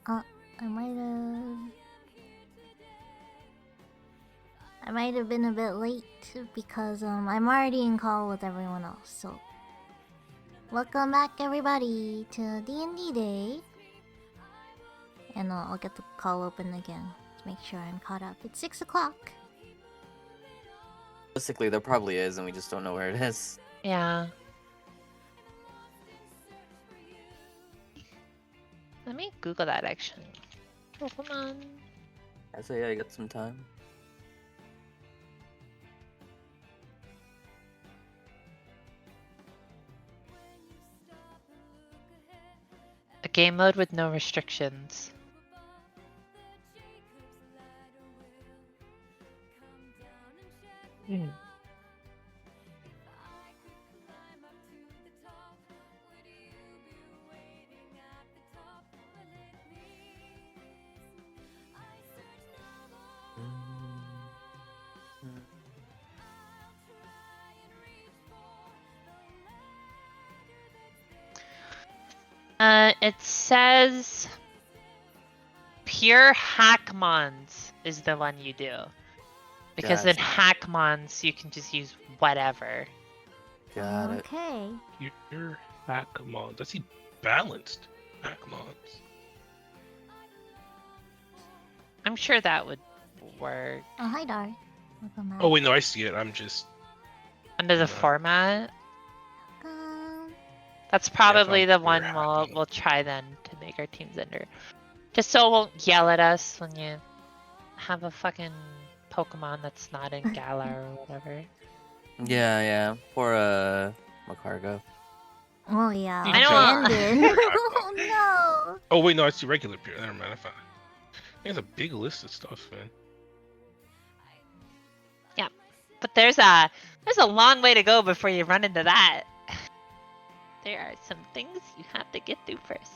I might have been a bit late because I'm already in call with everyone else. So welcome back everybody to D&D Day. And I'll get the call open again to make sure I'm caught up. It's 6 o'clock. Realistically, there probably is, and we just don't know where it is. Yeah. Let me Google that actually. Oh, come on. So yeah, I got some time. A game mode with no restrictions. It says pure hackmons is the one you do. Because in hackmons you can just use whatever. Got it. Okay. Pure hackmons. I see balanced hackmons. I'm sure that would work. Oh, hi Dar. Welcome back. Oh wait, no, I see it. I'm just Under the No. format. Welcome. That's probably found the pure one hackmons. we'll try then to make our teams under. Just so it won't yell at us when you have a fucking Pokemon that's not in Gala or whatever. Yeah. Poor Macargo. Oh yeah. I don't- Abandoned. Oh no. Oh wait, no, I see regular pure. Never mind, I found it. There's a big list of stuff, man. But there's a long way to go before you run into that. There are some things you have to get through first.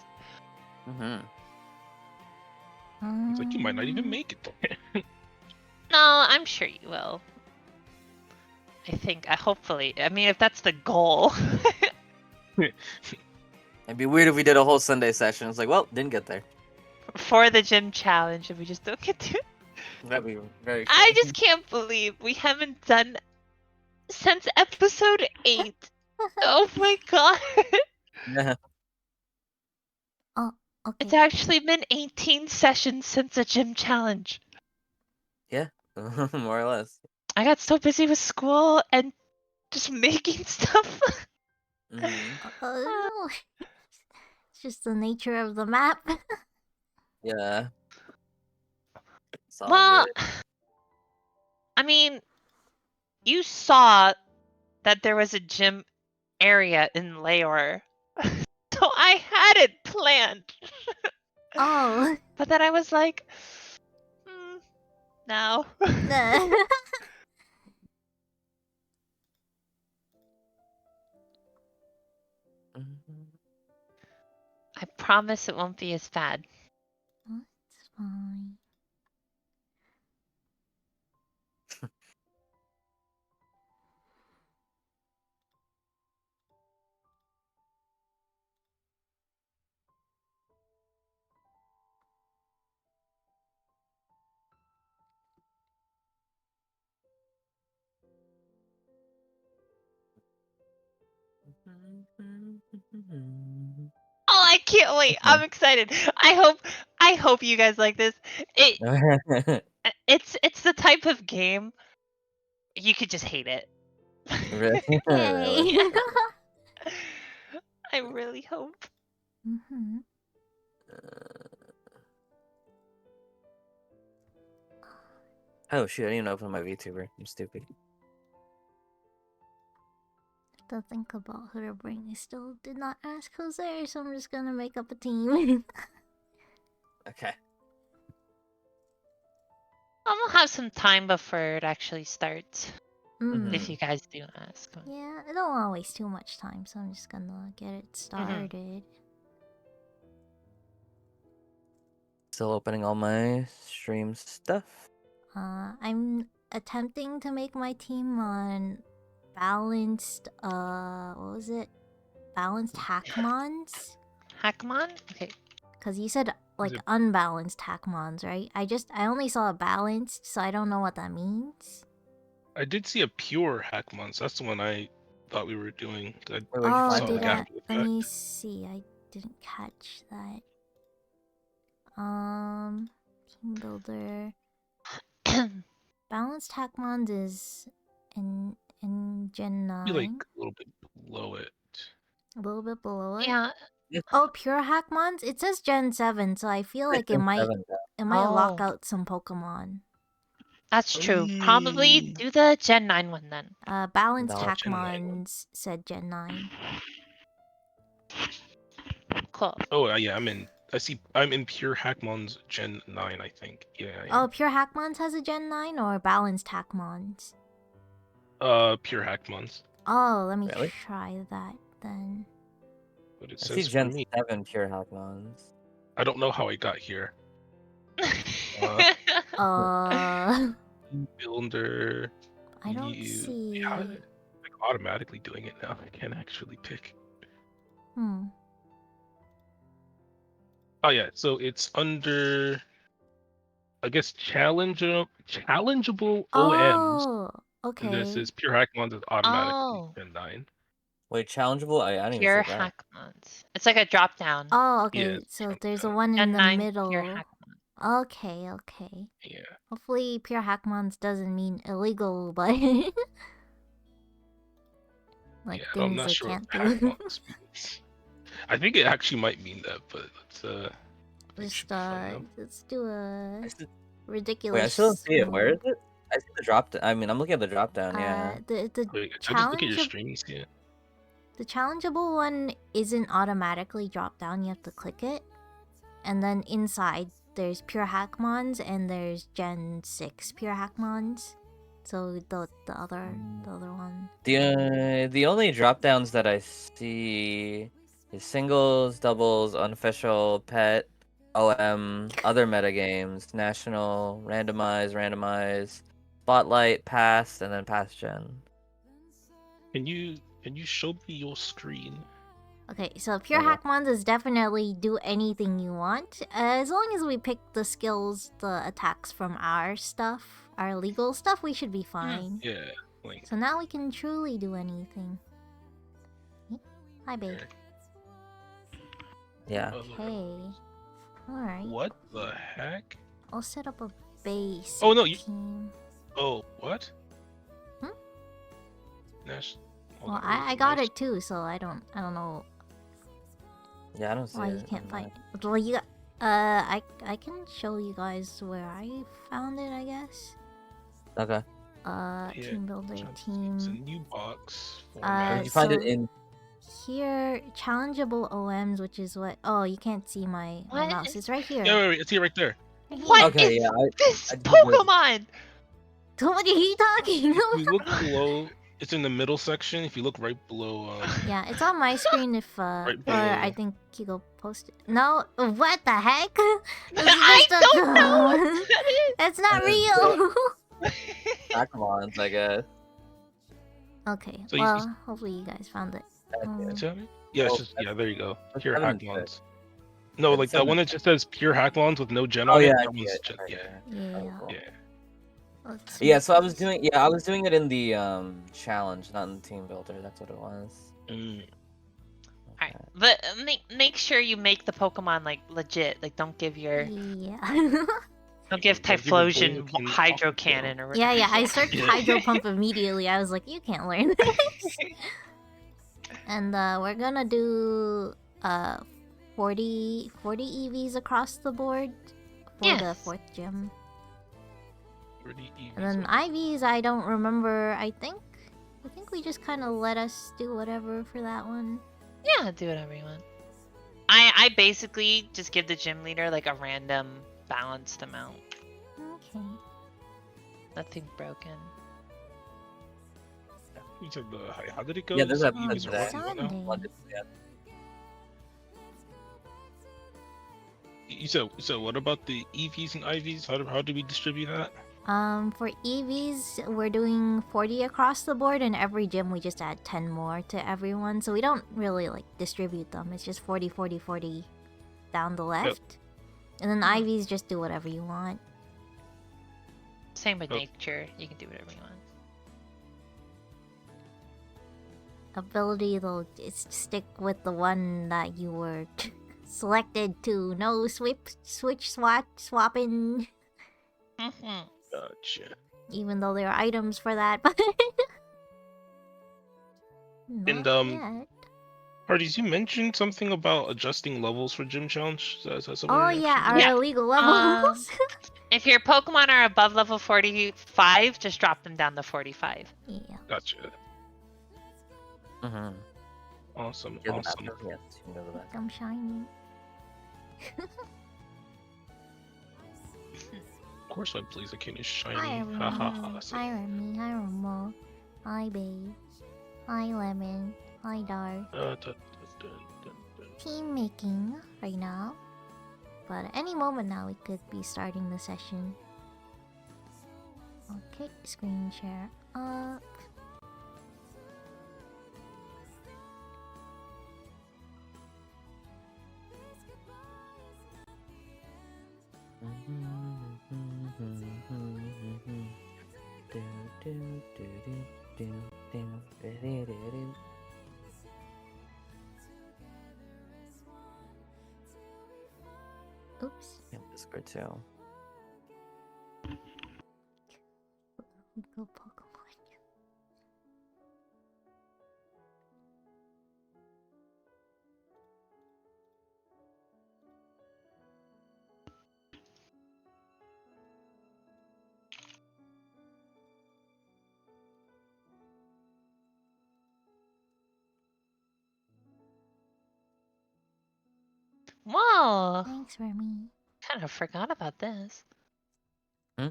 Mm-hmm. It's like you might not even make it though. No, I'm sure you will. I think, hopefully. I mean, if that's the goal. It'd be weird if we did a whole Sunday session. It's like, well, didn't get there. For the gym challenge, if we just don't get to it. That'd be very. I just can't believe we haven't done since episode 8. Oh my god. Yeah. Oh, okay. It's actually been 18 sessions since a gym challenge. More or less. I got so busy with school and just making stuff. Mm-hmm. No. It's just the nature of the map. Yeah. It's all Well, good. I mean, you saw that there was a gym area in Laor. So I had it planned. Oh. But then I was like, no. Nah. Mhm. I promise it won't be as bad. It's fine. Oh, I can't wait. I'm excited. I hope you guys like this. It's the type of game you could just hate it. Really? Yay. I really hope. Mm-hmm. Oh shoot! I didn't even open my VTuber. I'm stupid. To think about who to bring. I still did not ask who's there, so I'm just gonna make up a team. Okay. We'll have some time before it actually starts. Mm. If you guys do ask. Yeah, I don't want to waste too much time, so I'm just gonna get it started. Still opening all my stream stuff. I'm attempting to make my team on balanced, what was it? Balanced Hackmons? Hackmon? Okay. Because you said like it- unbalanced Hackmons, right? I only saw a balanced, so I don't know what that means. I did see a pure Hackmons. That's the one I thought we were doing. I Wait, where'd you Oh, find saw did like that? I? after the Let fact. me see. I didn't catch that. Team builder. Balanced Hackmons is in Gen Be like 9. a little bit below it. A little bit below it. Yeah. Oh, pure Hackmons? It says Gen 7, so I feel like it might lock Oh. out some Pokemon. That's true. Probably do the Gen 9 one then. Balanced Balanced Gen 9 one. Hackmons said Gen 9. Cool. Oh yeah, I'm in pure Hackmons Gen 9, I think. Yeah, I Oh, am. pure Hackmons has a Gen 9 or balanced Hackmons? Pure Hackmons. Oh, let me Really? try that then. But it I see says for Gen me. 7 pure Hackmons. I don't know how I got here. Uh, Builder. I don't you see. yeah, like automatically doing it now. I can't actually pick. Oh yeah, so it's under I guess challengeable OMs. Oh, And this okay. is pure Hackmons is automatically Oh. Gen 9. Wait, challengeable? I didn't even Pure see that. Hackmons. It's like a drop down. Oh, Yeah, okay. it's So from there's a the- one in Gen the 9 Pure middle. Hackmons. Okay, okay. Yeah. Hopefully, pure Hackmons doesn't mean illegal, but like Yeah, I'm things not they sure what can't do. Hackmons means. I think it actually might mean that, but let's we should Just find out. let's do a I still- ridiculous. Wait, I still don't see it. Where is move. it? I see the drop down. I mean, I'm looking at the drop down, yeah. The Wait, I just look at your challenge stream, you see it? the challengeable one isn't automatically dropped down. You have to click it, and then inside there's pure Hackmons and there's Gen 6 pure Hackmons. So the other one. The only drop downs that I see is singles, doubles, unofficial, pet, OM, other metagames, national, randomize, spotlight, pass, and then pass gen. Can you show me your screen? Okay, so pure Okay. Hackmons is definitely do anything you want, as long as we pick the skills, the attacks from our stuff, our legal stuff. We should be fine. Yeah, like So now we can truly do anything. Hi, babe. here. Yeah. Okay. Alright. What the heck? I'll set up a base. Oh, no, you- team. Oh, what? Hmm? Nash. hold Well, on, where's I the got nice- it too, so I don't know Yeah, I don't see why it. you can't on find mine. it. Well, you got. I can show you guys where I found it, I guess. Okay. Yeah, Team builder, It's a team. new box. Did Uh, you find it so- in? Here, challengeable OMs, which is what. Oh, you can't see my What? mouse. It's right here. Yeah, wait, it's here right there. What Okay, is yeah, this I did notice. Pokemon? What are you talking If you about? look below, it's in the middle section. If you look right below, Yeah, it's on my screen if Right or I below. think Kiko posted. No, what the heck? This is I just a- don't know what that is. It's not That is real. Pokemons, I guess. Okay, So you- well, hopefully you guys found it. Okay. Tell me? Yeah, it's Oh, just yeah. There you go. that's Pure seven Hackmons. No, That's like that seven one that just says pure Hackmons with no gen Oh on yeah, it. I That see one's it. gen, Right yeah, there. Yeah. Cool. yeah. Let's Yeah, make so I was this- doing it in the challenge, not in team builder. That's what it was. Mm. Alright, but make sure you make the Pokemon like legit. Like don't give your Yeah. don't give Yeah, give a Typhlosion Blaziken Hydro off the Cannon or yeah, whatever. I searched Yeah. Hydro Pump immediately. I was like, you can't learn this. And we're gonna do 40 EVs across the board for the Yes. 4th gym. Pretty easy. And then IVs, I don't remember. I think we just kind of let us do whatever for that one. Yeah, do whatever you want. I basically just give the gym leader like a random balanced amount. Okay. Nothing broken. You said how did it go? Yeah, there's a Oh, Eevees today. are working well now? Sunday. Yeah. You said what about the EVs and IVs? How do we distribute that? For EVs, we're doing 40 across the board, and every gym we just add 10 more to everyone. So we don't really like distribute them. It's just 40, 40, 40 down the left. And then IVs just do whatever you want. Same with Oh. nature. You can do whatever you want. Ability though, is stick with the one that you were selected to. No switch swapping. Gotcha. Even though there are items for that, but And, not yet. Hardys, you mentioned something about adjusting levels for Gym Challenge. Is that something Oh you're yeah, actually our doing? Yeah. illegal levels. If your Pokemon are above level 45, just drop them down to 45. Yeah. Gotcha. Mm-hmm. Awesome. You're the Awesome. master. Yes, you know the master. I'm shiny. Of course, I'm pleased the king is Hi shiny. Ha ha ha. everyone. Hi Remy. Hi Romo. Hi Babe. Hi Lemon. Hi Dark. Team making right now. But at any moment now we could be starting the session. Okay, screen share up. Oops. Yeah, Discord too. Go Pokemon. Whoa! Thanks, Remy. Kind of forgot about this. Hmm?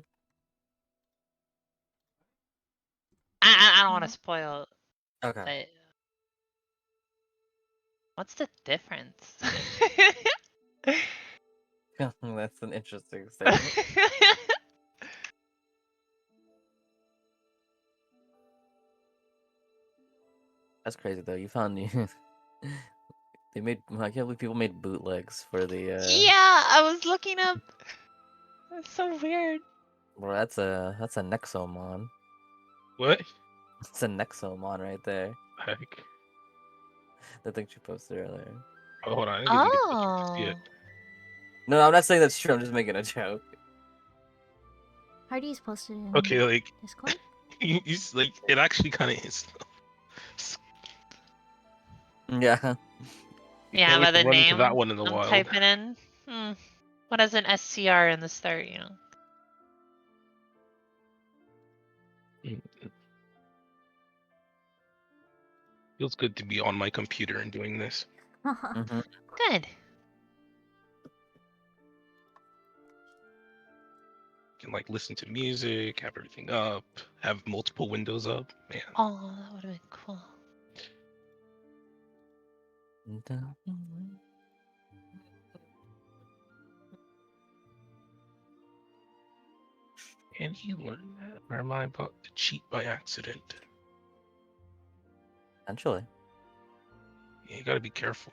I don't want to spoil, Okay. but what's the difference? That's an interesting statement. That's crazy though. You found they made. I can't believe people made bootlegs for the. Yeah, I was looking up. That's so weird. Bro, that's a Nexomon. What? That's a Nexomon right there. Heck. The thing she posted earlier. Oh, hold on. I didn't even get a chance to see Oh. it. No, I'm not saying that's true. I'm just making a joke. Hardy's posted in Okay, like, Discord. like, it actually kind of is. Yeah. You Yeah, can't by wait to the run into name that one in the I'm wild. typing in. What has an SCR in the start, Feels good to be on my computer and doing this. Mm-hmm. Good. Can like listen to music, have everything up, have multiple windows up. Man, Oh, that would have been cool. can he learn that? Or am I about to cheat by accident? Essentially. Yeah, you gotta be careful.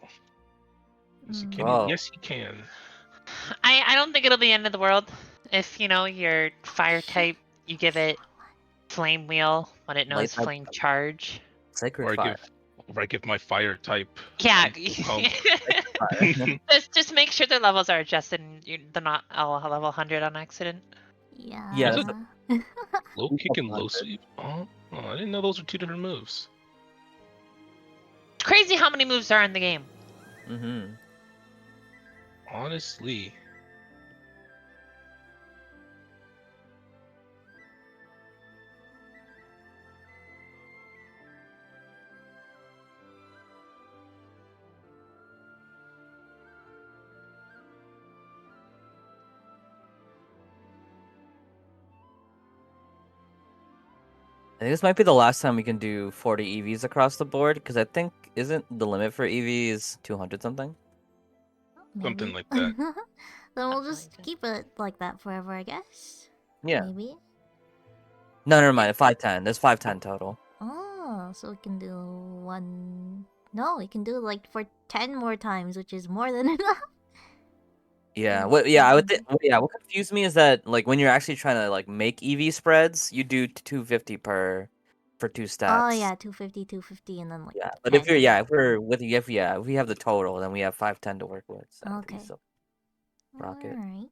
Yes, you Mm. can. Oh. Yes, you can. I don't think it'll be the end of the world if your fire type, you give it flame wheel when it knows Light flame charge. Sacred Or fire. I give my fire type. Yeah. pump. Fire. just make sure their levels are adjusted and they're not all level 100 on accident. Yeah. Yeah, Is that's Low kick and low sweep. Oh, I didn't know those were two different moves. It's crazy how many moves there are in the game. Mm-hmm. Honestly. I think this might be the last time we can do 40 EVs across the board, because I think isn't the limit for EVs 200 something? Something Maybe. like that. Then we'll Something just like that. keep it like that forever, I guess. Yeah. Maybe. No, never mind. 510. There's 510 total. Oh, so we can do one. No, we can do like for 10 more times, which is more than enough. Yeah. Like, What? Yeah. Yeah. What confused me is that like when you're actually trying to like make EV spreads, you do 250 for 2 stats. Oh yeah, 250, 250, and then like Yeah. But 10. if we have the total, then we have 510 to work with. So Okay. piece of rocket. Alright.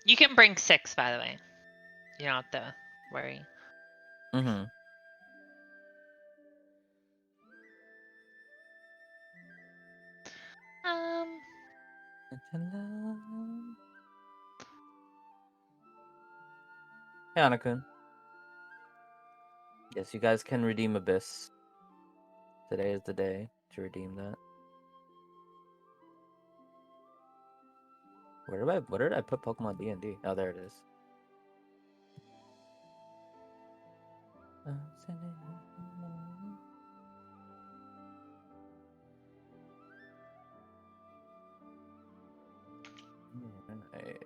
You can bring 6, by the way. You don't have to worry. Mm-hmm. Hey, Anakun. Yes, you guys can redeem Abyss. Today is the day to redeem that. Where did I put Pokemon DND? Oh, there it is. Right.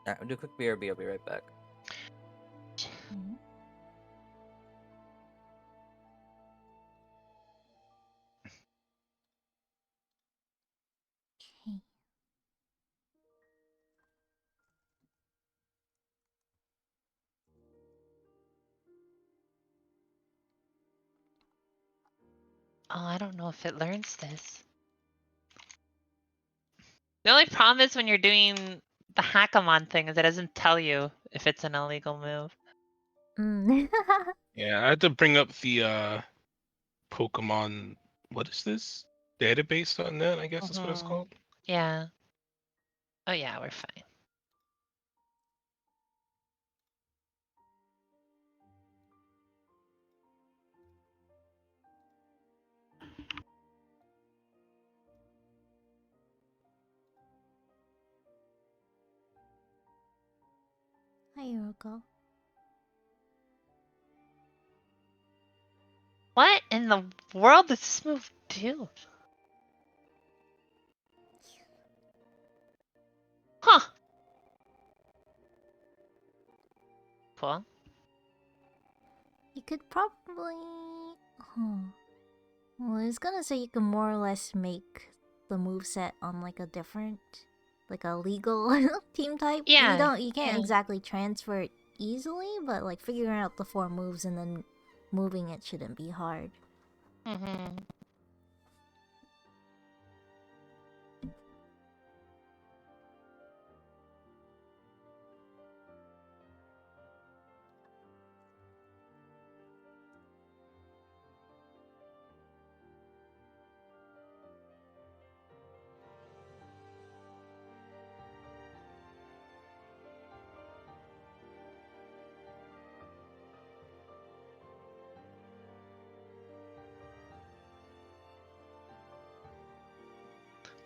Alright, we'll do a quick BRB. I'll be right back. Mhm. Okay. Oh, I don't know if it learns this. The only problem is when you're doing the Hackamon thing is it doesn't tell you if it's an illegal move. Mm. Yeah, I had to bring up the Pokemon. What is this? Database.net, I guess that's what it's Mhm. called. Yeah. Oh yeah, we're fine. Hi, Yuriko. What in the world does this move do? Huh. Cool. You could probably. Well, I was gonna say you can more or less make the moveset on like a different, like a legal team type. Yeah. You can't yeah. exactly transfer it easily, but like figuring out the 4 moves and then moving it shouldn't be hard. Mm-hmm.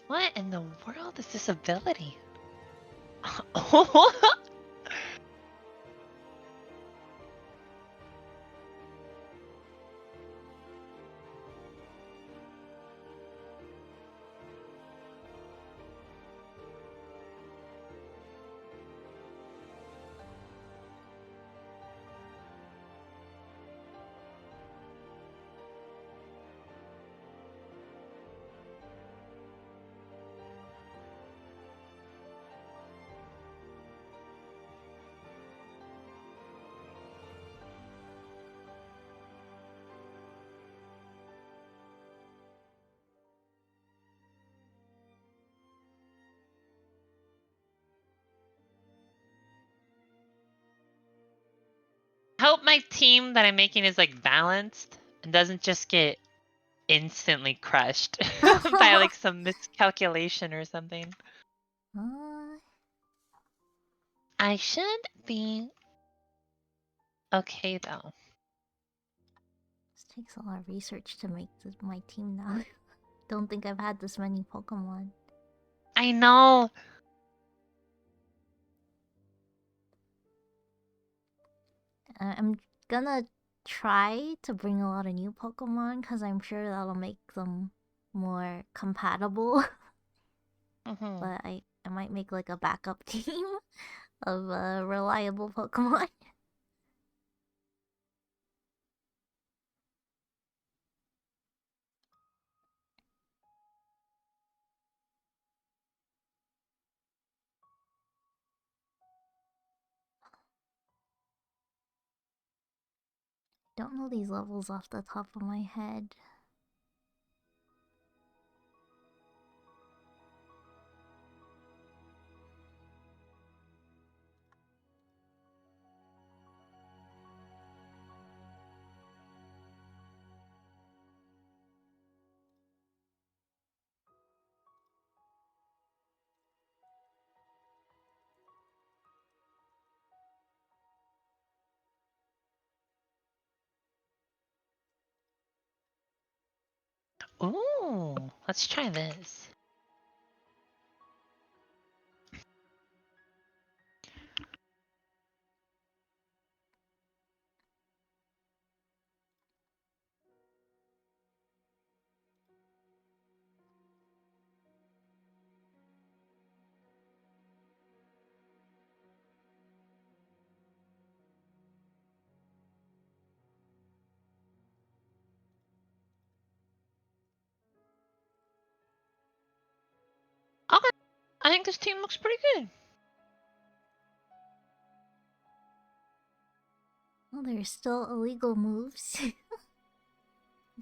What in the world is this ability? hope my team that I'm making is like balanced and doesn't just get instantly crushed by like some miscalculation or something. I should be okay though. This takes a lot of research to make my team now. Don't think I've had this many Pokemon. I know. I'm gonna try to bring a lot of new Pokemon because I'm sure that'll make them more compatible. Mhm. But I might make like a backup team of reliable Pokemon. Don't know these levels off the top of my head. Ooh, let's try this. Okay, I think this team looks pretty good. Oh, there's still illegal moves. I'm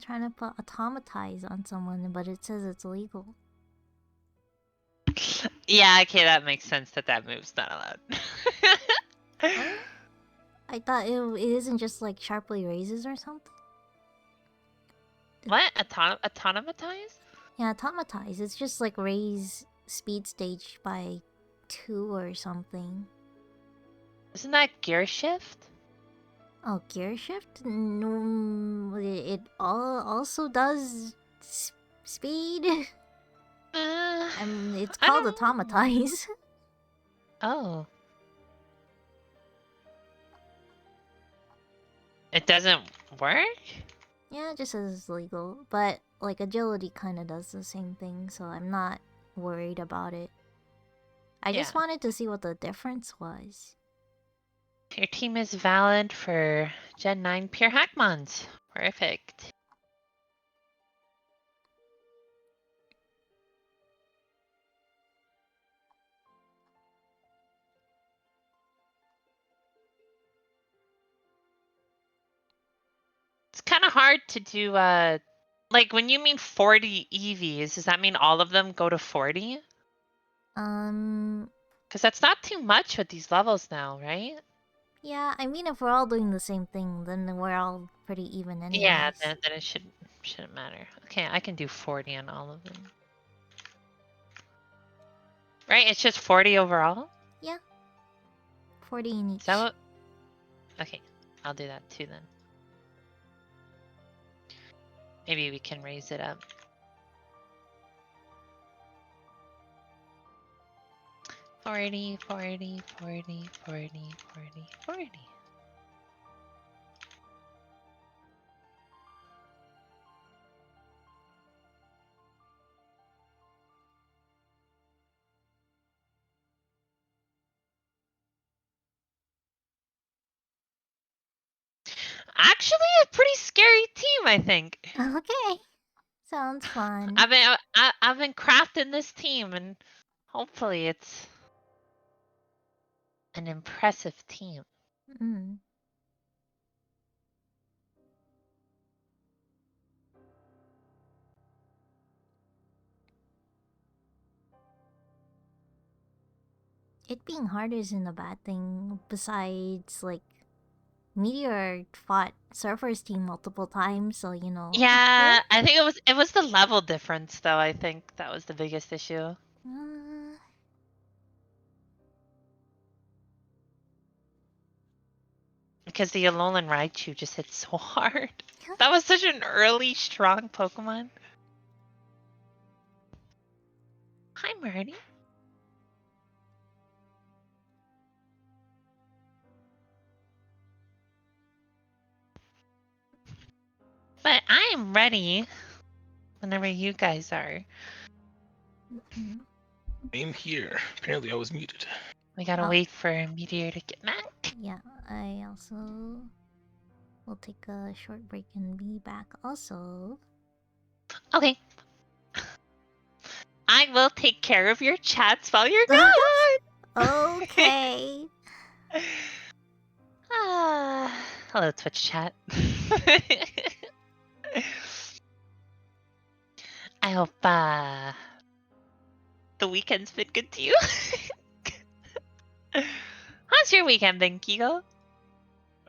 trying to put automatize on someone, but it says it's illegal. Yeah, okay, that makes sense that that move's not allowed. What? I thought it isn't just like sharply raises or something. What? Autonomatize? Yeah, automatize. It's just like raise speed stage by 2 or something. Isn't that gear shift? Oh, gear shift? No, it also does speed. It's I called don't know. automatize. Oh. It doesn't work? Yeah, it just says it's legal, but like agility kind of does the same thing, so I'm not worried about it. I just Yeah. wanted to see what the difference was. Your team is valid for Gen 9 Pure Hackmons. Perfect. It's kind of hard to do, like when you mean 40 EVs, does that mean all of them go to 40? Because that's not too much with these levels now, right? Yeah, I mean if we're all doing the same thing, then we're all pretty even anyways. Yeah, then it shouldn't matter. Okay, I can do 40 on all of them. Right, it's just 40 overall? Yeah. 40 in each. Is that what? Okay, I'll do that too then. Maybe we can raise it up. Forty. Actually, a pretty scary team, I think. Okay. Sounds fun. I've been crafting this team, and hopefully it's an impressive team. Mm. It being hard isn't a bad thing, besides, like, Meteor fought Surfer's team multiple times, so you know. Yeah, I think it was the level difference though. I think that was the biggest issue. Because the Alolan Raichu just hit so hard. That was such an early, strong Pokemon. Hi, Marty. But I am ready whenever you guys are. I'm here. Apparently, I was muted. We gotta Oh. wait for Meteor to get back. Yeah, I also will take a short break and be back also. Okay. I will take care of your chats while you're gone. Okay. Hello, Twitch chat. I hope the weekend's been good to you. How's your weekend been, Kigo?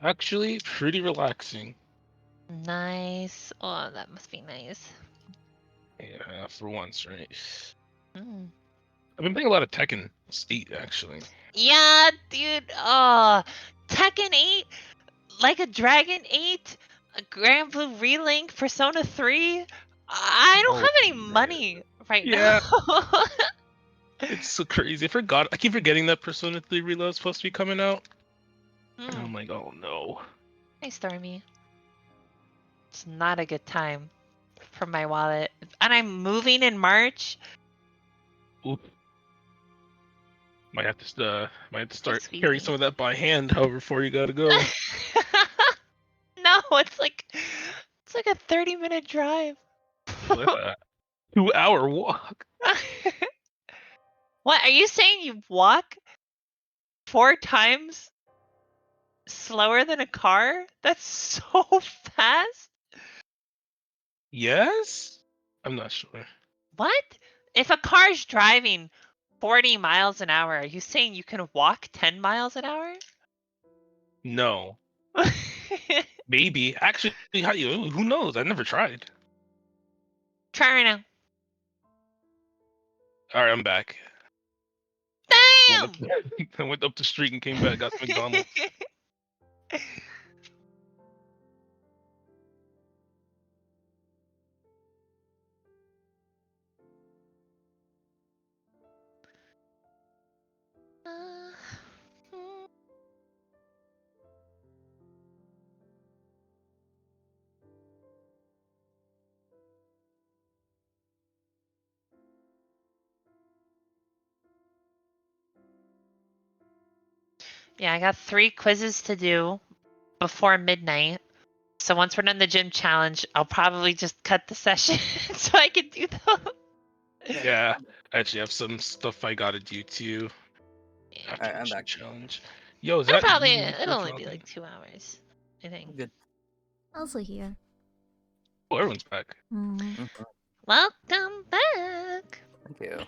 Actually, pretty relaxing. Nice. Oh, that must be nice. Yeah, for once, right? Mm. I've been playing a lot of Tekken 8, actually. Yeah, dude. Oh, Tekken 8, Like a Dragon 8, a Grand Blue Relink, Persona 3. I don't Oh, have any man. money right Yeah. now. It's so crazy. I keep forgetting that Persona 3 Reload is supposed to be coming out. And I'm like, oh no. Hey, Stormy. It's not a good time for my wallet. And I'm moving in March. Oop. Might have to start Excuse carrying me. some of that by hand, however, before you gotta go. No, it's like a 30-minute drive. What a 2-hour walk. What are you saying? You walk 4 times slower than a car? That's so fast. Yes? I'm not sure. What? If a car's driving 40 miles an hour, are you saying you can walk 10 miles an hour? No. Maybe. Actually, who knows? I never tried. Try right now. Alright, I'm back. Damn! I went up the street and came back, got McDonald's. Yeah, I got 3 quizzes to do before midnight. So once we're done the gym challenge, I'll probably just cut the session so I can do those. Yeah, I actually have some stuff I gotta do too. Yeah. After I'm the back. challenge. Yo, is that you, It'll only be Jonathan? like 2 hours, I think. Good. Also here. Oh, everyone's back. Mhm. Welcome back. Thank you.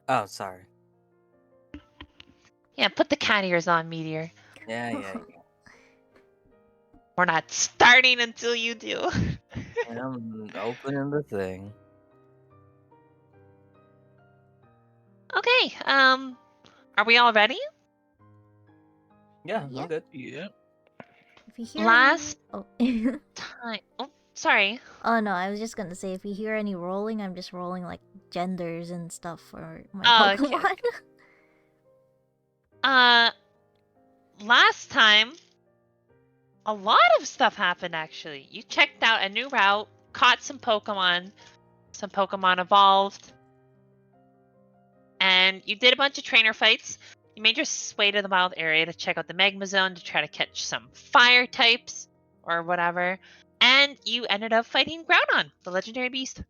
Oh, sorry. Yeah, put the cat ears on, Meteor. Yeah. We're not starting until you do. I'm opening the thing. Okay, are we all ready? Yeah, Yeah. I'm good. Yeah. If you hear Last any... time. Oh, sorry. Oh no, I was just gonna say if you hear any rolling, I'm just rolling like genders and stuff for my Oh, okay, Pokemon. Last time, a lot of stuff happened actually. You checked out a new route, caught some Pokemon evolved, and you did a bunch of trainer fights. You made your way to the wild area to check out the Magma Zone to try to catch some fire types or whatever. And you ended up fighting Groudon, the legendary beast.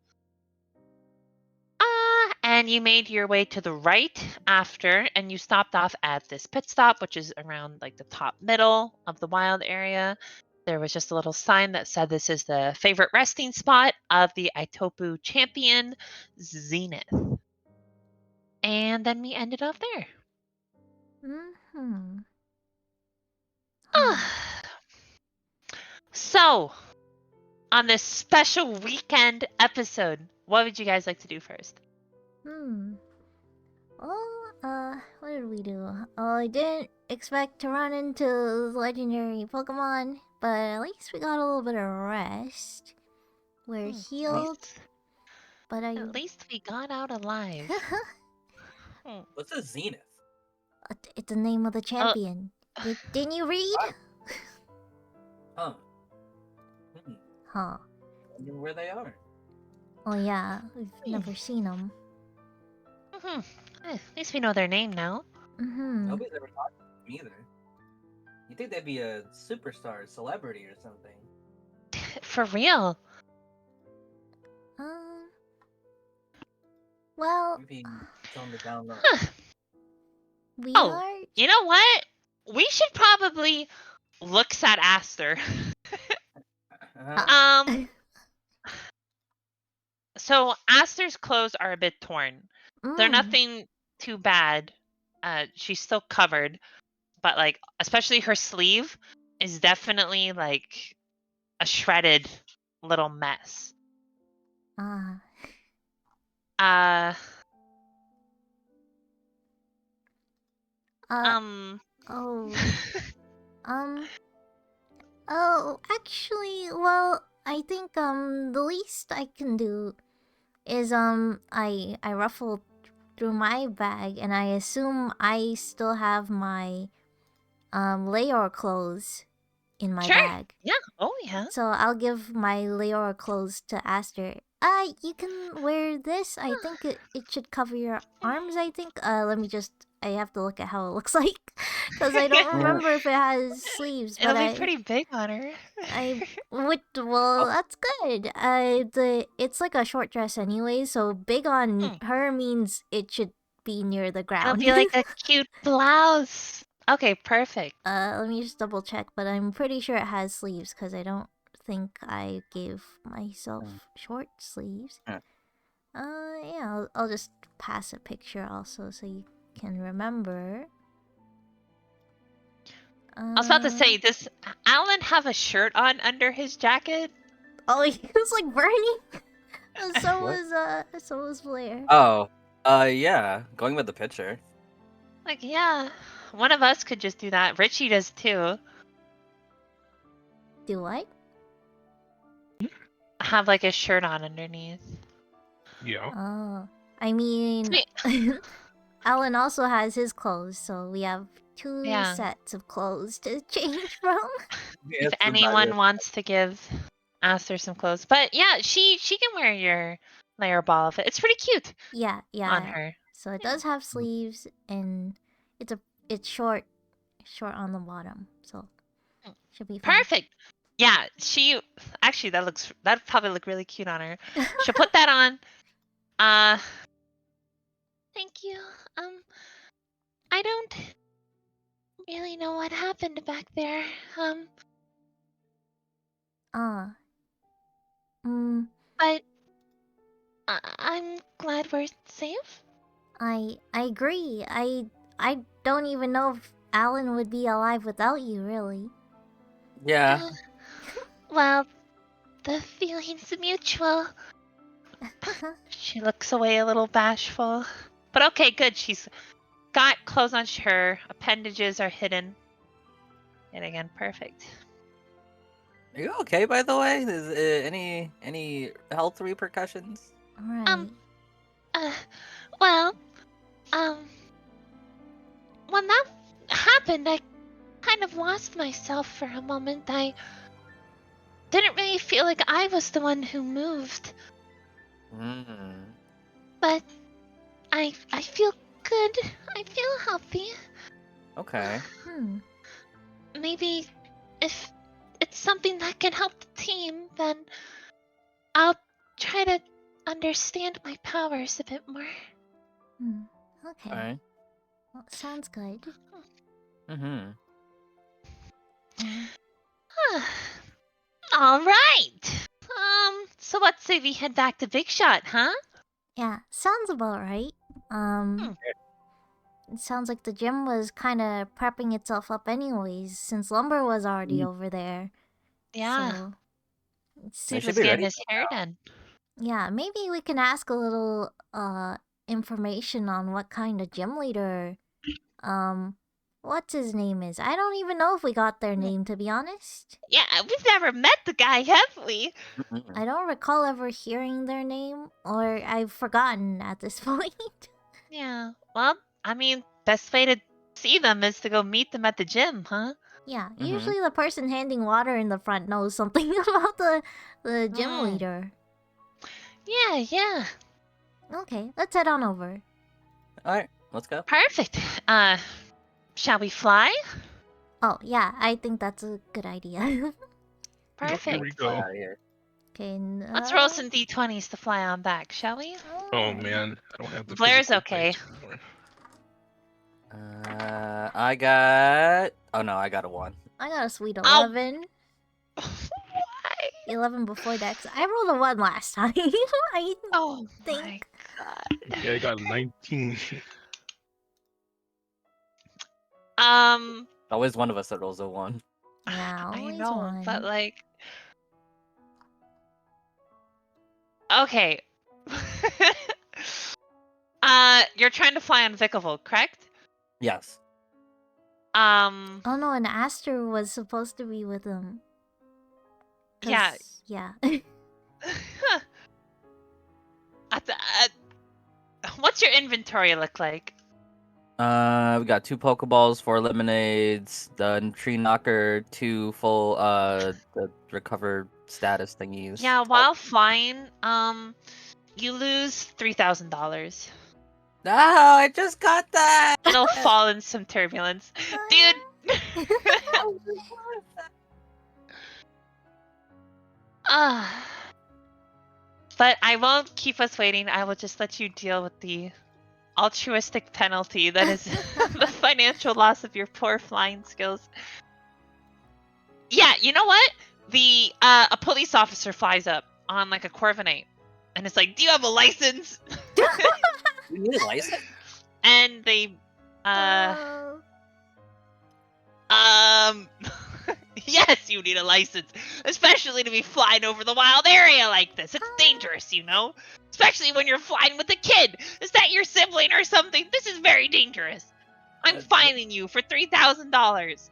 And you made your way to the right after, and you stopped off at this pit stop, which is around like the top middle of the wild area. There was just a little sign that said this is the favorite resting spot of the Itopu champion, Zenith. And then we ended up there. So, on this special weekend episode, what would you guys like to do first? What did we do? Oh, I didn't expect to run into legendary Pokemon, but at least we got a little bit of rest. We're healed, but At least we got out alive. What's a zenith? It's the name of the champion. Didn't you read? Huh. Huh. I wonder where they are. Oh yeah, we've never seen them. At least we know their name now. Nobody's ever talked to them either. You think they'd be a superstar, celebrity, or something? For real. Well, Maybe tell them to download. we Oh, are. you know what? We should probably look at Aster. So Aster's clothes are a bit torn. They're nothing too bad. She's still covered, but like especially her sleeve is definitely like a shredded little mess. Oh, actually, well, I think the least I can do is I ruffled through my bag and I assume I still have my Leor clothes in my bag. Yeah. Oh yeah. So I'll give my Leor clothes to Aster. You can wear this. I think it should cover your arms, I think. I have to look at how it looks like. Because I don't remember if it has sleeves. It'll But be pretty big on her. Well, that's good. It's like a short dress anyway, so big on her means it should be near the ground. It'll be like a cute blouse. Okay, perfect. Let me just double check, but I'm pretty sure it has sleeves because I don't think I gave myself short sleeves. Yeah, I'll just pass a picture also so you can remember. I was about to say, does Alan have a shirt on under his jacket? Oh, he was like burning. So What? was Blair. Oh, yeah. Going with the picture. Like, yeah, one of us could just do that. Richie does too. Do what? Have like a shirt on underneath. Yeah. Oh, I mean, Alan also has his clothes, so we have two sets of clothes to change from. If anyone wants to give Aster some clothes, but yeah, she can wear your layer ball outfit. It's pretty cute. Yeah. On her. So it does have sleeves, and it's short on the bottom, so should be fine. Perfect. Yeah, that probably look really cute on her. She'll put that on. Thank you. I don't really know what happened back there. But I'm glad we're safe. I agree. I don't even know if Alan would be alive without you, really. Yeah. Well, the feeling's mutual. She looks away a little bashful. But okay, good. She's got clothes on her. Appendages are hidden. And again, perfect. Are you okay, by the way? Is any health repercussions? Right. Well, when that happened, I kind of lost myself for a moment. I didn't really feel like I was the one who moved. But I feel good. I feel healthy. Okay. Maybe if it's something that can help the team, then I'll try to understand my powers a bit more. Okay. Alright. Well, sounds good. All right. So let's say we head back to Big Shot, huh? Yeah, sounds about right. It sounds like the gym was kind of prepping itself up anyways, since Lumber was already over there. Yeah. So They super should He's be getting ready. his hair done. Yeah, maybe we can ask a little information on what kind of gym leader what's his name is. I don't even know if we got their name, to be honest. Yeah, we've never met the guy, have we? I don't recall ever hearing their name, or I've forgotten at this point. Yeah. Well, I mean, best way to see them is to go meet them at the gym, huh? Yeah, Mhm. usually the person handing water in the front knows something about the gym Mm. leader. Yeah. Okay, let's head on over. All right, let's go. Perfect. Shall we fly? Oh, yeah, I think that's a good idea. Here we Perfect. go. Out of here. Okay, Let's roll some d20s to fly on back, shall we? Oh man, I don't have the Blair's physical okay. dice anymore. I got. Oh no, I got a 1. I got a sweet Ow. 11. Why? 11 before that, 'cause I rolled a 1 last time. I Oh my think. god. Yeah, I got 19. Always one of us that rolls a 1. Yeah, I always know, one. but like. Okay. You're trying to fly on Vickerville, correct? Yes. Oh no, and Aster was supposed to be with him. Yeah. 'Cause- yeah. What's your inventory look like? We got 2 Pokeballs, 4 lemonades, the tree knocker, 2 full the recovered status thingies. Yeah, while flying, you lose $3,000. No, I just got that. It'll fall in some turbulence, dude. But I won't keep us waiting. I will just let you deal with the altruistic penalty that is the financial loss of your poor flying skills. Yeah, you know what? A police officer flies up on like a Corviknight, and it's like, "Do you have a license?" You need a license? And they, yes, you need a license, especially to be flying over the wild area like this. It's dangerous, you know, especially when you're flying with a kid. Is that your sibling or something? This is very dangerous. I'm fining you for $3,000.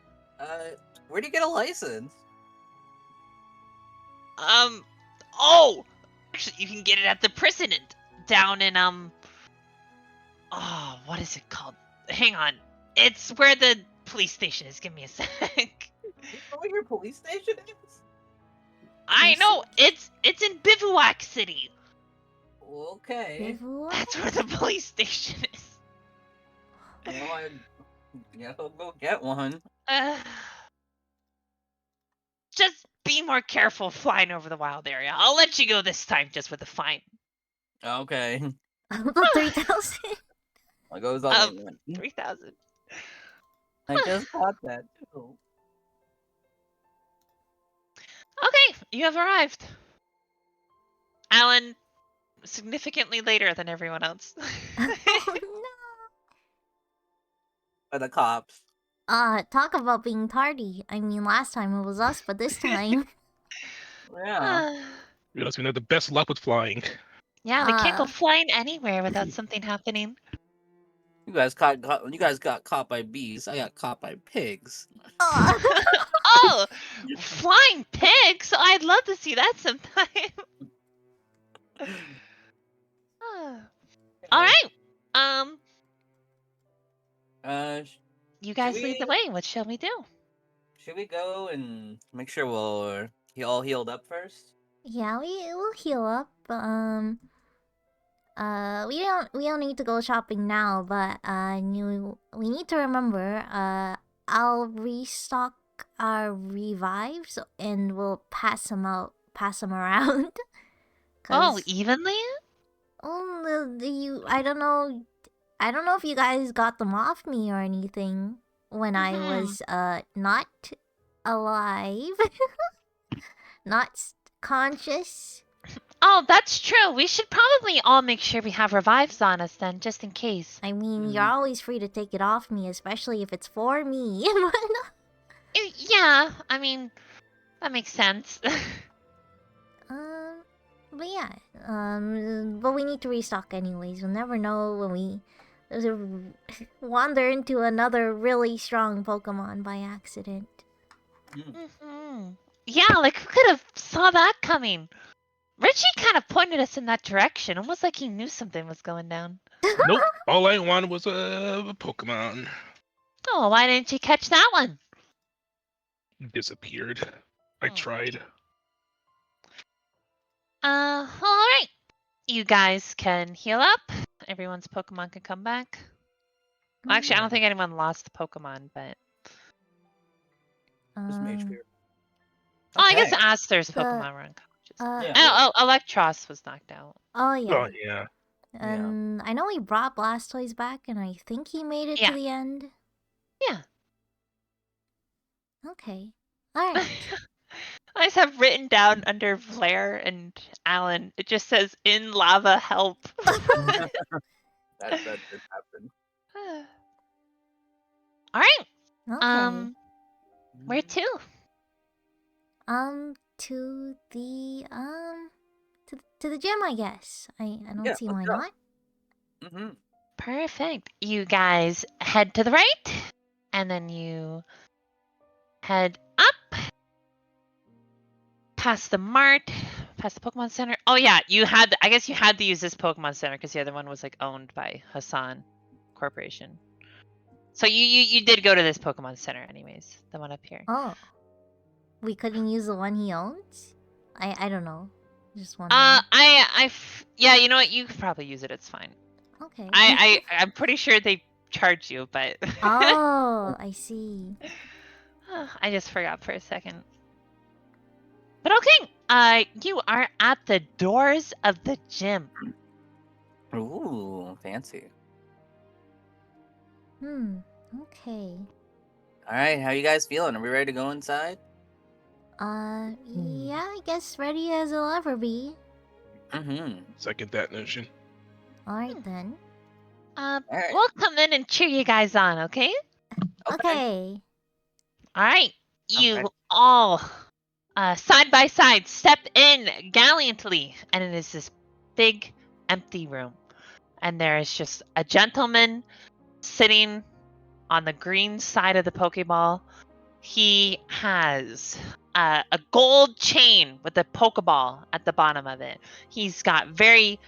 Where do you get a license? Oh, actually, you can get it at the precinct down in oh, what is it called? Hang on, it's where the police station is. Give me a sec. You know where your police station is? I know it's in Bivouac City. Okay. That's where the police station is. Well, I'll go get one. Just be more careful flying over the wild area. I'll let you go this time, just with a fine. Okay. The 3,000. I'll go with all 3,000. I just got that too. Okay, you have arrived. Alan, significantly later than everyone else. Oh no. By the cops. Talk about being tardy. I mean, last time it was us, but this time. Yeah. Realize we have the best luck with flying. Yeah, we can't go flying anywhere without something happening. You guys got caught by bees. I got caught by pigs. Oh, flying pigs! I'd love to see that sometime. All right. You guys lead the way. What shall we do? Should we go and make sure we're all healed up first? Yeah, we'll heal up. We don't need to go shopping now, but we need to remember. I'll restock our revives and we'll pass them around. Oh, evenly? I don't know. I don't know if you guys got them off me or anything when I was not alive, not conscious. Oh, that's true. We should probably all make sure we have revives on us then, just in case. I mean, you're always free to take it off me, especially if it's for me. Yeah, I mean, That makes sense. But yeah, but we need to restock anyways. We'll never know when we wander into another really strong Pokemon by accident. Yeah, like who could have saw that coming? Richie kind of pointed us in that direction, almost like he knew something was going down. Nope. All I wanted was a Pokemon. Oh, why didn't you catch that one? Disappeared. I tried. All right. You guys can heal up. Everyone's Pokemon can come back. Actually, I don't think anyone lost Pokemon, but Just made sure. oh, I guess Okay. Aster's The- Pokemon were unconscious. Yeah. Oh, Electros was knocked out. Oh yeah. Oh yeah. And I know we brought Blastoise back, and I think he made it Yeah. to the end. Yeah. Okay. Alright. I just have written down under Blair and Alan, it just says in lava help. That did happen. All right. Okay. Where to? To the to the gym, I guess. I don't Yeah, see why let's go. not. Mm-hmm. Perfect. You guys head to the right, and then you head up past the mart, past the Pokemon Center. Oh yeah, I guess you had to use this Pokemon Center because the other one was like owned by Hassan Corporation. So you did go to this Pokemon Center anyways, the one up here. Oh. We couldn't use the one he owns? I don't know. Just wondering. Yeah, you know what? You could probably use it. It's fine. Okay. I'm pretty sure they charge you, but Oh, I see. I just forgot for a second. But okay, you are at the doors of the gym. Ooh, fancy. Okay. All right, how you guys feeling? Are we ready to go inside? Yeah, I guess ready as I'll ever be. Mm-hmm. Second that notion. Alright then. right. We'll come in and cheer you guys on, okay? Okay. All right, you Okay. all, side by side, step in gallantly, and it is this big, empty room, and there is just a gentleman sitting on the green side of the Pokeball. He has a gold chain with a Pokeball at the bottom of it. He's got like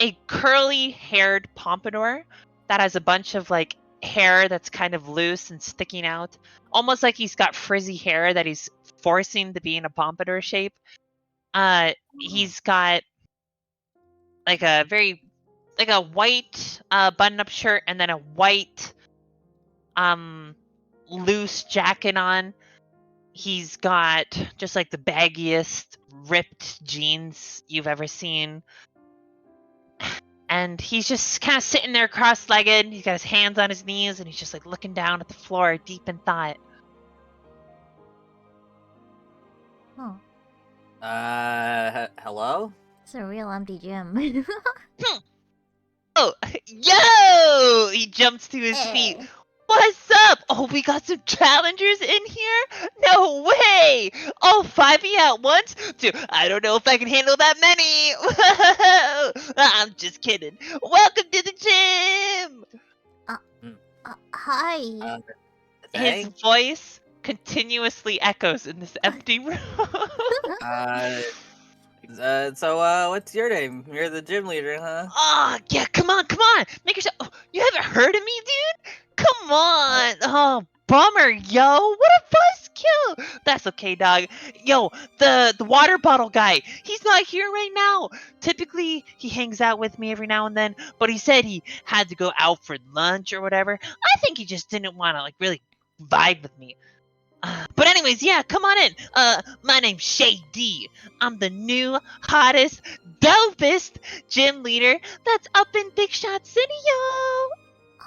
a curly haired pompadour that has a bunch of like hair that's kind of loose and sticking out, almost like he's got frizzy hair that he's forcing to be in a pompadour shape. He's got like a white button-up shirt and then a white loose jacket on. He's got just like the baggiest ripped jeans you've ever seen. And he's just kind of sitting there cross-legged. He's got his hands on his knees and he's just like looking down at the floor deep in thought. Oh, Hello? it's a real empty gym. Oh, yo! He jumps to his feet. Eh. What's up? Oh, we got some challengers in here? No way! All 5 of you at once? Dude, I don't know if I can handle that many. I'm just kidding. Welcome to the gym! Hi. His Thanks. voice continuously echoes in this empty room. So what's your name? You're the gym leader, huh? Oh, yeah, come on. Make yourself. Oh, you haven't heard of me, dude? Come on. Oh, bummer, yo. What a buzzkill. That's okay, dog. Yo, the water bottle guy, he's not here right now. Typically, he hangs out with me every now and then, but he said he had to go out for lunch or whatever. I think he just didn't want to, like, really vibe with me. But anyways, yeah, come on in. My name's Shay D. I'm the new, hottest, dopest gym leader that's up in Big Shot City, yo.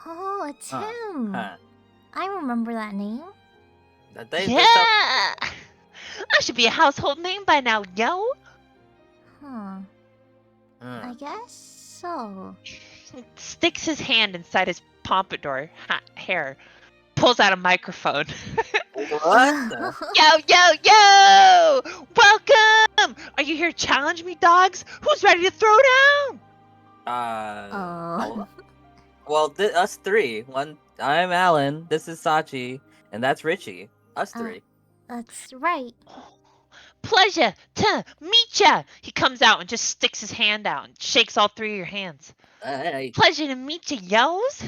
Oh, it's him. Huh. I remember that name. Yeah. I should be a household name by now, yo. Huh. I guess so. Sticks his hand inside his pompadour hair, pulls out a microphone. What? The... Yo! Welcome! Are you here to challenge me, dogs? Who's ready to throw down? Oh. Well, us three. I'm Alan. This is Sachi, and that's Richie. Us three. That's right. Pleasure to meet ya. He comes out and just sticks his hand out and shakes all three of your hands. Hey. Pleasure to meet ya, yos.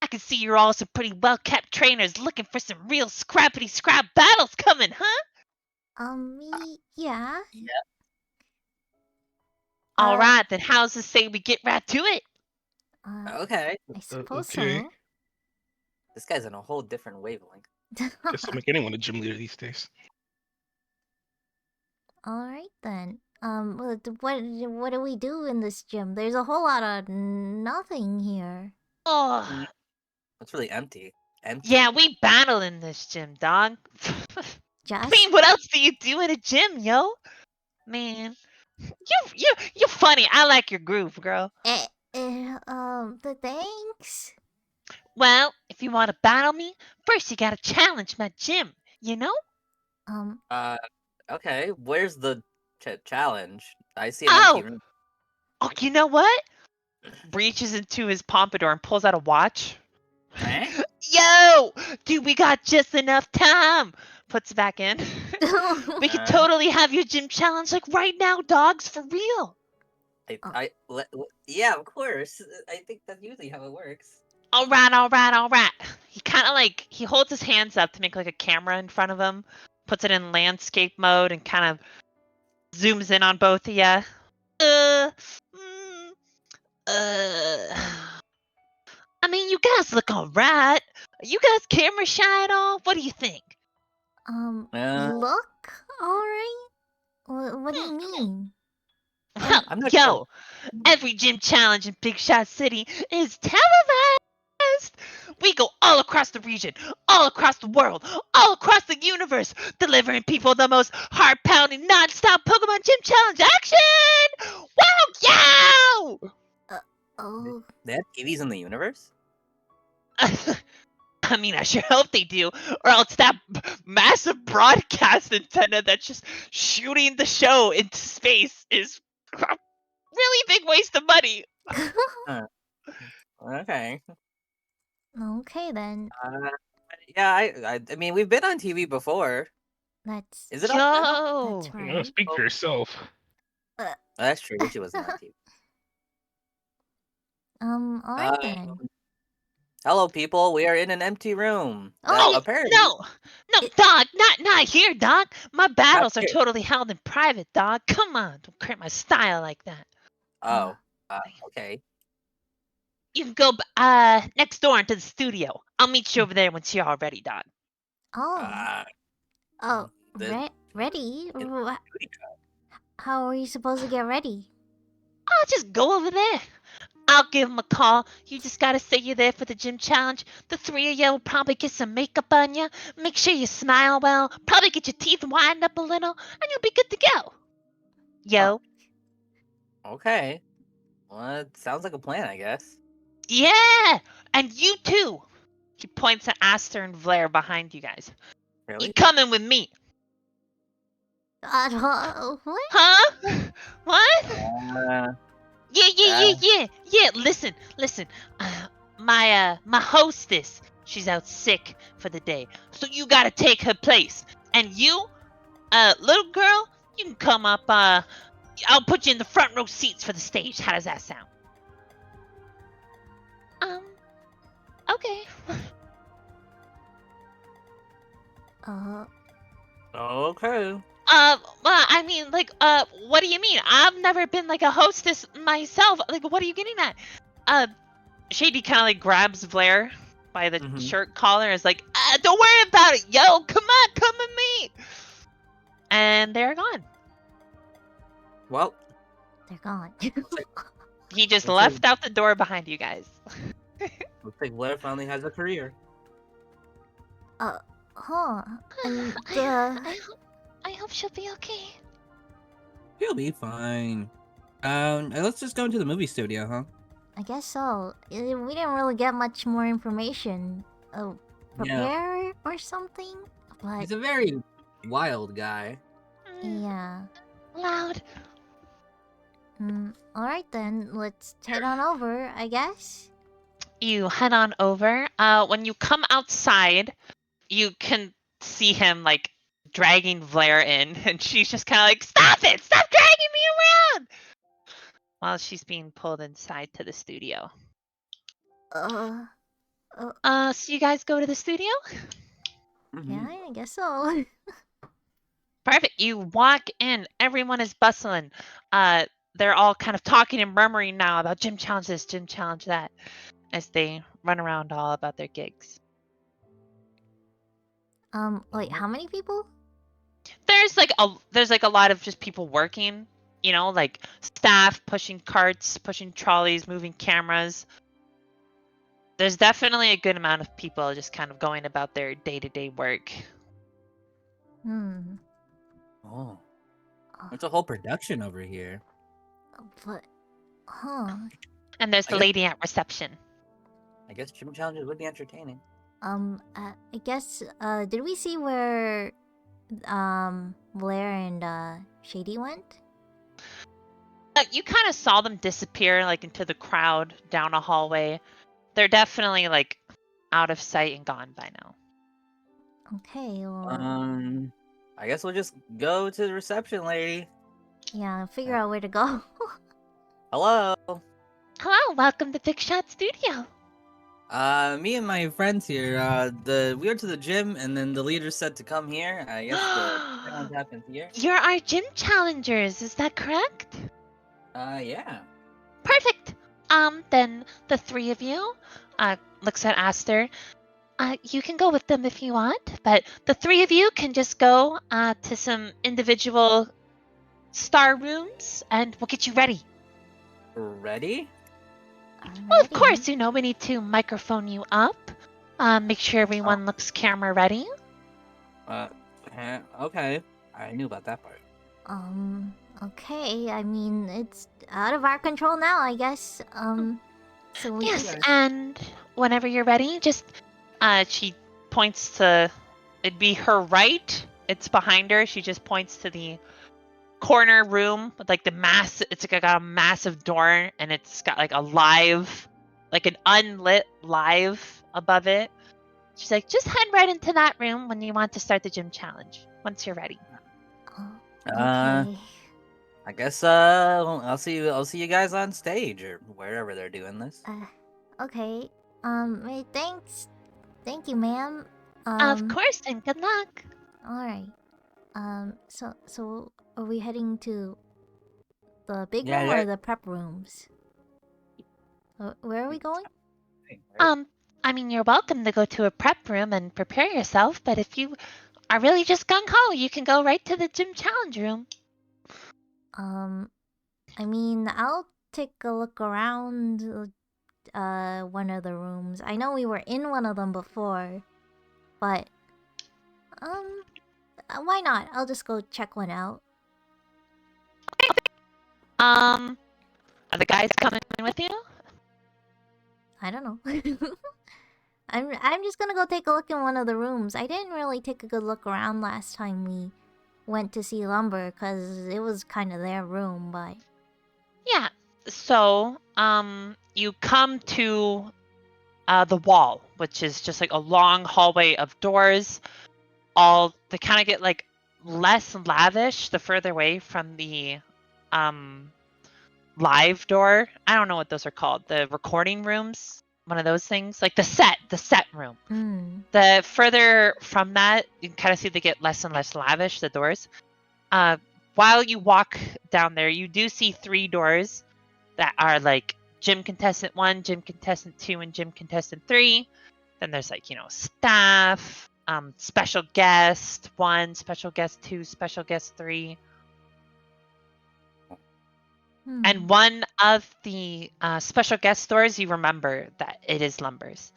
I can see you're all some pretty well-kept trainers looking for some real scrappity-scrap battles coming, huh? Yeah. All right, then how's this say we get right to it? Okay. I suppose okay. so. This guy's on a whole different wavelength. Guess I'll make anyone a gym leader these days. Alright then. What do we do in this gym? There's a whole lot of nothing here. Oh, It's really empty. Empty. yeah, we battle in this gym, dog. I Just mean, what else do you do in a gym, yo? Man, you're funny. I like your groove, girl. the thanks. Well, if you want to battle me, first you gotta challenge my gym, you know? Okay. Where's the challenge? I see an Oh! empty room. Oh, you know what? Reaches into his pompadour and pulls out a watch. Eh? Yo! Dude, we got just enough time! Puts it back in. We could totally have your gym challenge like right now, dogs, for real. Yeah, of course. I think that's usually how it works. All right. He kind of like, he holds his hands up to make like a camera in front of him, puts it in landscape mode, and kind of zooms in on both of you. I mean, you guys look alright. Are you guys camera shy at all? What do you think? Look alright? What do you mean? Well, I'm not yo, sure. every gym challenge in Big Shot City is televised. We go all across the region, all across the world, all across the universe, delivering people the most heart-pounding, non-stop Pokemon Gym Challenge action! Wow, yo! Oh. They have TVs in the universe? I mean, I sure hope they do, or else that massive broadcast antenna that's just shooting the show into space is a really big waste of money. Okay. Okay then. Yeah, I mean, we've been on TV before. That's Is it on now? Yo! That's No, right. speak for yourself. That's true. Richie wasn't on TV. Alright then. Hello, people. We are in an empty room. Oh, Apparently. No, dog, not here, dog. My battles are here. totally held in private, dog. Come on, don't create my style like that. Oh. Okay. You can go next door into the studio. I'll meet you over there once you're all ready, dog. Ready? How are you supposed to get ready? I'll just go over there. I'll give him a call. You just gotta say you're there for the gym challenge. The three of you will probably get some makeup on you. Make sure you smile well. Probably get your teeth widened up a little, and you'll be good to go. Yo. Okay. Well, it sounds like a plan, I guess. Yeah! And you too! He points at Aster and Vlaire behind you guys. Really? You coming with me. What? Huh? What? Uh, Yeah. Listen. My hostess, she's out sick for the day. So you gotta take her place. And you, little girl, you can come up, I'll put you in the front row seats for the stage. How does that sound? Okay. Okay. Well, I mean, like, what do you mean? I've never been, like, a hostess myself. Like, what are you getting at? Shady kind of, like, grabs Vlaire by the shirt collar and is like, don't worry about it, yo! Come with me! And they're gone. Well. They're gone. He just left out the door behind you guys. Looks like Blair finally has a career. And, I hope she'll be okay. She'll be fine. Let's just go into the movie studio, huh? I guess so. We didn't really get much more information. Prepare or something? but He's a very wild guy. yeah. Loud. Alright then, let's head on over, I guess. You head on over. When you come outside, you can see him like dragging Blair in, and she's just kind of like, "Stop it! Stop dragging me around!" While she's being pulled inside to the studio. So you guys go to the studio? Yeah, I guess so. Perfect. You walk in. Everyone is bustling. They're all kind of talking and murmuring now about gym challenge this, gym challenge that, as they run around all about their gigs. Wait, how many people? There's like a lot of just people working, you know, like staff pushing carts, pushing trolleys, moving cameras. There's definitely a good amount of people just kind of going about their day-to-day work. Oh. It's a whole production over here. But, huh. And there's I the guess- lady at reception. I guess gym challenges would be entertaining. I guess, did we see where, Blair and, Shady went? You kind of saw them disappear like into the crowd down a hallway. They're definitely like out of sight and gone by now. Okay, well, I guess we'll just go to the reception lady. yeah, figure out where to go. Hello. Hello, welcome to Big Shot Studio. Me and my friends here, we went to the gym and then the leader said to come here. I guess the challenge happens here. You're our gym challengers, is that correct? Yeah. Perfect. Then the three of you, looks at Aster. You can go with them if you want, but the three of you can just go to some individual star rooms and we'll get you ready. Ready? Well, of course, you know, we need to microphone you up. Make sure everyone looks camera ready. Okay. I knew about that part. Okay, I mean, it's out of our control now, I guess. So we... Yes, and whenever you're ready, just, she points to, it'd be her right. It's behind her. She just points to the corner room with like it's like got a massive door and it's got like a live, like an unlit live above it. She's like, just head right into that room when you want to start the gym challenge once you're ready. Okay. I guess I'll see you guys on stage or wherever they're doing this. Okay. Hey, thanks. Thank you, ma'am. Of course, and good luck. Alright. So are we heading to the big Yeah, room yeah. or the prep rooms? Where are we going? I mean, you're welcome to go to a prep room and prepare yourself, but if you are really just gung-ho, you can go right to the gym challenge room. I mean, I'll take a look around one of the rooms. I know we were in one of them before, but why not? I'll just go check one out. Are the guys coming with you? I don't know. I'm just gonna go take a look in one of the rooms. I didn't really take a good look around last time we went to see Lumber because it was kind of their room, but Yeah. So, you come to the wall, which is just like a long hallway of doors. All they kind of get like less lavish the further away from the live door. I don't know what those are called. The recording rooms, one of those things, like the set room. The further from that, you can kind of see they get less and less lavish, the doors. While you walk down there, you do see 3 doors that are like gym contestant 1, gym contestant 2, and gym contestant 3. Then there's like, you know, staff, special guest 1, special guest 2, special guest 3. And one of the special guest stores, you remember that it is Lumber's.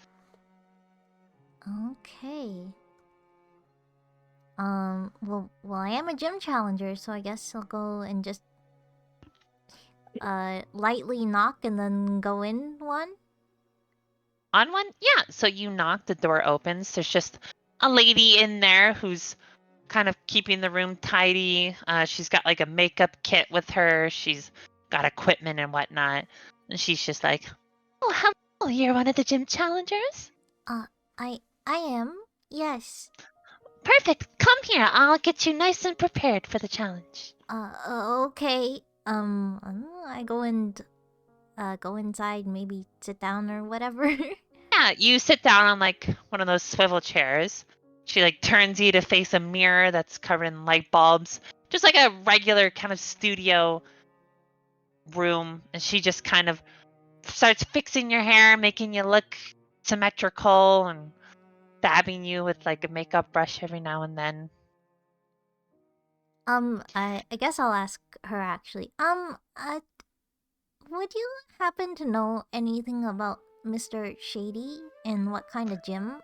okay. Well, I am a gym challenger, so I guess I'll go and just lightly knock and then go in one. On one? Yeah. So you knock, the door opens. There's just a lady in there who's kind of keeping the room tidy. She's got like a makeup kit with her. She's got equipment and whatnot. And she's just like, "Oh, hello, you're one of the gym challengers? I am. Yes. Perfect. Come here. I'll get you nice and prepared for the challenge." Okay. I go inside, maybe sit down or whatever. Yeah, you sit down on like one of those swivel chairs. She like turns you to face a mirror that's covered in light bulbs. Just like a regular kind of studio room. And she just kind of starts fixing your hair, making you look symmetrical and dabbing you with like a makeup brush every now and then. I guess I'll ask her actually. Would you happen to know anything about Mr. Shady and what kind of gym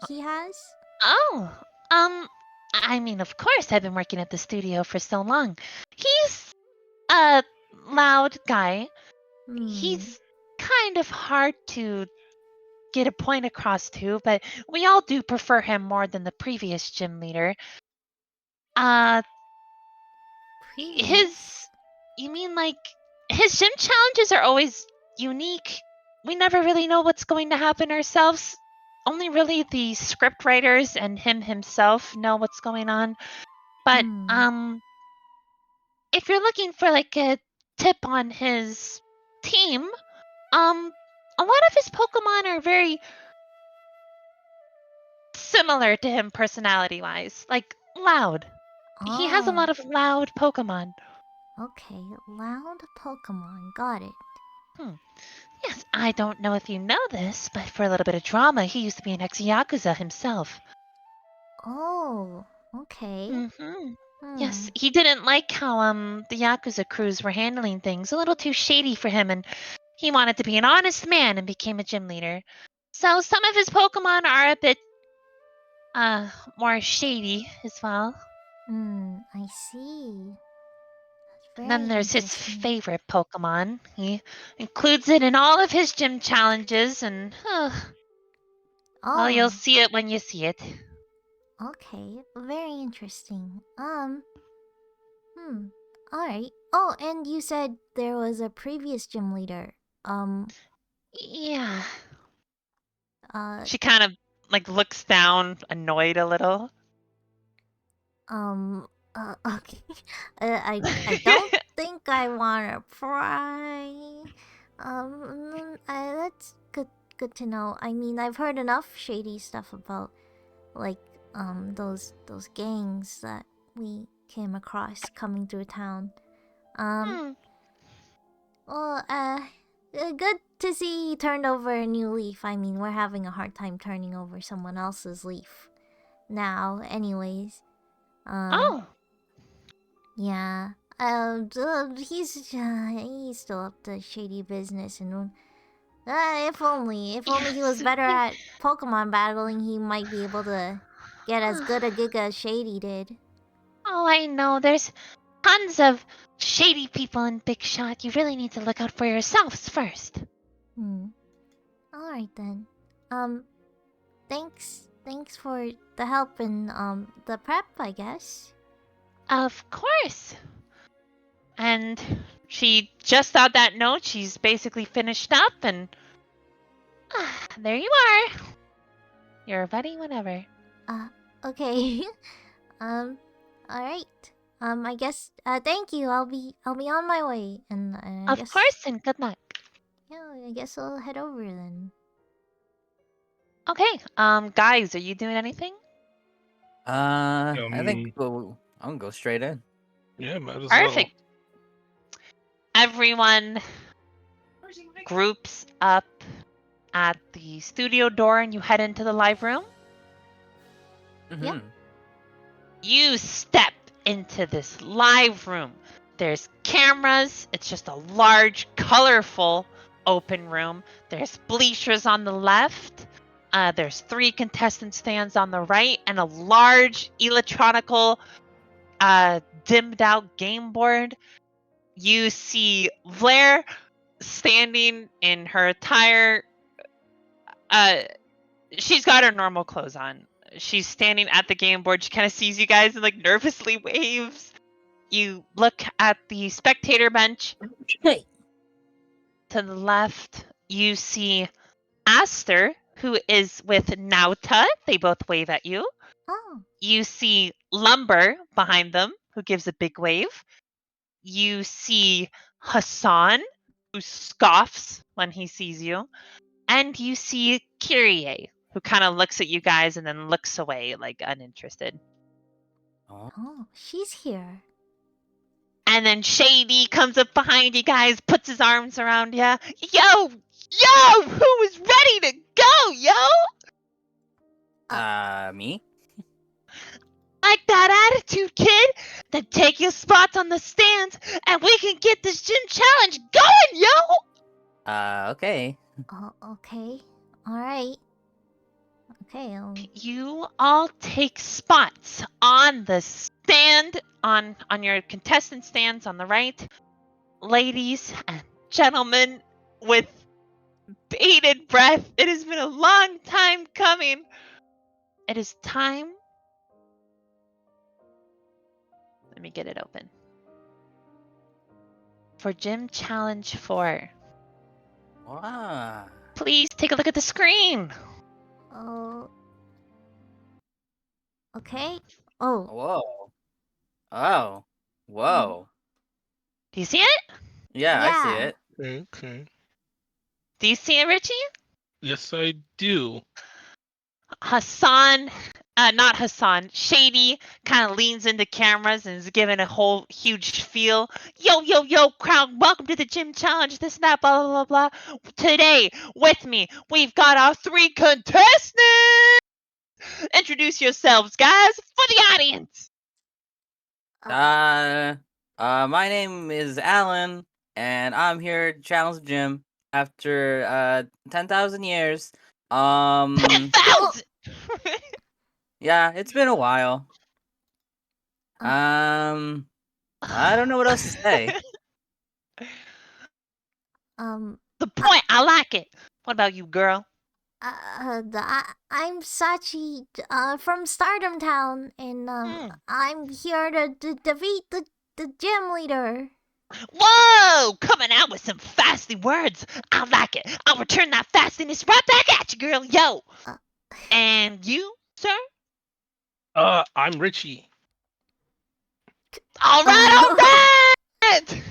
he has? Oh, I mean, of course, I've been working at the studio for so long. He's a loud guy. He's kind of hard to get a point across to, but we all do prefer him more than the previous gym leader. You mean like his gym challenges are always unique. We never really know what's going to happen ourselves. Only really the script writers and him himself know what's going on. But if you're looking for like a tip on his team, a lot of his Pokemon are very similar to him personality-wise, like loud. He has a lot of loud Pokemon. Okay, loud Pokemon. Got it. Yes, I don't know if you know this, but for a little bit of drama, he used to be an ex-Yakuza himself. Oh, okay. Yes, he didn't like how the Yakuza crews were handling things. A little too shady for him, and he wanted to be an honest man and became a gym leader. So some of his Pokemon are a bit more shady as well. I see. And then there's his favorite Pokemon. He includes it in all of his gym challenges, and well, you'll see it when you see it. Okay, very interesting. Alright. Oh, and you said there was a previous gym leader. Yeah. She kind of like looks down, annoyed a little. Okay. I don't think I wanna pry. That's good to know. I mean, I've heard enough shady stuff about, like, those gangs that we came across coming through town. Well, good to see he turned over a new leaf. I mean, we're having a hard time turning over someone else's leaf now, anyways. Yeah. He's still up to shady business, and if only he was better at Pokemon battling, he might be able to get as good a gig as Shady did. Oh, I know. There's tons of shady people in Big Shot. You really need to look out for yourselves first. Alright then. Thanks for the help and the prep, I guess. Of course. And she just out that note, she's basically finished up, and there you are. You're ready whenever. Okay. Alright. I guess thank you. I'll be on my way, and Of course, and good luck. Yeah, I guess I'll head over then. Okay, guys, are you doing anything? I think I'm gonna go straight in. Yeah, might as Perfect. Everyone groups up at the studio door, and you head into the live room. Yeah. You step into this live room. There's cameras. It's just a large, colorful open room. There's bleachers on the left. There's 3 contestant stands on the right, and a large electronical dimmed out game board. You see Blair standing in her attire. She's got her normal clothes on. She's standing at the game board. She kind of sees you guys and like nervously waves. You look at the spectator bench. Hey. To the left, you see Aster, who is with Nauta. They both wave at you. Oh. You see Lumber behind them, who gives a big wave. You see Hassan, who scoffs when he sees you. And you see Kyrie, who kind of looks at you guys and then looks away, like uninterested. Oh, she's here. And then Shady comes up behind you guys, puts his arms around you. Yo, who is ready to go, yo? Me? Like that attitude, kid? Then take your spots on the stands and we can get this gym challenge going, yo! Okay. Oh, okay. Alright. Okay, You all take spots on the stand, on your contestant stands on the right. Ladies and gentlemen, with bated breath, it has been a long time coming. It is time. Let me get it open. For Gym Challenge 4. Wow. Please take a look at the screen. oh. Okay. Oh. Whoa. Oh. Whoa. Do you see it? Yeah, I see Yeah. it. Okay. Do you see it, Richie? Yes, I do. Hassan, not Hassan, Shady kind of leans into cameras and is giving a whole huge spiel. Yo, crowd, welcome to the gym challenge, this and that, blah, blah, blah, blah. Today, with me, we've got our 3 contestants! Introduce yourselves, guys, for the audience! My name is Alan, and I'm here to challenge Jim after 10,000 years. 10,000! Yeah, it's been a while. I don't know what else to say. The point, I like it. What about you, girl? I'm Sachi, from Stardom Town, and I'm here to defeat the gym leader. Whoa! Coming out with some fasty words. I like it. I'll return that fastiness right back at you, girl. Yo. And you, sir? I'm Richie. All right.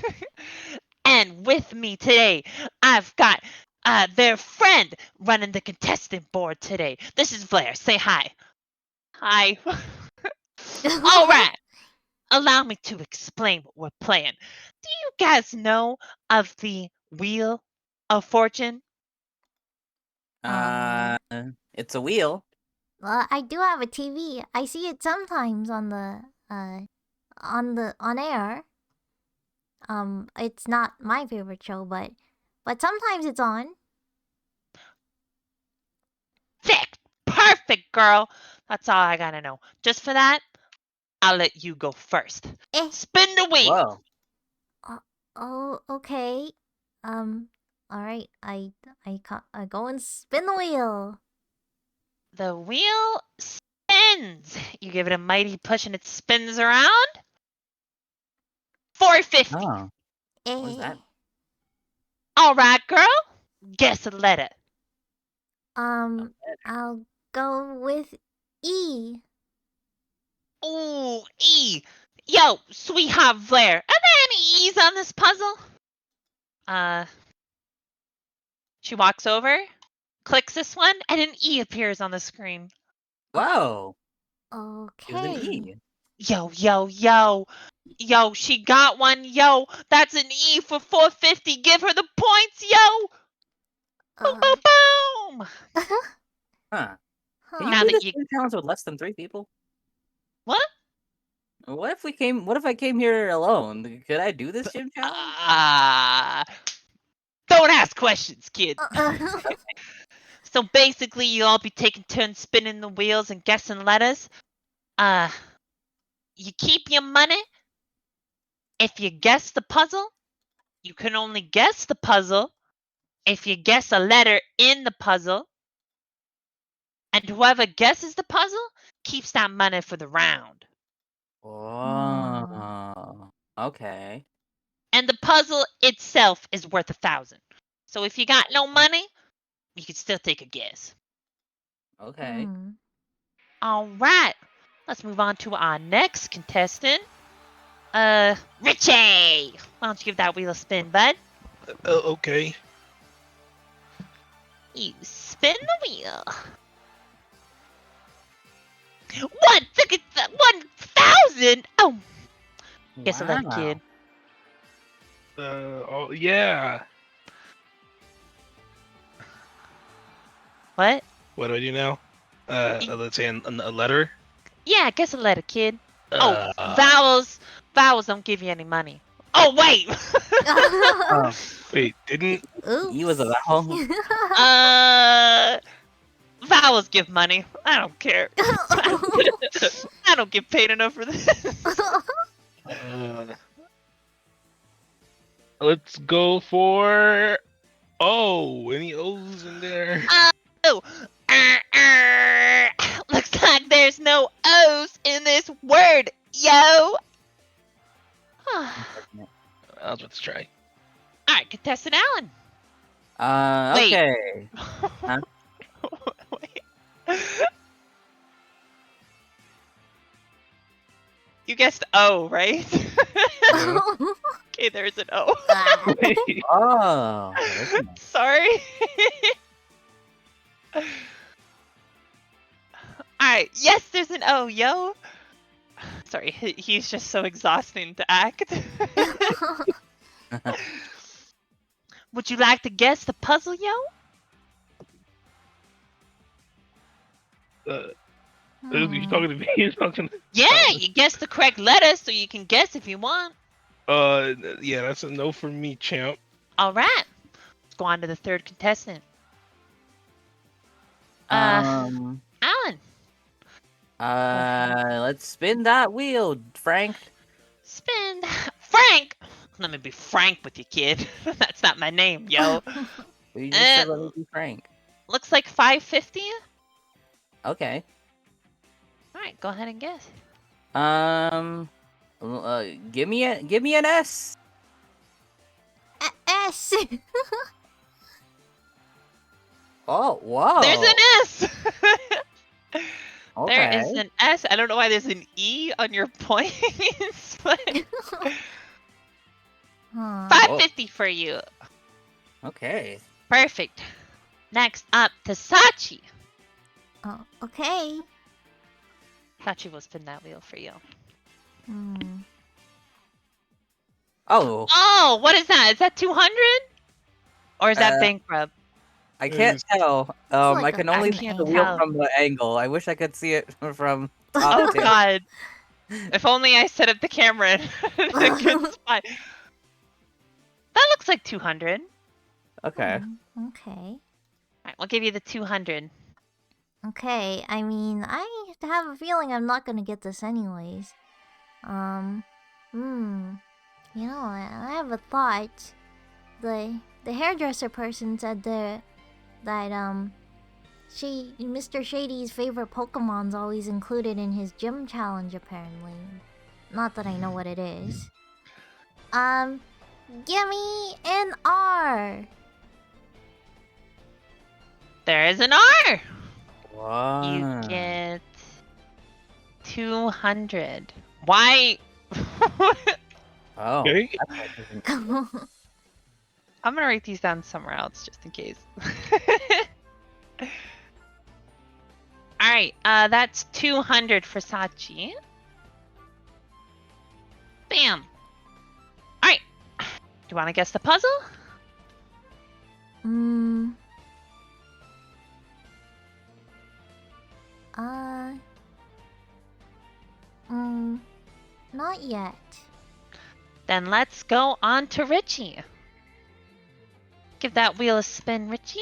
And with me today, I've got their friend running the contestant board today. This is Blair. Say hi. Hi. All right. Allow me to explain what we're playing. Do you guys know of the Wheel of Fortune? It's a wheel. Well, I do have a TV. I see it sometimes on the on air. It's not my favorite show, but sometimes it's on. Thick. Perfect, girl. That's all I gotta know. Just for that, I'll let you go first. Spin the wheel. Whoa. Oh, okay. All right. I go and spin the wheel. The wheel spins. You give it a mighty push and it spins around. 450. Oh. What is that? All right, girl. Guess a letter. I'll go with E. Ooh, E. Yo, sweetheart Blair, are there any E's on this puzzle? She walks over, clicks this one, and an E appears on the screen. Whoa. Okay. It was an E. Yo, she got one. Yo, that's an E for 450. Give her the points, yo. Boom, boom, boom. Huh. Can you Now do that this you- gym challenge with less than 3 people? What? What if I came here alone? Could I do this gym challenge? Don't ask questions, kid. So basically, you all be taking turns spinning the wheels and guessing letters. You keep your money. If you guess the puzzle, you can only guess the puzzle if you guess a letter in the puzzle. And whoever guesses the puzzle keeps that money for the round. Oh, okay. And the puzzle itself is worth 1,000. So if you got no money, you can still take a guess. Okay. Hmm. All right. Let's move on to our next contestant. Richie! Why don't you give that wheel a spin, bud? Okay. You spin the wheel. What? Look at that. 1,000? Oh, guess I'll let a kid. Oh yeah. What? What do I do now? Let's say a letter. Yeah, guess I'll let a kid. Uh, Vowels. Vowels don't give you any money. Oh, wait! Oh, Wait, didn't Oops. he was a vowel. Vowels give money. I don't care. I don't get paid enough for this. let's go for any O's in there? Oh. Looks like there's no O's in this word, yo. Let's try. Alright, contestant Alan. Wait. Okay. Huh? Wait. You guessed O, right? Okay, there's an O. Oh, that's nice. Sorry. Alright, yes, there's an O, yo. Sorry, he's just so exhausting to act. Would you like to guess the puzzle, yo? You talking to me? You talking? Yeah, you guessed the correct letter, so you can guess if you want. Yeah, that's a no for me, champ. Alright. Let's go on to the third contestant. Um. Alan. Let's spin that wheel, Frank. Spin. Frank! Let me be frank with you, kid. That's not my name, yo. You just said let me be Frank. Looks like 550. Okay. Alright, go ahead and guess. Give me an S. S. Oh, whoa. There's an S! Okay. There is an S. I don't know why there's an E on your points, but Huh. 550 for you. Okay. Perfect. Next up, to Sachi. Oh, okay. Sachi will spin that wheel for you. Hmm. Oh, Oh, what is that? Is that 200? Or is that bankrupt? I can't tell. like I a can only I see can't the wheel tell. from the angle. I wish I could see it from top Oh to- god. If only I set up the camera in a good spot. That looks like 200. Okay. Okay. Alright, we'll give you the 200. Okay. I mean, I have a feeling I'm not gonna get this anyways. You know, I have a thought. The hairdresser person said that Mr. Shady's favorite Pokemon's always included in his gym challenge, apparently. Not that I know what it is. Give me an R. There is an R! Wow. You get 200. Why? Oh. Okay. I'm gonna write these down somewhere else just in case. Alright, that's 200 for Sachi. Bam! Alright. Do you want to guess the puzzle? Not yet. Then let's go on to Richie. Give that wheel a spin, Richie.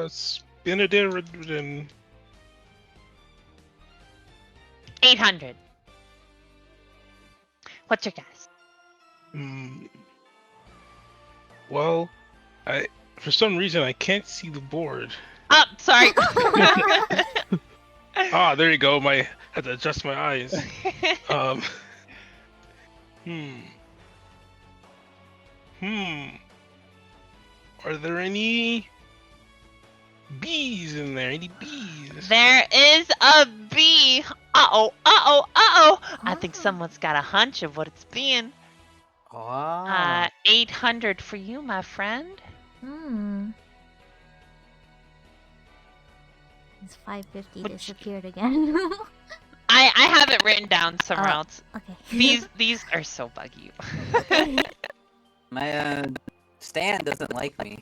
Spin it in. 800. What's your guess? Well, for some reason I can't see the board. Oh, sorry. Ah, there you go. Had to adjust my eyes. Um. Are there any bees in there? Any bees? There is a bee. Uh-oh. I think someone's got a hunch of what it's being. Oh. 800 for you, my friend. It's 550 disappeared again. I have it written down somewhere else. Okay. These are so buggy. My stand doesn't like me.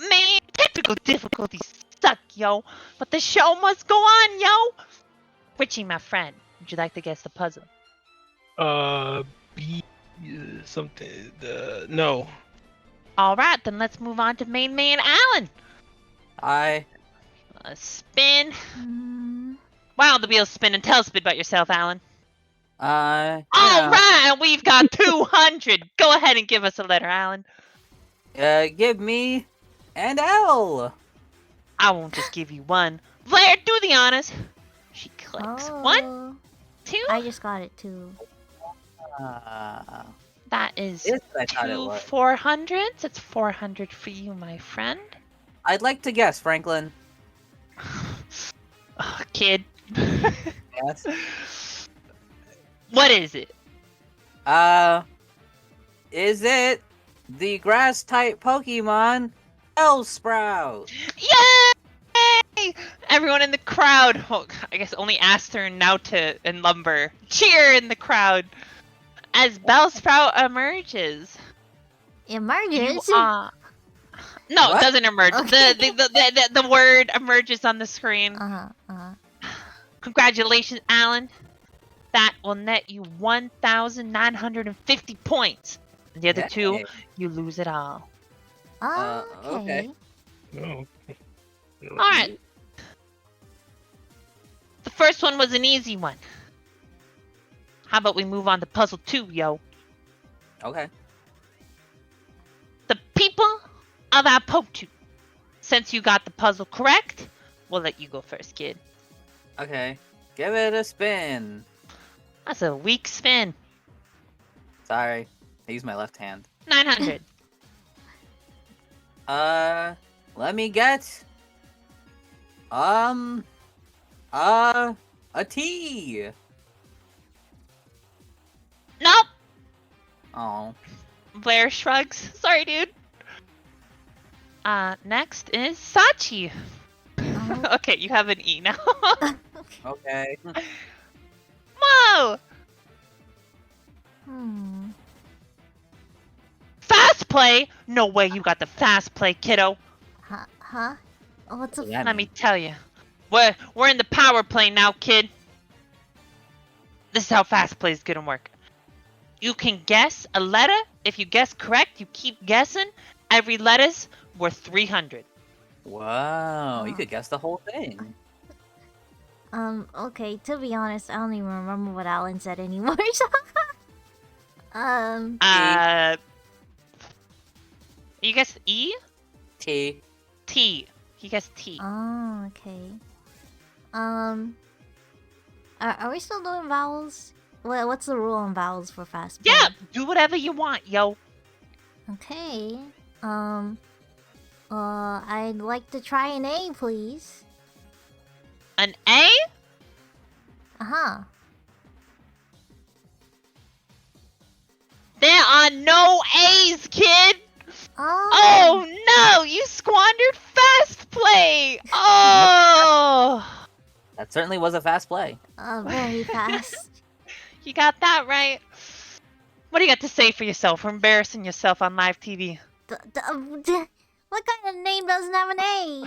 Man, technical difficulties suck, yo. But the show must go on, yo. Richie, my friend, would you like to guess the puzzle? Bee something. No. All right, then let's move on to main man Alan. I. A spin. Wow, the wheel's spinning. Tell us a bit about yourself, Alan. All right, we've got 200. Go ahead and give us a letter, Alan. Give me an L. I won't just give you one. Blair, do the honors. She clicks. 1, 2. I just got it too. That is Yes, I thought it 2 was. 400s. That's 400 for you, my friend. I'd like to guess, Franklin. Kid. Yes. What is it? Is it the grass-type Pokemon Bellsprout? Yay! Everyone in the crowd. Well, I guess only Aster and Nauta and Lumber. Cheer in the crowd as Bellsprout emerges. Emerges? No, What? it doesn't emerge. Okay. The word emerges on the screen. Congratulations, Alan. That will net you 1,950 points. And the other two, you lose it all. Okay. No. All right. The first one was an easy one. How about we move on to puzzle 2, yo? Okay. The people of Apotu. Since you got the puzzle correct, we'll let you go first, kid. Okay. Give it a spin. That's a weak spin. Sorry. I use my left hand. 900. Let me get a T. Nope. Oh. Blair shrugs. Sorry, dude. Next is Sachi. Okay, you have an E now. Okay. Whoa! Fast play? No way you got the fast play, kiddo. Huh? What's a Yeah, Let me tell you. We're in the power play now, kid. This is how fast play is gonna work. You can guess a letter. If you guess correct, you keep guessing. Every letter's worth 300. Wow, you could guess the whole thing. Okay, to be honest, I don't even remember what Alan said anymore. You guess E? T. T. He guessed T. Oh, okay. Are we still doing vowels? What's the rule on vowels for fast play? Yeah, do whatever you want, yo. Okay. I'd like to try an A, please. An A? Uh-huh. There are no A's, kid! Oh no! You squandered fast play! Oh! That certainly was a fast play. Very fast. You got that right. What do you got to say for yourself for embarrassing yourself on live TV? What kind of name doesn't have an A?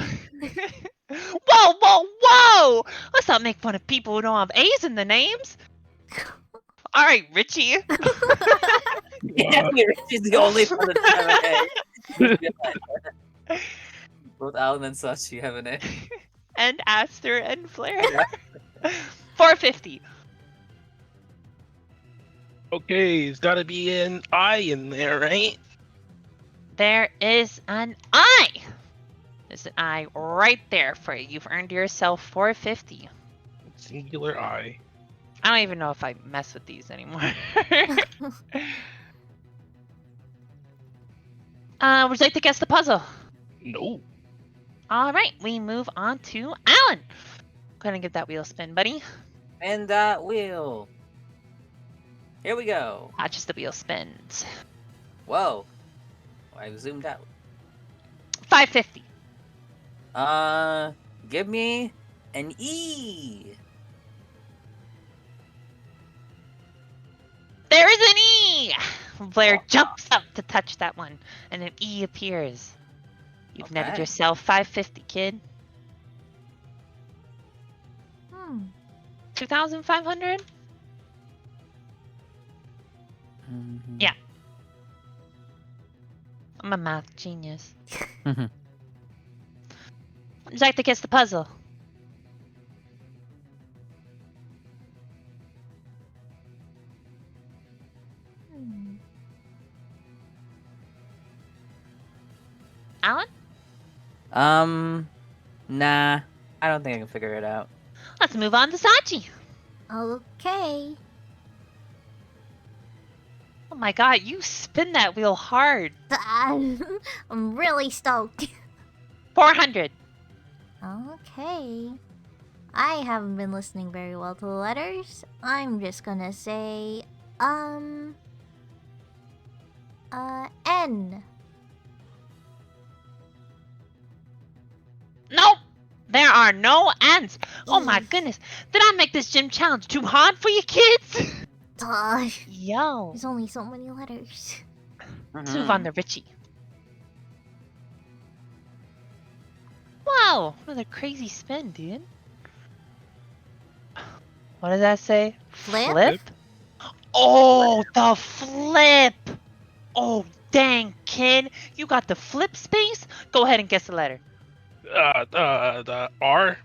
Whoa! Let's not make fun of people who don't have A's in the names. All right, Richie. Yeah, Richie's the only one that doesn't have an A. Both Alan and Sachi have an A. And Aster and Flair. 450. Okay, it's gotta be an I in there, right? There is an I. There's an I right there for you. You've earned yourself 450. Singular I. I don't even know if I mess with these anymore. Would you like to guess the puzzle? No. All right, we move on to Alan. Go ahead and give that wheel a spin, buddy. And that wheel. Here we go. Not just the wheel spins. Whoa. I've zoomed out. 550. Give me an E. There is an E! Blair jumps up to touch that one, and an E appears. You've netted Okay. yourself 550, kid. 2,500? Yeah. I'm a math genius. Would you like to guess the puzzle? Alan? Nah. I don't think I can figure it out. Let's move on to Sachi. Okay. Oh my god, you spin that wheel hard. I'm really stoked. 400. Okay. I haven't been listening very well to the letters. I'm just gonna say, N. Nope. There are no N's. Oh my Eesh. goodness. Did I make this gym challenge too hard for you kids? Duh. Yo. There's only so many letters. Let's move on to Richie. Wow. Another crazy spin, dude. What does that say? Flip? Oh, the flip. Oh, dang, kid. You got the flip space? Go ahead and guess the letter. The R.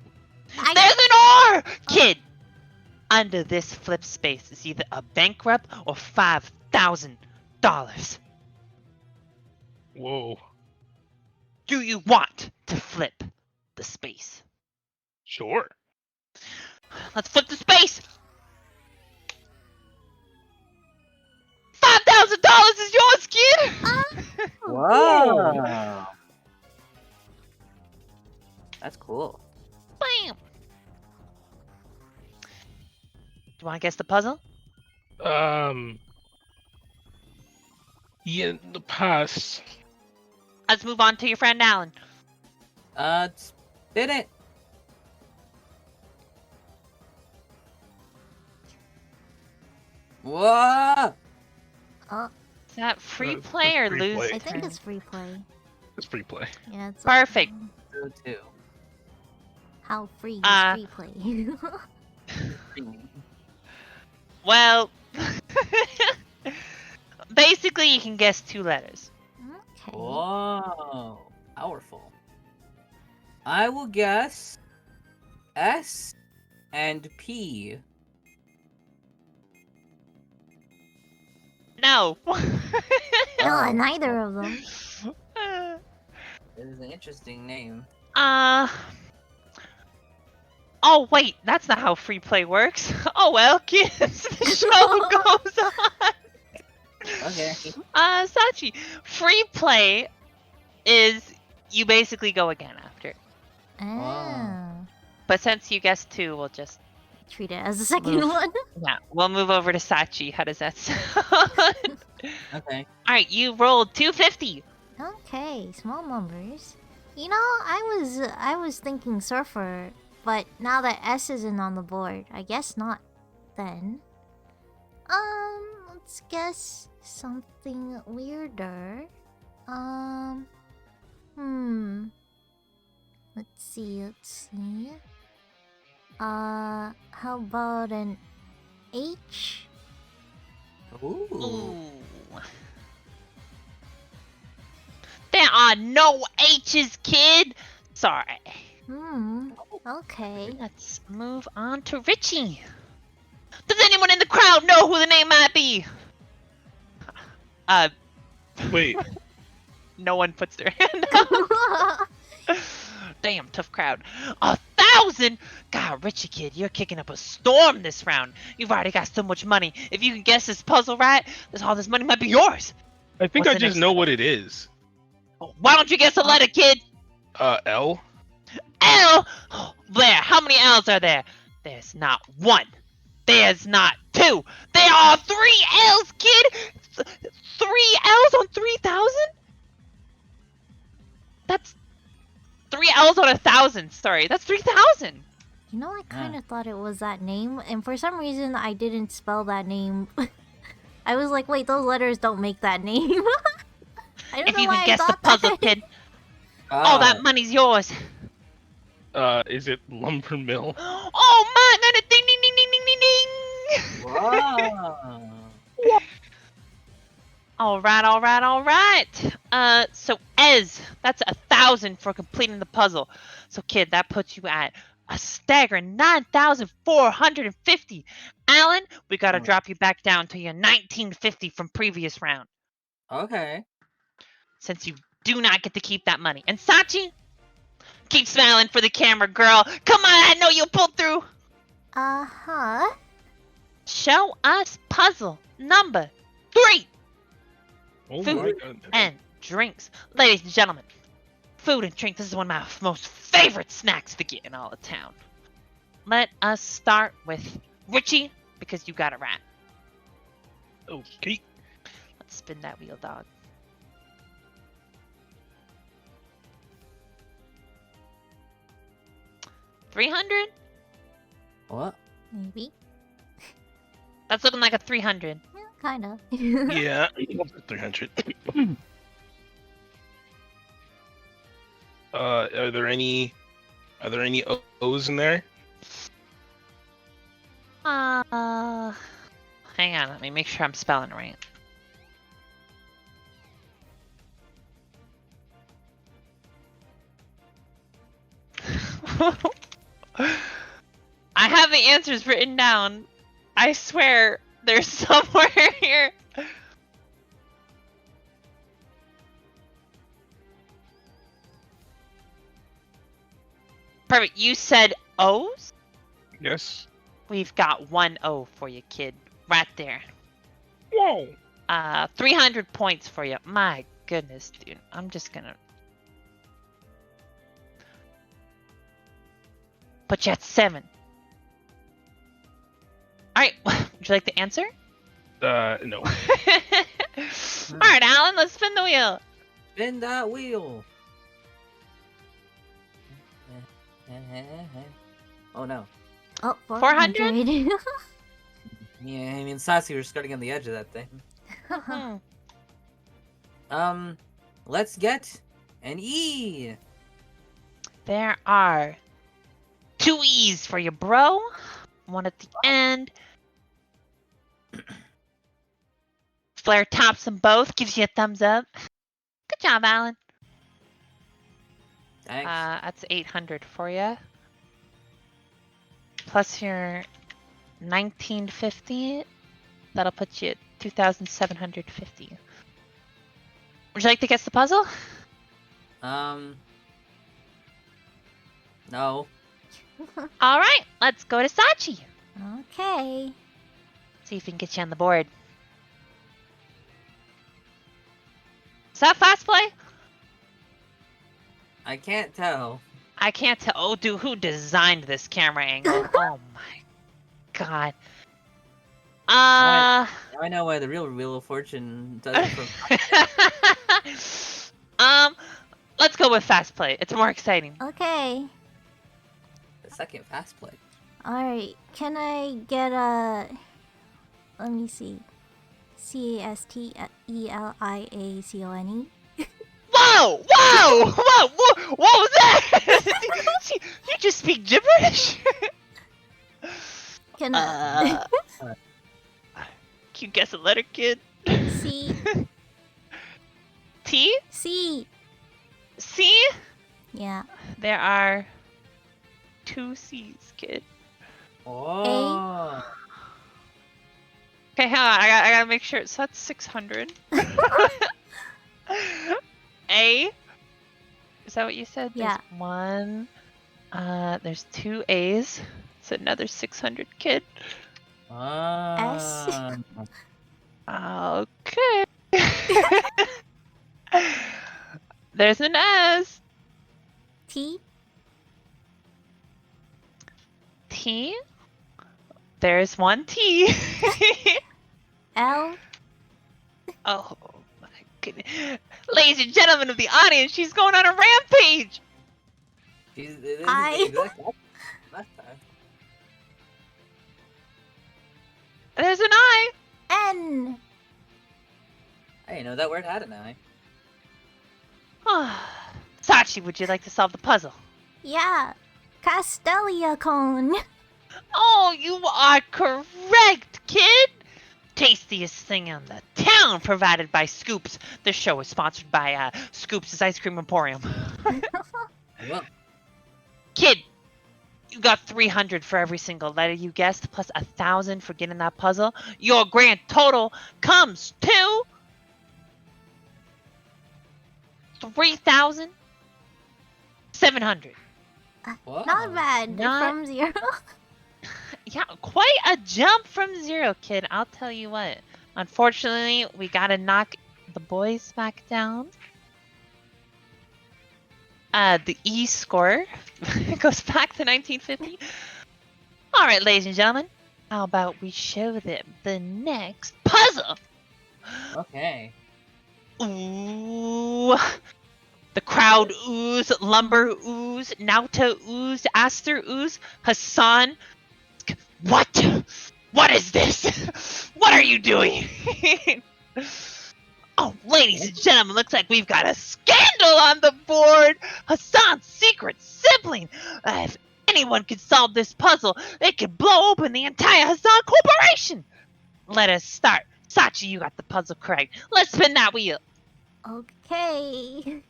There's an R! Kid! Under this flip space is either a bankrupt or $5,000. Whoa. Do you want to flip the space? Sure. Let's flip the space! $5,000 is yours, kid! Wow. That's cool. Bam! Do you want to guess the puzzle? Yeah, the pass. Let's move on to your friend Alan. Spin it. Whoa! Is that free That's play or free lose? play. I think turn? it's free play. It's free play. Yeah, it's Perfect. Two. How free is free play? Well, basically you can guess 2 letters. Okay. Whoa. Powerful. I will guess S and P. No. No, neither of them. It is an interesting name. Oh wait, that's not how free play works. Oh well, kids, the show goes on. Okay. Sachi, free play is you basically go again after. Ah. But since you guessed 2, we'll just Treat it as the second one. we'll move over to Sachi. How does that sound? Okay. All right, you rolled 250. Okay, small numbers. You know, I was thinking surfer, but now that S isn't on the board, I guess not then. Let's guess something weirder. Let's see. How about an H? Ooh. Ooh. There are no H's, kid. Sorry. Okay. Let's move on to Richie. Does anyone in the crowd know who the name might be? Wait. No one puts their hand up. Damn, tough crowd. 1,000? God, Richie kid, you're kicking up a storm this round. You've already got so much money. If you can guess this puzzle right, all this money might be yours. I think What's I the just next know letter? what it is. Why don't you guess a letter, kid? L. L? Oh, Blair, how many L's are there? There's not one. There's not two. There are 3 L's, kid! 3 L's on 3,000? That's 3 L's on 1,000. Sorry, that's 3,000. You know, I kind of thought it was that name, and for some reason I didn't spell that name. I was like, wait, those letters don't make that name. I don't If know you why can I guess the thought puzzle, that. kid, all that money's yours. Is it lumber mill? Oh man, then a ding ding ding ding ding ding ding. Wow. All right. So Ez, that's 1,000 for completing the puzzle. So kid, that puts you at a staggering 9,450. Alan, we gotta drop you back down to your 1950 from previous round, Okay. since you do not get to keep that money. And Sachi, keep smiling for the camera, girl. Come on, I know you'll pull through. Uh-huh. Show us puzzle number 3. Oh Food my god. and drinks. Ladies and gentlemen, food and drink. This is one of my most favorite snacks to get in all of town. Let us start with Richie, because you got it right. Okay. Let's spin that wheel, dog. $300? What? Maybe. That's looking like a 300. Yeah, kind of. Yeah. 300. Are there any O's in there? Hang on, let me make sure I'm spelling it right. I have the answers written down. I swear they're somewhere here. Perfect. You said O's? Yes. We've got 1 O for you, kid. Right there. Whoa. 300 points for you. My goodness, dude. I'm just gonna put you at 7. Alright, would you like the answer? No. Alright, Alan, let's spin the wheel. Spin that wheel. Oh no. Oh, 400? 400. Yeah, I mean, Sassy, we're starting on the edge of that thing. Let's get an E. There are 2 E's for you, bro. One at the end. Flair tops them both, gives you a thumbs up. Good job, Alan. Thanks. That's 800 for you. Plus your 1950. That'll put you at 2,750. Would you like to guess the puzzle? No. All right, let's go to Sachi. Okay. See if we can get you on the board. Is that fast play? I can't tell. I can't tell. Oh, dude, who designed this camera angle? Oh my god. Now I know why the real Wheel of Fortune does it from. Let's go with fast play. It's more exciting. Okay. The second fast play. Alright. Can I get a... Let me see. CASTELIACONE? Whoa! Whoa! Whoa! What was that? You just speak gibberish? Can I... Can you guess a letter, kid? C. T? C. C? Yeah. There are 2 C's, kid. Oh. Okay, hang on. I gotta make sure. So that's 600. A? Is that what you said? Yeah. There's one. There's 2 A's. It's another 600, kid. Ah. Okay. There's an S. T. T. There's one T. L. Oh my goodness. Ladies and gentlemen of the audience, she's going on a rampage. This is the I- exact last time. There's an I. N. I didn't know that word had an I. Sachi, would you like to solve the puzzle? Yeah. Castelia cone. Oh, you are correct, kid! Tastiest thing in the town, provided by Scoops. This show is sponsored by Scoops' Ice Cream Emporium. Well, Kid, you got 300 for every single letter you guessed, plus 1,000 for getting that puzzle. Your grand total comes to 3,700. wow. Not bad. Not- From 0. Yeah, quite a jump from 0, kid. I'll tell you what. Unfortunately, we gotta knock the boys back down. The E score goes back to 1950. All right, ladies and gentlemen, how about we show them the next puzzle? Okay. Ooh. The crowd ooze, lumber ooze, Nauta ooze, Aster ooze, Hassan. What? What is this? What are you doing? Oh, ladies and gentlemen, looks like we've got a scandal on the board. Hassan's secret sibling. If anyone could solve this puzzle, it could blow open the entire Hassan Corporation. Let us start. Sachi, you got the puzzle correct. Let's spin that wheel. Okay.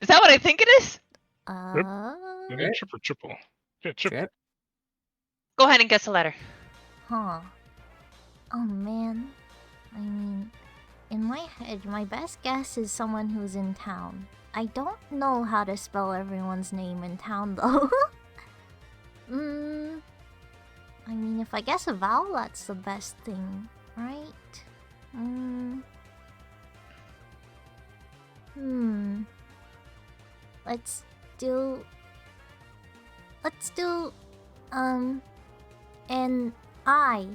Is that what I think it is? Okay, triple. Yeah, triple. Trip. Go ahead and guess a letter. Huh. Oh man. I mean, in my head, my best guess is someone who's in town. I don't know how to spell everyone's name in town though. I mean, if I guess a vowel, that's the best thing, right? Let's do an I.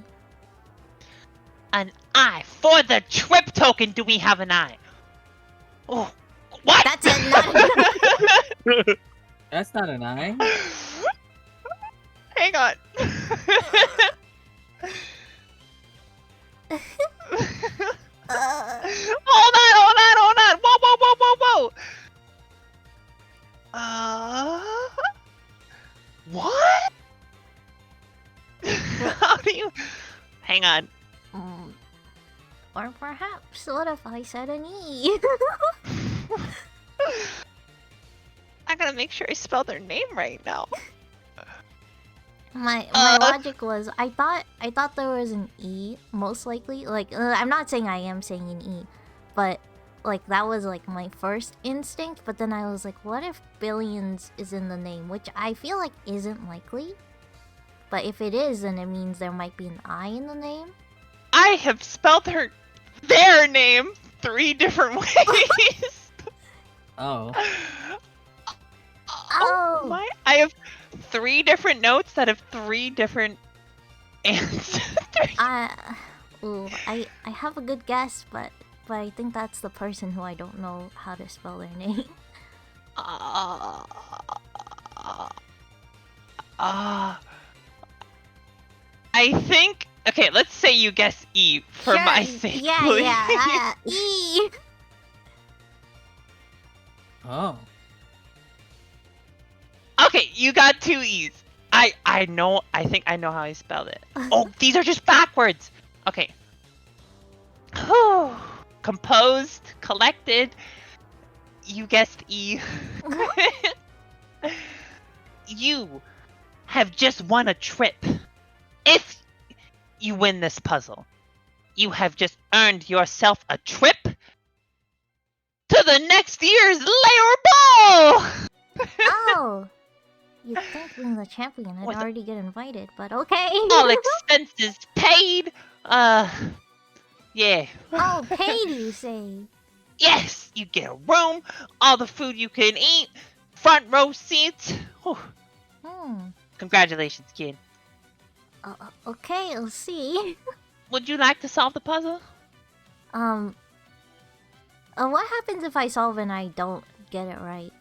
An I. For the trip token, do we have an I? Oh, what? That's it, not That's not an I. Hang on. Hold on. Whoa. What? How do you... Hang on. Or perhaps, what if I said an E? I gotta make sure I spell their name right now. My logic was I thought there was an E most likely. Like I'm not saying I am saying an E, but like that was like my first instinct. But then I was like, what if Billions is in the name, which I feel like isn't likely. But if it is, then it means there might be an I in the name. I have spelled their name 3 different ways. Oh. Oh. My! I have 3 different notes that have 3 different answers. I have a good guess, but I think that's the person who I don't know how to spell their name. I think. Okay, let's say you guess E for Sure, my sake. Yeah, please. yeah. E. Oh. Okay, you got 2 E's. I know. I think I know how I spelled it. Oh, these are just backwards. Okay. Whew. Composed, collected. You guessed E. You have just won a trip. If you win this puzzle, You have just earned yourself a trip to the next year's Layer Ball! Oh! You'd think being the champion I'd With- already get invited, but okay. All expenses paid. Yeah. Oh, paid, you say? Yes, you get a room, all the food you can eat, front row seats. Whew. Congratulations, kid. Okay, I'll see. Would you like to solve the puzzle? What happens if I solve and I don't get it right?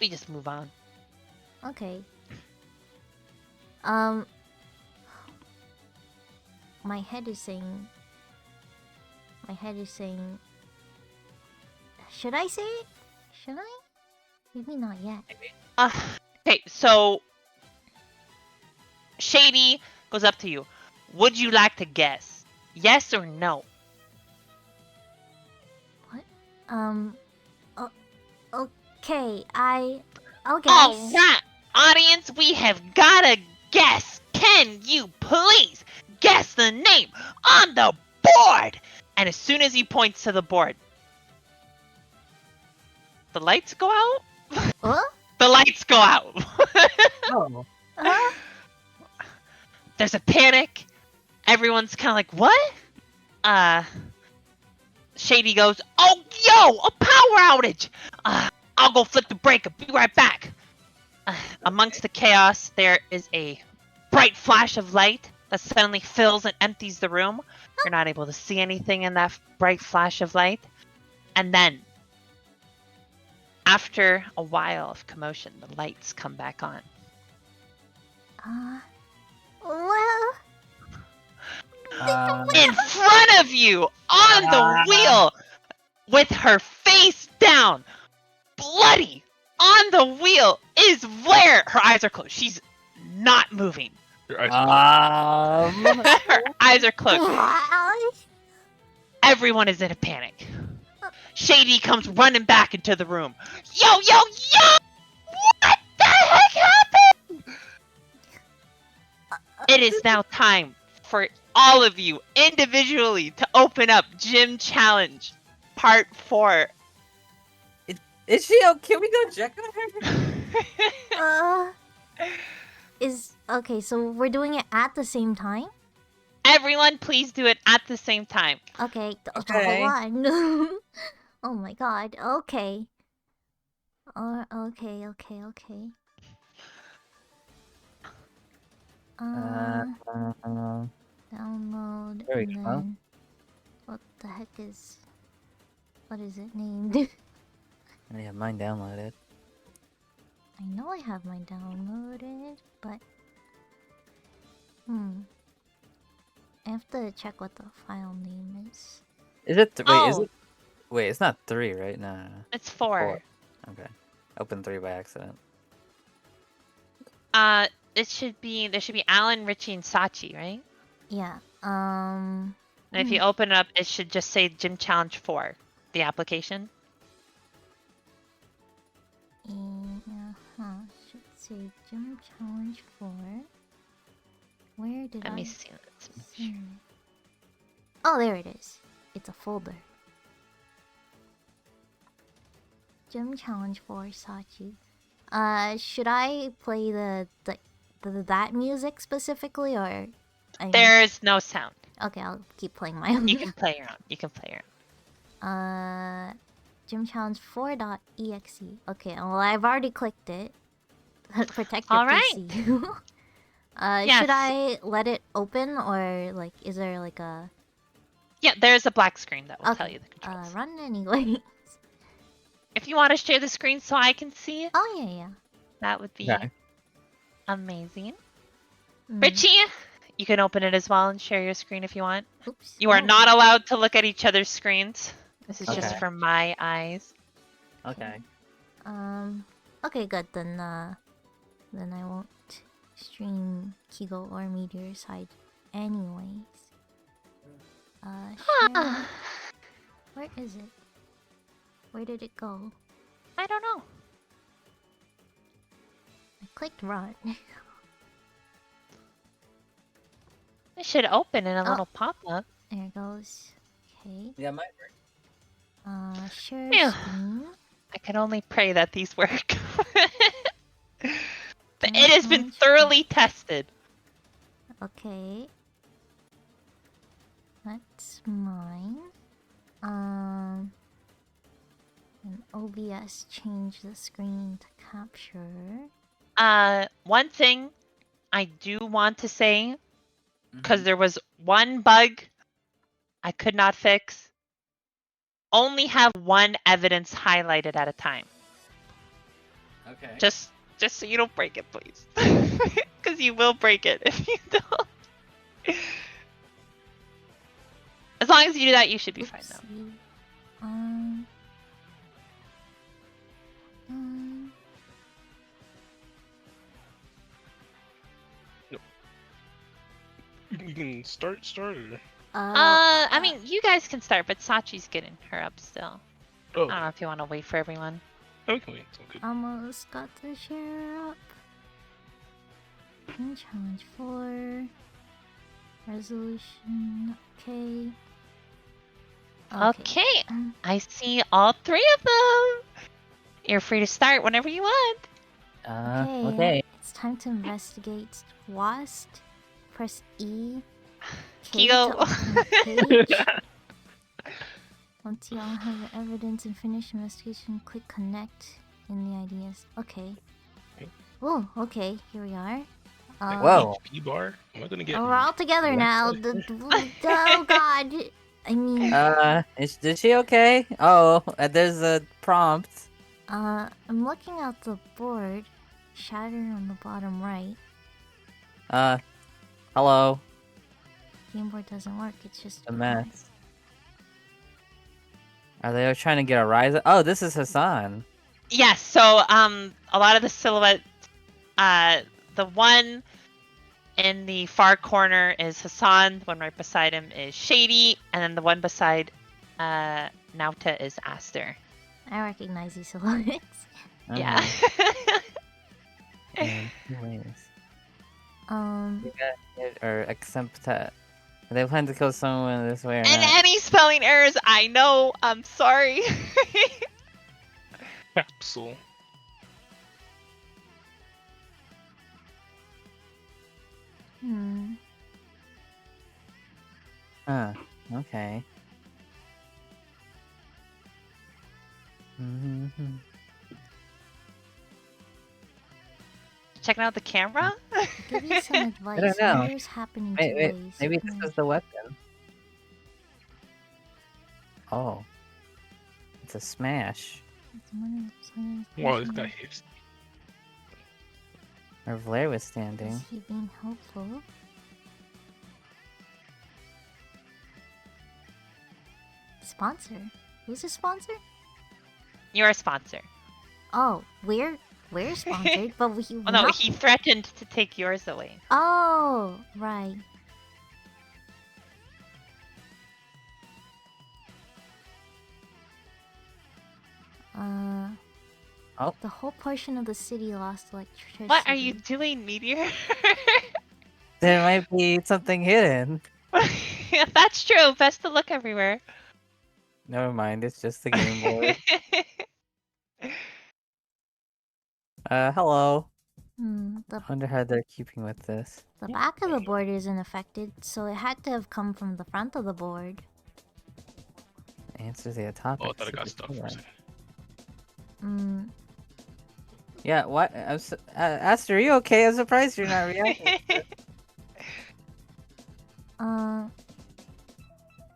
We just move on. Okay. My head is saying... Should I say it? Should I? Maybe not yet. Okay, so... Shady goes up to you. Would you like to guess? Yes or no? Okay, I'll guess. Alright, audience, we have gotta guess. Can you please guess the name on the board? And as soon as he points to the board, the lights go out? Huh? The lights go out. Oh. Huh? There's a panic. Everyone's kind of like, what? Shady goes, oh, yo, a power outage. I'll go flip the breaker. Be right back. Amongst the chaos, there is a bright flash of light that suddenly fills and empties the room. You're not able to see anything in that bright flash of light. And then, after a while of commotion, the lights come back on. Well... In front of you, on the wheel, with her face down, bloody, on the wheel, is Blair. Her eyes are closed. She's not moving. Your eyes Her eyes are closed. Everyone is in a panic. Shady comes running back into the room. Yo! What the heck happened? It is now time for all of you individually to open up Gym Challenge Part 4. Is she okay? Can we go check on her? Okay, so we're doing it at the same time? Everyone, please do it at the same time. Okay, Okay. hold on. Oh my god, okay. Okay. Download, There we and go. then... What the heck is... What is it named? I have mine downloaded. I know I have mine downloaded, but... I have to check what the file name is. Is it? Wait, is Oh. it? Wait, it's not 3, right? No. It's 4. Okay. Open 3 by accident. It should be, there should be Alan, Richie, and Sachi, right? Yeah, And if you open it up, it should just say Gym Challenge 4, the application. Should say Gym Challenge 4. Where did Let I me see. Let's make see sure. it? Oh, there it is. It's a folder. Gym Challenge 4 Sachi. Should I play that music specifically, or... There's no sound. Okay, I'll keep playing my own. You can play your own. Gym Challenge 4.exe. Okay, well, I've already clicked it. Protect your All right. PC. Yes. Should I let it open, or, like, is there, like, a... Yeah, there's a black screen that will tell Okay, you the controls. run anyway. If you want to share the screen so I can see it, Oh, yeah. that would be Okay. amazing. Mm. Richie, you can open it as well and share your screen if you want. Oops. You are Oh. not allowed to look at each other's screens. This is just Okay. for my eyes. Okay. Okay, good. Then I won't stream Kigo or Meteor Side anyways. Share... Where is it? Where did it go? I don't know. I clicked run. It should open in a Oh. little pop-up. There it goes. Okay. Yeah, might work. Share Phew. screen. I can only pray that these work. But Don't it has been launch. thoroughly tested. Okay. That's mine. And OBS change the screen to capture. One thing I do want to say, because Mhm. there was one bug I could not fix. Only have one evidence highlighted at a time. Okay. Just so you don't break it, please. Because you will break it if you don't. As long as you do that, you should be fine though. Oopsie. You can start or... I mean, you guys can start, but Sachi's getting her up still. Oh, I don't know if you want to wait for everyone. okay, wait, it's all good. Almost got the share up. And challenge 4. Resolution. Okay. Okay. I see all three of them. You're free to start whenever you want. Okay. It's time to investigate WASP. Press E. K Kigo. to open the page. Once you all have the evidence and finish investigation, click connect in the ideas. Okay. Oh, okay. Here we are. Whoa. HP bar? Am I gonna get... Oh, we're all together now. Oh god. I mean, Is she okay? Oh, there's a prompt. I'm looking at the board. Shattered on the bottom right. Hello. Game board doesn't work. It's just A mess. Are they trying to get a rise? Oh, this is Hassan. Yes, so a lot of the silhouette, the one in the far corner is Hassan, the one right beside him is Shady, and then the one beside Nauta is Aster. I recognize these silhouettes. Yeah. Or accept that. They plan to kill someone this way or And not. any spelling errors, I know, I'm sorry. Capsule. Huh. Okay. Checking out the camera? Give you some advice. I don't know. Murders happen in two ways. Maybe this is the weapon. Oh. It's a smash. Wow, this guy hits. Or Blair was standing. Is he being helpful? Sponsor? Who's a sponsor? You're a sponsor. Oh, we're sponsored, but we. Oh no, he threatened to take yours away. Oh, right. Oh. The whole portion of the city lost electricity. What are you doing, Meteor? There might be something hidden. That's true. Best to look everywhere. Never mind, it's just the game board. Hello. The I wonder how they're keeping with this. back of the board isn't affected, so it had to have come from the front of the board. Answers the topic. Oh, I thought I got stuff for a second. Yeah, what? Aster, are you okay? I'm surprised you're not reacting. A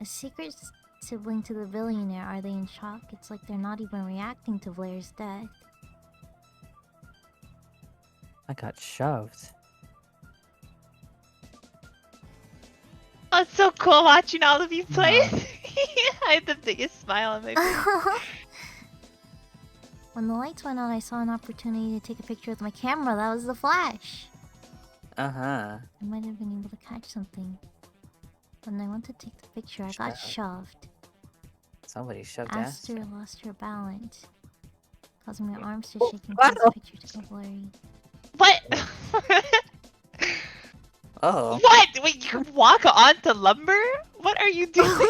secret sibling to the billionaire. Are they in shock? It's like they're not even reacting to Blair's death. I got shoved. Oh, it's so cool watching all of you play. I had the biggest smile on my face. When the lights went on, I saw an opportunity to take a picture with my camera. That was the flash. Uh-huh. I might have been able to catch something. When I went to take the picture, I got shoved. Somebody shoved Aster Aster. lost her balance, causing my arms to shake and cause the picture to go blurry. What? Oh. What? Wait, you can walk onto lumber? What are you doing?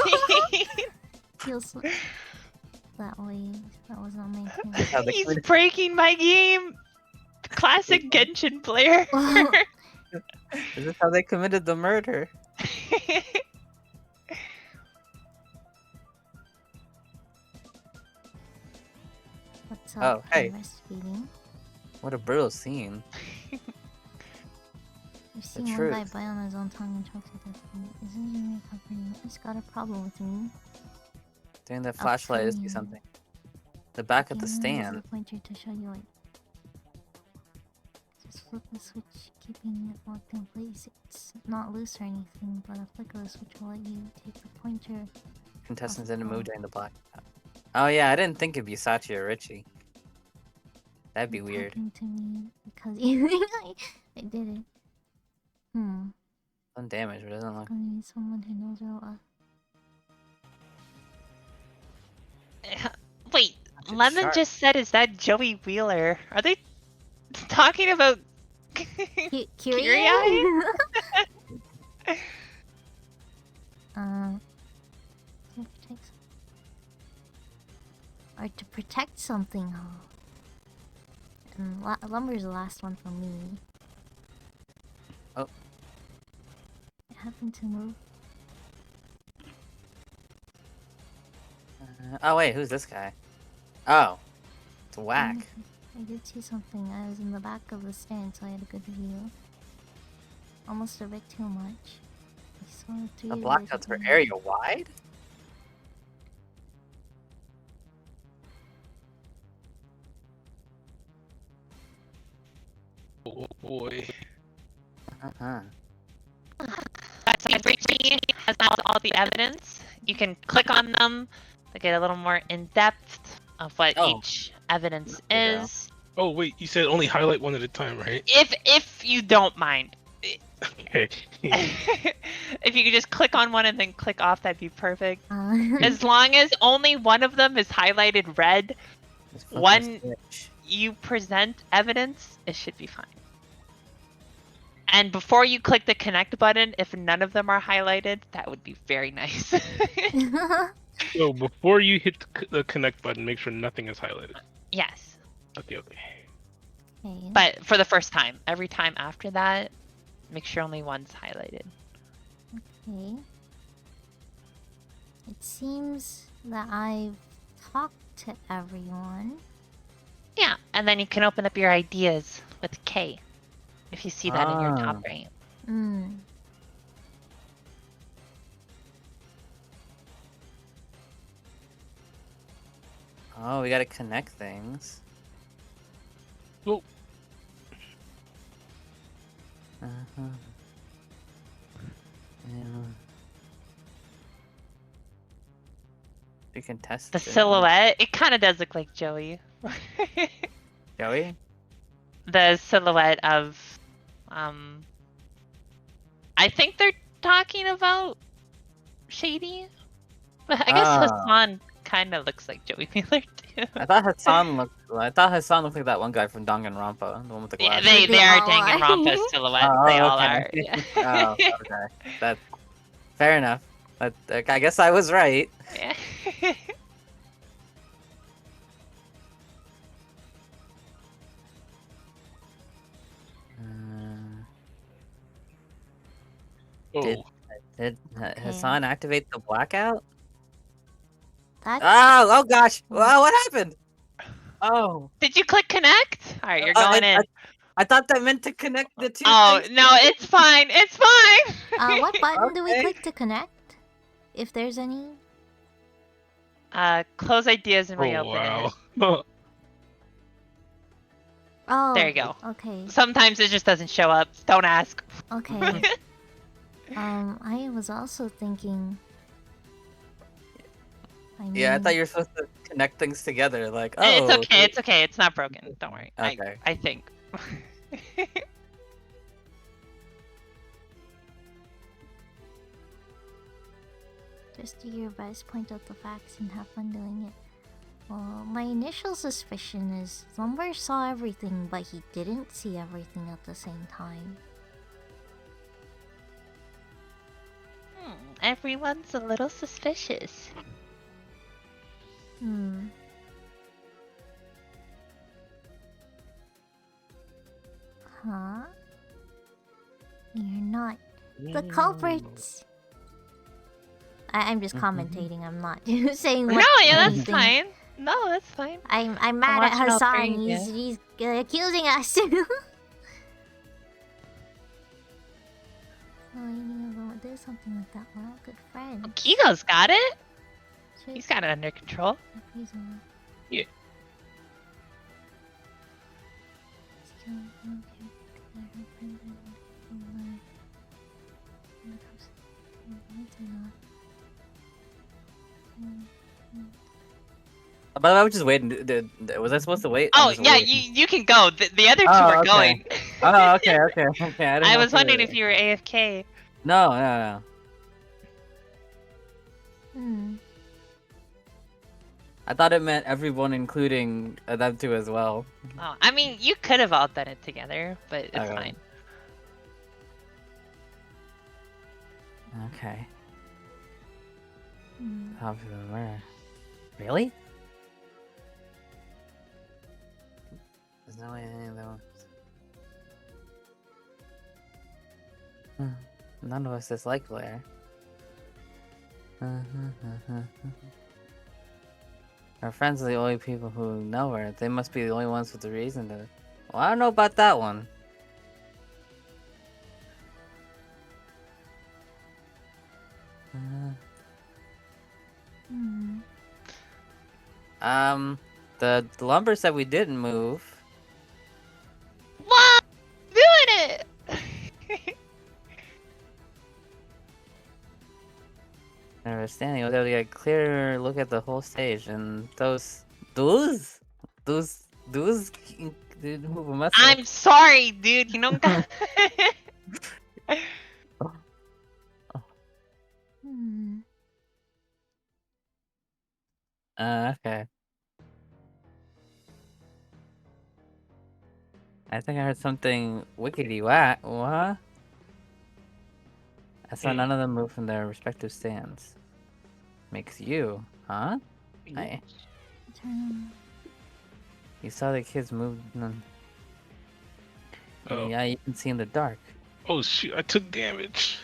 Feels that way. That was not my thing. How they He's committed- breaking my game. Classic Genshin player. Is this how they committed the murder? What's Oh, up? hey. Investigating. What a brutal scene. You've seen one guy truth. bite on his own tongue and choke to death. Isn't he my company? He's got a problem with me. Doing the I'll flashlight tell is you. something. The back of the Again, use stand. the pointer to show you it. Just flip the switch, keeping it locked in place. It's not loose or anything, but a flick of the switch will let you take the pointer. Contestants Of in a mood course. during the black. Oh yeah, I didn't think it'd be Sachi or Richie. That'd be You're weird. talking to me because you think I did it. Done damage, but it doesn't look. Gonna need someone who knows real well. Wait, It's Lemon sharp. just said, "Is that Joey Wheeler?" Are they talking about Kyrie? To protect or to protect something, huh? And lumber's the last one from me. Oh. It happened to move. Oh wait, who's this guy? Oh, it's Whack. I did see something. I was in the back of the stand, so I had a good view. Almost a bit too much. I saw three The of blackouts for them. area wide? Oh boy. Uh-huh. that's Richie has all the evidence? You can click on them to get a little more in depth of what Oh. each evidence There you go. is. Oh wait, you said only highlight one at a time, right? If you don't mind. Okay. If you could just click on one and then click off, that'd be perfect. Uh, As long as only one of them is highlighted red, This fucking One- switch. you present evidence, it should be fine. And before you click the connect button, if none of them are highlighted, that would be very nice. So before you hit the connect button, make sure nothing is highlighted. Yes, Okay, okay. okay. but for the first time. Every time after that, make sure only one's highlighted. Okay. It seems that I've talked to everyone. Yeah, and then you can open up your ideas with K, if you see that in your top Ah. right. Hmm. Oh, we gotta connect things. Well, Uh-huh. Yeah. We can test The it. silhouette, it kind of does look like Joey. Joey? The silhouette of, I think they're talking about Shady. But I guess Ah. Hassan kind of looks like Joey Wheeler too. I thought Hassan looked like that one guy from Danganronpa, the one with the Yeah, glasses. they are all are. Danganronpa silhouettes. Oh, They all okay. are. Yeah. Oh, okay. That fair enough. I guess I was right. Yeah. oh, Did Hassan activate the blackout? That's Oh gosh! Wow, what happened? Oh, Did you click connect? All right, you're Oh, going in. I thought that meant to connect the two. Oh things. no, it's fine. It's fine. what button do we Okay. click to connect? If there's any. Close ideas and oh reopen wow. it. Oh. There you go. Okay. Sometimes it just doesn't show up. Don't ask. Okay. I was also thinking. Yeah, I thought you were supposed to connect things together. Like, oh, It's okay. It's okay. It's not broken. Don't worry. Okay. I think. Just do your best, point out the facts, and have fun doing it. Well, my initial suspicion is Lumber saw everything, but he didn't see everything at the same time. everyone's a little suspicious. Hmm. Huh? You're not the culprits. I'm just commentating. I'm not saying what. No, yeah, that's anything. fine. No, that's fine. I'm mad at watching all Hassan. three, He's accusing us. There's something like that. We're all good friends. Kigo's got it. Shit. He's got it under control. Yeah. But I was just waiting. Was I supposed to wait? I'm Oh just yeah, waiting. you can go. The other two Oh, are okay. going. Oh, okay. I didn't I know was you were- wondering if you were AFK. No. Hmm. I thought it meant everyone, including them two as well. Oh, I mean, you could have all done it together, but it's Okay. fine. Okay. Hmm. Top of the where? Really? There's no way any of those. None of us dislike Blair. Our friends are the only people who know her. They must be the only ones with the reason to. Well, I don't know about that one. Hmm. The lumber said we didn't move. What? Doing it. I was standing. I was able to get a clearer look at the whole stage, and those didn't move a muscle. I'm sorry, dude. You know. Hmm. Okay. I think I heard something wickety whack. What? I saw none of them move from their respective stands. Makes you, huh? I. Turn You saw the kids move. Oh. Yeah, you can see in the dark. Oh shoot! I took damage.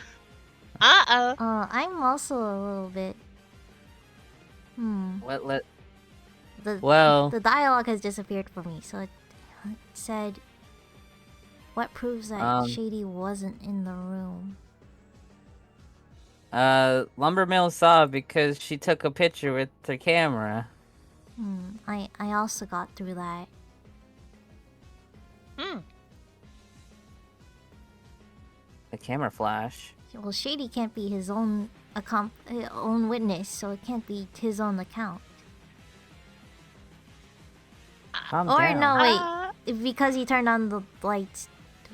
Uh-oh. I'm also a little bit. Hmm. Well. The dialogue has disappeared for me, so it said, "What proves that Shady wasn't in the room?" Lumbermill saw because she took a picture with her camera. I also got through that. The camera flash. Well, Shady can't be his own own witness, so it can't be his own account. Calm Or down. no, wait, because he turned on the lights,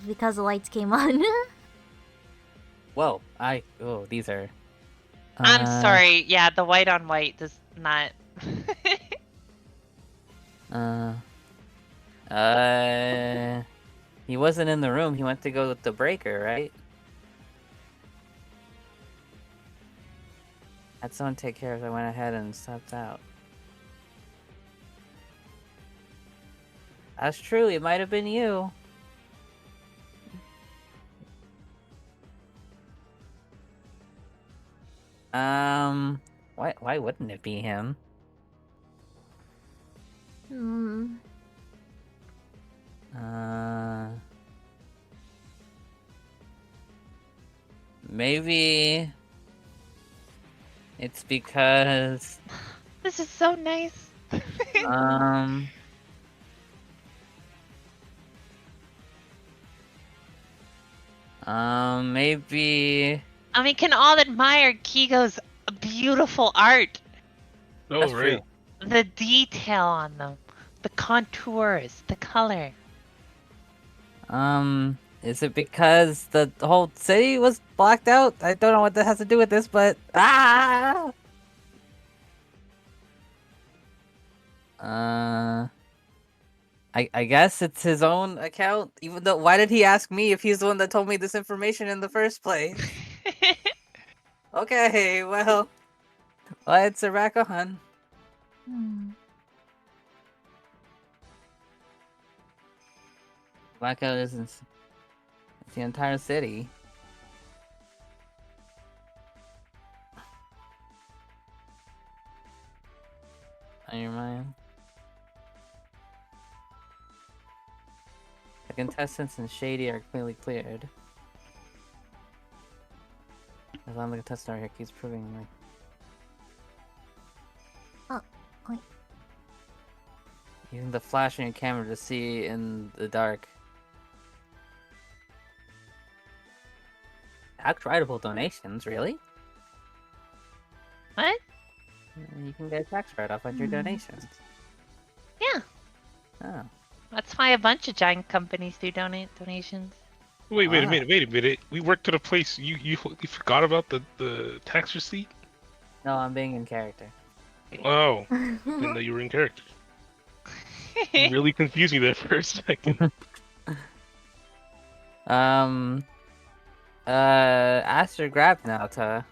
because the lights came on. Whoa! Oh, these are. I'm sorry. Yeah, the white on white does not. He wasn't in the room. He went to go with the breaker, right? Had someone take care of it. I went ahead and stepped out. That's true. It might have been you. Why wouldn't it be him? Maybe it's because This is so nice. Maybe. I mean, can all admire Kigo's beautiful art. Oh, That's right. true. The detail on them, the contours, the color. Is it because the whole city was blacked out? I don't know what that has to do with this, but I guess it's his own account. Even though, why did he ask me if he's the one that told me this information in the first place? Okay, well, it's a Rakohan. Blackout isn't. It's the entire city. On your mind. The contestants in Shady are clearly cleared. As long as the contestant here keeps proving like. Oh, wait. Using the flash on your camera to see in the dark. Tax writable donations, really? What? You can get a tax write-off on your donations. Yeah. Oh. That's why a bunch of giant companies do donations. Wait a Ah. minute. We worked at a place. You forgot about the tax receipt? No, I'm being in character. Oh, didn't know you were in character. You really confused me there for a second. Aster grab now to.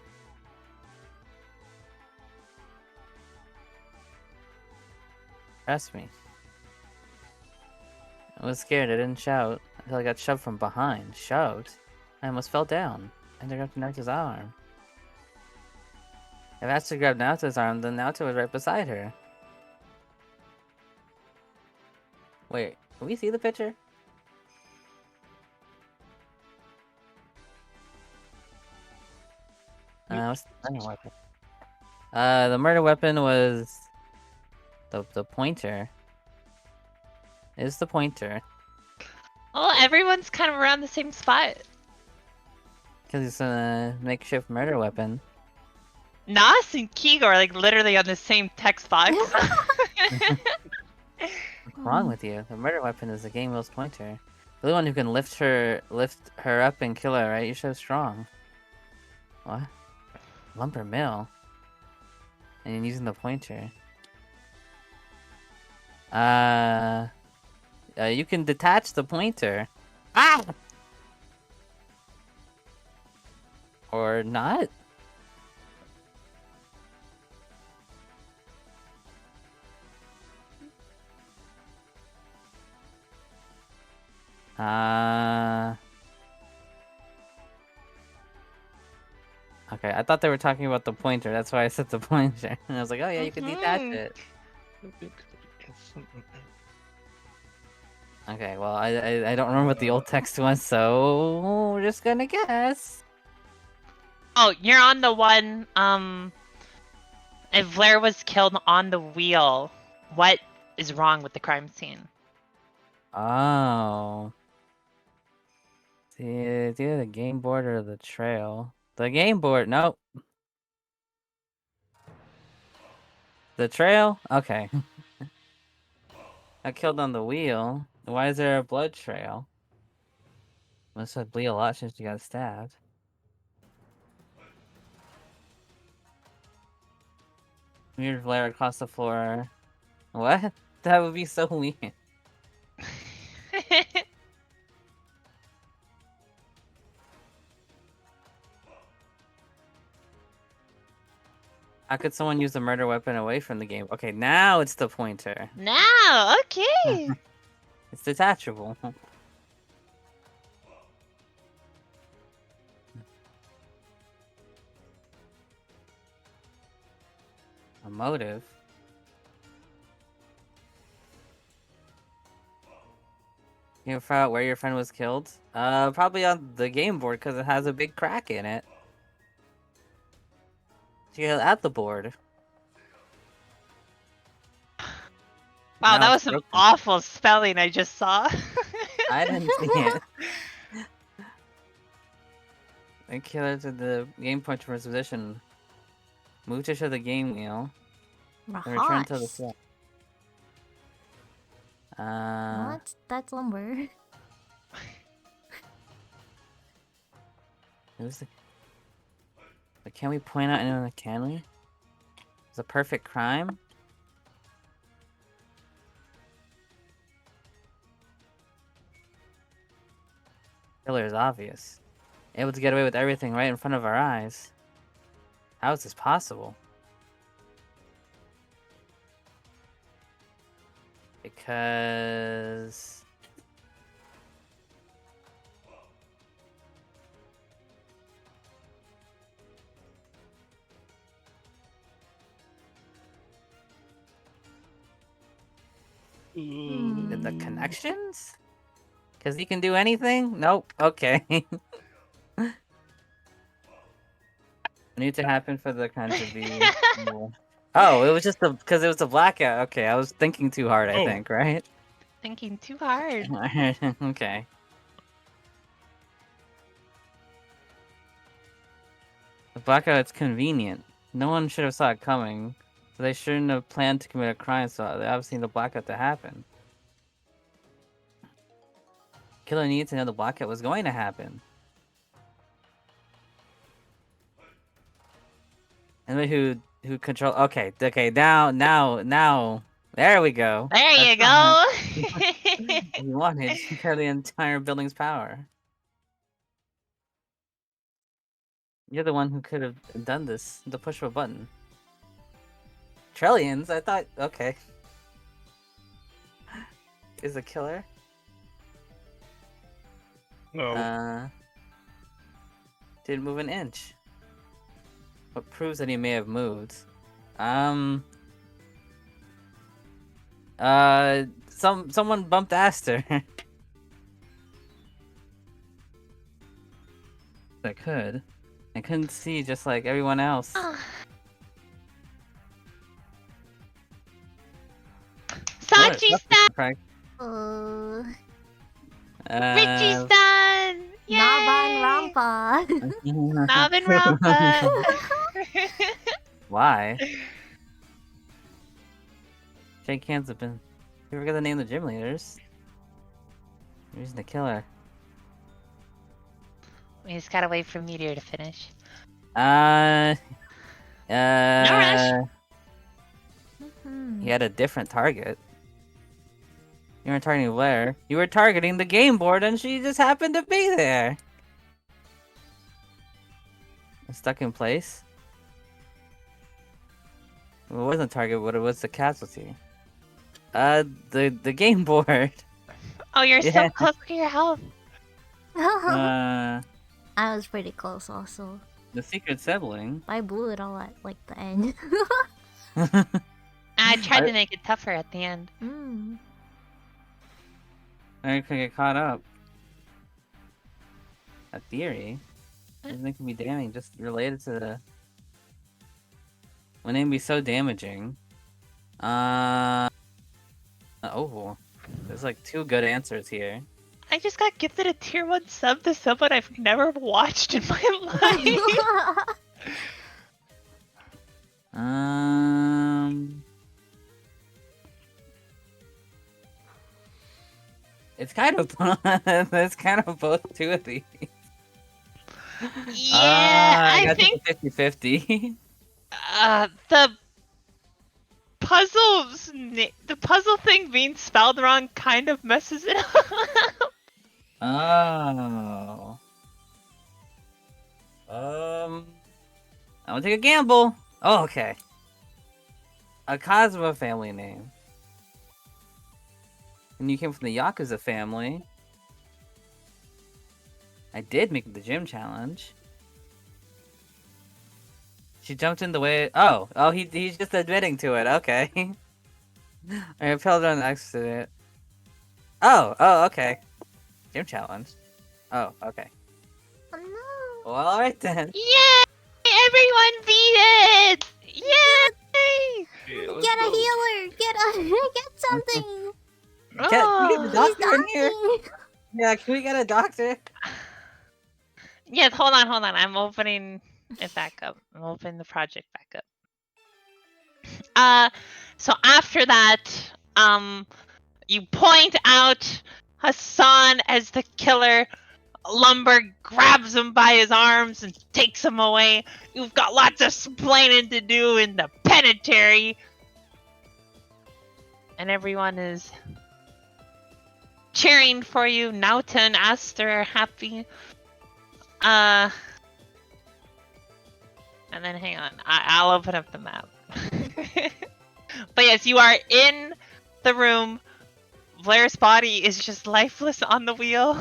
Trust me. I was scared, I didn't shout until I got shoved from behind. Shoved? I almost fell down. I grabbed Naoto's arm. If Aster grabbed Naoto's arm, then Naoto was right beside her. Wait, can we see the picture? What's the murder weapon? The murder weapon was the pointer. Is the pointer. Well, everyone's kind of around the same spot. Because it's a makeshift murder weapon. Nas and Kigo are like literally on the same text box. What's wrong with you? The murder weapon is the game wheel's pointer. You're the one who can lift her up and kill her, right? You're so strong. What? Lumber mill. And you're using the pointer. You can detach the pointer. Ah! Or not? Okay, I thought they were talking about the pointer. That's why I said the pointer. And I was like, oh yeah, you can detach it. Okay, well, I don't remember what the old text was, so we're just gonna guess. Oh, you're on the one, if Blair was killed on the wheel, what is wrong with the crime scene? Oh. See, it's either the game board or the trail. The game board, nope. The trail? Okay. I killed on the wheel. Why is there a blood trail? Must have bleed a lot since you got stabbed. Weird flare across the floor. What? That would be so weird. How could someone use the murder weapon away from the game? Okay, now it's the pointer. Now, okay. It's detachable. A motive? You found out where your friend was killed? Probably on the game board because it has a big crack in it. You're at the board. Wow, Now that was it's some broken. awful spelling I just saw. I didn't see it. The killer to the game pointer for his position. Move to show the game wheel. And return to the Rahas. set. That's lumber. Who's the... But can we point out anyone, can we? It's a perfect crime? Killer is obvious. Able to get away with everything right in front of our eyes. How is this possible? Because the connections? Because he can do anything? Nope. Okay. Need to happen for the kind to be. Cool. Oh, it was just because it was a blackout. Okay, I was thinking too hard. I Oh. think, right? Thinking too hard. Okay. The blackout's convenient. No one should have saw it coming, so they shouldn't have planned to commit a crime. So they obviously need the blackout to happen. Killer needed to know the blackout was going to happen. Anybody who control? Okay. Now. There we go. There you That's go. You wanted to control the entire building's power. You're the one who could have done this. The push of a button. Trillions? I thought. Okay. Is a killer? No. Didn't move an inch. What proves that he may have moved? Someone bumped Aster. I could. I couldn't see just like everyone else. Sachi-san! Richie-san! Yay! Naban Rampa. Nabin Rampa! Why? Shake hands have been. You forgot to name the gym leaders. Who's the killer? We just gotta wait for Meteor to finish. No rush. He had a different target. You weren't targeting Blair. You were targeting the game board, and she just happened to be there. Stuck in place. Well, it wasn't a target, but it was the casualty. The game board. Oh, you're Yeah. so close to your health. I was pretty close also. The secret sibling. I blew it all at like the end. I tried to make it tougher at the end. I could get caught up. A theory. Doesn't it can be damning, just related to the. Wouldn't it be so damaging? Oh, there's like 2 good answers here. I just got gifted a tier 1 sub to someone I've never watched in my life. It's kind of it's kind of both 2 of these. Yeah, I think 50-50. the puzzle thing being spelled wrong kind of messes it up. Oh. I'm gonna take a gamble. Oh, okay. A Cosmo family name. And you came from the Yakuza family. I did make the gym challenge. She jumped in the way. Oh, he's just admitting to it. Okay. I fell down an accident. Oh, okay. Gym challenge. Oh, okay. Oh no. Well, alright then. Yay! Everyone beat it! Yay! Get a healer! Get something! Can we get Oh. the doctor in here? Yeah, can we get a doctor? Yes, hold on. I'm opening it back up. I'm opening the project back up. So after that, you point out Hassan as the killer. Lumber grabs him by his arms and takes him away. You've got lots of explaining to do in the penitentiary. And everyone is cheering for you. Nauta and Aster are happy. And then hang on, I'll open up the map. But yes, you are in the room. Blair's body is just lifeless on the wheel.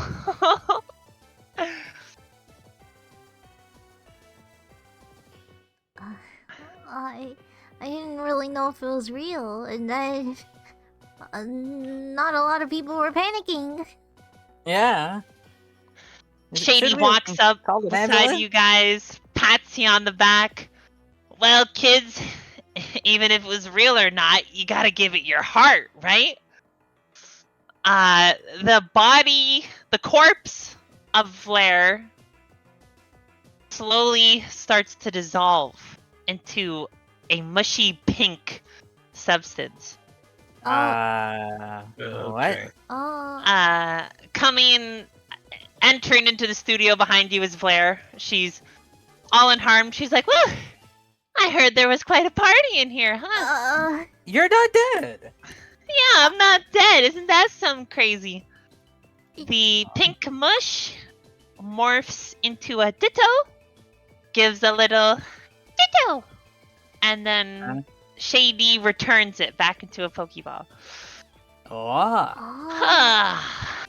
I didn't really know if it was real, and then not a lot of people were panicking. Yeah. Shady Should we walks have up called an beside ambulance? you guys, pats you on the back. Well, kids, even if it was real or not, you gotta give it your heart, right? The corpse of Blair slowly starts to dissolve into a mushy pink substance. Oh, Okay. oh, Entering into the studio behind you is Blair. She's all unharmed. She's like, "Woo! I heard there was quite a party in here, huh? You're not dead. Yeah, I'm not dead. Isn't that some crazy?" The pink mush morphs into a ditto, gives a little ditto, and then Shady returns it back into a Pokeball. Oh. oh.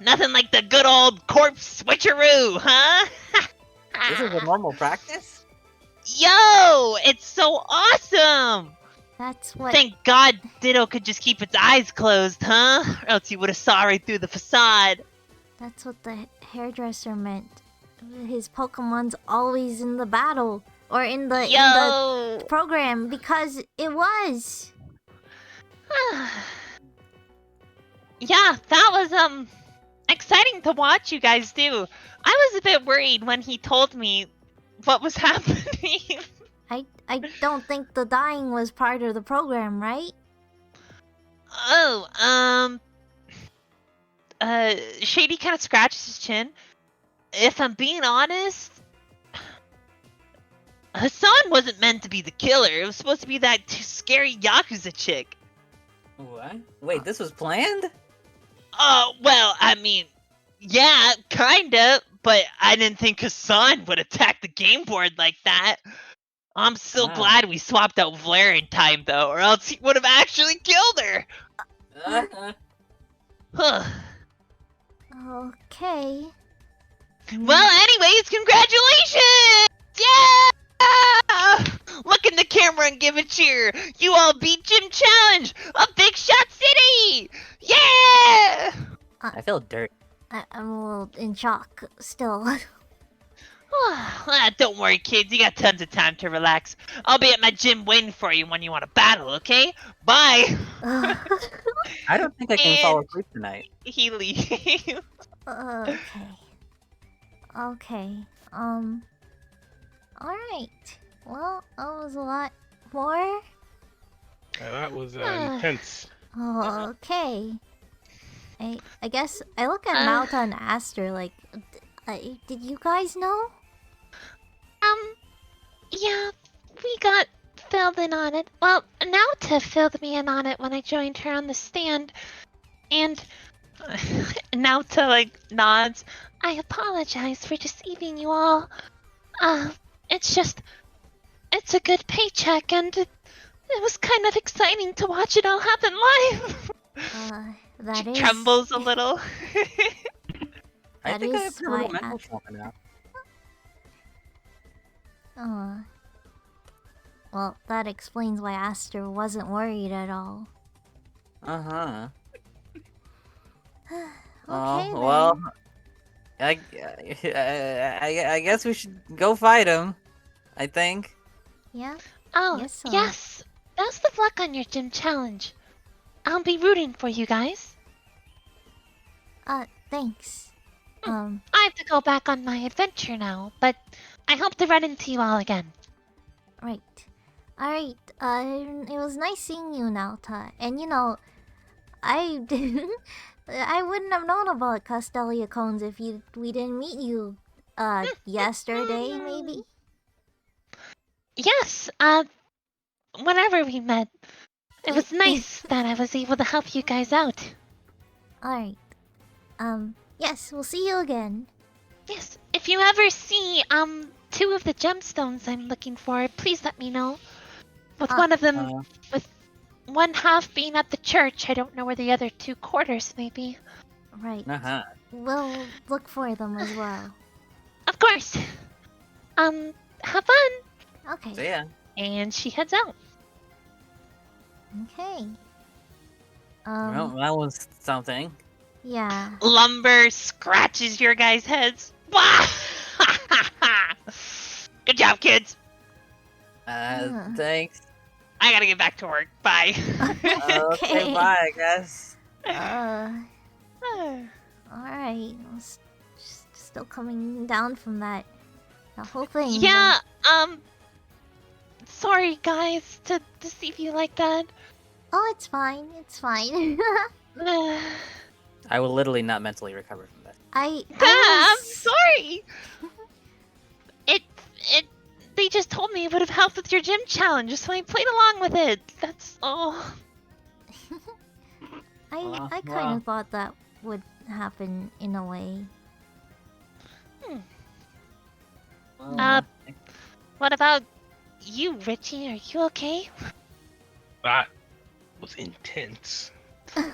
Nothing like the good old corpse switcheroo, huh? This is a normal practice? Yo, it's so awesome! That's what. Thank God Ditto could just keep its eyes closed, huh? Or else he would have saw right through the facade. That's what the hairdresser meant. His Pokemon's always in the battle or in the Yo! program because it was. Yeah, that was exciting to watch you guys do. I was a bit worried when he told me what was happening. I don't think the dying was part of the program, right? Shady kind of scratches his chin. If I'm being honest, Hassan wasn't meant to be the killer. It was supposed to be that scary Yakuza chick. What? Wait, this was planned? Well, I mean, yeah, kinda, but I didn't think Hassan would attack the game board like that. I'm so glad we swapped out Blair in time, though, or else he would have actually killed her. Huh. Okay. Well, anyways, congratulations! Yeah! Look in the camera and give a cheer. You all beat Gym Challenge of Big Shot City! Yeah! I feel dirty. I'm a little in shock still. Don't worry, kids. You got tons of time to relax. I'll be at my gym waiting for you when you want to battle, okay? Bye! I don't think I can fall asleep tonight. He leaves. Okay. Okay. Alright. Well, that was a lot more. Yeah, that was intense. Okay. I guess I look at Malta and Aster like, did you guys know? Yeah, we got filled in on it. Well, Nauta filled me in on it when I joined her on the stand. And Nauta, like, nods. I apologize for deceiving you all. It's just, it's a good paycheck, and it was kind of exciting to watch it all happen live. That She is. trembles a little. I think I have is a little why mental trauma now. Well, that explains why Aster wasn't worried at all. Uh-huh. Okay, Oh, well, then. I guess we should go fight him. I think. Yeah. Oh, Yes, sir. yes. Best of luck on your gym challenge. I'll be rooting for you guys. Thanks. I have to go back on my adventure now, but I hope to run into you all again. Right. Alright, it was nice seeing you, Nauta. And you know, I wouldn't have known about Castelia cones if we didn't meet you, yesterday, maybe? Yes, whenever we met, it was nice that I was able to help you guys out. Alright. Yes, we'll see you again. Yes, if you ever see, 2 of the gemstones I'm looking for, please let me know. With Ah. one of them, with one half being at the church, I don't know where the other 2 quarters may be. Right. Uh-huh. We'll look for them as well. Of course. Have fun. Okay. So yeah. And she heads out. Okay. Well, that was something. Yeah. Lumber scratches your guys' heads. Good job, kids. Thanks. I gotta get back to work. Bye. Okay, bye, I guess. Alright. Still coming down from that whole thing. Yeah, sorry guys to deceive you like that. Oh, it's fine. It's fine. I will literally not mentally recover from that. I I'm was... sorry. They just told me it would have helped with your gym challenge, so I played along with it. That's all. I kind well. of thought that would happen in a way. Well, What about you, Richie? Are you okay? That was intense. It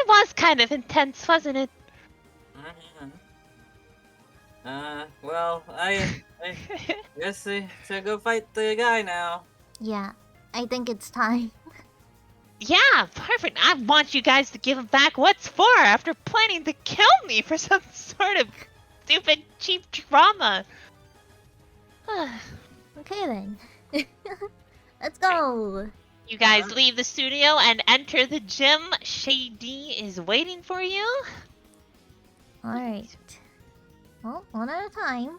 was kind of intense, wasn't it? well, I guess to go fight the guy now. Yeah, I think it's time. Yeah, perfect. I want you guys to give him back what's for after planning to kill me for some sort of stupid, cheap drama. Okay then. Let's go. You guys leave the studio and enter the gym. Shady is waiting for you. Alright. Well, one at a time.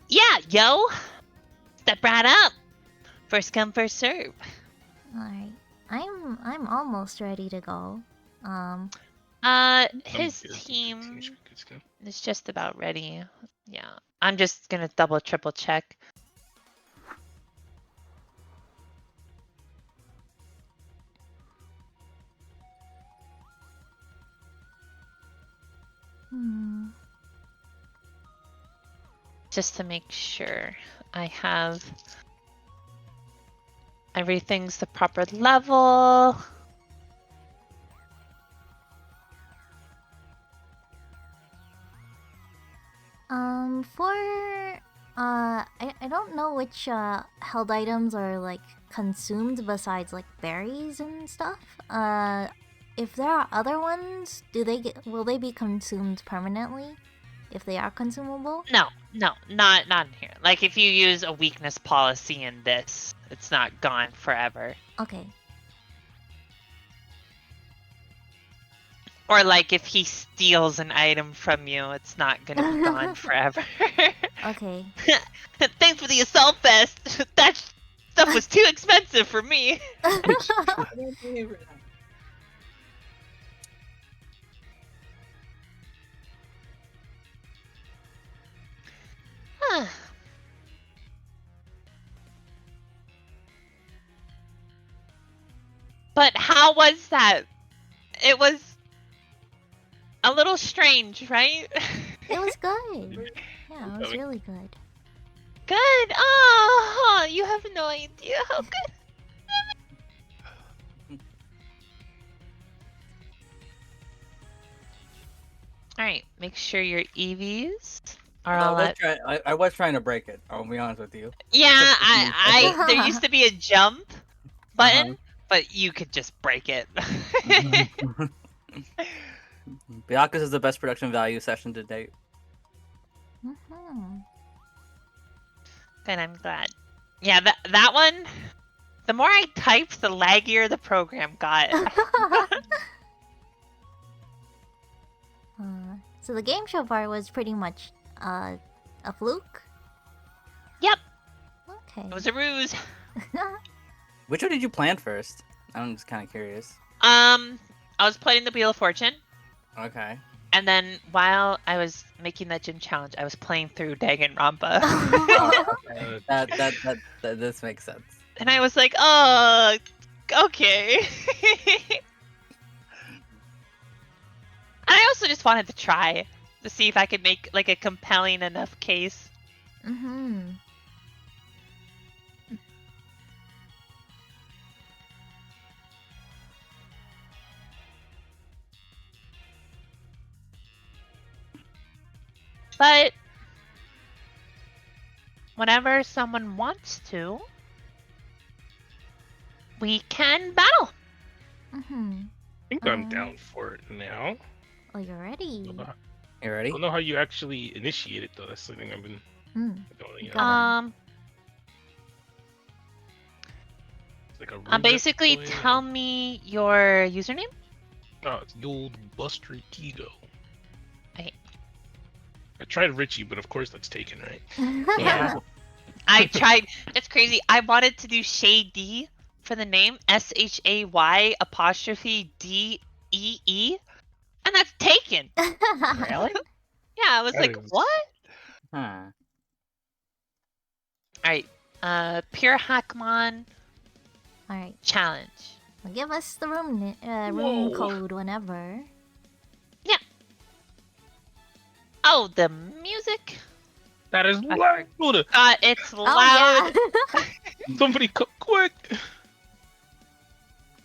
Yeah, yo. Step right up. First come, first serve. Alright. I'm almost ready to go. His Good, team good stuff. is just about ready. Yeah. I'm just gonna double, triple check. Just to make sure I have everything's the proper level. I don't know which held items are like consumed besides like berries and stuff. If there are other ones, will they be consumed permanently? If they are consumable? No, not in here. Like if you use a weakness policy in this, it's not gone forever. Okay. Or like if he steals an item from you, it's not gonna be gone forever. Okay. Thanks for the assault vest. That stuff was too expensive for me. But how was that? It was a little strange, right? It was good. Yeah, it was really good. Good. Oh, you have no idea how good. All right, make sure your EVs are I all was, at. I was trying to break it. I'll be honest with you. Yeah, I there used to be a jump button, but you could just break it. Biaka's is the best production value session to date. Good, I'm glad. Yeah, that one. The more I typed, the laggier the program got. So the game show part was pretty much a fluke? Yep, Okay. it was a ruse. Which one did you plan first? I'm just kind of curious. I was playing the Wheel of Fortune, Okay. and then while I was making that gym challenge, I was playing through Danganronpa. Okay. That this makes sense. And I was like, oh, okay. And I also just wanted to try. to see if I could make like a compelling enough case. Mm-hmm. But whenever someone wants to, we can battle. Mm-hmm. I think I'm down for it now. Oh, you're ready. I You ready? don't know how you actually initiate it though. That's the thing I've been. Hmm. Going, Got it. it's like a room Basically, play. tell me your username. Oh, it's the old Buster Kigo. Okay. I tried Richie, but of course that's taken, right? Yeah. I tried. It's crazy. I wanted to do Shady for the name, SHAY apostrophe DEE, and that's taken. Really? Yeah, I was That like, is- what? Huh. All right. Pure Hackmon All right. challenge. Well, give us the room room Whoa. code whenever. Oh, the music. That is I loud. It's Oh loud. yeah. Somebody cook quick.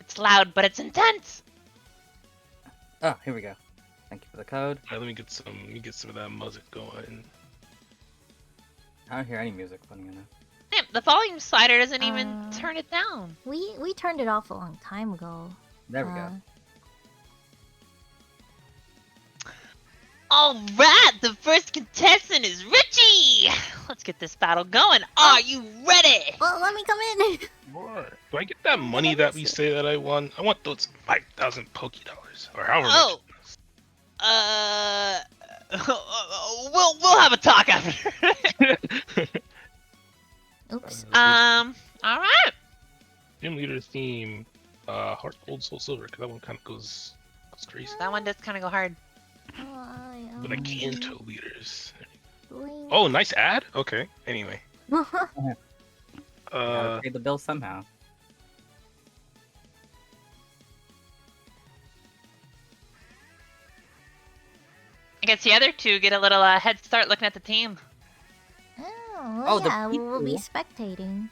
It's loud, but it's intense. Oh, here we go. Thank you for the code. All right, let me get some of that music going. I don't hear any music, funny enough. Damn, the volume slider doesn't even Uh, turn it down. we turned it off a long time ago. There we go. All right, the first contestant is Richie. Let's get this battle going. Are you ready? Well, let me come in. What? Do I get that money that we say that I won? I want those 5,000 Poké dollars or however Oh. We'll have a talk after. much. Oops. All right. Gym leader theme, heart gold, soul silver, because that one kind of goes crazy. That one does kind of go hard. But I Kanto leaders. Doing- Oh, nice ad. Okay. Anyway. Gotta pay the bill somehow. I guess the other two get a little head start looking at the team. Oh, Oh, the yeah, we'll be people. spectating.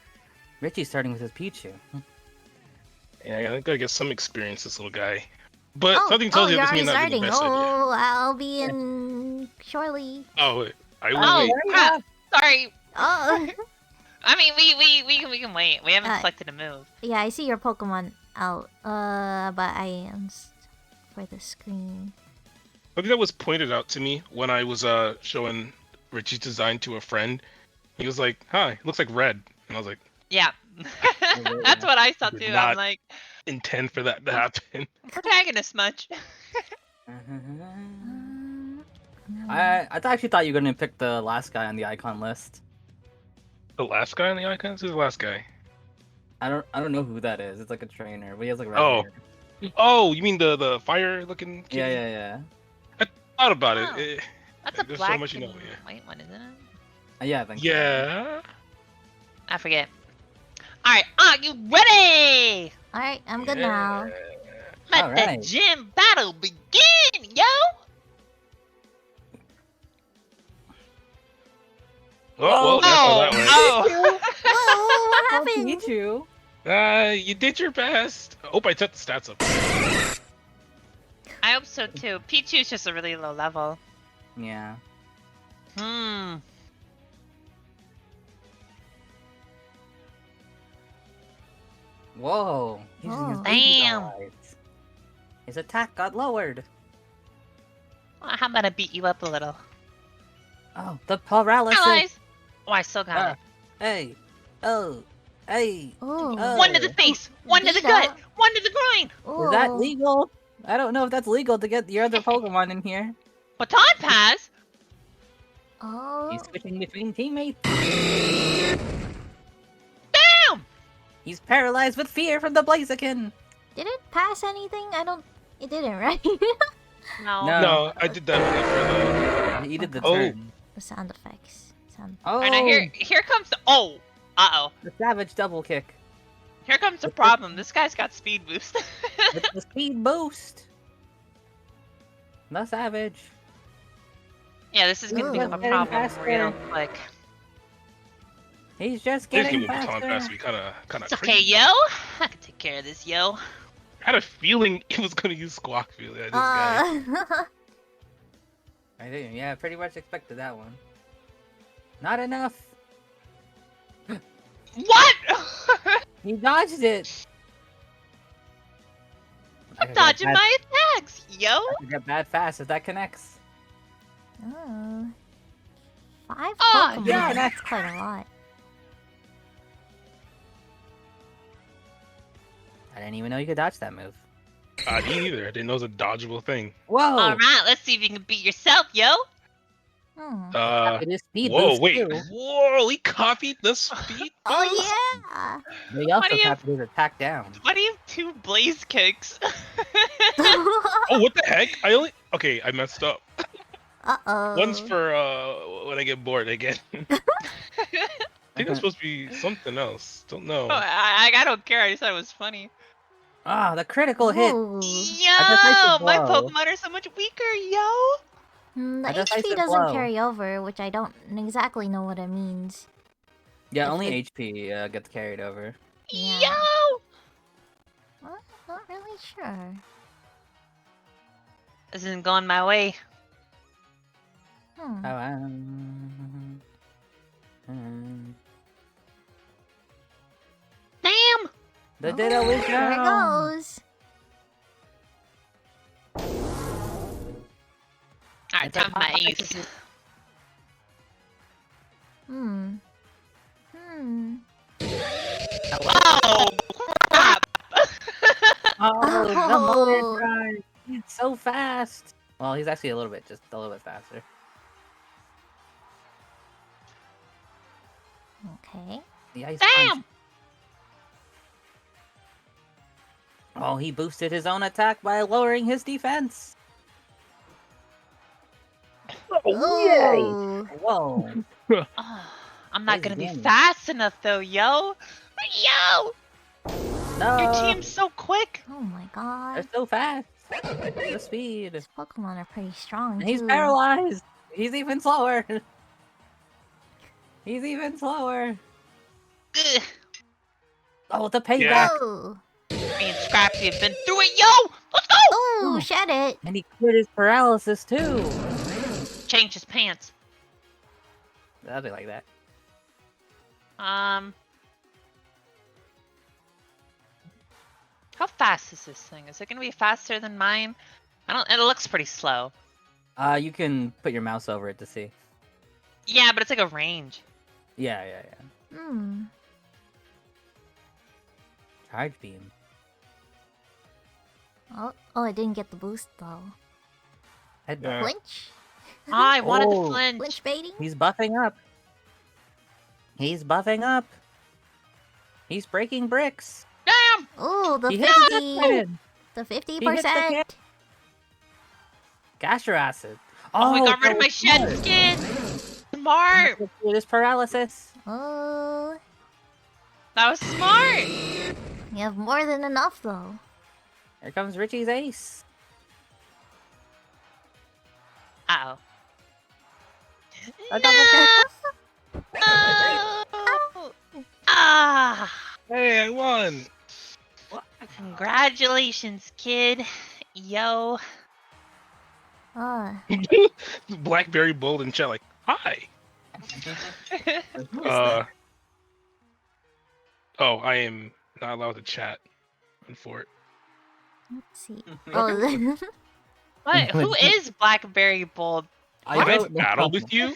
Richie's starting with his Pichu. Yeah, I think I get some experience, this little guy. But Oh, something tells you you're this may already not be starting. the best idea. Oh, I'll be in shortly. Oh, wait. I will Oh, wait. crap. Sorry. Oh, I mean, we can wait. We haven't selected a move. yeah, I see your Pokemon out. But I am for the screen. Something that was pointed out to me when I was showing Richie's design to a friend. He was like, "Hi, it looks like red," and I was like, Yeah. really? That's what I saw Did too. not- I'm like, "Intend for that to happen." protagonist much. I actually thought you were gonna pick the last guy on the icon list. The last guy on the icons? Who's the last guy? I don't know who that is. It's like a trainer, but he has like red Oh. hair. Oh, you mean the fire looking kid? Yeah. Thought about Oh. it. That's a There's so black much you and know, yeah. white one, isn't it? Yeah, I think so. Yeah. I forget. All right, are you ready? All right, I'm good now. Let All the right. gym battle begin, yo! Oh, well, that's how that went. Oh! Whoa, what Oh, happened? Pichu. You did your best. I hope I took the stats up. I hope so too. Pichu's just a really low level. Yeah. Whoa. He's using his Oh. baby Damn. eyes. His attack got lowered. Well, how about I beat you up a little? Oh, the paralysis. Allies! Oh, I still got Ah. it. Hey. Oh. Hey. Ooh. Oh. One to the face, one to the Beat gut, up. one to the groin. Ooh. Is that legal? I don't know if that's legal to get your other Pokemon in here. Baton pass? Oh. He's switching between teammates. Damn! He's paralyzed with fear from the Blaziken. Did it pass anything? I don't. It didn't, right? No. No. No, I did that only for He did the Oh. turn. The sound effects. Sound. Oh, Alright, now here comes the. Oh! Uh-oh. the savage double kick. Here comes the problem. This guy's got speed boost. With the speed boost. The savage. Yeah, this is gonna Ooh. become a Getting problem faster. real quick. He's just This getting game with baton pass faster. be kind of It's okay, crazy. yo. I can take care of this, yo. I had a feeling it was gonna use Squawk Field. This guy. I think, yeah, pretty much expected that one. Not enough. What? He dodged it. I I'm could get dodging bad, my attacks, yo. I could get bad fast if that connects. Oh. 5 Ah, Pokemon. yeah. That's quite a lot. I didn't even know you could dodge that move. Me neither. I didn't know it was a dodgeable thing. Whoa! All right, let's see if you can beat yourself, yo. Hmm. It is speed Whoa, boost wait. too. Whoa, he copied the speed boost? Oh yeah. But he also do you- copied his attack down. Why do you have 2 blaze kicks? Oh, what the heck? Okay, I messed up. Uh-oh. One's for when I get bored again. I think that's supposed to be something else. Don't know. Oh, I don't care. I just thought it was funny. Ah, the critical hit. Ooh. Yo, my blow. Pokemon are so much weaker, yo. The A decisive HP doesn't blow. carry over, which I don't exactly know what it means. Yeah, If only it- HP gets carried over. Yeah. Yo. Well, not really sure. This isn't going my way. Hmm. Oh, Damn. the Ditto is There it down. goes. Alright, It's a time for my pop- ace. Hmm. Oh, crap. Oh, the Oh. motor drive. He's so fast. Well, he's actually just a little bit faster. Okay. The ice Damn. punch. Oh, he boosted his own attack by lowering his defense. Oh. Whoa. Oh, I'm not Crazy gonna be damage. fast enough though, yo. Yo, No. your team's so quick. Oh my god. They're so fast. The speed. These Pokemon are pretty strong And he's too. paralyzed. He's even slower. He's even slower. Ugh. Oh, the payback. Oh. Me and Scrappy have been through it, yo. Let's go. Oh, Oh. shed it. And he quit his paralysis too. Change his pants. That'd be like that. How fast is this thing? Is it gonna be faster than mine? I don't. It looks pretty slow. You can put your mouse over it to see. Yeah, but it's like a range. Yeah. Hmm. Charge beam. Oh, I didn't get the boost though. Headbutt. Yeah. Flinch? I wanted Oh. to flinch. Flinch baiting? He's buffing up. He's buffing up. He's breaking bricks. Damn! Oh, the He hits the 50. cannon. The He hits the 50%. cannon. Gastro acid. Oh, we got rid that of my was shed smart. skin. Smart. With his paralysis. Oh, That was smart. you have more than enough though. Here comes Richie's ace. Uh A oh. double kick. No. Ah! Hey, I won! Congratulations, kid. Yo. Blackberry Bold in chat like, hi! Who is that? Oh, I am not allowed to chat on Fort. Let's see. Oh, What? Who is Blackberry Bold? I don't battle know. with you?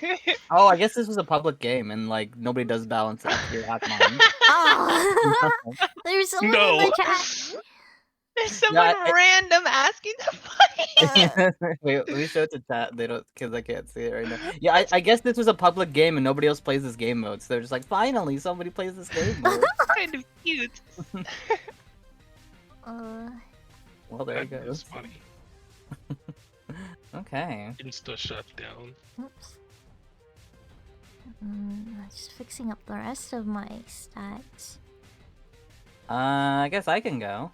Oh, I guess this was a public game and like nobody does balance it. You're at mine. oh. There's someone in No. the chat. There's someone I- random asking to play. Wait, let me show it to chat. They don't, because I can't see it right now. Yeah, I guess this was a public game and nobody else plays this game mode, so they're just like, finally, somebody plays this game mode. Kind of cute. Well, there you go. That's funny. Okay. Insta shutdown. Oops. Just fixing up the rest of my stats. I guess I can go.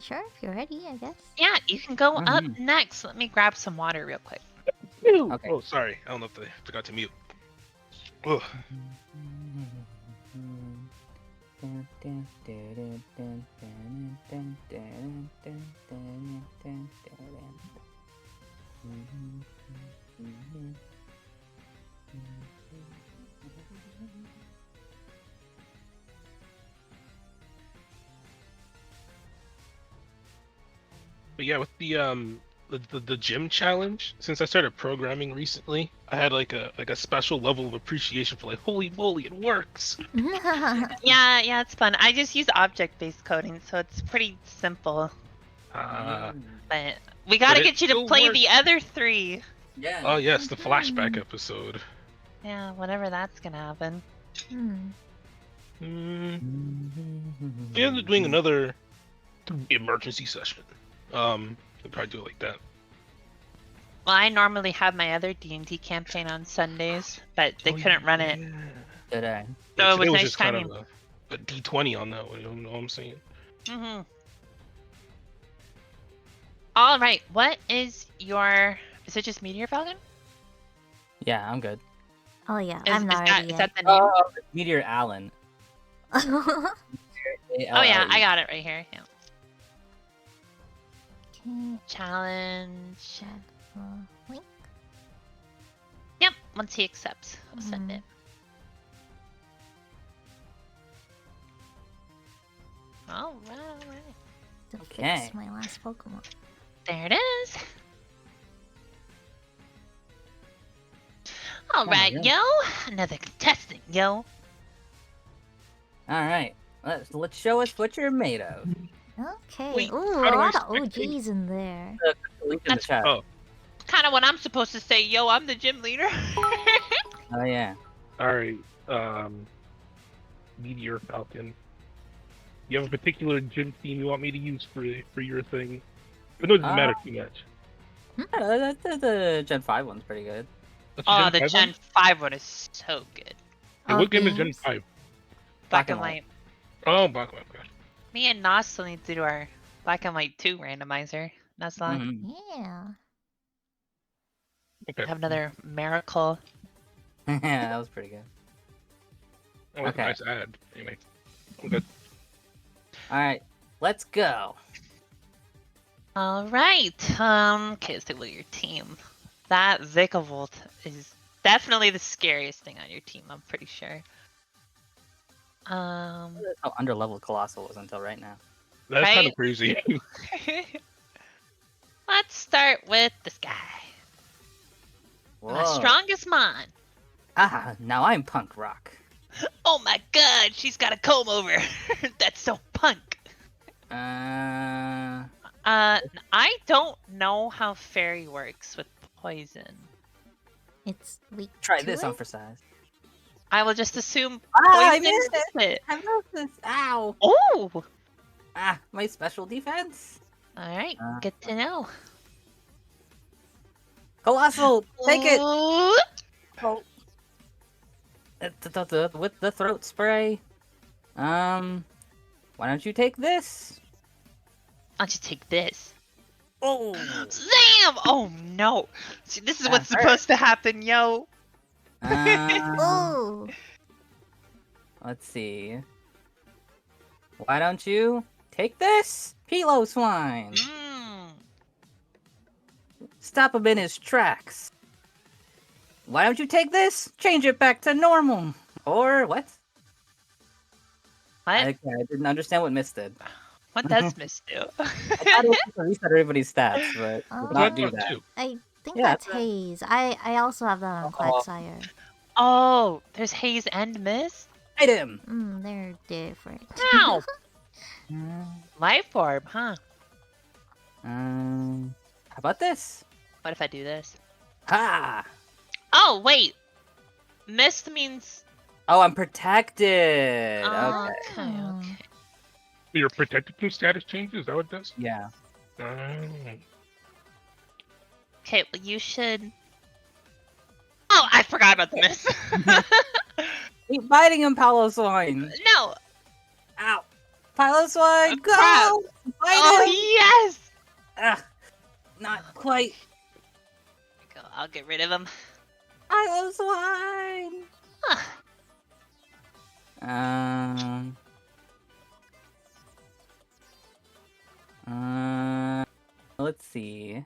Sure, if you're ready, I guess. Yeah, you can go up Mhm. next. Let me grab some water real quick. Okay. Oh, sorry. I don't know if I forgot to mute. Ugh. But yeah, with the gym challenge, since I started programming recently, I had like a special level of appreciation for like, holy moly, it works. Yeah, it's fun. I just use object-based coding, so it's pretty simple. But we gotta it get you to still play works. the other 3. Yeah. Oh yes, the flashback episode. Yeah, whenever that's gonna happen. We ended up doing another emergency session. We'll probably do it like that. Well, I normally have my other D&D campaign on Sundays, but they couldn't run it. Today. So Yeah, it was today was nice just kind timing. of a D20 on that one. You know what I'm saying? Mm-hmm. All right, what is your... Is it just Meteor Falcon? Yeah, I'm good. Oh yeah, Is, I'm not is ready that the name? Oh, Meteor Allen. yet. Oh yeah, I got it right here. Yeah. Okay, Challenge. shed the link. Yep, once he accepts, I'll send Mhm. it. All right. To Okay. fix my last Pokemon. There it is. All Oh, right, yeah. yo. Another contestant, yo. All right. Let's show us what you're made of. Okay. Wait, Ooh, how a do I lot of spectate? OGs in there. Link in the That's- chat. Oh. Kind of what I'm supposed to say, yo. I'm the gym leader. Oh yeah. All right. Meteor Falcon. You have a particular gym theme you want me to use for your thing? It doesn't matter too much. The Gen 5 one's pretty good. That's Oh, Gen the 5 Gen one? 5 one is so good. Hey, Oh, what game is Gen games. 5? Black and white. Oh, Black and White. Okay. Me and Nos still need to do our Black and White 2 randomizer. That's like Mhm. Yeah. Okay. have another miracle. Yeah, that was pretty good. That was Okay. a nice ad. Anyway. I'm good. All right, let's go. All right. Okay, let's take a look at your team. That Vikavolt is definitely the scariest thing on your team. I'm pretty sure. How underleveled Colossal was until right now. That's kind Right? of crazy. Let's start with this guy. My strongest mon. Ah, now I'm punk rock. Oh my god, she's got a comb over. That's so punk. I don't know how fairy works with poison. It's weak. Try to this it? on for size. I will just assume I poison missed is it. I missed this. Ow. Oh! Ah, my special defense. Alright, good to know. Colossal, take it. Ooh. Oh. With the throat spray. Why don't you take this? I'll just take this. Oh. Damn! Oh no! See, this is what's That hurt. supposed to happen, yo. Oh. Let's see. Why don't you take this, Pilo Swine? Stop him in his tracks. Why don't you take this? Change it back to normal. Or what? What? I didn't understand what Miss did. What does Miss do? I thought it was to reset everybody's stats, but Oh. did That's what I not do thought that. too. I think Yeah, that's that's a- Haze. I also have that on Oh. Quagsire. Oh, there's Haze and Miss? Hit him! They're different. Ow! Life orb, huh? How about this? What if I do this? Ha! Oh, wait! Mist means... Oh, I'm protected! Oh, Okay. okay, okay. Your protected team status changes? Is that what it does? Yeah. Okay, well, you should... Oh, I forgot about the Mist. Keep biting him, Palo Swine! No! Ow! Piloswine, go! crap. Fight Oh, him! yes! Ah, not quite. Go, I'll get rid of him. Piloswine! Huh. Let's see.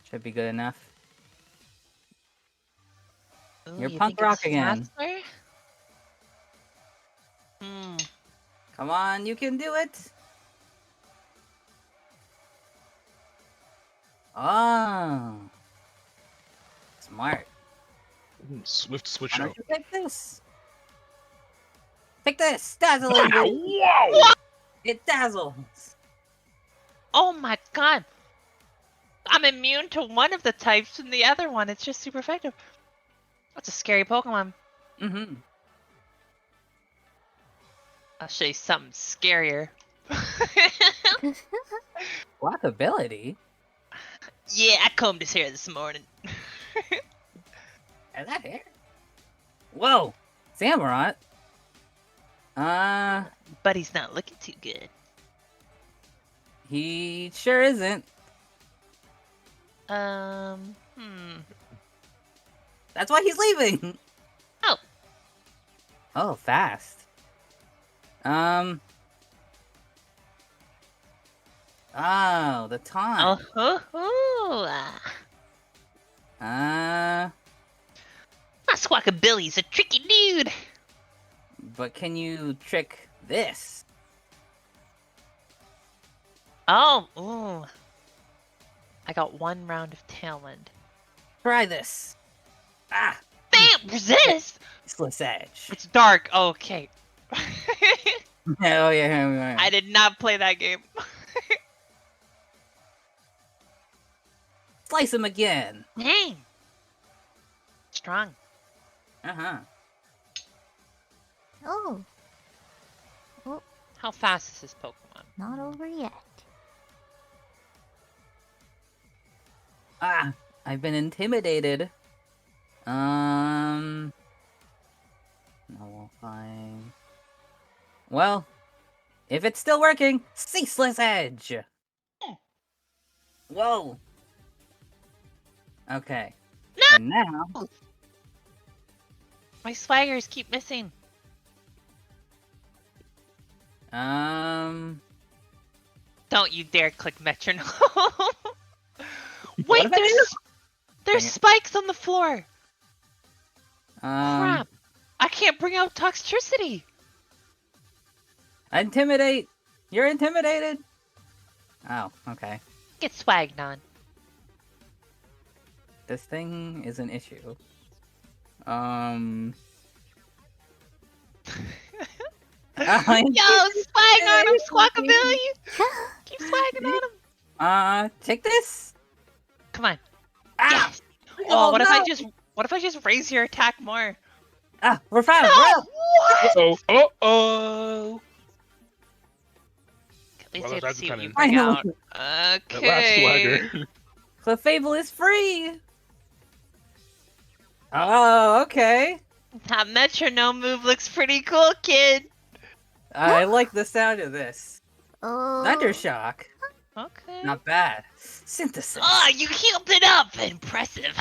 Should be good enough. Ooh, You're you punk think it's rock again. faster? Hmm. Come on, you can do it! Oh. Smart. Swift switch Why don't out. you pick this? Pick this! Dazzling! Wow! It dazzles! Oh my god! I'm immune to one of the types and the other one. It's just super effective. That's a scary Pokemon. Mm-hmm. I'll show you something scarier. Walkability? Yeah, I combed his hair this morning. Is that hair? Whoa! Samurott? But he's not looking too good. He sure isn't. Hmm. That's why he's leaving! Oh. Oh, fast. Oh, the taunt. My Squawkabilly's a tricky dude. But can you trick this? Oh, ooh. I got one round of Tailwind. Try this. Ah! Bam! Resist! Useless edge. It's dark. Okay. Oh, yeah. I did not play that game. Slice him again. Dang. Strong. Uh-huh. Oh, How fast is this Pokemon? not over yet. Ah! I've been intimidated. No, fine. Well, if it's still working, ceaseless edge. Whoa. Okay. No! And now, My swaggers keep missing. Don't you dare click metronome. Wait, if I do? there's Dang it. spikes on the floor. um, Crap. I can't bring out toxicity. intimidate. You're intimidated. Oh, okay. Get swagged on. This thing is an issue. Yo, Yo, swag on him, Squawkabilly. Keep swagging on him. take this. Come on. Ah! Yes. Oh, what if I no! what if I just raise your attack more? Ah, we're fine. No! We're up. What? Uh-oh. At least Well, you have to that's see what kinda- you bring Finally. out. That last Okay. swagger. The Fable is free. Oh, okay. That metronome move looks pretty cool, kid. I like the sound of this. Oh. Thundershock. Okay. Not bad. Synthesis. Oh, you healed it up! Impressive.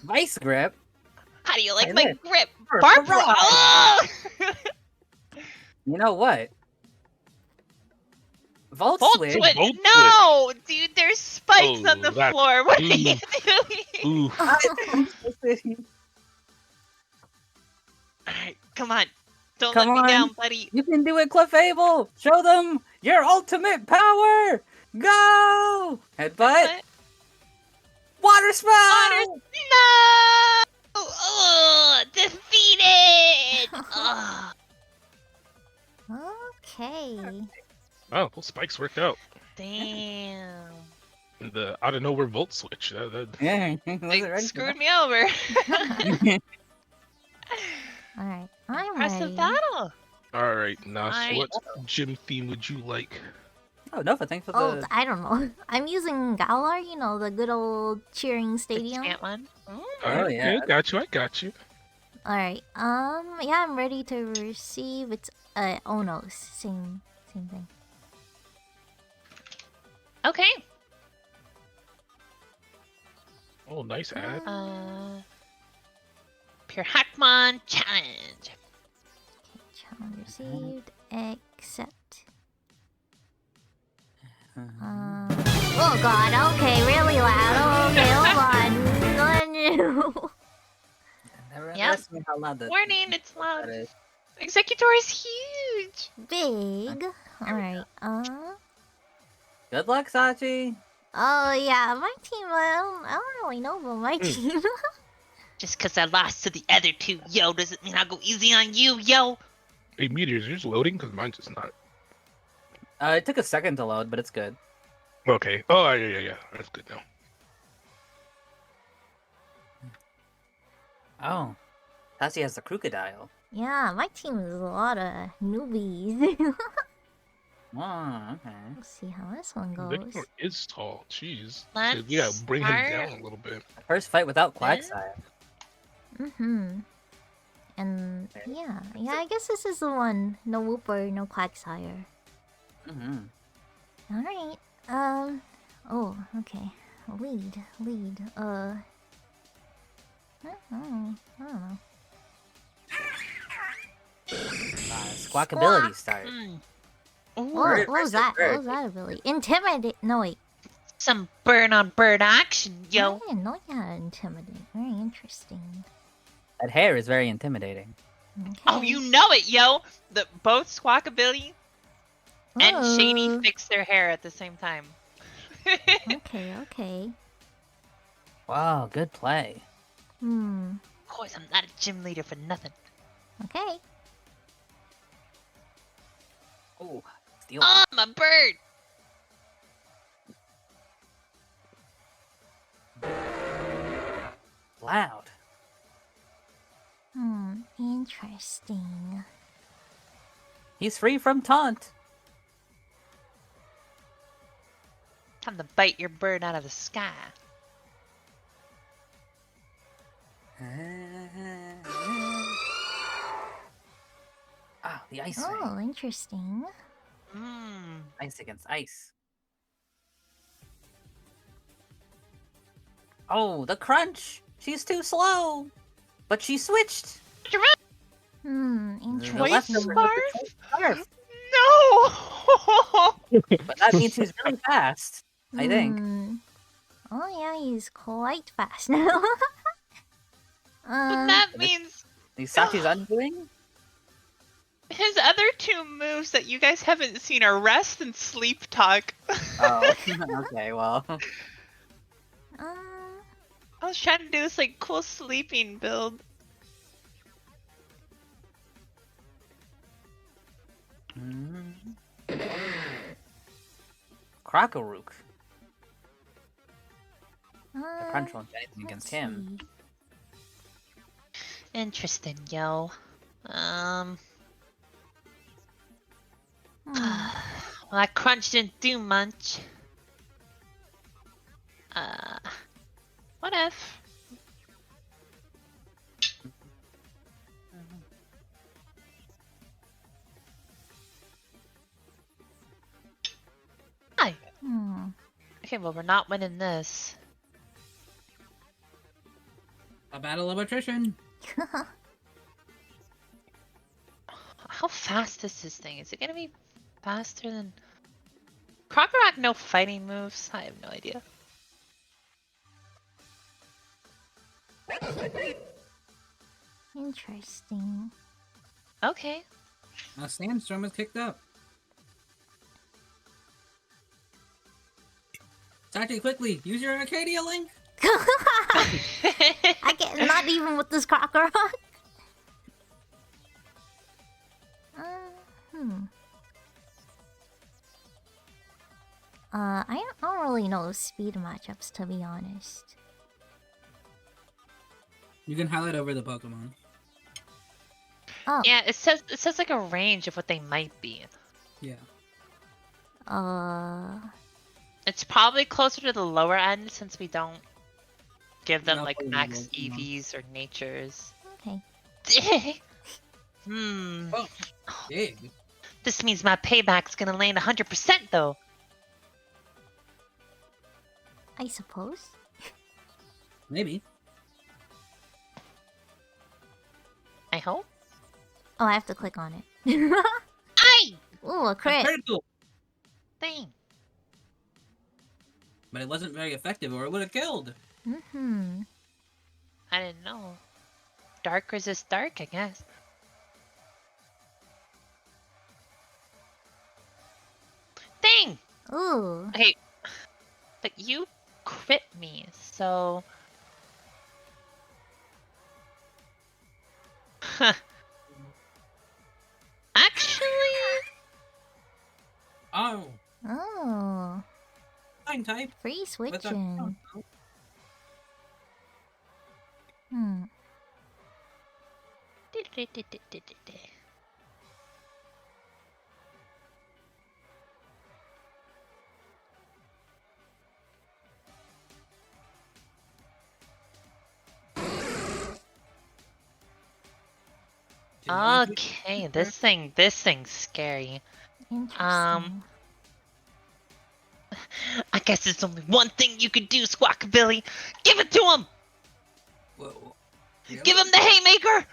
Vice grip. How do you like Hey, my look. grip? For Barbara! Barra. Oh! You know what? Volt Volt switch. switch! Volt No! Dude, there's spikes Oh, on the that- floor. What are you doing? Ooh. Alright, come on. Don't Come let on. me down, buddy. You can do it, Clefable! Show them your ultimate power! Go! Headbutt! What? Water spout! Water- No! Oh, defeated! Oh, Okay. Oh, well, spikes worked out. damn. And the out of nowhere volt switch. That Yeah, wasn't They ready for screwed me over. that. Alright, I'm Impressive ready. battle. All right, now I- what gym theme would you like? Oh, no, but thanks for Oh, the... I don't know. I'm using Galar, you know, the good old cheering The stadium. chant one. Oh, All right, yeah. I got you. Alright, yeah, I'm ready to receive. It's, oh no, same thing. Okay. Oh, nice ad. Pure Hackmon challenge. Challenge received, accept. Oh god, okay, really loud. Okay, hold on. Never Yep. underestimate how loud that Warning, it's loud. that is. Executor is huge. Big. Alright, Good luck, Sachi. oh yeah, my team, I don't really know about my team. Just because I lost to the other two, yo, doesn't mean I'll go easy on you, yo. Hey, Meteors, yours loading? Because mine's just not. It took a second to load, but it's good. Okay. Oh, yeah. That's good now. Oh, Sachi has the crocodile. Yeah, my team is a lot of newbies. Oh, okay. Let's see how this one goes. Victor is tall. Jeez. Let's We gotta bring him start down a little bit. First fight without Then- Quagsire. And yeah, I guess this is the one. No Whooper, no Quagsire. Alright. Oh, okay. Lead. I don't know. Squawkability start. What was that? What was that ability? Intimidate. No, wait. Some burn on bird action, I yo. didn't know you had intimidate. Very interesting. That hair is very intimidating. Okay. Oh, you know it, yo. The both Squawkabilly and Shady Oh, fix their hair at the same time. Okay. Wow, good play. Hmm. Of course, I'm not a gym leader for nothing. Okay. Oh, steal. Oh, my bird. Loud. Interesting. He's free from taunt. Time to bite your bird out of the sky. Ah, the ice Oh, ring. interesting. Ice against ice. Oh, the crunch! She's too slow! But she switched! The left Interesting. over with the scarf. No! But that means he's really fast, I think. Oh yeah, he's quite fast now. But that means Is Sachi's undoing? his other two moves that you guys haven't seen are rest and sleep talk. Oh, okay, well. I was trying to do this like cool sleeping build. Crocorook. Uh, Crunch won't do anything against him. Interesting, yo. Well, that crunch didn't do much. What if? Hi. Okay, well, we're not winning this. A battle of attrition. How fast is this thing? Is it gonna be faster than... Crocorock, no fighting moves? I have no idea. Interesting. Okay. A sandstorm is kicked up. Sachi, quickly, use your Arcadia link. I get not even with this Crocorock. I don't really know speed matchups, to be honest. You can highlight over the Pokemon. Oh. Yeah, it says like a range of what they might be. Yeah. It's probably closer to the lower end since we don't give them No, like probably max low Pokemon. EVs or natures. Okay. Oh, big. This means my payback's gonna land 100% though. I suppose. Maybe. I hope. Oh, I have to click on it. Aye! Ooh, a That's crit. critical. Dang. But it wasn't very effective, or it would have killed. Mm-hmm. I didn't know. Dark resist dark, I guess. Dang! Ooh. Okay. But you crit me, so... Huh. Actually... Oh, Oh. fine type. Free But that's switching. Hmm. Okay, this thing's scary. Interesting. I guess there's only one thing you can do, Squawkabilly. Give it to him! Whoa. Really? Give him the haymaker!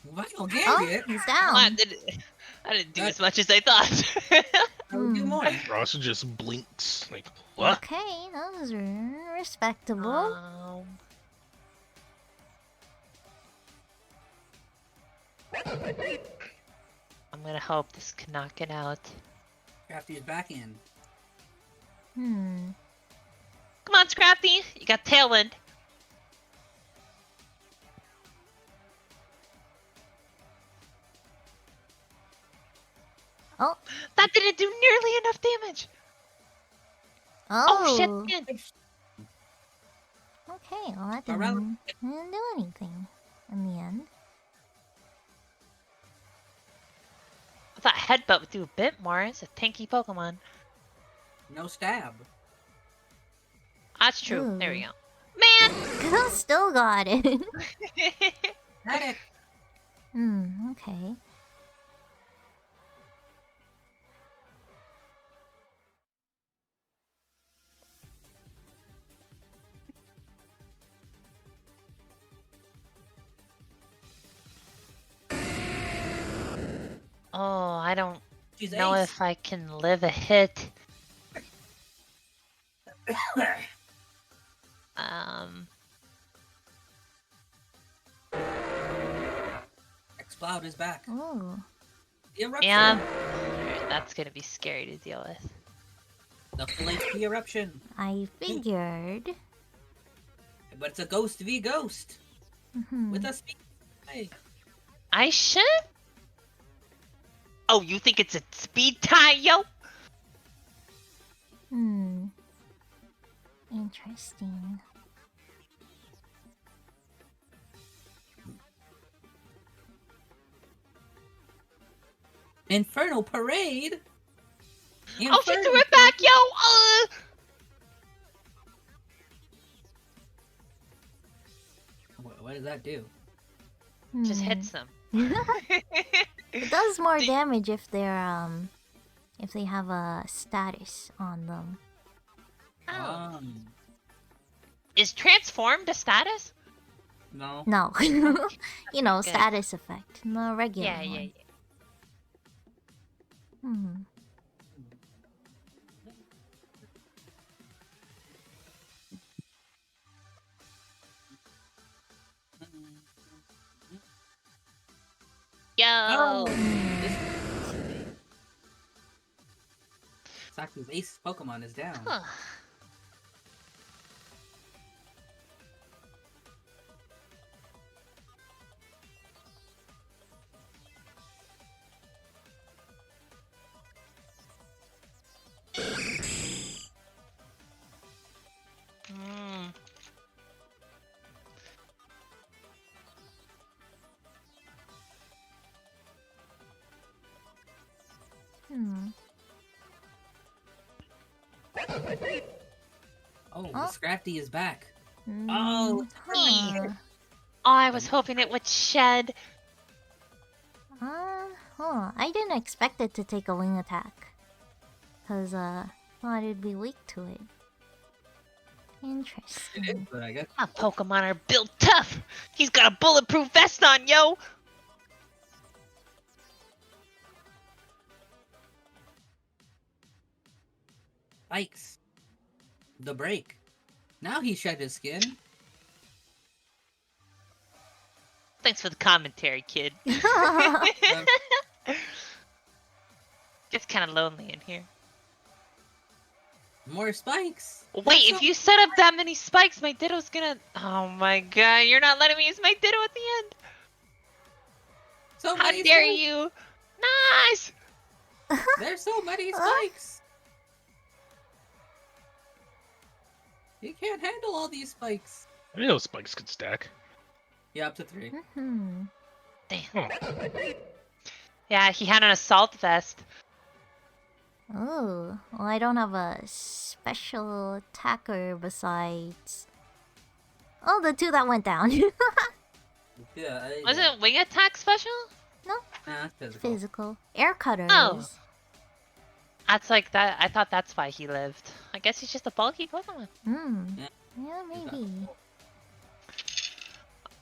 What? I'll give Oh, it. he's Well, I down. didn't do That- as much as I thought. I would do Hmm. more. Ross just blinks. Like, what? Okay, that was respectable. I'm gonna hope this can knock it out. Crafty is back in. Hmm. Come on, Scrafty! You got Tailwind. Oh. That didn't do nearly enough damage! Oh, shit, again. Okay, well that Around- didn't do anything in the end. I thought Headbutt would do a bit more. It's a tanky Pokemon. No stab. That's true. There we Ooh. go. Man! Ghost still got it. Got it. Okay. Oh, I don't She's know ace. if I can live a hit. Explode is back. Ooh. The eruption. Yeah. Alright, that's gonna be scary to deal with. The flaky eruption. I figured. But it's a ghost v ghost. Mhm. With a speed. Hey. I should? Oh, you think it's a speed tie, yo? Interesting. Infernal Parade? Oh, she Infernal threw it back, yo! What does that do? Just hits them. It does more Do- damage if they're if they have a status on them. Oh. Um, Is transformed a status? no. No. You know, Good. status effect. No regular Yeah, yeah, one. yeah. Yo! Oh, Saku's ace Pokemon is down. Huh. Mm. Oh, the Oh. Scrafty is back. Hmm. Oh, Huh. Oh, I was hoping it would shed. I didn't expect it to take a wing attack. Cause, thought it'd be weak to it. It is, Interesting. but I guess. My Pokemon are built tough. He's got a bulletproof vest on, yo. Spikes. The break. Now he shed his skin. Thanks for the commentary, kid. Gets kind of lonely in here. More spikes. Wait, if you set up that many spikes, my Ditto's gonna... Oh my god, you're not letting me use my Ditto at the end. So How many dare spikes. you? Nice! There's so many spikes. You can't handle all these spikes. I didn't know spikes could stack. Yeah, up to 3. Hmm. Damn. Oh. Yeah, he had an assault vest. Oh, well, I don't have a special attacker besides. Oh, the 2 that went down. Yeah. Was it wing attack special? Nah, physical. Physical. Air cutters. Oh. That's like that. I thought that's why he lived. I guess he's just a bulky Pokemon. Hmm. Yeah. Yeah, maybe.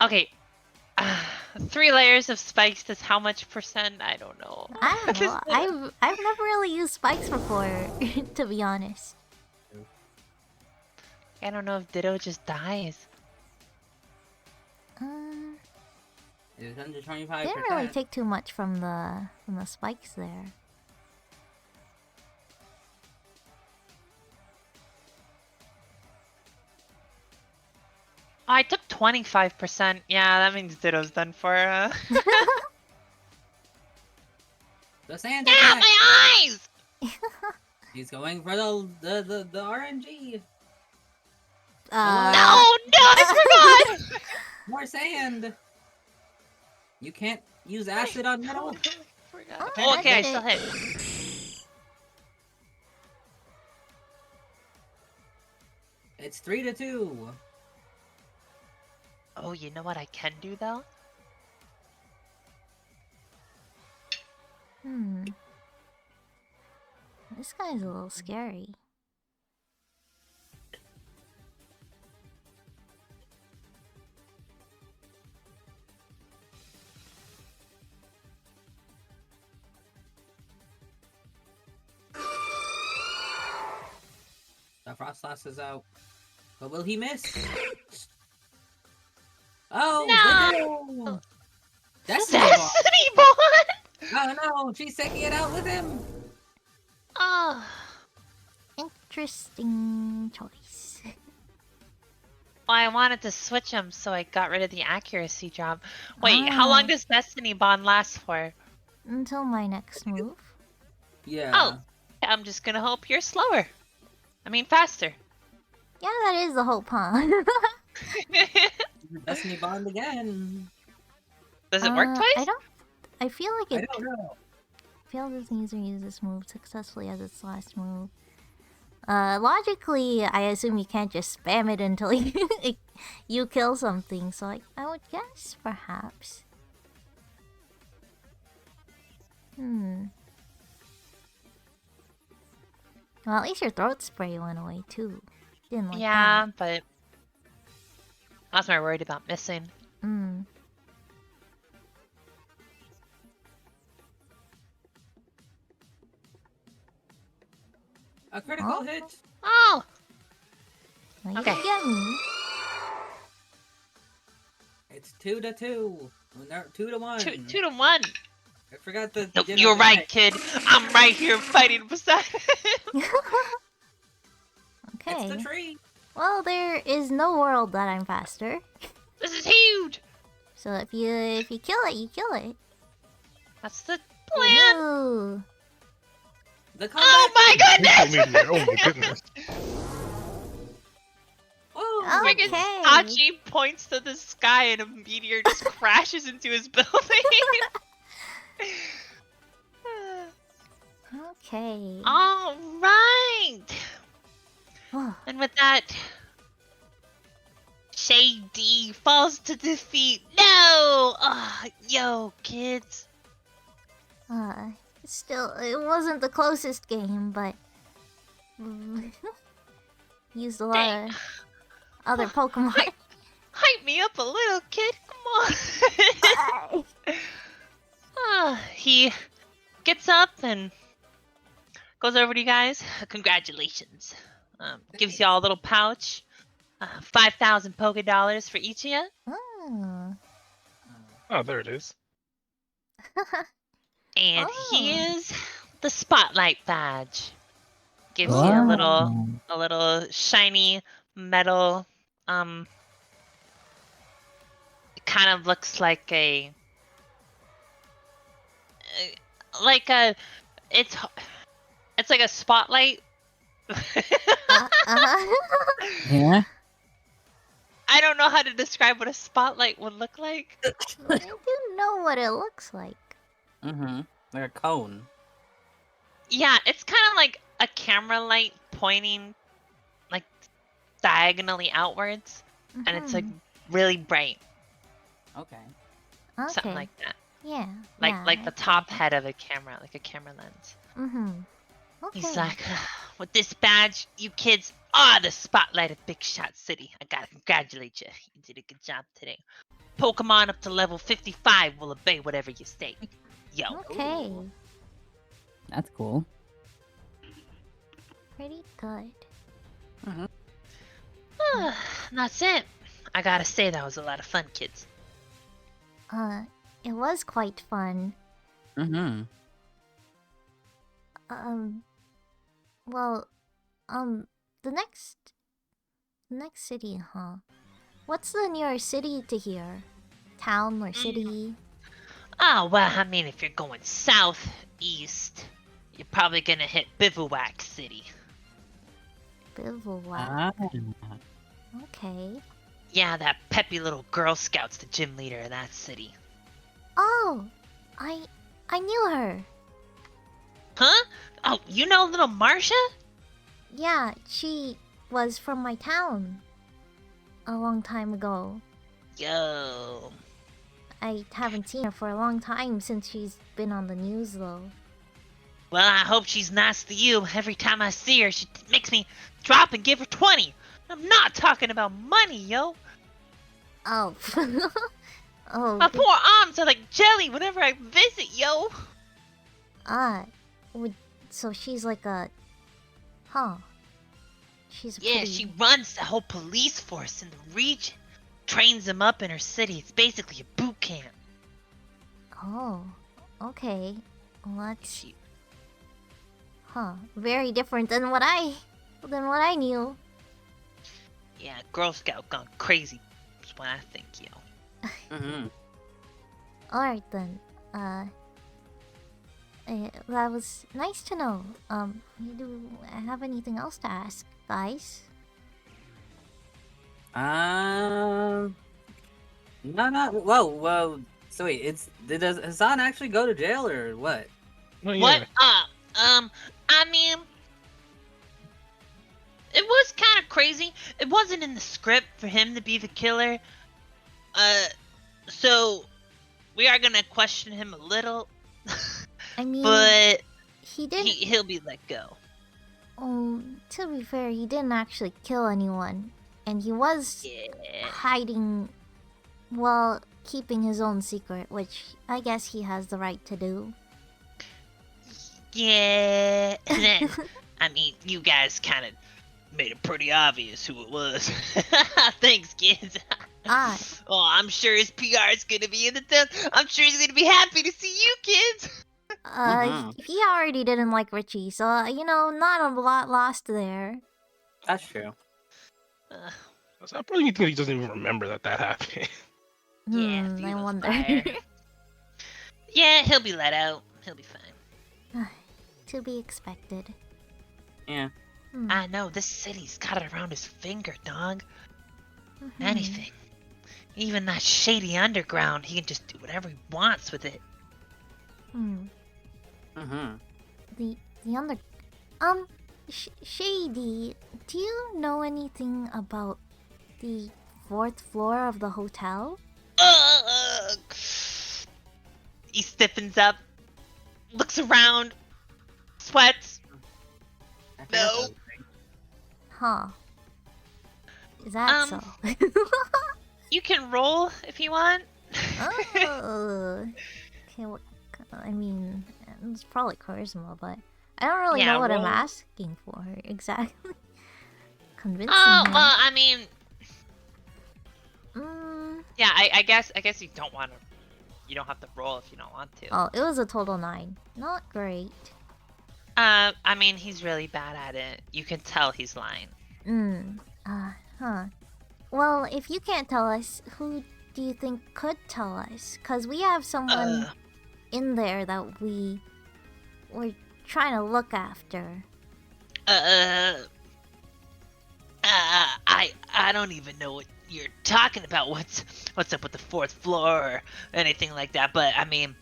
Okay. 3 layers of spikes is how much percent? I don't know. I don't know. I've never really used spikes before, to be honest. I don't know if Ditto just dies. It's under 25%. Didn't really take too much from the spikes there. Oh, I took 25%. Yeah, that means Ditto's done for. The sand Get out attack. my eyes! He's going for the RNG. No, I forgot! More sand. You can't use acid on metal. Forgot. Oh, Oh, okay, I did still it. hit. It's 3-2. Oh, you know what I can do though? Hmm. This guy's a little scary. The Frostlass is out. But will he miss? Oh, No! Destiny Ball. Destiny Bond! Oh no, she's taking it out with him. Oh. Interesting choice. Well, I wanted to switch them, so I got rid of the accuracy drop. Wait, how long does Destiny Bond last for? Until my next move. Yeah. Oh, I'm just gonna hope you're slower. I mean, faster. Yeah, that is the hope, huh? Destiny Bond again. Does it work twice? I feel like I it don't know. failed as user uses this move successfully as its last move. Logically, I assume you can't just spam it until you kill something, so I would guess, perhaps. Well, at least your throat spray went away, too. Didn't like Yeah, but I was more worried about missing. that. A critical Oh. hit. Oh! Well, you Okay. can get me. It's 2-2. No, 2-1. 2-1. I forgot the. Nope, dinner you're right, tonight. kid. I'm right here fighting beside him. Okay. It's the tree. Well, there is no world that I'm faster. This is huge. So if you kill it, you kill it. That's the plan. Ooh. The comeback. Oh my Thank you, goodness! Meteor. Oh my goodness. Oh, Friggin' Okay. Tachi points to the sky and a meteor just crashes into his building. Okay. All right. Oh, And with that, Shady falls to defeat. No! Yo, kids. Still, it wasn't the closest game, but used a lot Dang. of other Pokemon. Hype me up a little, kid. Come on. He gets up and goes over to you guys. Congratulations. Gives y'all a little pouch. 5,000 Poké Dollars for each of you. Oh. Oh, there it is. And Oh. here's the Spotlight badge. Gives you a little shiny metal. It kind of looks like a it's like a spotlight. Yeah. I don't know how to describe what a spotlight would look like. I do know what it looks like. Mm-hmm. Like a cone. Yeah, it's kind of like a camera light pointing like diagonally outwards, and it's like really bright, Okay. Okay. something like that. Yeah. Like the top head of a camera, like a camera lens. Mm-hmm. Okay. He's like, with this badge, you kids are the spotlight of Big Shot City. I gotta congratulate you. You did a good job today. Pokemon up to level 55 will obey whatever you say. Yo. Okay. Ooh. That's cool. Pretty good. And that's it. I gotta say, that was a lot of fun, kids. It was quite fun. Mm-hmm. Well, the next city, huh? What's the nearest city to here? Town or city? Oh, well, I mean, if you're going southeast, you're probably gonna hit Bivouac City. Bivouac. Ah. Okay. Yeah, that peppy little Girl Scout's the gym leader of that city. Oh, I knew her. Huh? Oh, you know little Marcia? Yeah, she was from my town. A long time ago. Yo. I haven't seen her for a long time since she's been on the news, though. Well, I hope she's nice to you. Every time I see her, she makes me drop and give her 20. I'm not talking about money, yo. Oh. Oh. My poor arms are like jelly whenever I visit, yo. So she's like a... Huh. She's a Yeah, pretty... she runs the whole police force in the region. Trains them up in her city. It's basically a boot camp. Oh. Okay. Well, that's... She, Huh. Very different than what I knew. yeah, Girl Scout gone crazy. That's what I think, yo. Mm-hmm. Alright then. That was nice to know. Do I have anything else to ask, guys? No. Whoa. So wait, did Hassan actually go to jail or what? Oh, yeah. What up? I mean, it was kind of crazy. It wasn't in the script for him to be the killer. So we are gonna question him a little. I mean, but he didn't. he'll be let go. To be fair, he didn't actually kill anyone, and he was hiding, well, keeping his own secret, which I guess he has the right to do. Yeah. And then, I mean, you guys kind of made it pretty obvious who it was. Thanks, kids. Oh, I'm sure his PR is gonna be in the town. I'm sure he's gonna be happy to see you kids. He already didn't like Richie, so, not a lot lost there. That's true. I probably think he doesn't even remember that happened. Yeah, I wonder. fire. Yeah, he'll be let out. He'll be fine. To be expected. Yeah. I know, this city's got it around his finger, dog. Anything. Even that shady underground, he can just do whatever he wants with it. The Shady, do you know anything about the 4th floor of the hotel? He stiffens up. looks around, sweats. I forgot No. those things. Huh. Is that so? You can roll if you want. Oh. Okay, what... I mean, it's probably charisma, but I don't really Yeah, know what I'm roll. asking for exactly. Convincing Oh, her. well, I mean, Mm, yeah, I guess you don't want to. You don't have to roll if you don't want to. oh, it was a total 9. Not great. I mean, he's really bad at it. You can tell he's lying. Huh. Well, if you can't tell us, who do you think could tell us? Cause we have someone in there that we're trying to look after. I don't even know what you're talking about. What's up with the 4th floor or anything like that? But I mean,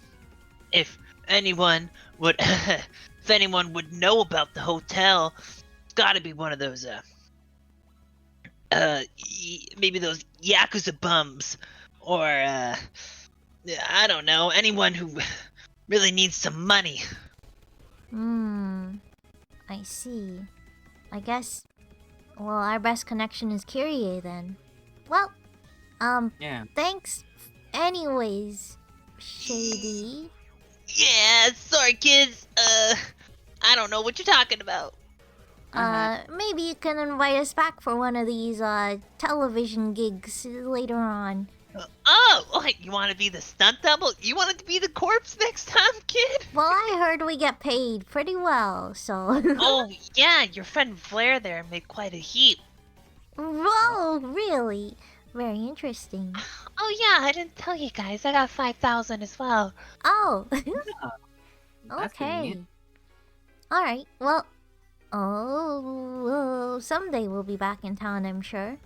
if anyone would, if anyone would know about the hotel, it's got to be one of those maybe those Yakuza bums, or I don't know, anyone who really needs some money. I see. I guess, well, our best connection is Kyrie then. Well, Yeah. thanks anyways, Shady. Yeah, sorry kids. I don't know what you're talking about. Maybe you can invite us back for one of these, television gigs later on. Oh, what, you want to be the stunt double? You want to be the corpse next time, kid? Well, I heard we get paid pretty well, so... Oh, yeah, your friend Blair there made quite a heap. Whoa, really? Very interesting. Oh yeah, I didn't tell you guys. I got 5,000 as well. Oh, That's pretty okay. neat. Alright, well... Oh, someday we'll be back in town, I'm sure.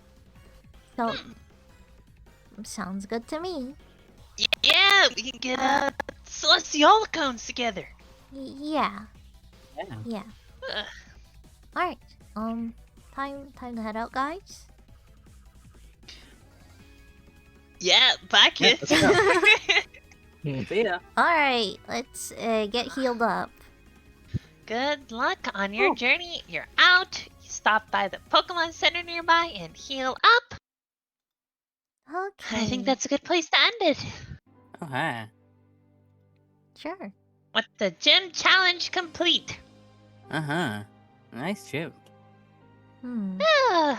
So... Sounds good to me. Yeah, we can get Celestial accounts together. Yeah. Yeah. Yeah. Ugh. Alright, time to head out, guys. Yeah, bye, Yeah, kids. See ya. Alright, let's get healed up. Good luck on your journey. You're out. You stop by the Pokemon Center nearby and heal up. Okay. I think that's a good place to end it. Oh, hi. Sure. With the gym challenge complete. Uh-huh. Nice chip. Okay.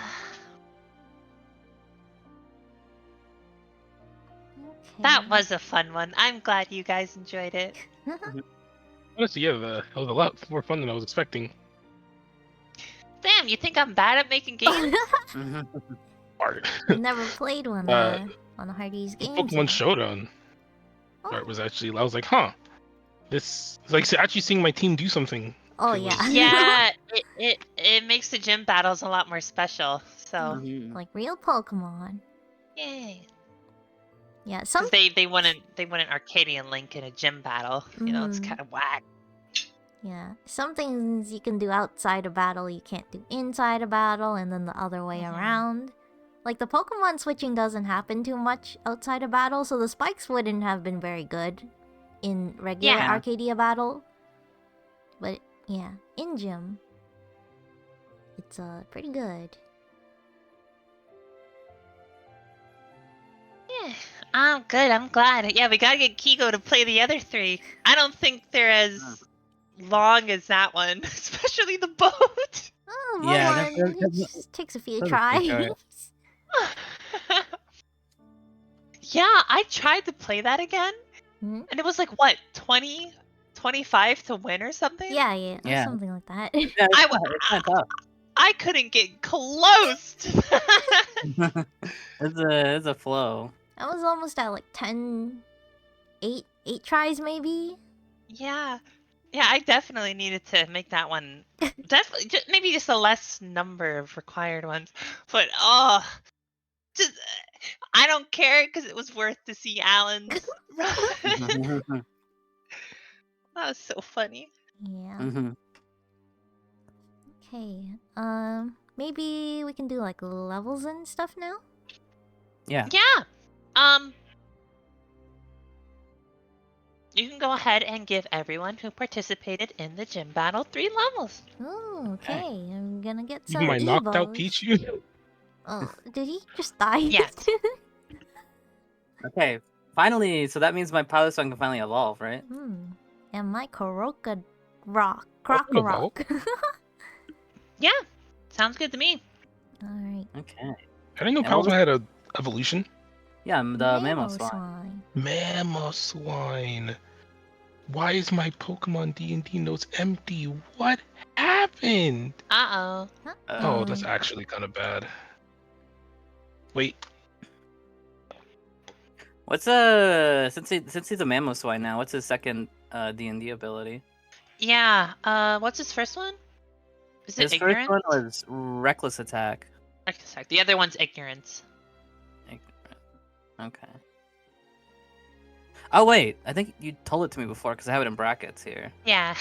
That was a fun one. I'm glad you guys enjoyed it. Honestly, yeah, it was a lot more fun than I was expecting. Damn, you think I'm bad at making games? Mhm. Art. I've never played one on a Hardy's games. Pokemon yet. Showdown Oh, art was actually, I was like, huh, this is like actually seeing my team do something. oh It yeah. was- Yeah, it makes the gym battles a lot more special. So, Mhm. Like real Pokemon. yay. Yeah, some Because they won an Arcadian Link in a gym battle. You know, it's Mhm. kind of whack. yeah, some things you can do outside a battle you can't do inside a battle, and then the other way Mhm. around. Like the Pokemon switching doesn't happen too much outside a battle, so the spikes wouldn't have been very good in regular Yeah. Arcadia battle. But yeah, in gym, it's pretty good. Yeah. Oh, good. I'm glad. Yeah, we gotta get Kigo to play the other 3. I don't think they're as long as that one, especially the boat. Oh, Yeah, one that's- it just takes a few that's a pretty tries. short. Yeah, I tried to play that again, Mhm. and it was like, what, 20, 25 to win or something? Yeah, Yeah. something like that. Yeah, I it's not tough. I couldn't get close to that. It's a flow. I was almost at like 8 tries maybe. Yeah. Yeah, I definitely needed to make that one. Definitely, maybe just a less number of required ones. But, just, I don't care because it was worth to see Alan's. That was so funny. Yeah. Mhm. Okay. Maybe we can do like levels and stuff now. Yeah. Yeah. you can go ahead and give everyone who participated in the gym battle 3 levels. Ooh, okay. I'm gonna get Even some my knocked out Evos. Pichu. Oh, did he just die? Yes. Okay, finally. So that means my pilot song can finally evolve, right? And my Croc Oh, Rock. Yeah, sounds good to me. Alright. Okay. I didn't know And what Palsma was- had a evolution. Yeah, I'm the mammal swine. Swine. Mamoswine. Why is my Pokemon D&D notes empty? What happened? Uh-oh. Oh, that's actually kind of bad. Wait, What's since he's a mammal swine now? What's his second D&D ability? Yeah, what's his first one? Is it His ignorance? first one was reckless attack. Reckless attack. The other one's ignorance. Okay. Oh wait, I think you told it to me before because I have it in brackets here. Yeah.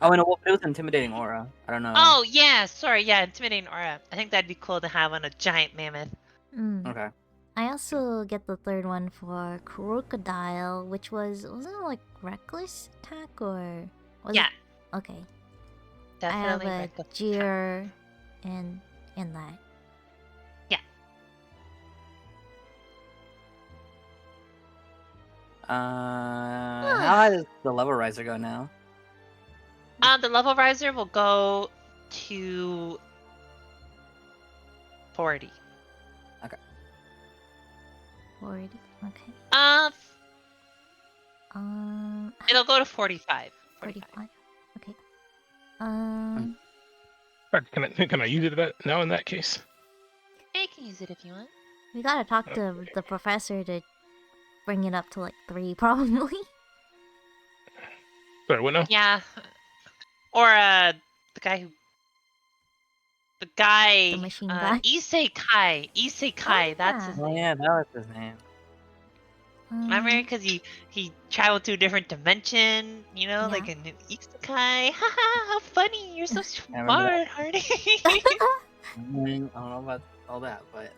Oh, and it was intimidating aura. I don't know. Oh, yeah, sorry, yeah, intimidating aura. I think that'd be cool to have on a giant mammoth. Okay. I also get the third one for Crocodile, which wasn't it like reckless attack or was Yeah. it? Okay. Definitely I have reckless a jeer and that. How high does the level riser go now? The level riser will go to 40. 40. Okay. It'll go to 45. 45. Okay. can I use it now in that case? Yeah, you can use it if you want. We gotta talk to the professor to bring it up to like 3 probably. Sorry, what now? Yeah. Or the guy who the guy The machine guy. Isekai. Isekai, that's his Oh name. yeah, that was his name. Remember, because he traveled to a different dimension, you know, like an isekai. Haha, how funny! You're so remember smart, Hardy. I don't know about all that, but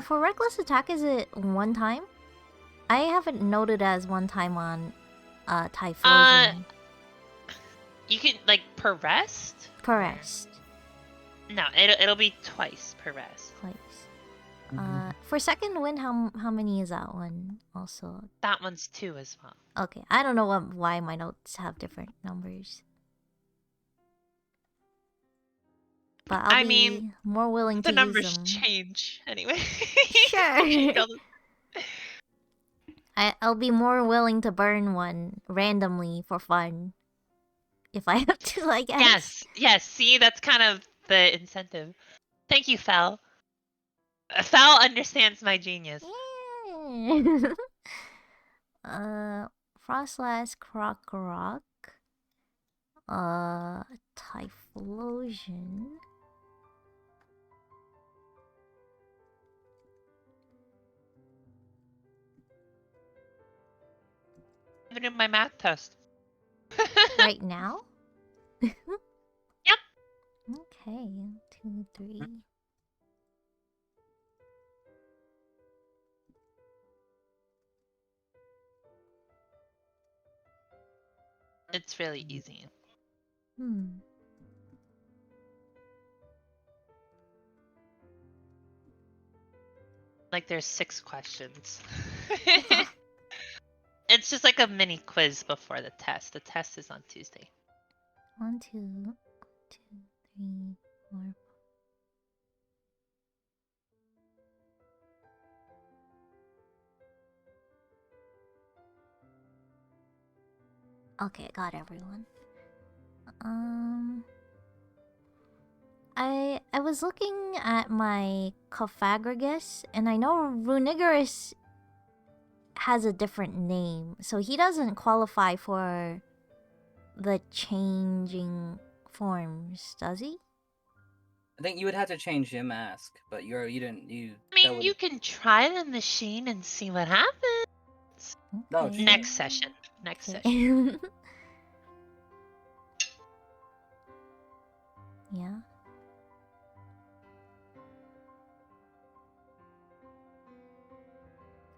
For reckless attack, is it one time? I haven't noted as one time on Typhlosion. You can like per rest. Per rest. No, it'll be twice per rest. Twice. For second wind, how many is that one? Also, That one's 2 as well. okay. I don't know why my notes have different numbers, but I'll be more willing the to numbers use them. change anyway. Sure. I'll be more willing to burn one randomly for fun, if I have to, I guess. Yes. See, that's kind of the incentive. Thank you, Fel. Fel understands my genius. Frostlass, Croc Rock, Typhlosion. I'm doing my math test. Right now? Yep. Okay, 2, 3. It's really easy. Like there's 6 questions. It's just like a mini quiz before the test. The test is on Tuesday. 1, 2, 2, 3, 4. Okay, got everyone. I was looking at my Cophagragus, and I know Runigerus has a different name, so he doesn't qualify for the changing forms, does he? I think you would have to change your mask, but you didn't. I mean, you can try the machine and see what happens. No, Okay. Next session. Yeah.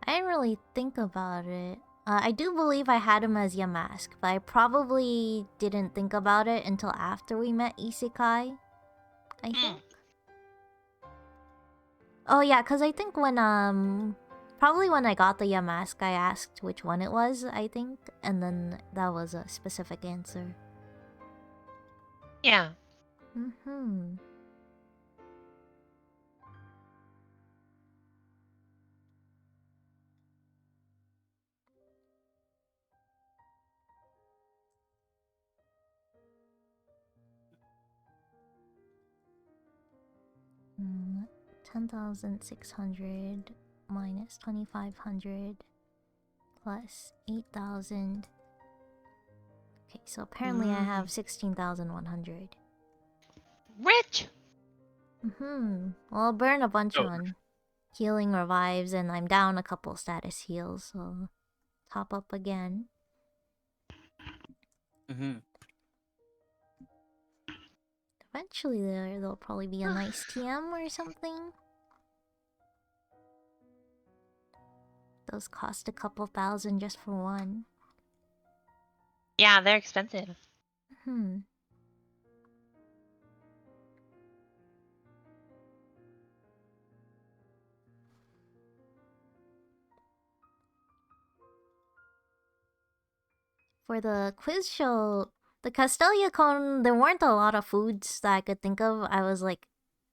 I didn't really think about it. I do believe I had him as Yamask, but I probably didn't think about it until after we met Isekai, I think. Oh yeah, cause I think when probably when I got the Yamask, I asked which one it was, I think, and then that was a specific answer. Yeah. Mm-hmm. Mm, 10,600 minus 2,500 plus 8,000. Okay, so apparently I have 16,100. Rich. Mm-hmm. Well, I'll burn a bunch Oh. on healing revives, and I'm down a couple status heals, so top up again. Mm-hmm. Eventually, there'll probably be a nice TM or something. Those cost a couple thousand just for one. Yeah, they're expensive. Hmm. For the quiz show, the Castelia cone, there weren't a lot of foods that I could think of. I was like,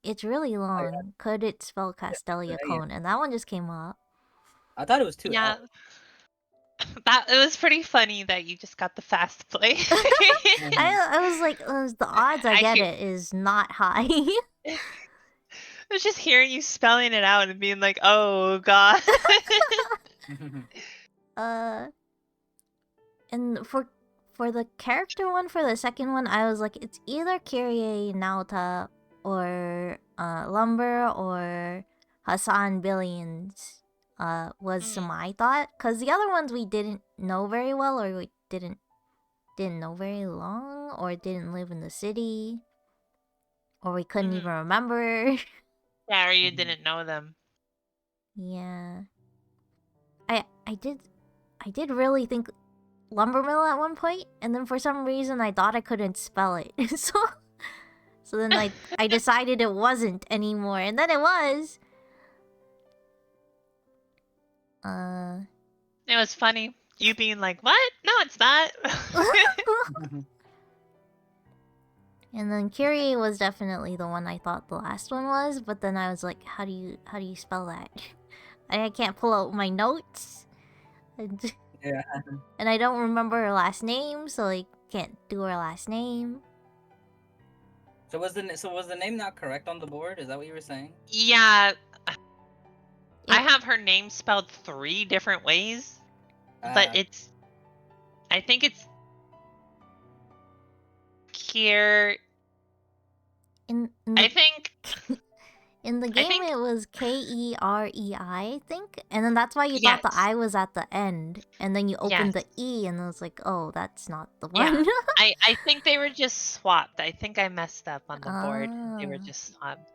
it's really long. Could it spell Castelia cone? And that one just came up. I thought it was 2 Yeah. L. That it was pretty funny that you just got the fast play. I was like, the odds I get hear- it is not high. I was just hearing you spelling it out and being like, "Oh God." And for the character one, for the second one, I was like, it's either Kyrie Naota or Lumber or Hassan Billions. Was my thought, cause the other ones we didn't know very well, or we didn't know very long, or didn't live in the city, or we couldn't even remember. Yeah, or you didn't know them. Yeah. I did really think Lumbermill at one point, and then for some reason I thought I couldn't spell it. so then I decided it wasn't anymore, and then it was. It was funny. You being like, "What? No, it's not." And then Kyrie was definitely the one I thought the last one was, but then I was like, how do you spell that? I can't pull out my notes. Yeah. And I don't remember her last name, so I can't do her last name. So was the name not correct on the board? Is that what you were saying? Yeah. I have her name spelled 3 different ways, but I think it's Kier. I think in the game it was Kerei, I think, and then that's why you thought the I was at the end, and then you opened the E, and it was like, oh, that's not the one. Yeah. I think they were just swapped. I think I messed up on the board. They were just swapped.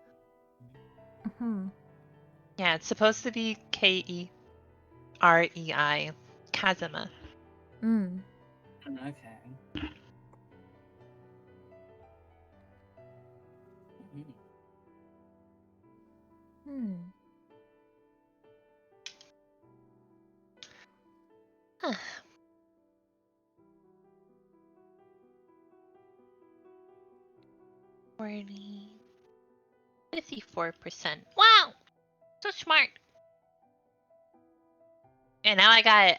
Yeah, it's supposed to be Kerei, Kazuma. Okay. Huh. $40, 54%. Wow, so smart. And now I got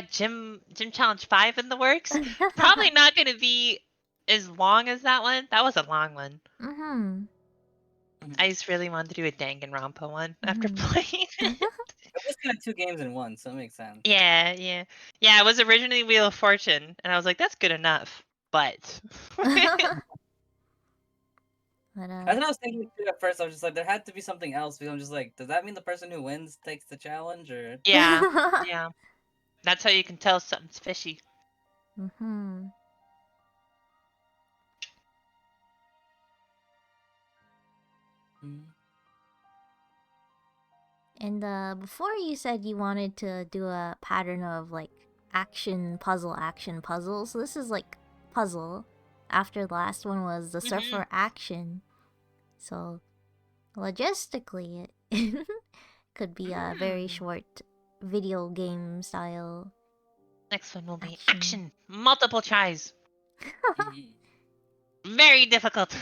gym challenge 5 in the works. Probably not gonna be as long as that one. That was a long one. I just really wanted to do a Danganronpa one after playing it. It was kind of 2 games in one, so it makes sense. Yeah. It was originally Wheel of Fortune, and I was like, that's good enough. But But, That's what I was thinking too at first. I was just like, there had to be something else because I'm just like, does that mean the person who wins takes the challenge or? yeah. That's how you can tell something's fishy. And before you said you wanted to do a pattern of like action puzzle. So this is like puzzle. After the last one was the surfer action. So logistically, it could be a very short video game style. Next one will be Action. action. Multiple tries. Mhm. Very difficult.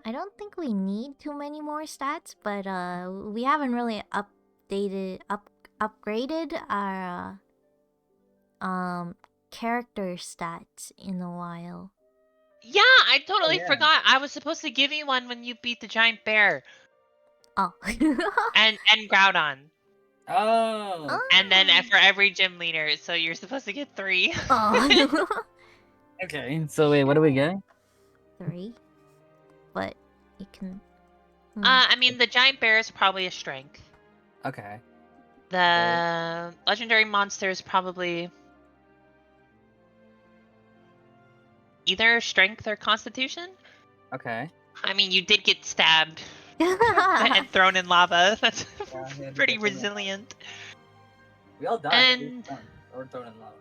I don't think we need too many more stats, but we haven't really upgraded our character stats in a while. Yeah, I totally yeah. forgot. I was supposed to give you one when you beat the giant bear Oh. and Groudon. Oh. And then for every gym leader, so you're supposed to get 3. Oh. Okay, so wait, what are we getting? 3. But you can. I mean, the giant bear is probably a strength. Okay. The legendary monster is probably either strength or constitution. Okay. I mean, you did get stabbed and thrown in lava. That's Yeah, yeah, pretty that's what I- resilient. We all died. at least And once, or thrown in lava.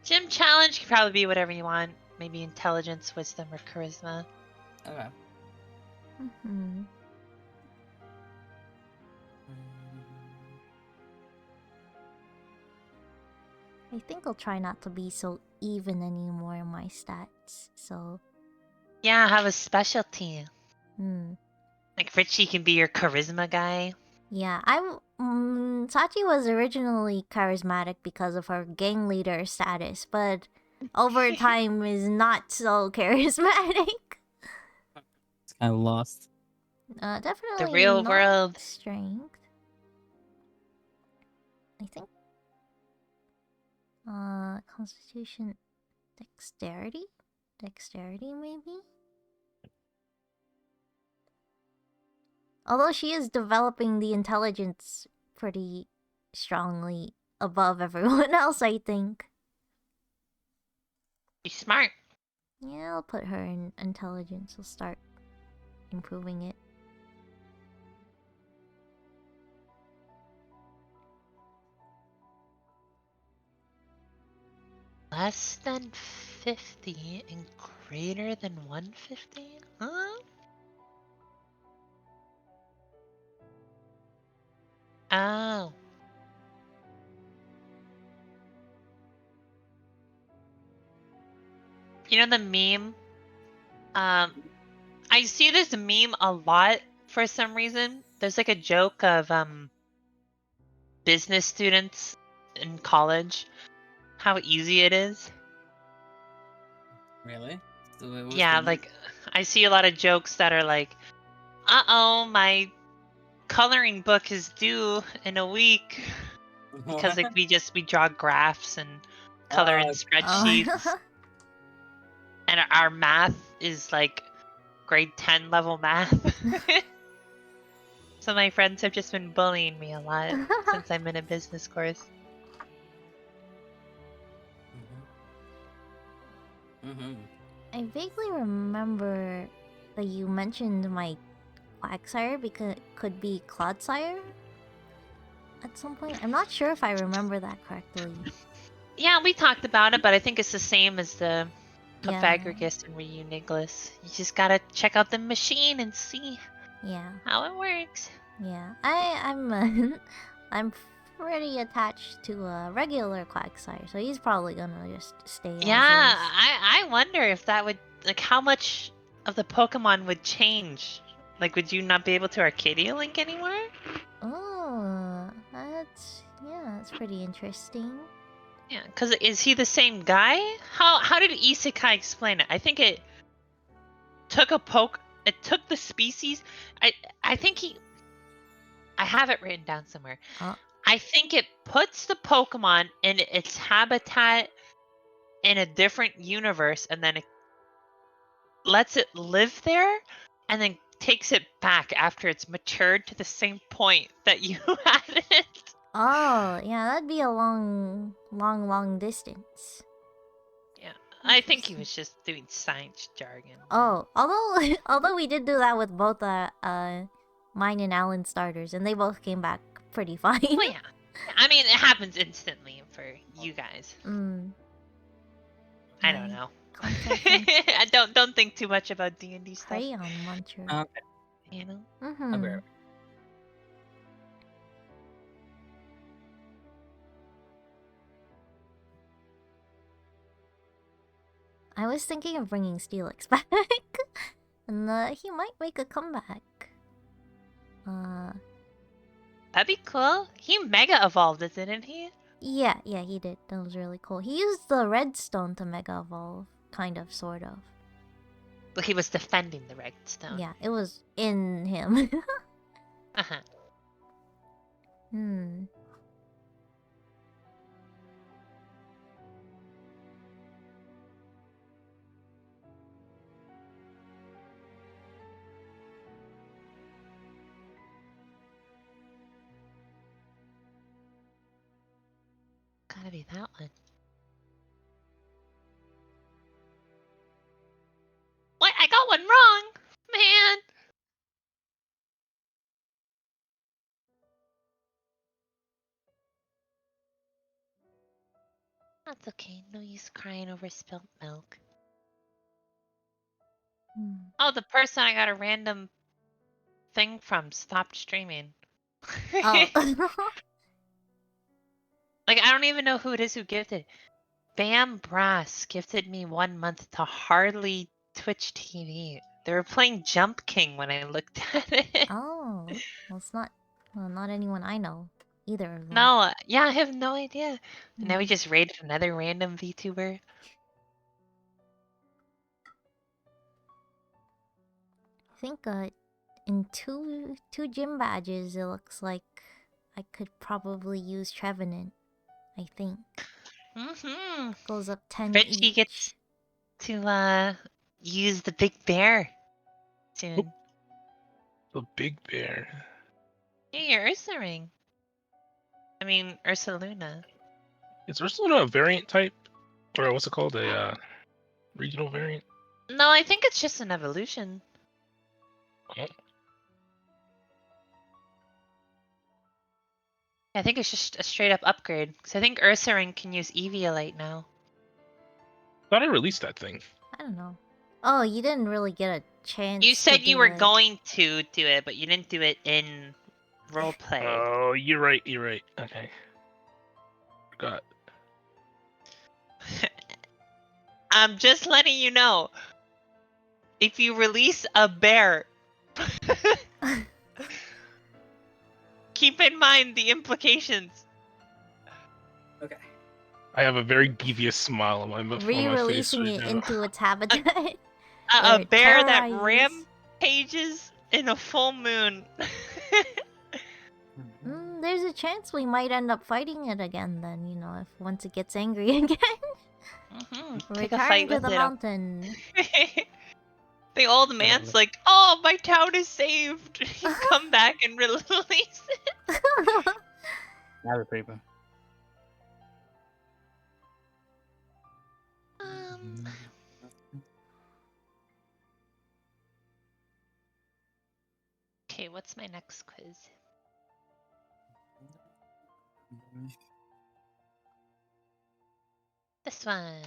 gym challenge could probably be whatever you want. Maybe intelligence, wisdom, or charisma. Okay. Mhm. I think I'll try not to be so even anymore in my stats. So, Yeah, have a specialty. hmm. Like Richie can be your charisma guy. Yeah, Sachi was originally charismatic because of her gang leader status, but over time is not so charismatic. It's kind of lost. Definitely real not world. strength. I think. Constitution, dexterity, maybe. Although she is developing the intelligence pretty strongly above everyone else, I think. She's smart. Yeah, I'll put her in intelligence. I'll start improving it. Less than 50 and greater than 150? Huh? Oh. You know the meme? I see this meme a lot for some reason. There's like a joke of business students in college, how easy it is. Really? So what was Yeah, the like I see a lot of jokes that are like, "Uh-oh, my coloring book is due in a week." Because like we draw graphs and color in spreadsheets. And our math is like grade 10 level math. So my friends have just been bullying me a lot since I'm in a business course. I vaguely remember that you mentioned my Quagsire because it could be Clodsire at some point. I'm not sure if I remember that correctly. Yeah, we talked about it, but I think it's the same as the Yeah. Pythagoras and Reuniglis. You just gotta check out the machine and see Yeah. how it works. Yeah. I'm I'm pretty attached to a regular Quagsire, so he's probably gonna just stay Yeah, as is. I wonder if that would, like, how much of the Pokemon would change. Like, would you not be able to Arcadia Link anymore? Oh, that's pretty interesting. Yeah, because is he the same guy? How did Isekai explain it? I think it took it took the species. I think I have it written down somewhere. Oh. I think it puts the Pokemon in its habitat in a different universe and then it lets it live there and then takes it back after it's matured to the same point that you had it. Oh, yeah, that'd be a long distance. Yeah. I think he was just doing science jargon. Oh, although we did do that with both mine and Alan's starters, and they both came back pretty fine. Well, yeah. I mean, it happens instantly for you guys. I don't Right. know. Confession. I don't think too much about D&D stuff. Crayon muncher. Okay. You know. I'll be right back. I was thinking of bringing Steelix back, and he might make a comeback. That'd be cool. He mega evolved, didn't he? Yeah, he did. That was really cool. He used the redstone to mega evolve, kind of, sort of. Well, he was defending the redstone. Yeah, it was in him. Uh-huh. Gotta be that one. What? I got one wrong! Man! That's okay. No use crying over spilt milk. Oh, the person I got a random thing from stopped streaming. Oh. Like, I don't even know who it is who gifted. Bam Brass gifted me 1 month to Hardly Twitch TV. They were playing Jump King when I looked at it. Oh, well, it's not anyone I know, either of them. No, yeah, I have no idea. And now we just raided another random VTuber. I think in two gym badges, it looks like I could probably use Trevenant. I think. Goes up 10 Richie each. gets to use the big bear soon. The big bear. Hey, your Ursa ring. I mean, Ursa Luna. Is Ursula a variant type? Or what's it called? A regional variant? No, I think it's just an evolution. Oh. I think it's just a straight up upgrade. Because I think Ursa ring can use Eviolite now. Thought I released that thing. I don't know. Oh, you didn't really get a chance. You said to you do were it. going to do it, but you didn't do it in roleplay. Oh, you're right. Okay. Forgot. I'm just letting you know. If you release a bear, keep in mind the implications. Okay. I have a very devious smile on my face Re-releasing right it now. into its habitat. A where it bear that terrorizes. rampages in a full moon. There's a chance we might end up fighting it again then, if once it gets angry again. Pick a Return fight to with the it. mountain. The old man's like, oh, my town is saved. You come back and release it. Never creeper. Okay, what's my next quiz? This one.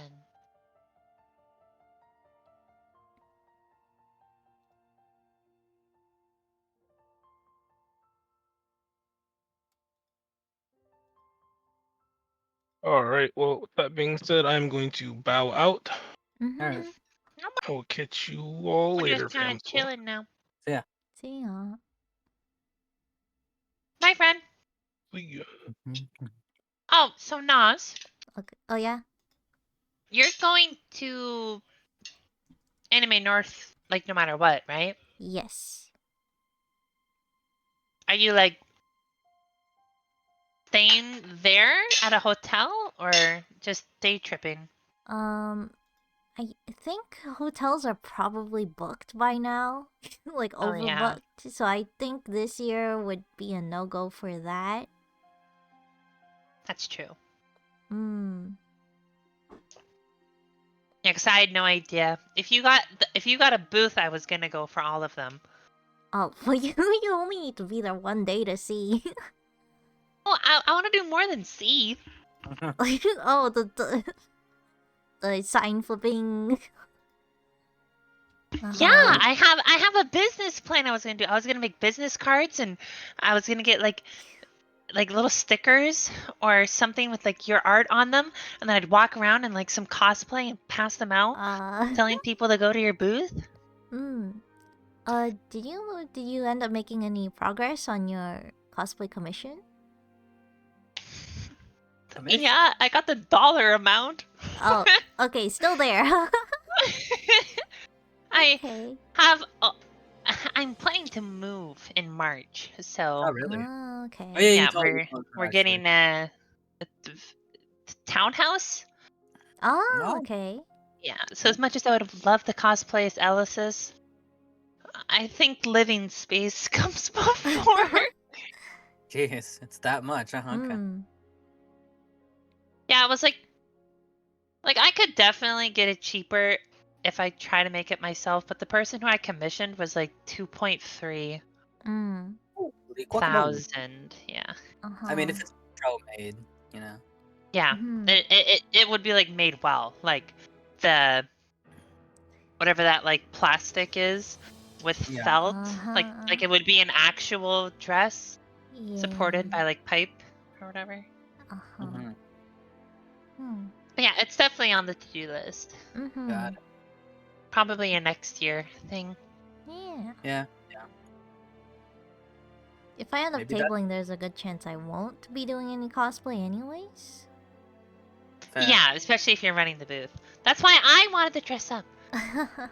All right. Well, with that being said, I'm going to bow out. Alright. I will catch you all We're later, just kind fam. of chilling now. Yeah. See ya. Bye, friend. See ya. Oh, so Nas, Okay. Oh yeah. you're going to Anime North, like no matter what, right? Yes. Are you like staying there at a hotel or just day tripping? I think hotels are probably booked by now, like Oh, yeah. overbooked. So I think this year would be a no-go for that. That's true. Hmm. Yeah, because I had no idea. If you got a booth, I was gonna go for all of them. Oh, well, you only need to be there one day to see. Oh, I want to do more than see. Oh, the sign flipping. Yeah, Uh-huh. I have a business plan I was gonna do. I was gonna make business cards, and I was gonna get like little stickers or something with like your art on them, and then I'd walk around and like some cosplay and pass them out, telling people to go to your booth. Did you end up making any progress on your cosplay commission? Yeah, I got the dollar amount. Oh, okay, still there. I Okay. have. I'm planning to move in March, so Oh, really? Oh, okay. Oh, yeah, you yeah, told me about that, we're actually. getting a townhouse. Oh, No. okay. Yeah, so as much as I would love to cosplay as Alice's, I think living space comes before. Jeez, it's that much, huh? Okay. Yeah, it was like I could definitely get it cheaper if I try to make it myself, but the person who I commissioned was like 2.3 thousand. Yeah. Uh-huh. I mean, if it's pro made, you know. Yeah. It would be like made well. Like the whatever that like plastic is with Yeah. felt. Like it would be an actual dress supported by like pipe or whatever. Uh-huh. But yeah, it's definitely on the to-do list. Got it. Probably a next year thing. Yeah. Yeah. If I end up Maybe that- tabling, there's a good chance I won't be doing any cosplay anyways. Fair. Yeah, especially if you're running the booth. That's why I wanted to dress up. I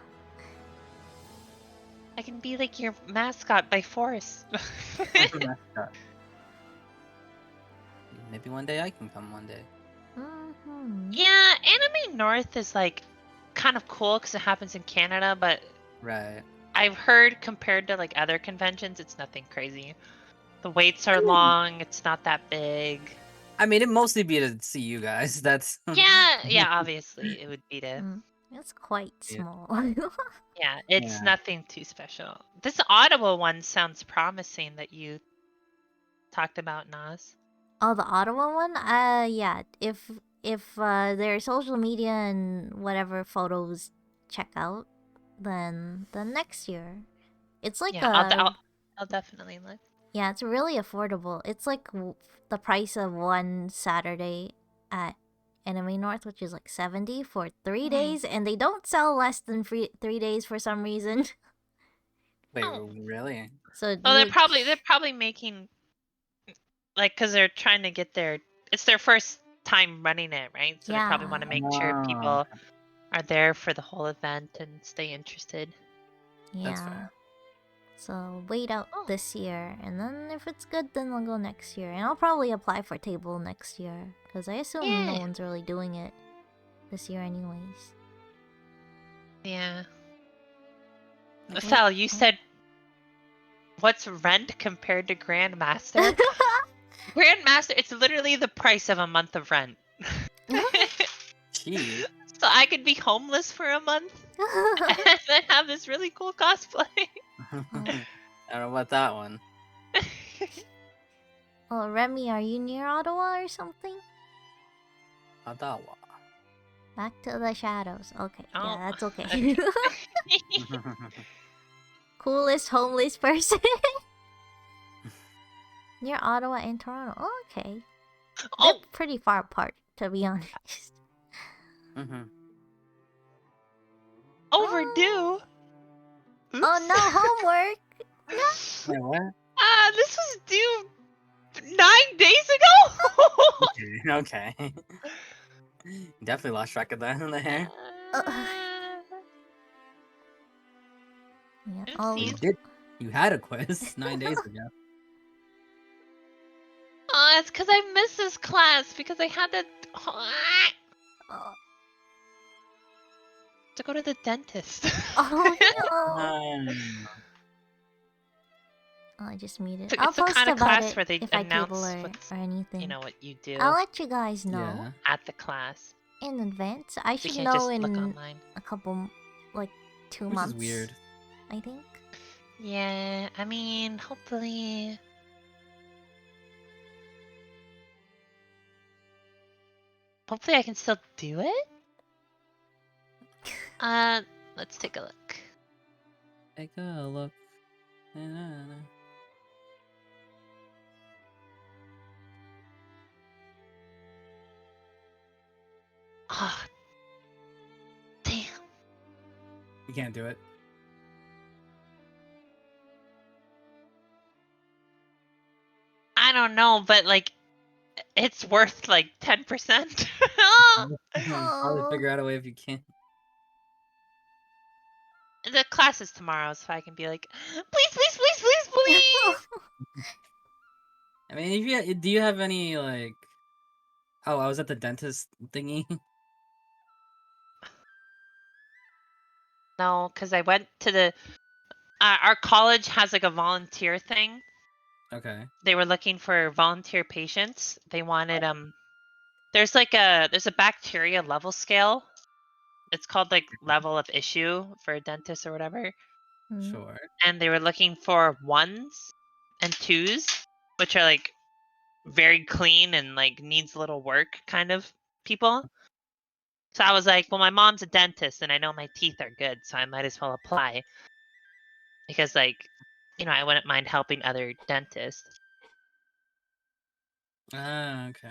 can be like your mascot by force. Maybe one day I can come one day. Yeah, Anime North is like kind of cool because it happens in Canada, but Right. I've heard compared to like other conventions, it's nothing crazy. The waits are long. It's not that big. I mean, it'd mostly be to see you guys. That's Yeah, obviously it would be to. It's quite small. Yeah, it's Yeah. nothing too special. This Ottawa one sounds promising that you talked about, Nas. Oh, the Ottawa one? Yeah. If their social media and whatever photos check out, then next year. It's like Yeah, I'll definitely look. Yeah, it's really affordable. It's like the price of one Saturday at Anime North, which is like 70 for 3 days, and they don't sell less than 3 days for some reason. Wait, really? So they're probably making like because they're trying to get it's their first time running it, right? So they probably want to make sure people are there for the whole event and stay interested. Yeah. That's fair. So wait out this year, and then if it's good, then I'll go next year. And I'll probably apply for table next year, because I assume no one's really doing it this year anyways. Yeah. Fel, you said, what's rent compared to Grandmaster? Grandmaster, it's literally the price of a month of rent. Jeez. So I could be homeless for a month and then have this really cool cosplay. I don't know about that one. Oh, Remy, are you near Ottawa or something? Ottawa. Back to the shadows. Okay, Oh, yeah, that's okay. Coolest homeless person. Near Ottawa and Toronto. Oh, okay. They're pretty far apart, to be honest. Overdue. Oh no, homework. Wait, what? This was due 9 days ago. Okay. Definitely lost track of that in the hair. Yeah. Oh, You had a quiz 9 days ago. Oh, it's because I missed this class because I had to go to the dentist. Oh no. Oh, I just muted. I'll It's the post kind of about class it where they if I table announce or what's, anything. what you do. I'll let you guys know. At the class. in advance. I We should can't know just look in online. a couple, like 2 Which months. is weird. I think. Yeah, I mean, hopefully. Hopefully I can still do it. Let's take a look. Take a look. Ah, damn. You can't do it. I don't know, but like, it's worth like 10%. Probably Oh. figure out a way if you can. The class is tomorrow, so I can be like, please, please, please, please, please. I mean, if you do you have any like? Oh, I was at the dentist thingy. No, because I went to the. Our college has like a volunteer thing. Okay. They were looking for volunteer patients. They wanted There's a bacteria level scale. It's called like level of issue for a dentist or whatever. Mm. Sure. And they were looking for 1s and 2s, which are like very clean and like needs little work kind of people. So I was like, well, my mom's a dentist and I know my teeth are good, so I might as well apply. Because like, I wouldn't mind helping other dentists. Ah, okay.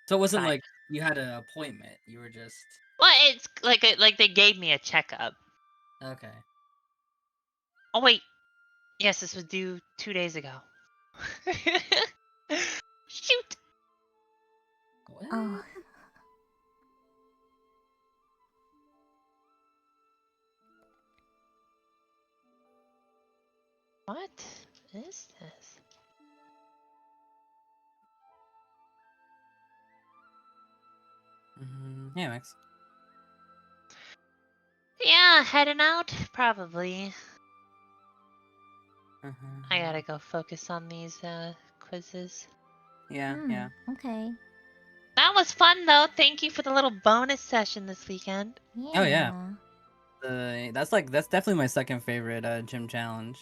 So it wasn't But, like you had an appointment. You were just well, it's like they gave me a checkup. okay. Oh wait, yes, this was due 2 days ago. Shoot. What? Oh. What is this? Yeah, Max. Yeah, heading out probably. I Mm-hmm. gotta go focus on these quizzes. Yeah, yeah. Okay. That was fun though. Thank you for the little bonus session this weekend. Yeah. Oh yeah. That's definitely my second favorite gym challenge.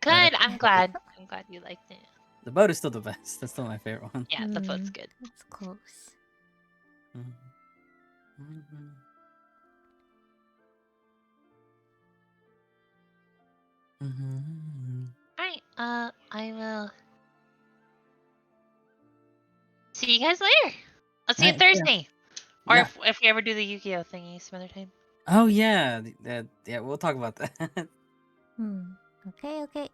Good. I'm glad. I'm glad you liked it. The boat is still the best. That's still my favorite one. Yeah, the boat's good. It's close. Alright, I will see you guys later. I'll see you Alright, yeah. Thursday. Or Yeah. if we ever do the Yu-Gi-Oh thingy some other time. Oh yeah, yeah. We'll talk about that. Okay, okay.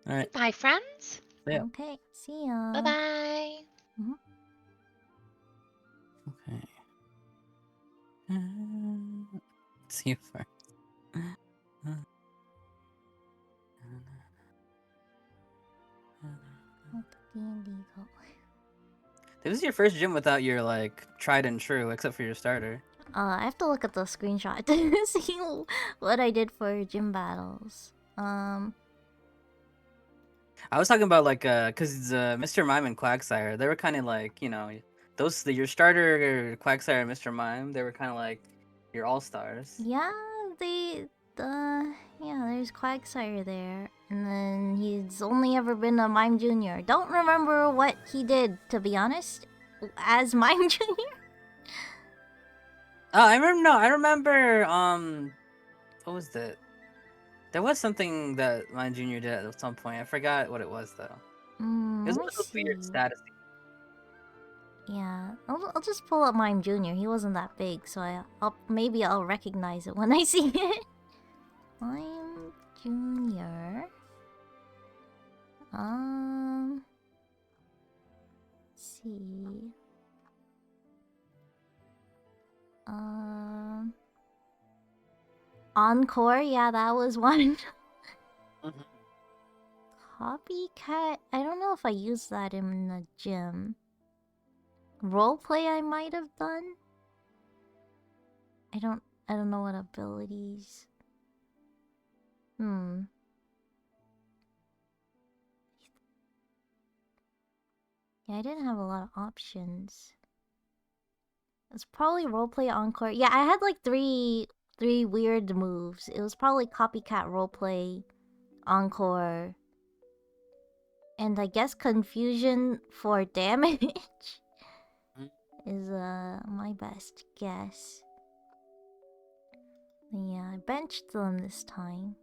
All right. Bye, friends. Yeah. Okay. See ya. Bye-bye. Okay. See you first. Let the D&D go. This is your first gym without your like tried and true, except for your starter. I have to look at the screenshot to see what I did for gym battles. I was talking about like cause Mr. Mime and Quagsire, they were kind of like, your starter Quagsire and Mr. Mime, they were kind of like your all-stars. Yeah, there's Quagsire there. And then he's only ever been a Mime Junior. Don't remember what he did, to be honest, as Mime Junior. Oh, I remember what was that? There was something that my junior did at some point. I forgot what it was though. It was Let one me of those weird see. status. Yeah, I'll just pull up Mime Junior. He wasn't that big, so maybe I'll recognize it when I see it. Mime Junior. Let's see. Encore, yeah, that was one. Copycat, I don't know if I used that in the gym. Roleplay I might have done. I don't know what abilities. Yeah, I didn't have a lot of options. It's probably roleplay encore. Yeah, I had like three weird moves. It was probably copycat roleplay, encore, and I guess confusion for damage is my best guess. Yeah, I benched them this time.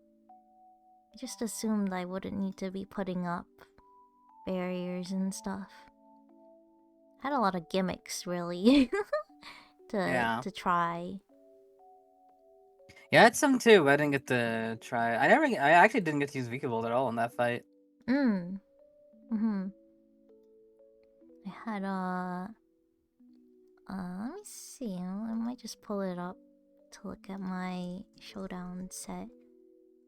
I just assumed I wouldn't need to be putting up barriers and stuff. Had a lot of gimmicks really to try. Yeah, I had some too, but I didn't get to try. I actually didn't get to use Vikavolt at all in that fight. Mm-hmm. I had let me see. I might just pull it up to look at my showdown set.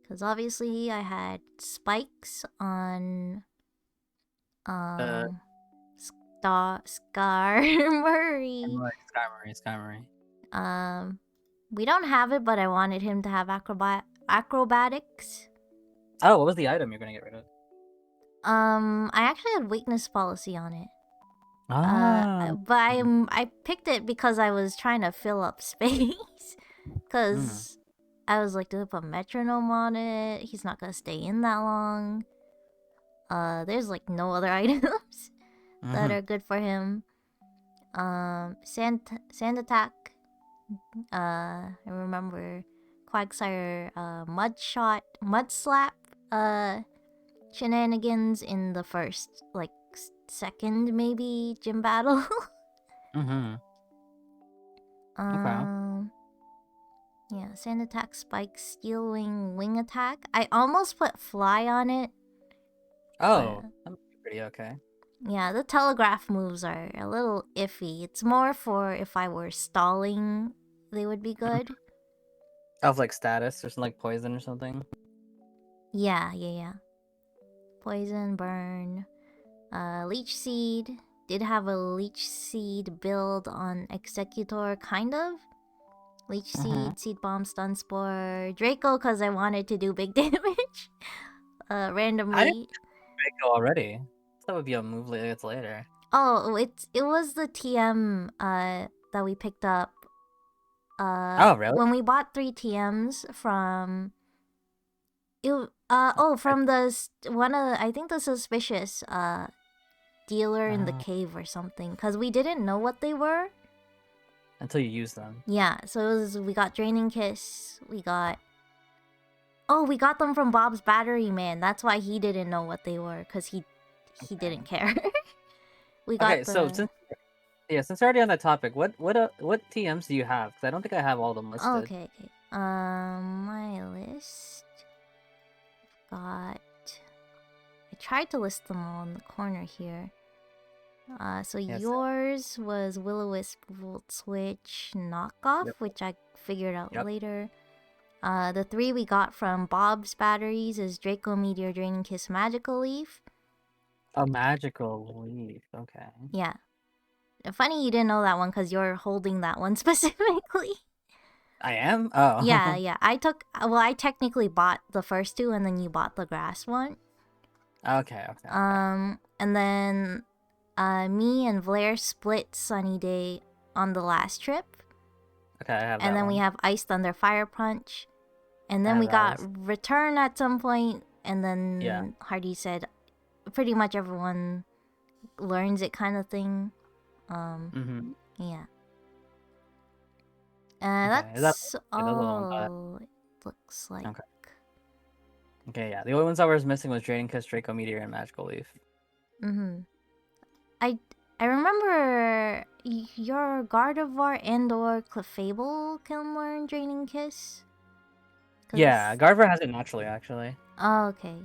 Because obviously I had spikes on Scar Murray. Sky Murray. We don't have it, but I wanted him to have acrobatics. Oh, what was the item you're gonna get rid of? I actually had weakness policy on it. Ah. But I picked it because I was trying to fill up space. Because I was like, do I put metronome on it? He's not gonna stay in that long. There's like no other items that are good for him. Sand attack. I remember Quagsire mud slap shenanigans in the first like second maybe gym battle. Yeah, sand attack, spike, steel wing attack. I almost put fly on it. Oh, that'd be pretty okay. Yeah, the telegraph moves are a little iffy. It's more for if I were stalling, they would be good. Of like status or something like poison or something. Yeah. Poison, burn. Leech seed. Did have a leech seed build on Executor, kind of. Leech seed, seed bomb, stun spore. Draco, because I wanted to do big damage. Randomly. I didn't Draco already. That would be a move it's later. Oh, it was the TM that we picked up. Oh, really? When we bought 3 TMs from from I think the suspicious dealer in the cave or something, cuz we didn't know what they were until you use them. Yeah, so we got Draining Kiss, we got them from Bob's Battery Man. That's why he didn't know what they were, cuz he didn't care. We got so since we're already on that topic, what TMs do you have? Because I don't think I have all of them listed. Okay. My list got. I tried to list them all in the corner here. Yours was Will-O-Wisp, Volt Switch, Knockoff, which I figured out later. The 3 we got from Bob's Batteries is Draco Meteor, Draining Kiss, Magical Leaf. A Magical Leaf, okay. Yeah. Funny you didn't know that one because you're holding that one specifically. I am? Oh. Yeah. I technically bought the first 2 and then you bought the grass one. Okay. And then me and Blair split Sunny Day on the last trip. Okay, I have that. And then we have Ice Thunder Fire Punch. And then we got Return at some point, and then Hardy said pretty much everyone learns it kind of thing. Yeah. That's all it looks like. Okay, yeah. The only ones I was missing was Draining Kiss, Draco Meteor, and Magical Leaf. I remember your Gardevoir and/or Clefable can learn Draining Kiss. Yeah, Gardevoir has it naturally, actually. Oh, okay.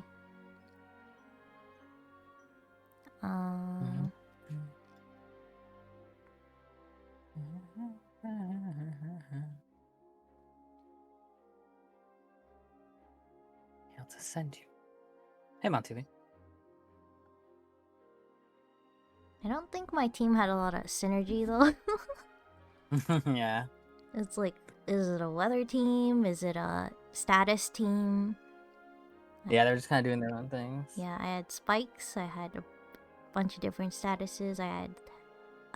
I'll just send you. Hey, Monty. I don't think my team had a lot of synergy though. Yeah. It's like, is it a weather team? Is it a status team? Yeah, they're just kind of doing their own things. Yeah, I had spikes. I had a bunch of different statuses. I had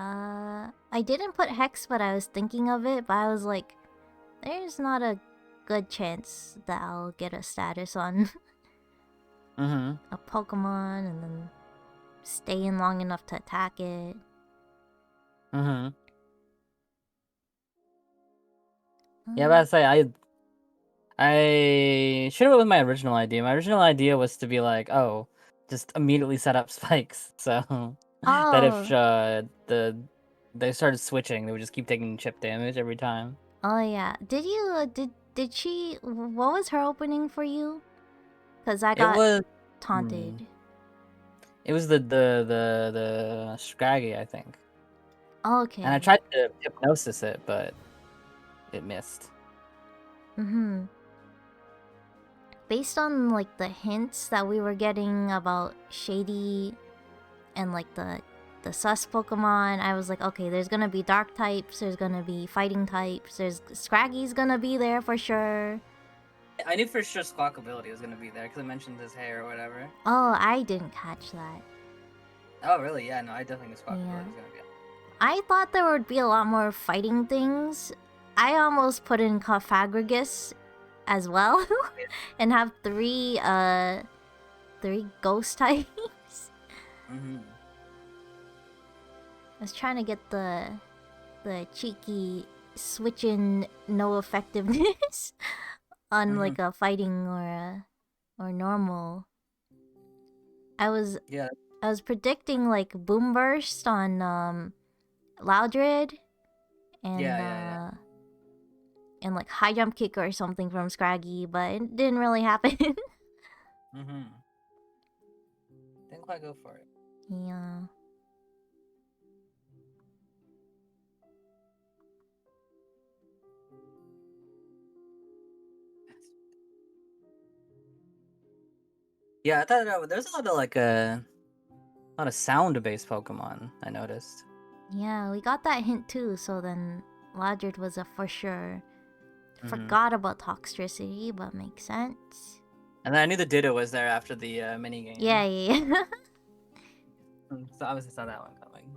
I didn't put Hex, but I was thinking of it, but I was like, there's not a good chance that I'll get a status on Mm-hmm. a Pokemon and then stay in long enough to attack it. Mm-hmm. Yeah, but I say I should have went with my original idea. My original idea was to be like, oh, just immediately set up spikes, so that if they started switching, they would just keep taking chip damage every time. Oh yeah. Did you did she? What was her opening for you? Cause I It got was taunted. it was the Scraggy, I think, Okay. and I tried to hypnosis it, but it missed. Mm-hmm. Based on like the hints that we were getting about Shady and like the sus Pokemon, I was like, okay, there's gonna be dark types, there's gonna be fighting types, there's Scraggy's gonna be there for sure. I knew for sure Squawkability was gonna be there because it mentioned his hair or whatever. Oh, I didn't catch that. Oh, really? Yeah, no, I definitely knew Squawkability Yeah. was gonna be. I thought there would be a lot more fighting things. I almost put in Cofagrigus as well and have three ghost types. Mm-hmm. I was trying to get the cheeky switch-in no effectiveness on like a fighting or normal. I was predicting like Boom Burst on Loudred and and like High Jump Kick or something from Scraggy, but it didn't really happen. Mm-hmm. Didn't quite go for it. Yeah. Yeah, I thought there's a lot of like a lot of sound-based Pokemon. I noticed. Yeah, we got that hint too, so then Loudred was a for sure. Mhm. Forgot about Toxtricity, but makes sense. And then I knew the Ditto was there after the mini game. Yeah. So obviously saw that one coming.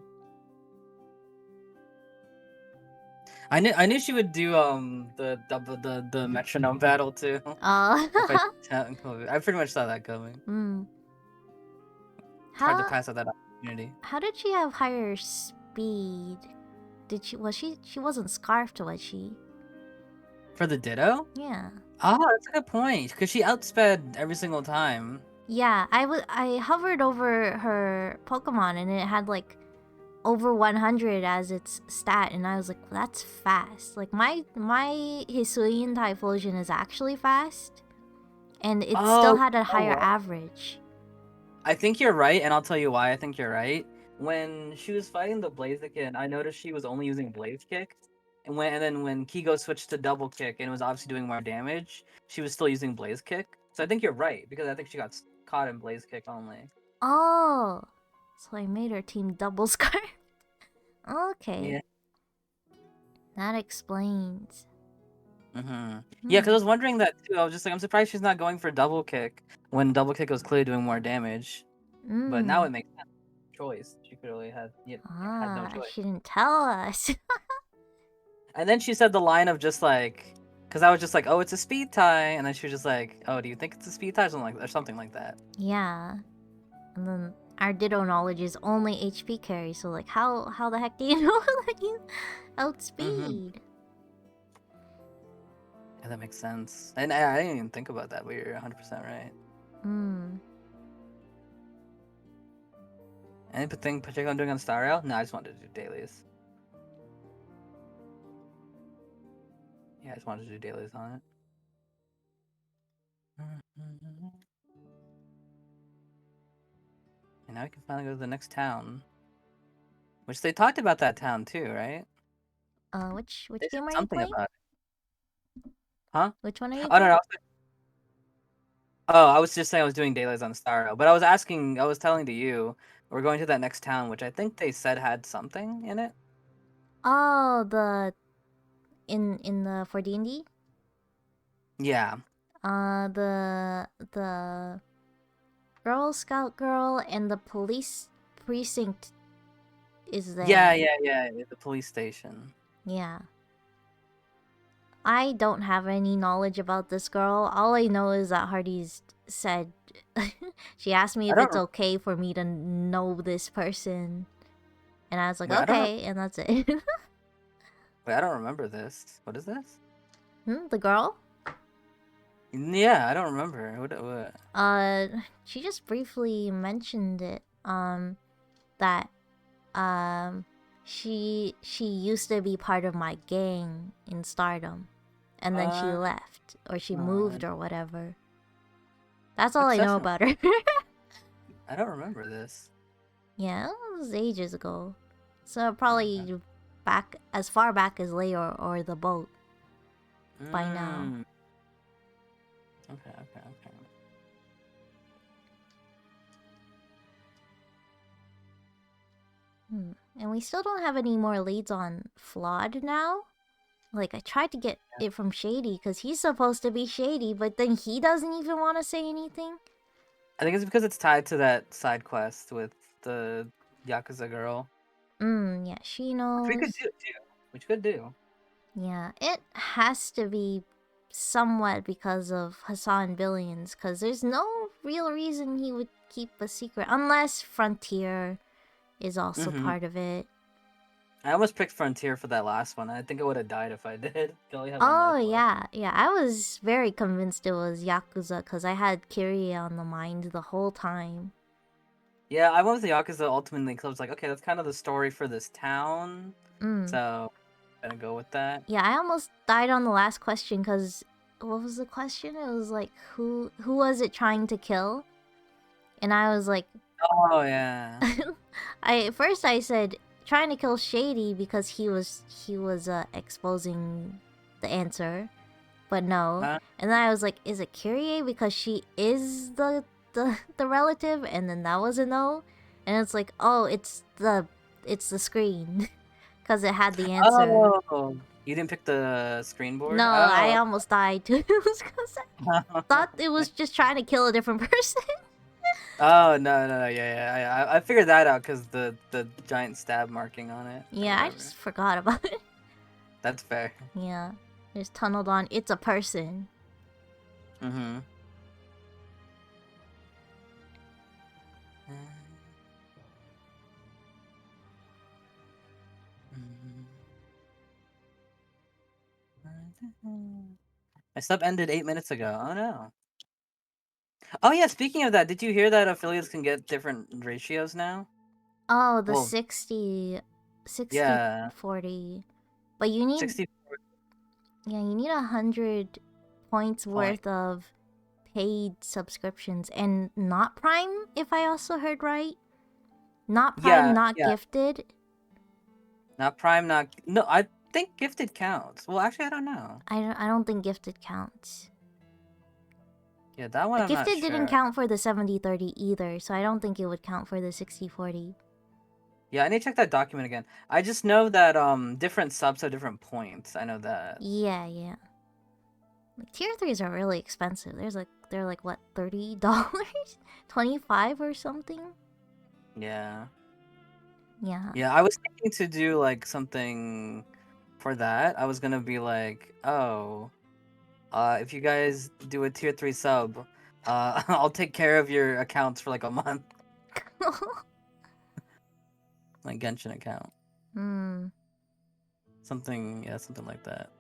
I knew she would do the metronome battle too. Oh. I pretty much saw that coming. It's hard to pass up that opportunity. How did she have higher speed? She wasn't scarfed, was she? For the Ditto? Yeah. Oh, that's a good point. Because she outsped every single time. Yeah, I hovered over her Pokemon and it had like over 100 as its stat, and I was like, well, that's fast. Like my Hisuian Typhlosion is actually fast, and it still had a higher average. I think you're right, and I'll tell you why I think you're right. When she was fighting the Blaziken, I noticed she was only using Blaze Kick. And then when Kigo switched to Double Kick and was obviously doing more damage, she was still using Blaze Kick. So I think you're right, because I think she got caught in Blaze Kick only. Oh, so I made her team double scarf. Okay. Yeah. That explains. Yeah, because I was wondering that too. I was just like, I'm surprised she's not going for Double Kick when Double Kick was clearly doing more damage. But now it makes sense. Choice. She clearly had no choice. She didn't tell us. And then she said the line of just like, because I was just like, oh, it's a speed tie, and then she was just like, oh, do you think it's a speed tie, or something like that. Yeah. And then our Ditto knowledge is only HP carry, so like, how the heck do you know that you outspeed? Yeah, that makes sense. And I didn't even think about that, but you're 100% right. Anything particular I'm doing on Star Rail? No, I just wanted to do dailies. Yeah, I just wanted to do dailies on it. And now we can finally go to the next town. Which they talked about that town too, right? Which game are you something playing? about it. Huh? Which one are you Oh, playing? no. I was just saying I was doing dailies on Star Rail, but I was telling to you, we're going to that next town, which I think they said had something in it. Oh, in the for D&D? Yeah. The Girl Scout girl and the police precinct is there. Yeah. The police station. Yeah. I don't have any knowledge about this girl. All I know is that Hardy's said she asked me I if don't it's okay for me to know this person. And I was like, Wait, I don't okay, and that's it. Wait, I don't remember this. What is this? The girl? Yeah, I don't remember. What? She just briefly mentioned it. That she used to be part of my gang in Stardom, and then she left or she moved or whatever. That's all I know about her. I don't remember this. Yeah, it was ages ago. So probably back as far back as Lay or the boat by now. Okay. And we still don't have any more leads on Flawed now. Like, I tried to get it from Shady because he's supposed to be Shady, but then he doesn't even want to say anything. I think it's because it's tied to that side quest with the Yakuza girl. Yeah, she knows. Which we could do, too. Which we could do. Yeah, it has to be somewhat because of Hassan Billions, because there's no real reason he would keep a secret, unless Frontier is also part of it. I almost picked Frontier for that last one. I think I would have died if I did. Oh, yeah. I was very convinced it was Yakuza, because I had Kirie on the mind the whole time. Yeah, I went with the Yakuza ultimately because I was like, okay, that's kind of the story for this town. So, I'm gonna go with that. Yeah, I almost died on the last question because what was the question? It was like, who was it trying to kill? And I was like, oh yeah. At first I said trying to kill Shady because he was exposing the answer, but no. And then I was like, is it Kyrie because she is the relative? And then that was a no. And it's like, oh, it's the screen because it had the answer. Oh, you didn't pick the screen board? No, I almost died too because I thought it was just trying to kill a different person. Oh no, yeah. I figured that out because the giant stab marking on it. Yeah, I just forgot about it. That's fair. Yeah, there's tunneled on. It's a person. My sub ended 8 minutes ago. Oh no. Oh yeah, speaking of that, did you hear that affiliates can get different ratios now? Oh, the 60 yeah. 40. But you need 60. Yeah, you need 100 points worth of paid subscriptions and not Prime, if I also heard right. Not Prime, not gifted. Not Prime, not no. I think gifted counts. Well, actually, I don't know. I don't think gifted counts. Yeah, that one I'm not Gifted sure. didn't count for the 70-30 either, so I don't think it would count for the 60-40. Yeah, I need to check that document again. I just know that different subs have different points. I know that. Yeah. Like, tier 3s are really expensive. They're like what, $30? 25 or something? Yeah. Yeah, I was thinking to do like something for that. I was gonna be like, oh, if you guys do a tier 3 sub, I'll take care of your accounts for like a month. Like Genshin account. Something like that.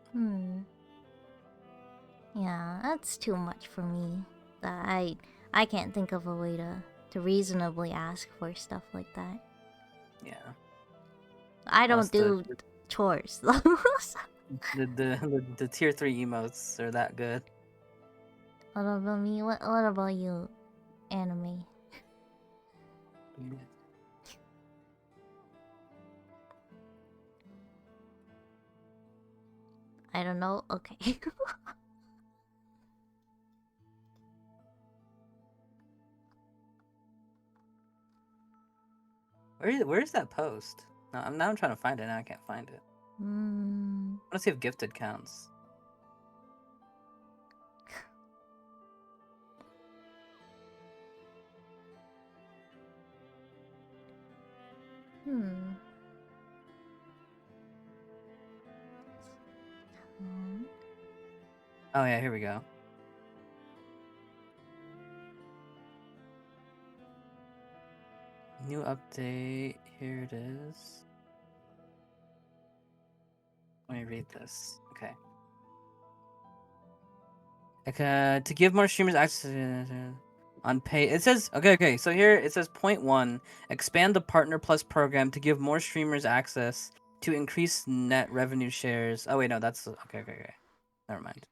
Yeah, that's too much for me. I can't think of a way to reasonably ask for stuff like that. Yeah. I don't do chores though. The tier 3 emotes are that good. What about me? What about you, anime? I don't know. Okay. Where is that post? No, I'm trying to find it. Now I can't find it. Let's see if gifted counts. Oh yeah, here we go. New update. Here it is. Let me read this. Okay. To give more streamers access on pay. It says okay. So here it says point 1. Expand the Partner Plus program to give more streamers access to increase net revenue shares. Oh wait, no, that's okay. Never mind.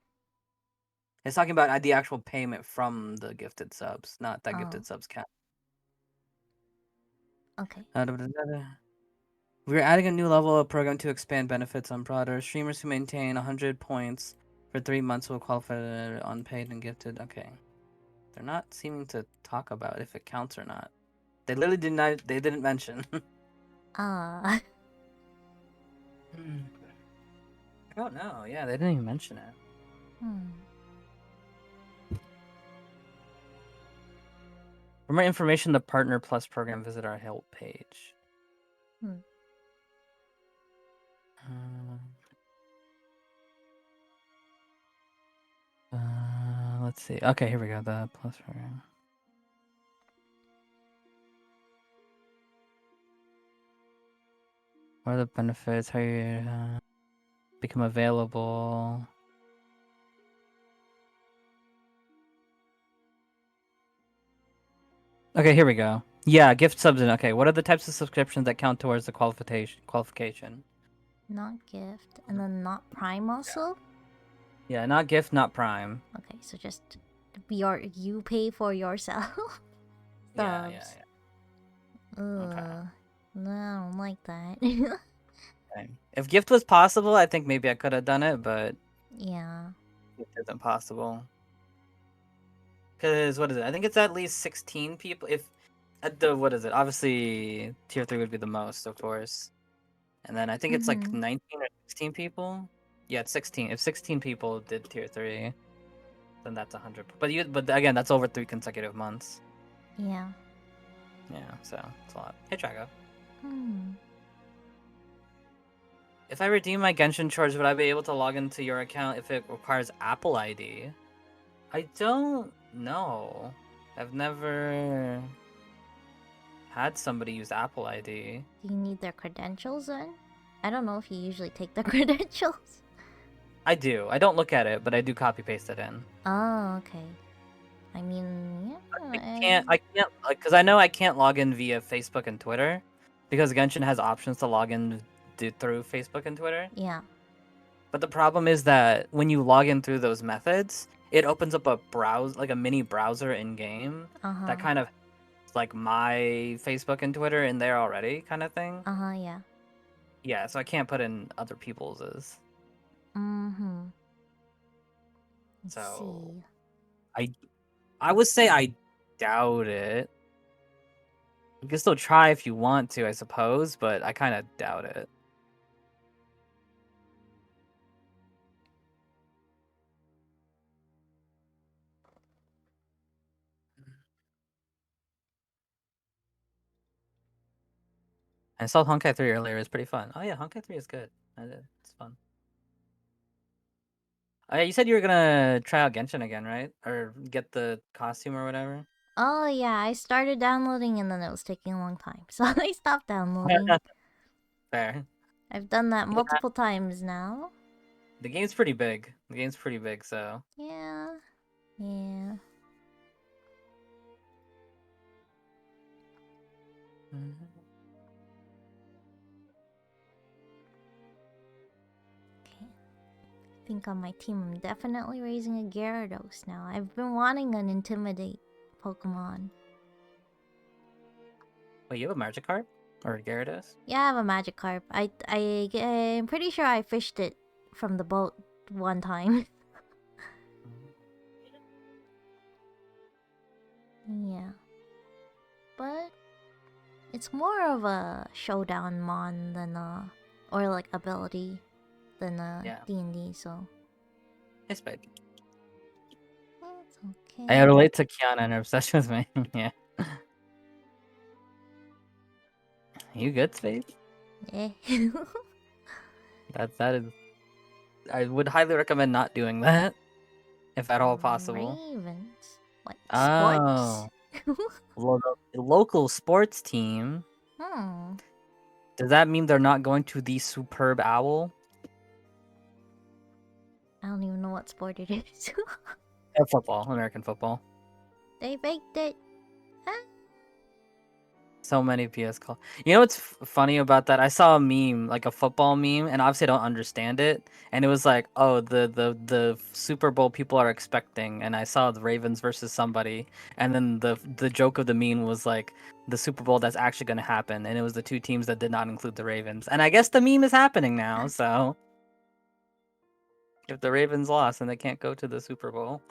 It's talking about the actual payment from the gifted subs, not that gifted subs count. Okay. We're adding a new level of program to expand benefits on broader. Streamers who maintain 100 points for 3 months will qualify for unpaid and gifted. Okay. They're not seeming to talk about if it counts or not. They literally did not. They didn't mention. Uh. I don't know. Yeah, they didn't even mention it. For more information, the Partner Plus program, visit our help page. Let's see. Okay, here we go. The Plus program. What are the benefits? How you become available? Okay, here we go. Yeah, gift subs. Okay, what are the types of subscriptions that count towards the qualification? Not gift, and then not prime also. Yeah, not gift, not prime. Okay, so just you pay for yourself. Yeah. Ugh. Okay. No, I don't like that. Okay. If gift was possible, I think maybe I could have done it, but yeah. it isn't possible. Because what is it? I think it's at least 16 people. If at the what is it? Obviously, tier 3 would be the most, of course. And then I think it's like 19 or 16 people. Yeah, it's 16. If 16 people did tier 3, then that's 100. But again, that's over 3 consecutive months. Yeah. Yeah, so it's a lot. Hey, Trago. Hmm. If I redeem my Genshin charge, would I be able to log into your account if it requires Apple ID? I don't know. I've never had somebody use Apple ID. Do you need their credentials then? I don't know if you usually take their credentials. I do. I don't look at it, but I do copy paste it in. Oh, okay. I mean, yeah. I can't, like, because I know I can't log in via Facebook and Twitter, because Genshin has options to log in through Facebook and Twitter. Yeah. But the problem is that when you log in through those methods, it opens up a mini browser in game that kind of like my Facebook and Twitter in there already, kind of thing. Yeah. Yeah, so I can't put in other people's. So I would say I doubt it. You can still try if you want to, I suppose, but I kind of doubt it. I saw Honkai 3 earlier. It's pretty fun. Oh yeah, Honkai 3 is good. It's fun. Oh, yeah, you said you were gonna try out Genshin again, right? Or get the costume or whatever? Oh yeah, I started downloading and then it was taking a long time, so I stopped downloading. Fair. I've done that multiple times now. The game's pretty big. So. Yeah. Okay. I think on my team I'm definitely raising a Gyarados now. I've been wanting an Intimidate Pokemon. Wait, you have a Magikarp? Or a Gyarados? Yeah, I have a Magikarp. I'm pretty sure I fished it from the boat one time. Yeah. But it's more of a showdown mon than or like ability than D&D, so It's big. it's okay. I relate to Kiana and her obsession with me. Yeah. You good, Space? Yeah. That is. I would highly recommend not doing that. if at all possible. Ravens. What? Oh, Sports? local sports team. Hmm. Does that mean they're not going to the Superb Owl? I don't even know what sport it is. Football, American football. They baked it. Ah. So many PS calls. You know what's funny about that? I saw a meme, like a football meme, and obviously I don't understand it. And it was like, oh, the Super Bowl people are expecting, and I saw the Ravens versus somebody, and then the joke of the meme was like the Super Bowl that's actually going to happen, and it was the two teams that did not include the Ravens. And I guess the meme is happening now. So if the Ravens lost, then they can't go to the Super Bowl.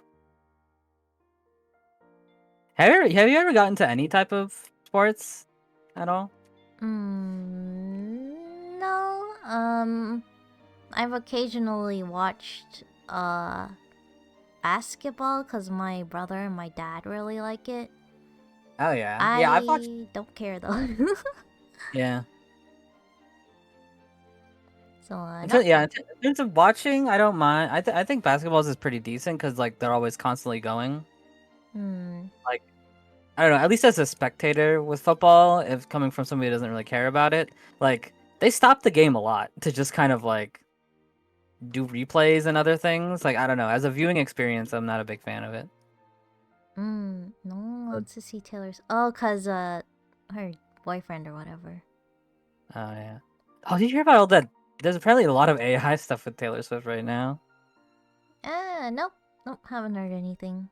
Have you ever gotten to any type of sports at all? No. I've occasionally watched basketball because my brother and my dad really like it. Oh yeah, yeah. I've watched. I don't care though. Yeah. So Yeah, in terms of watching, I don't mind. I think basketballs is pretty decent because like they're always constantly going. Like I don't know. At least as a spectator with football, if coming from somebody who doesn't really care about it, like they stop the game a lot to just kind of like do replays and other things. Like I don't know. As a viewing experience, I'm not a big fan of it. no one wants to see Taylor's. Oh, cause her boyfriend or whatever. Oh yeah. Oh, did you hear about all that? There's apparently a lot of AI stuff with Taylor Swift right now. Nope, haven't heard anything.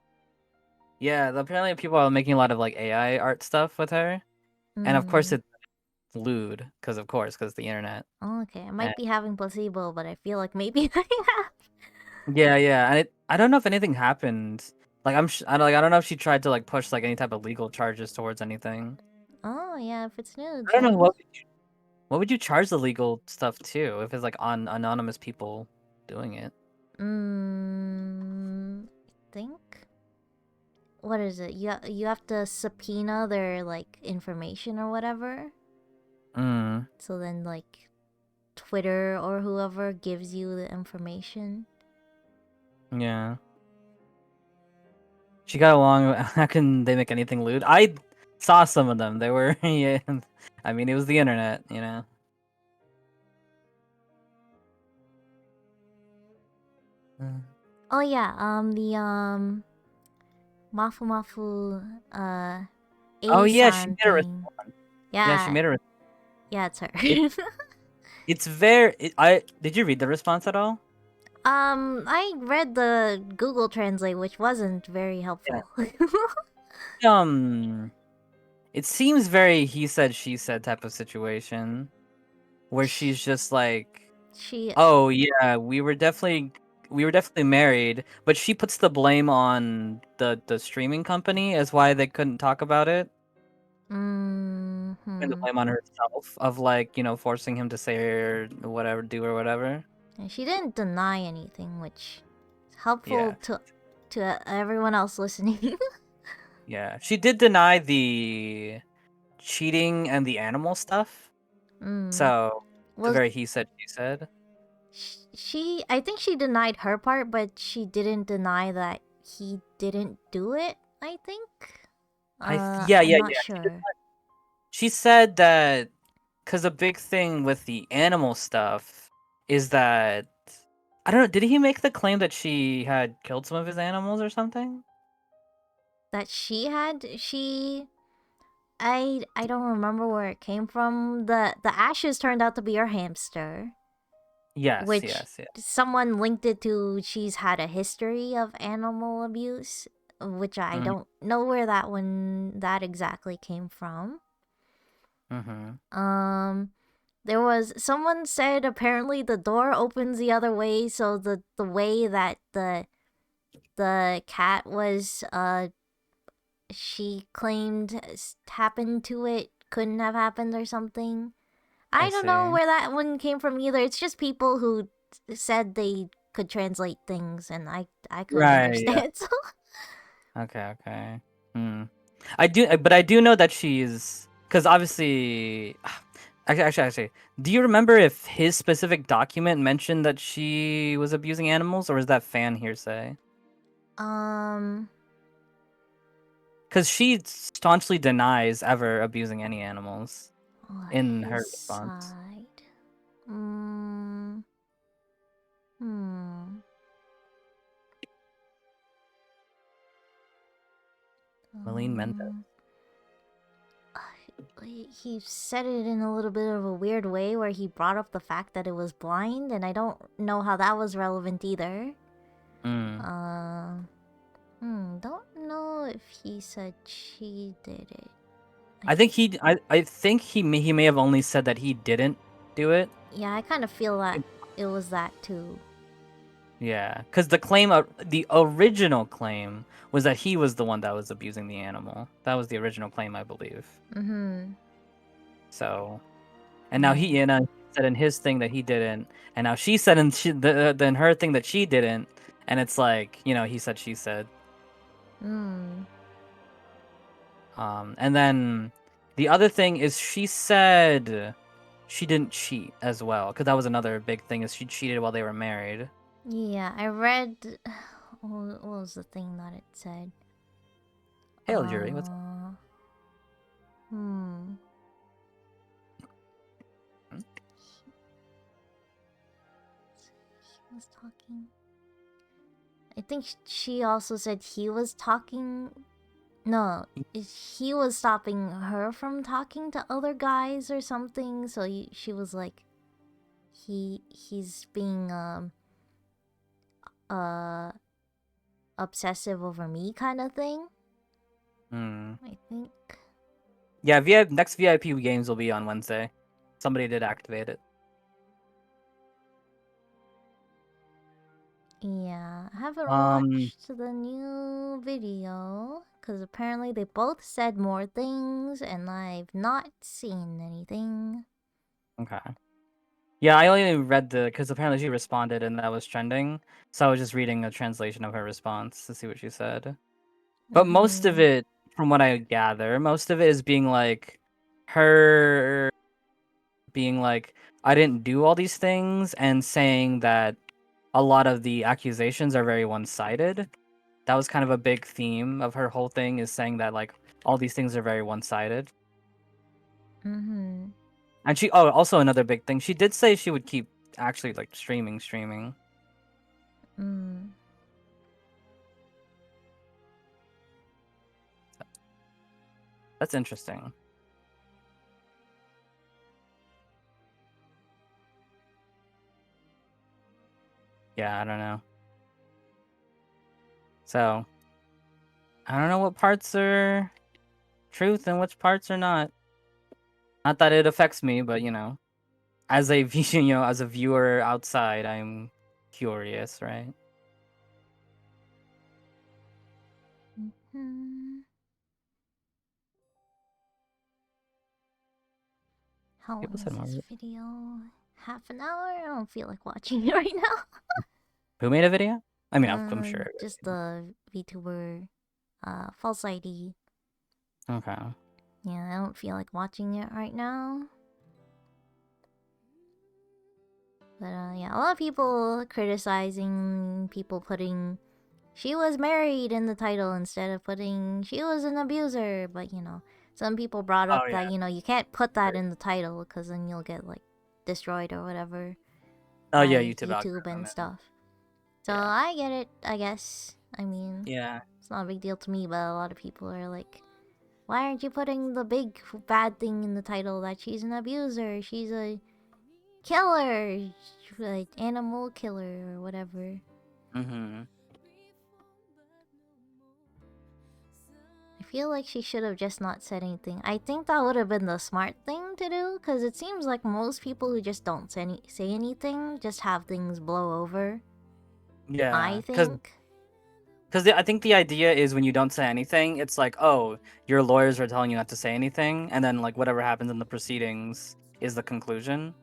Yeah, apparently people are making a lot of like AI art stuff with her, and of course it's lewd because because the internet. Oh, okay, I might be having placebo, but I feel like maybe I have. Yeah, yeah, and I don't know if anything happened. Like I don't know if she tried to like push like any type of legal charges towards anything. Oh yeah, if it's nudes. I don't know then- what would you charge the legal stuff to if it's like on anonymous people doing it. I think. What is it? You have to subpoena their like information or whatever. So then like Twitter or whoever gives you the information. Yeah. She got along. How can they make anything lewd? I saw some of them. They were yeah. I mean, it was the internet, you know. Oh yeah, the Mafu Oh yeah, she A-san made a thing. response. Yeah, Yeah, she made a. yeah, it's her. It's very. I did you read the response at all? I read the Google Translate, which wasn't very helpful. It seems very he said she said type of situation, where she's just like, she. oh yeah, we were definitely married, but she puts the blame on the streaming company as why they couldn't talk about it. And the blame on herself of like forcing him to say or whatever, do or whatever. And she didn't deny anything, which is helpful to everyone else listening. Yeah, she did deny the cheating and the animal stuff. So it's a very he said, she said. I think she denied her part, but she didn't deny that he didn't do it, I think. I'm not sure. She said that because a big thing with the animal stuff is that I don't know. Did he make the claim that she had killed some of his animals or something? That I don't remember where it came from. The ashes turned out to be her hamster. Yes, which yes. Someone linked it to she's had a history of animal abuse, which I don't know where that exactly came from. There was someone said apparently the door opens the other way, so the way that the cat was she claimed happened to it couldn't have happened or something. I don't know where that one came from either. It's just people who said they could translate things, and I couldn't understand. So. Okay. I do know that she's because obviously. Actually, do you remember if his specific document mentioned that she was abusing animals, or is that fan hearsay? Because she staunchly denies ever abusing any animals in her his response. side. Hmm. Marlene Mendez. He said it in a little bit of a weird way where he brought up the fact that it was blind, and I don't know how that was relevant either. Don't know if he said she did it. I think he may have only said that he didn't do it. Yeah, I kind of feel that it was that too. Yeah, because the original claim was that he was the one that was abusing the animal. That was the original claim, I believe. So, and now he said in his thing that he didn't, and now she said in then her thing that she didn't, and it's like, he said, she said. And then the other thing is she said she didn't cheat as well, because that was another big thing, is she cheated while they were married. Yeah, I read. What was the thing that it said? Hail, Yuri. What's up? He was talking. I think she also said he was talking. No, he was stopping her from talking to other guys or something. So she was like, he's being obsessive over me kind of thing. I think. Yeah, next VIP games will be on Wednesday. Somebody did activate it. Yeah, I haven't watched the new video because apparently they both said more things and I've not seen anything. Okay. Yeah, I only read because apparently she responded and that was trending. So I was just reading a translation of her response to see what she said. But most of it, from what I gather, most of it is being like, her being like, I didn't do all these things, and saying that a lot of the accusations are very one-sided. That was kind of a big theme of her whole thing, is saying that like all these things are very one-sided. And she also another big thing, she did say she would keep actually like streaming. That's interesting. Yeah, I don't know. So, I don't know what parts are truth and which parts are not. Not that it affects me, but as a as a viewer outside, I'm curious, right? How long is this video? Half an hour? I don't feel like watching it right now. Who made a video? I mean, I'm sure. Just the VTuber, false ID. Okay. Yeah, I don't feel like watching it right now. But yeah, a lot of people criticizing people putting she was married in the title instead of putting she was an abuser. But some people brought up that you can't put that in the title because then you'll get like destroyed or whatever. Oh yeah, YouTube and stuff. So I get it, I guess. I mean, it's not a big deal to me, but a lot of people are like, why aren't you putting the big bad thing in the title that she's an abuser? She's a killer, like animal killer or whatever. I feel like she should have just not said anything. I think that would have been the smart thing to do, because it seems like most people who just don't say anything just have things blow over. Yeah, I think. Because I think the idea is when you don't say anything, it's like, oh, your lawyers are telling you not to say anything, and then like whatever happens in the proceedings is the conclusion,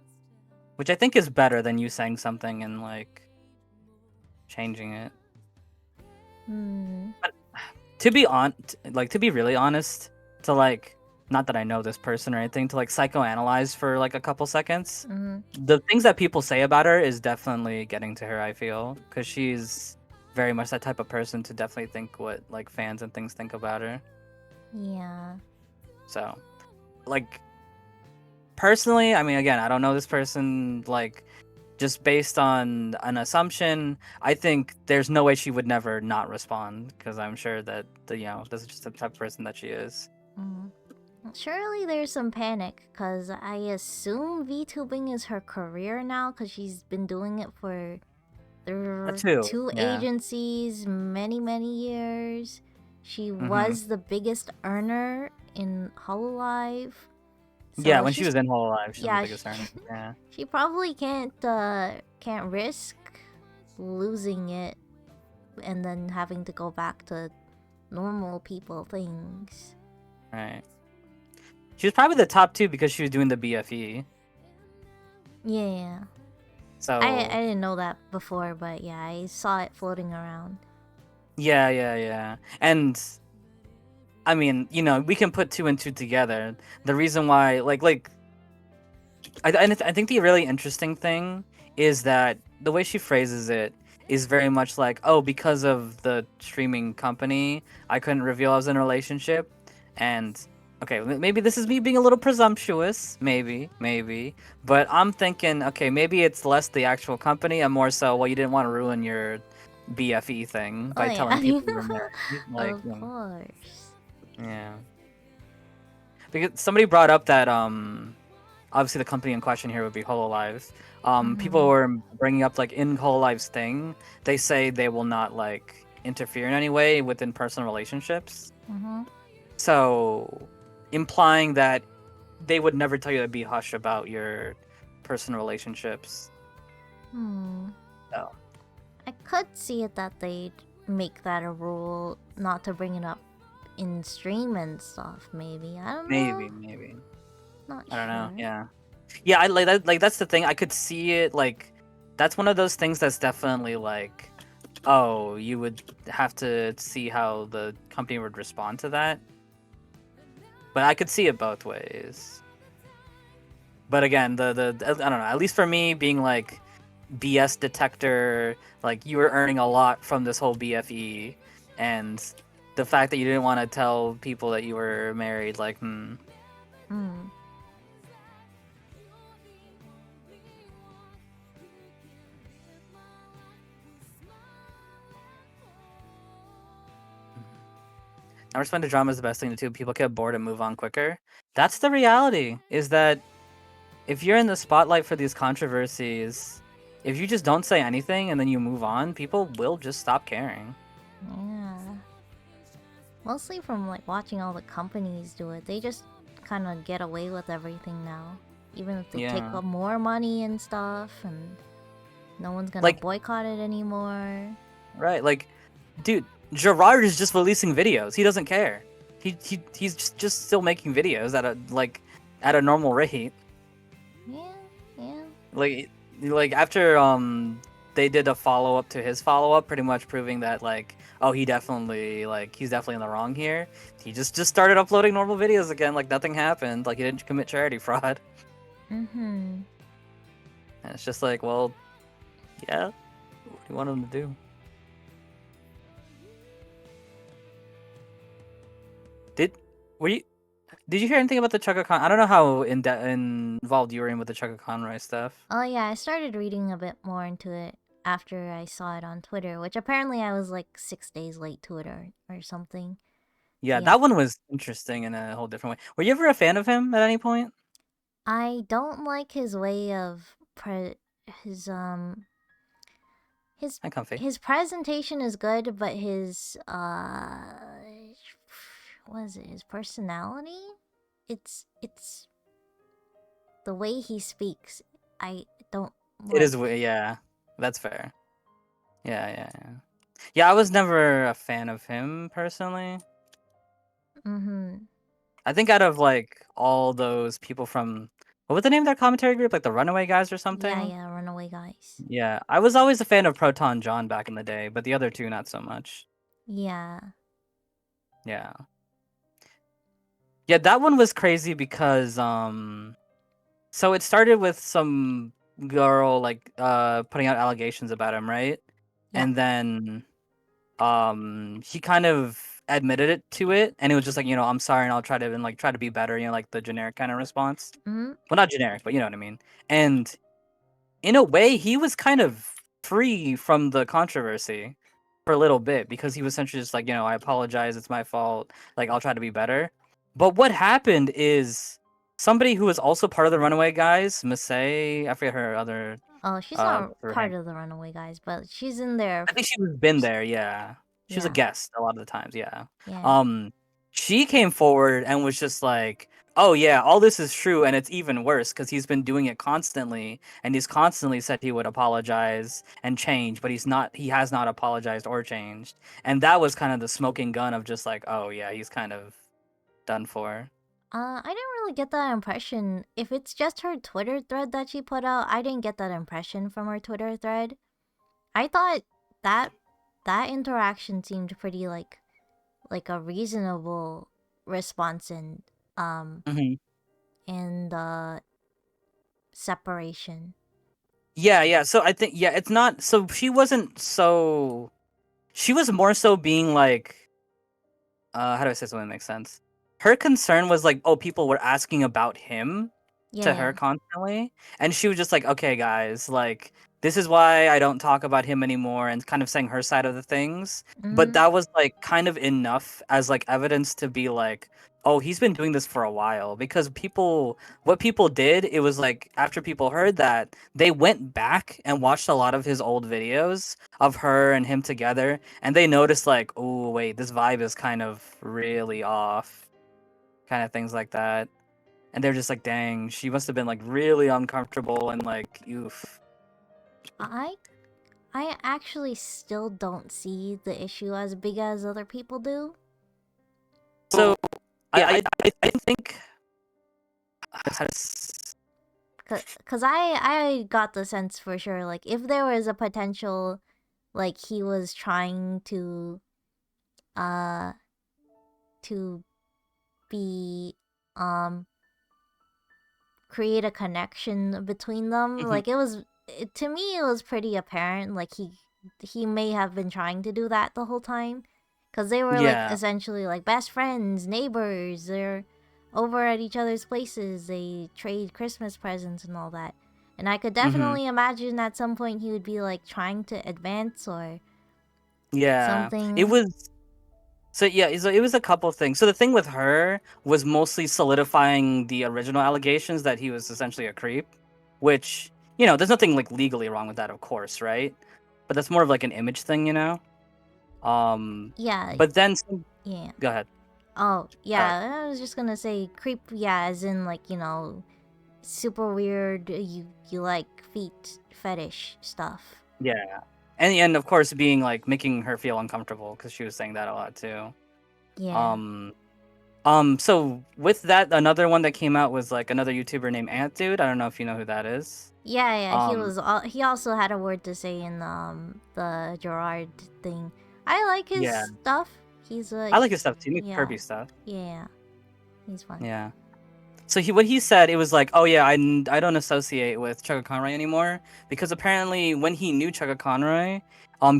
which I think is better than you saying something and like changing it. But to be really honest, to like, not that I know this person or anything, to like psychoanalyze for like a couple seconds, the things that people say about her is definitely getting to her, I feel, because she's very much that type of person to definitely think what like fans and things think about her. Yeah. So, like, personally, I mean, again, I don't know this person. Like, just based on an assumption, I think there's no way she would never not respond because I'm sure that this is just the type of person that she is. Mm. Surely there's some panic, because I assume VTubing is her career now, because she's been doing it for two Yeah. agencies, many, many years. She Mhm. was the biggest earner in Hololive. Yeah, So when she she's- was in Whole Life, she's yeah, the biggest earner. Yeah. She probably can't risk losing it and then having to go back to normal people things. Right. She was probably the top 2 because she was doing the BFE. Yeah. So I didn't know that before, but yeah, I saw it floating around. yeah. And I mean, we can put 2 and 2 together. The reason why, I think the really interesting thing is that the way she phrases it is very much like, oh, because of the streaming company, I couldn't reveal I was in a relationship. And okay, maybe this is me being a little presumptuous, maybe, but I'm thinking, okay, maybe it's less the actual company and more so, well, you didn't want to ruin your BFE thing by telling people you were married. Like, Of course. yeah. Because somebody brought up that obviously the company in question here would be Hololive. People were bringing up like in Hololive's thing, they say they will not like interfere in any way within personal relationships. Mm-hmm. So implying that they would never tell you to be hush about your personal relationships. So I could see it that they'd make that a rule not to bring it up in stream and stuff. Maybe, I don't know. maybe. Not I don't know. sure. Yeah. I like that. Like that's the thing. I could see it. Like that's one of those things that's definitely like, oh, you would have to see how the company would respond to that. But I could see it both ways. But again, the I don't know. At least for me, being like BS detector, like you were earning a lot from this whole BFE, and the fact that you didn't want to tell people that you were married, like, I respond to drama is the best thing to do. People get bored and move on quicker. That's the reality, is that if you're in the spotlight for these controversies, if you just don't say anything and then you move on, people will just stop caring. Yeah. Mostly from like watching all the companies do it. They just kind of get away with everything now. Even if they take Yeah. up more money and stuff, and no one's gonna Like- boycott it anymore. Right, like, dude, Gerard is just releasing videos. He doesn't care. He's just still making videos at a normal rate. Yeah. Like after they did a follow up to his follow up, pretty much proving that like, oh, he's definitely in the wrong here. He just started uploading normal videos again, like nothing happened, like he didn't commit charity fraud. Mm-hmm. And it's just like, well, yeah, what do you want him to do? Did you hear anything about the Chaka Khan? I don't know how involved you were in with the Chaka Conroy stuff. Oh yeah, I started reading a bit more into it after I saw it on Twitter, which apparently I was like 6 days late to it or something. Yeah, Yeah. that one was interesting in a whole different way. Were you ever a fan of him at any point? I don't like his way of his I'm comfy. his presentation is good, but his what is it? His personality? It's the way he speaks. I don't like. It is, yeah, that's fair. Yeah. Yeah, I was never a fan of him personally. Mm-hmm. I think out of like all those people from, what was the name of that commentary group? Like the Runaway Guys or something? Yeah, Runaway Guys. Yeah, I was always a fan of Proton John back in the day, but the other two not so much. Yeah. Yeah. Yeah, that one was crazy because so it started with some girl like putting out allegations about him, right? Yeah. And then he kind of admitted it to it, and it was just like, I'm sorry, and I'll try to be better, like the generic kind of response. Mm-hmm. Well, not generic, but you know what I mean. And in a way, he was kind of free from the controversy for a little bit because he was essentially just like, I apologize, it's my fault, like I'll try to be better. But what happened is somebody who was also part of the Runaway Guys, Masay, I forget her other. Oh, she's not her part hand- of the Runaway Guys, but she's in there. I think she was been there, yeah. She was a Yeah. guest a lot of the times, yeah. Yeah. She came forward and was just like, oh yeah, all this is true, and it's even worse because he's been doing it constantly, and he's constantly said he would apologize and change, but he has not apologized or changed. And that was kind of the smoking gun of just like, oh yeah, he's kind of done for. I didn't really get that impression. If it's just her Twitter thread that she put out, I didn't get that impression from her Twitter thread. I thought that interaction seemed pretty like a reasonable response and separation. Yeah. So I think it's not. So she wasn't so. She was more so being like, how do I say something that makes sense? Her concern was like, oh, people were asking about him to her constantly, and she was just like, okay, guys, like this is why I don't talk about him anymore, and kind of saying her side of the things. But that was like kind of enough as like evidence to be like, oh, he's been doing this for a while. Because what people did, it was like after people heard that, they went back and watched a lot of his old videos of her and him together, and they noticed like, oh wait, this vibe is kind of really off, kind of things like that. And they're just like, dang, she must have been like really uncomfortable and like, oof. I actually still don't see the issue as big as other people do. So I think Cause I got the sense for sure, like if there was a potential, like he was trying to be create a connection between them. Mhm. Like to me it was pretty apparent, like he may have been trying to do that the whole time, because they were like essentially like best friends, neighbors. They're over at each other's places, they trade Christmas presents and all that. And I could definitely imagine at some point he would be like trying to advance or something. It was. So it was a couple things. So the thing with her was mostly solidifying the original allegations that he was essentially a creep, which, there's nothing like legally wrong with that, of course, right? But that's more of like an image thing, Yeah. But then Yeah. Go ahead. Oh, yeah, I was just gonna say creep, yeah, as in like, super weird, you like feet fetish stuff. Yeah. And of course being like making her feel uncomfortable because she was saying that a lot too. Yeah. So with that, another one that came out was like another YouTuber named Ant Dude. I don't know if you know who that is. Yeah, he also had a word to say in the Gerard thing. I like his stuff. I like his stuff too. He makes Kirby stuff. Yeah. He's fun. Yeah. So what he said, it was like, oh yeah, I don't associate with Chugga Conroy anymore because apparently when he knew Chugga Conroy,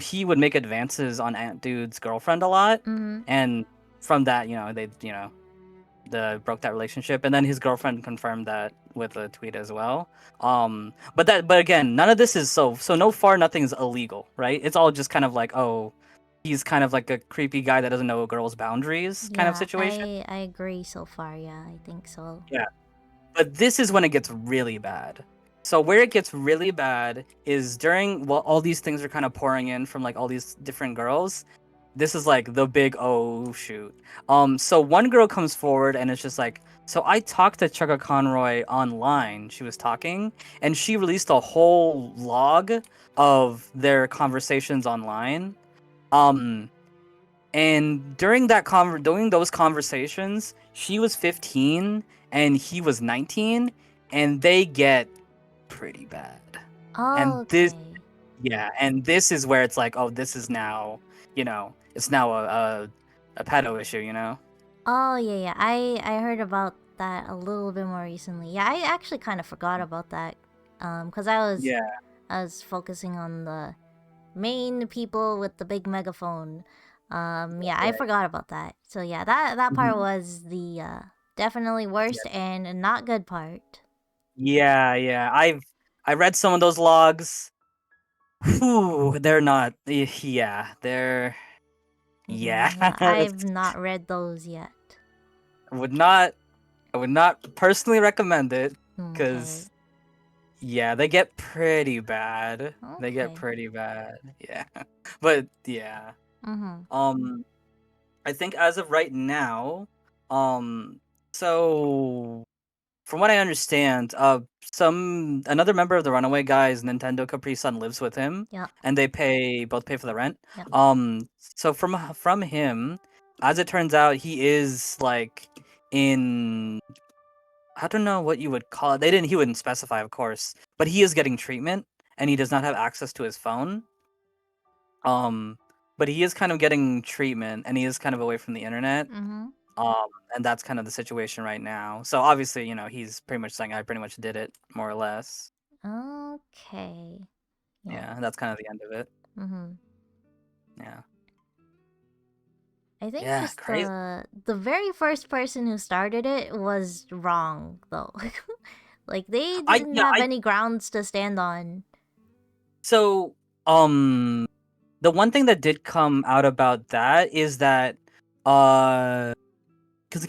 he would make advances on Ant Dude's girlfriend a lot, and from that, they broke that relationship, and then his girlfriend confirmed that with a tweet as well. But again, none of this is so nothing's illegal, right? It's all just kind of like, oh, he's kind of like a creepy guy that doesn't know a girl's boundaries kind of situation. I agree so far. Yeah, I think so. Yeah. But this is when it gets really bad. So where it gets really bad is during all these things are kind of pouring in from like all these different girls. This is like the big oh shoot. So one girl comes forward and it's just like, so I talked to Chugga Conroy online. She was talking and she released a whole log of their conversations online. And during those conversations, she was 15 and he was 19, and they get pretty bad. Oh, and this is where it's like, oh, this is now, it's now a pedo issue, Oh yeah. I heard about that a little bit more recently. Yeah, I actually kind of forgot about that, because I was focusing on main people with the big megaphone. Yeah, I forgot about that. So yeah, that part was the definitely worst and not good part. Yeah. I read some of those logs. Whew, they're not. Yeah, they're. Yeah, I've not read those yet. I would not personally recommend it Okay. because yeah, they get pretty bad. They get Okay. pretty bad. Yeah, but yeah. Mm-hmm. I think as of right now, so from what I understand, another member of the Runaway Guys, Nintendo Capri Sun, lives with him, Yep. and they both pay for the rent. Yep. So from him, as it turns out, he is like in, I don't know what you would call it. He wouldn't specify, of course, but he is getting treatment, and he does not have access to his phone. But he is kind of getting treatment, and he is kind of away from the internet. Mm-hmm. And that's kind of the situation right now. So obviously, he's pretty much saying I pretty much did it, more or less. Okay. Yeah, and that's kind of the end of it. Mm-hmm. Yeah. I think Yeah, just crazy. the very first person who started it was wrong though. Like they didn't have any grounds to stand on. So, the one thing that did come out about that is that, because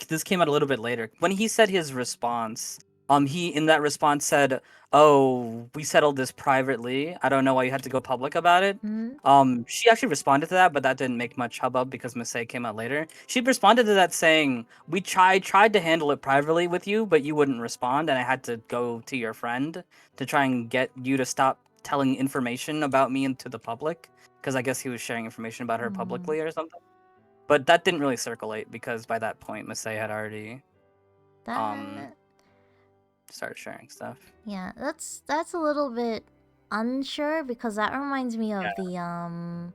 this came out a little bit later. When he said his response, he in that response said, "Oh, we settled this privately. I don't know why you had to go public about it." Mm-hmm. She actually responded to that, but that didn't make much hubbub because Misei came out later. She responded to that saying, "We tried to handle it privately with you, but you wouldn't respond, and I had to go to your friend to try and get you to stop telling information about me into the public, because I guess he was sharing information about her publicly or something." But that didn't really circulate because by that point, Misei had already started sharing stuff. Yeah, that's a little bit unsure because that reminds me of the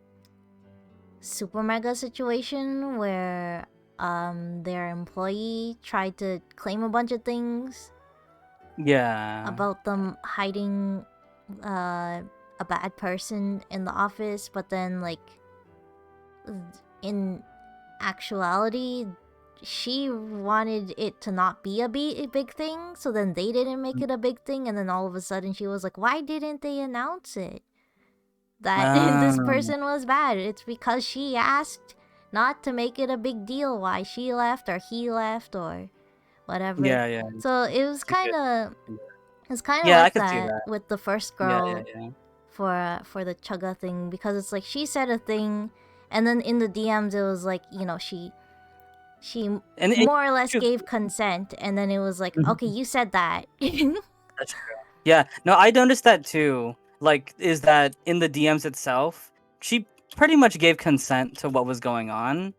Super Mega situation where their employee tried to claim a bunch of things Yeah. about them hiding a bad person in the office, but then like in actuality she wanted it to not be a big thing, so then they didn't make it a big thing, and then all of a sudden she was like, why didn't they announce it that this person was bad? It's because she asked not to make it a big deal why she left or he left or whatever. Yeah. So it was kind of Yeah, I like could see that that. with the first girl. Yeah. For the chugga thing, because it's like she said a thing and then in the DMs it was like, she more or less gave consent, and then it was like, okay, you said that. That's true. Yeah, no, I noticed that too. Like, is that in the DMs itself, she pretty much gave consent to what was going on.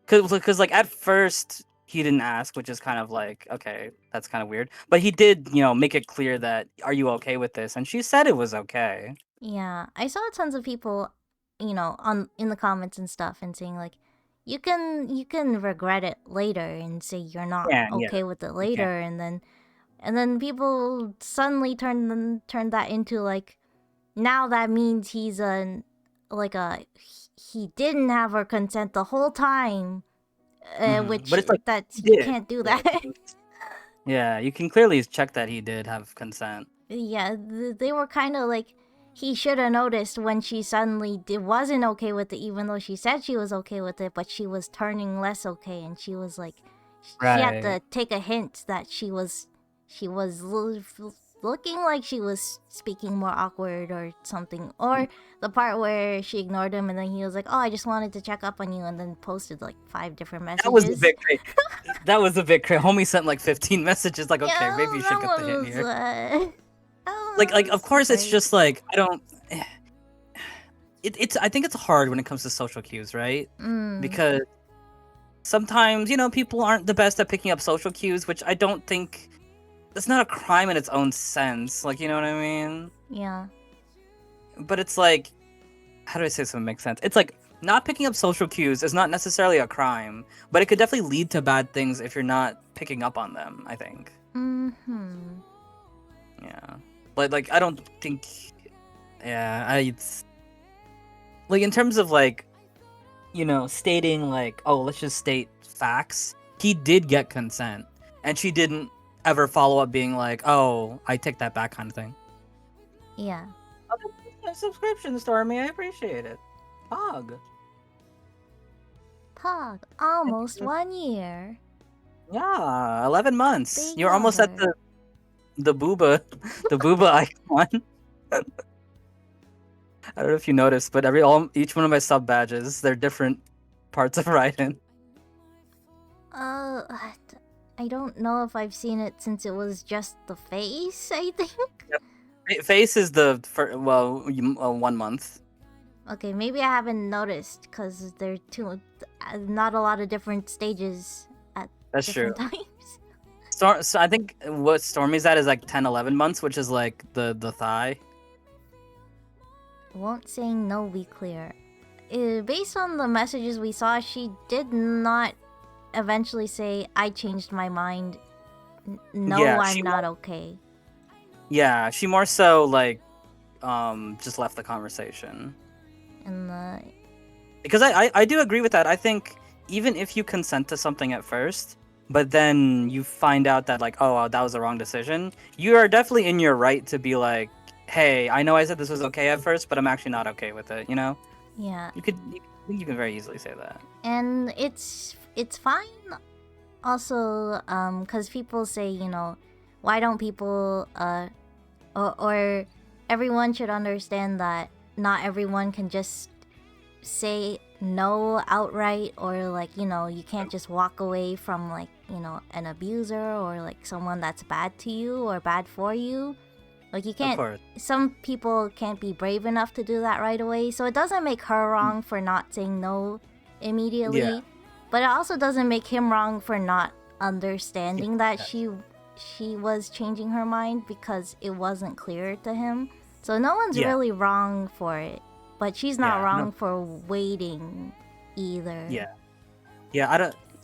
Cause like at first he didn't ask, which is kind of like, okay, that's kind of weird. But he did, make it clear that, are you okay with this? And she said it was okay. Yeah, I saw tons of people, in the comments and stuff, and saying like, you can regret it later and say you're not okay with it later, and then people suddenly turn that into like, now that means he's he didn't have her consent the whole time, which But it's like, that you can't do that. Yeah, you can clearly check that he did have consent. Yeah, they were kind of like, he should have noticed when she suddenly wasn't okay with it, even though she said she was okay with it, but she was turning less okay, and she was like, she had to take a hint that she was looking like she was speaking more awkward or something, or the part where she ignored him and then he was like, oh, I just wanted to check up on you, and then posted like 5 different messages. That was a bit crazy. That was a bit crazy. Homie sent like 15 messages. Like, okay, maybe you should get the hint here. Like, of course, it's just like, I don't. I think it's hard when it comes to social cues, right? Because sometimes, people aren't the best at picking up social cues, which I don't think. It's not a crime in its own sense. Like, you know what I mean? Yeah. But it's like, how do I say this to make sense? It's like, not picking up social cues is not necessarily a crime, but it could definitely lead to bad things if you're not picking up on them, I think. Yeah. But, like, I don't think... Yeah, like in terms of like, stating like, oh, let's just state facts. He did get consent, and she didn't ever follow up being like, oh, I take that back kind of thing. Yeah. A subscription, Stormy. I appreciate it. Pog. Pog, almost 1 year. Yeah, 11 months. Big You're almost at number. the booba, the booba icon. I don't know if you noticed, but each one of my sub badges, they're different parts of Raiden. I don't know if I've seen it since it was just the face, I think. Face is the 1 month. Okay, maybe I haven't noticed because there are not a lot of different stages at That's true. different times. So I think what Stormy's at is like 10, 11 months, which is like the thigh. Won't saying no be clear. Based on the messages we saw, she did not eventually say, I changed my mind. No, Yeah, I'm not okay. Yeah, she more so like just left the conversation. And Because I do agree with that. I think even if you consent to something at first, but then you find out that like, oh, that was the wrong decision, you are definitely in your right to be like, hey, I know I said this was okay at first, but I'm actually not okay with it, yeah. You can very easily say that. And it's fine also, because people say, why don't people, or everyone should understand that not everyone can just say no outright, or like, you can't just walk away from like, an abuser or like someone that's bad to you or bad for you. Like you can't, some people can't be brave enough to do that right away, so it doesn't make her wrong for not saying no immediately. Yeah. But it also doesn't make him wrong for not understanding that she was changing her mind because it wasn't clear to him. So no one's really wrong for it, but she's not wrong for waiting either. Yeah,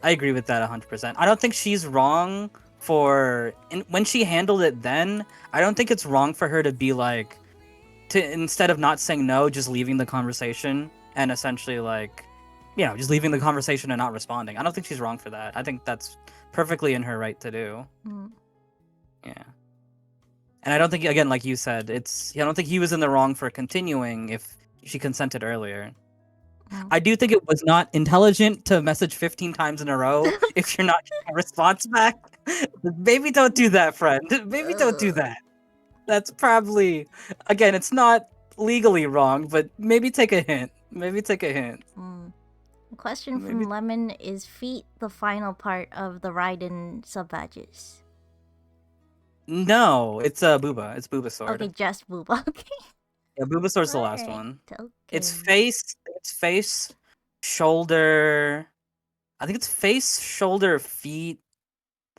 I agree with that 100%. I don't think she's wrong when she handled it then. I don't think it's wrong for her to be like, instead of not saying no, just leaving the conversation and essentially like, just leaving the conversation and not responding. I don't think she's wrong for that. I think that's perfectly in her right to do. Yeah. And I don't think, again, like you said, I don't think he was in the wrong for continuing if she consented earlier. I do think it was not intelligent to message 15 times in a row if you're not getting a response back. Maybe don't do that, friend. Maybe don't do that. That's probably, again, it's not legally wrong, but maybe take a hint. Question from Lemon: is feet the final part of the Raiden sub-badges? No, it's Booba. It's Booba Sword. Okay, just Booba. Okay. Yeah, Booba Sword's the last one. Okay. It's face, shoulder. I think it's face, shoulder, feet,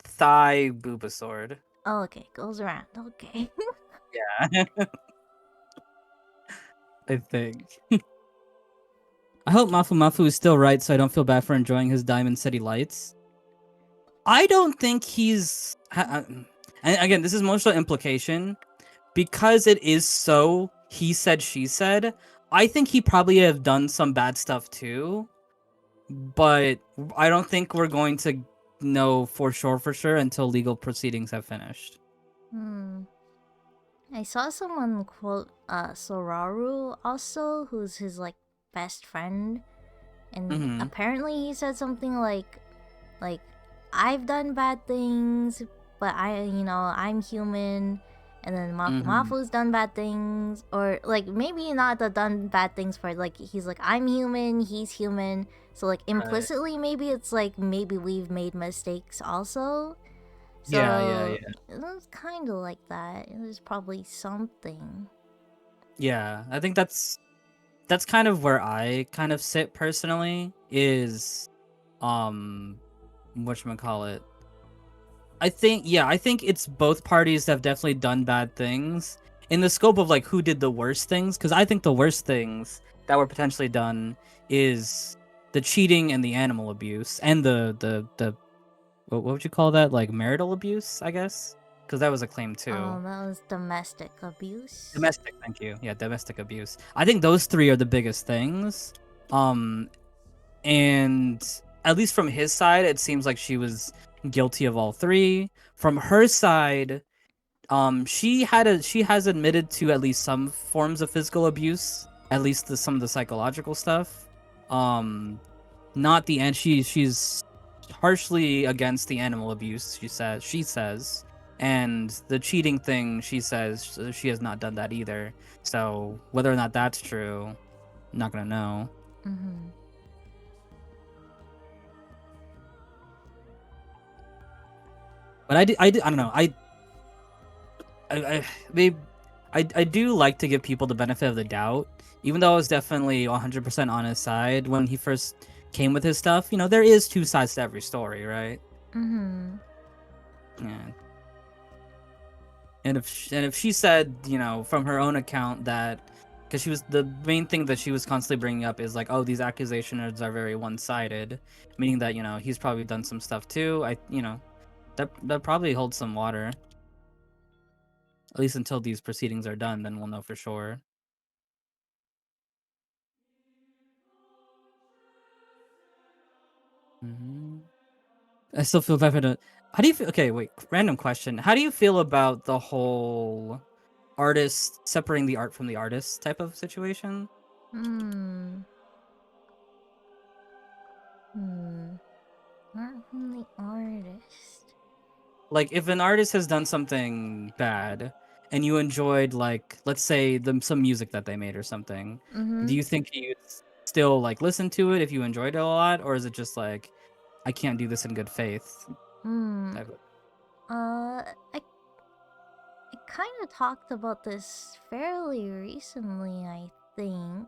thigh, Booba Sword. Oh, okay. Goes around. Okay. Yeah. I think. I hope Mafu is still right, so I don't feel bad for enjoying his Diamond City Lights. I don't think he's... And again, this is emotional implication. Because it is so he said, she said, I think he probably have done some bad stuff too. But I don't think we're going to know for sure until legal proceedings have finished. I saw someone quote Soraru also, who's his like best friend, and apparently he said something like I've done bad things, but I'm human. And then Mafu's done bad things, or like maybe not the done bad things for like he's like I'm human, he's human, so like implicitly maybe it's like maybe we've made mistakes also. So Yeah. It was kind of like that. It was probably something. Yeah, I think that's kind of where I kind of sit personally. Is whatchamacallit. I think it's both parties that have definitely done bad things in the scope of like who did the worst things, because I think the worst things that were potentially done is the cheating and the animal abuse and the what would you call that, like marital abuse, I guess. because that was a claim too. Oh, that was domestic abuse. Domestic, thank you. Yeah, domestic abuse. I think those three are the biggest things. And at least from his side, it seems like she was guilty of all three. From her side, she has admitted to at least some forms of physical abuse, at least some of the psychological stuff. Not the end. She's harshly against the animal abuse. She says, and the cheating thing. She says she has not done that either. So whether or not that's true, I'm not gonna know. Mm-hmm. But I don't know. I do like to give people the benefit of the doubt, even though I was definitely 100% on his side when he first came with his stuff. You know, there is two sides to every story, right? Mm-hmm. Yeah. And if she said, you know, from her own account that, because she was the main thing that she was constantly bringing up is like, oh, these accusations are very one-sided, meaning that, you know, he's probably done some stuff too. That probably holds some water. At least until these proceedings are done, then we'll know for sure. I still feel bad for the. How do you feel? Okay, wait. Random question. How do you feel about the whole artist separating the art from the artist type of situation? Art from the artist. Like, if an artist has done something bad and you enjoyed, like, let's say some music that they made or something, Mm-hmm. do you think you'd still like listen to it if you enjoyed it a lot, or is it just like, I can't do this in good faith? Type of- I kind of talked about this fairly recently, I think.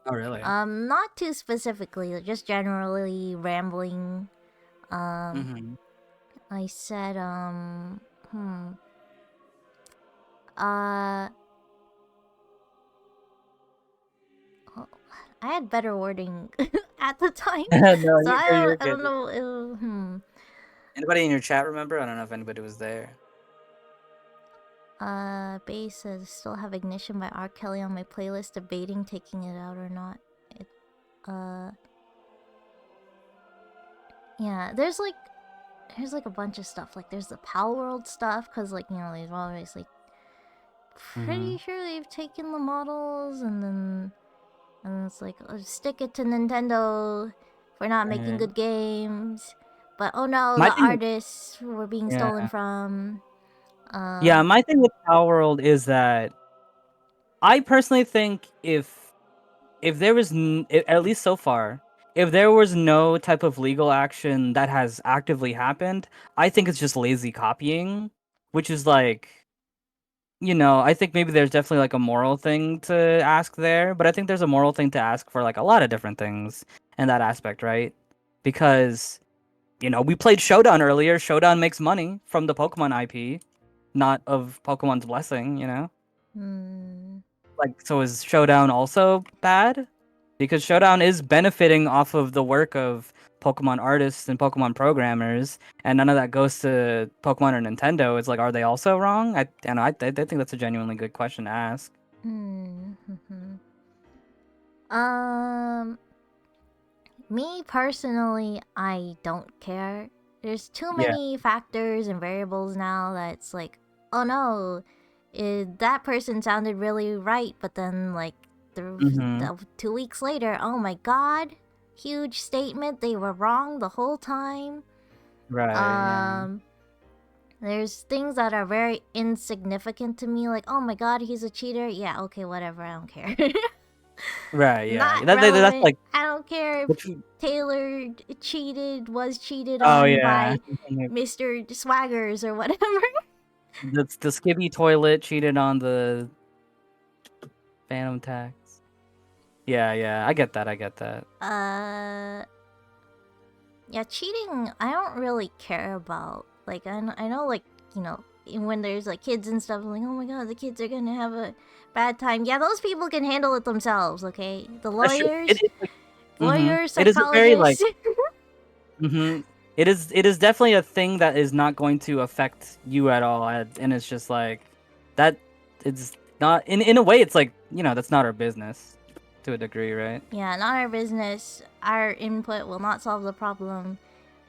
Oh, really? Not too specifically, just generally rambling. Mm-hmm. I said, oh, I had better wording at the time, No, so you're I don't good. know. Anybody in your chat remember? I don't know if anybody was there. Base says still have Ignition by R. Kelly on my playlist, debating taking it out or not. Yeah, there's like a bunch of stuff. Like there's the Pal World stuff, cause like, you know, they've always like pretty sure they've taken the models, and it's like, oh, stick it to Nintendo for not making good games. But oh no, My the thing- artists were being stolen Yeah. from. Yeah, my thing with Power World is that I personally think if there was at least so far, if there was no type of legal action that has actively happened, I think it's just lazy copying, which is like, you know, I think maybe there's definitely like a moral thing to ask there, but I think there's a moral thing to ask for like a lot of different things in that aspect, right? Because, you know, we played Showdown earlier. Showdown makes money from the Pokemon IP, not of Pokemon's blessing, you know? Like, so is Showdown also bad? Because Showdown is benefiting off of the work of Pokemon artists and Pokemon programmers, and none of that goes to Pokemon or Nintendo. It's like, are they also wrong? I think that's a genuinely good question to ask. Me personally, I don't care. There's too Yeah. many factors and variables now that it's like, oh no, that person sounded really right, but then like 2 weeks later, oh my god, huge statement, they were wrong the whole time. Right. Yeah. There's things that are very insignificant to me, like, oh my god, he's a cheater. Yeah, okay, whatever, I don't care. Right. Yeah. Not That's relevant. like. I don't care if Taylor was cheated Oh on yeah. by Mr. Swaggers or whatever. The Skibby toilet cheated on the Phantom Tax. Yeah. I get that. Yeah, cheating, I don't really care about. Like, I know, like, you know, when there's like kids and stuff, like, oh my god, the kids are gonna have a bad time. Yeah, those people can handle it themselves, okay? The lawyers, It is, like, lawyers, It is a very like. psychologists. it is definitely a thing that is not going to affect you at all, and it's just like that. It's not in a way. It's like that's not our business to a degree, right? Yeah, not our business. Our input will not solve the problem.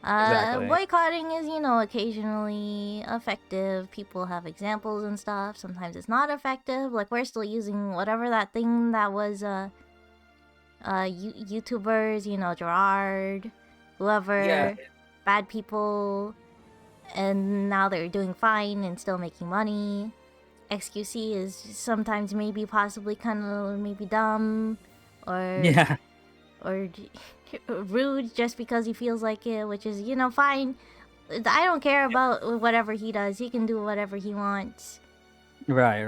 Exactly. Boycotting is, occasionally effective. People have examples and stuff. Sometimes it's not effective. Like, we're still using whatever that thing that was, YouTubers, Gerard, whoever, Yeah. bad people, and now they're doing fine and still making money. XQC is sometimes maybe possibly kind of maybe dumb, or Yeah. or rude just because he feels like it, which is fine. I don't care about whatever he does. He can do whatever he wants. Right.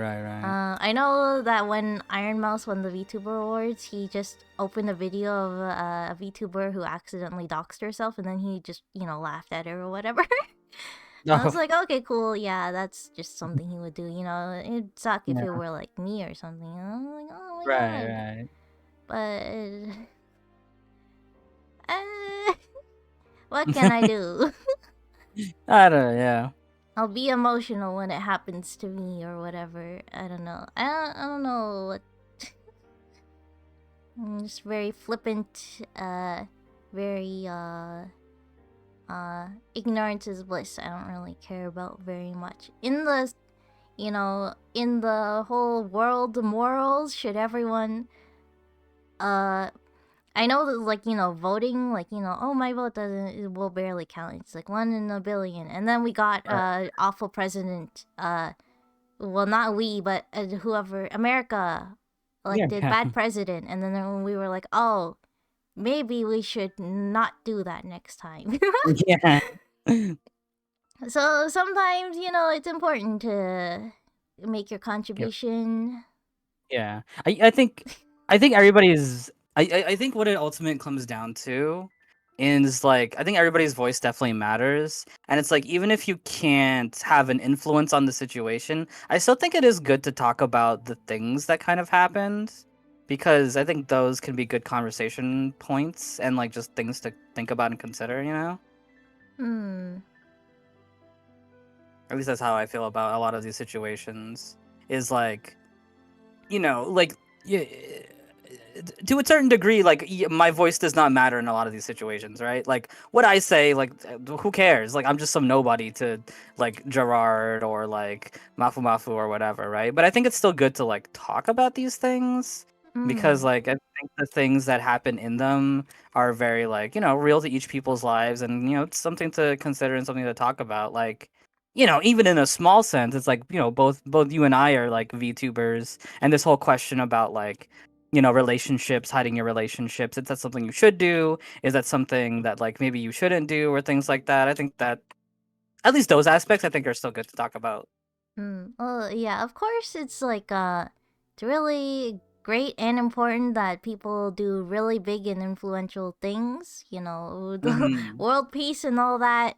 I know that when Iron Mouse won the VTuber Awards, he just opened a video of a VTuber who accidentally doxed herself, and then he just laughed at her or whatever. I was like, okay, cool, yeah, that's just something he would do. It'd suck if it Yeah. were like me or something. I'm like, oh my Right. god. But what can I do? I don't. Yeah. I'll be emotional when it happens to me or whatever. I don't know. I don't know what. I'm just very flippant. Very ignorance is bliss. I don't really care about very much. In the in the whole world morals, should everyone I know that, like, voting, like, oh, my vote it will barely count. It's like 1 in a billion. And then we got awful president, well, not we, but whoever, America elected bad president. And then we were like, oh, maybe we should not do that next time. Yeah. So sometimes, it's important to make your contribution. Yeah. I think everybody's I think what it ultimately comes down to is like I think everybody's voice definitely matters. And it's like even if you can't have an influence on the situation, I still think it is good to talk about the things that kind of happened. Because I think those can be good conversation points and like just things to think about and consider, At least that's how I feel about a lot of these situations. Is like like yeah, to a certain degree, like my voice does not matter in a lot of these situations, right? Like what I say, like who cares? Like I'm just some nobody to like Gerard or like Mafu or whatever, right? But I think it's still good to like talk about these things because like I think the things that happen in them are very like real to each people's lives, and it's something to consider and something to talk about. Like even in a small sense, it's like both you and I are like VTubers, and this whole question about like relationships, hiding your relationships, is that something you should do? Is that something that like maybe you shouldn't do, or things like that? I think that at least those aspects I think are still good to talk about. Well, yeah, of course it's like it's really great and important that people do really big and influential things, the world peace and all that.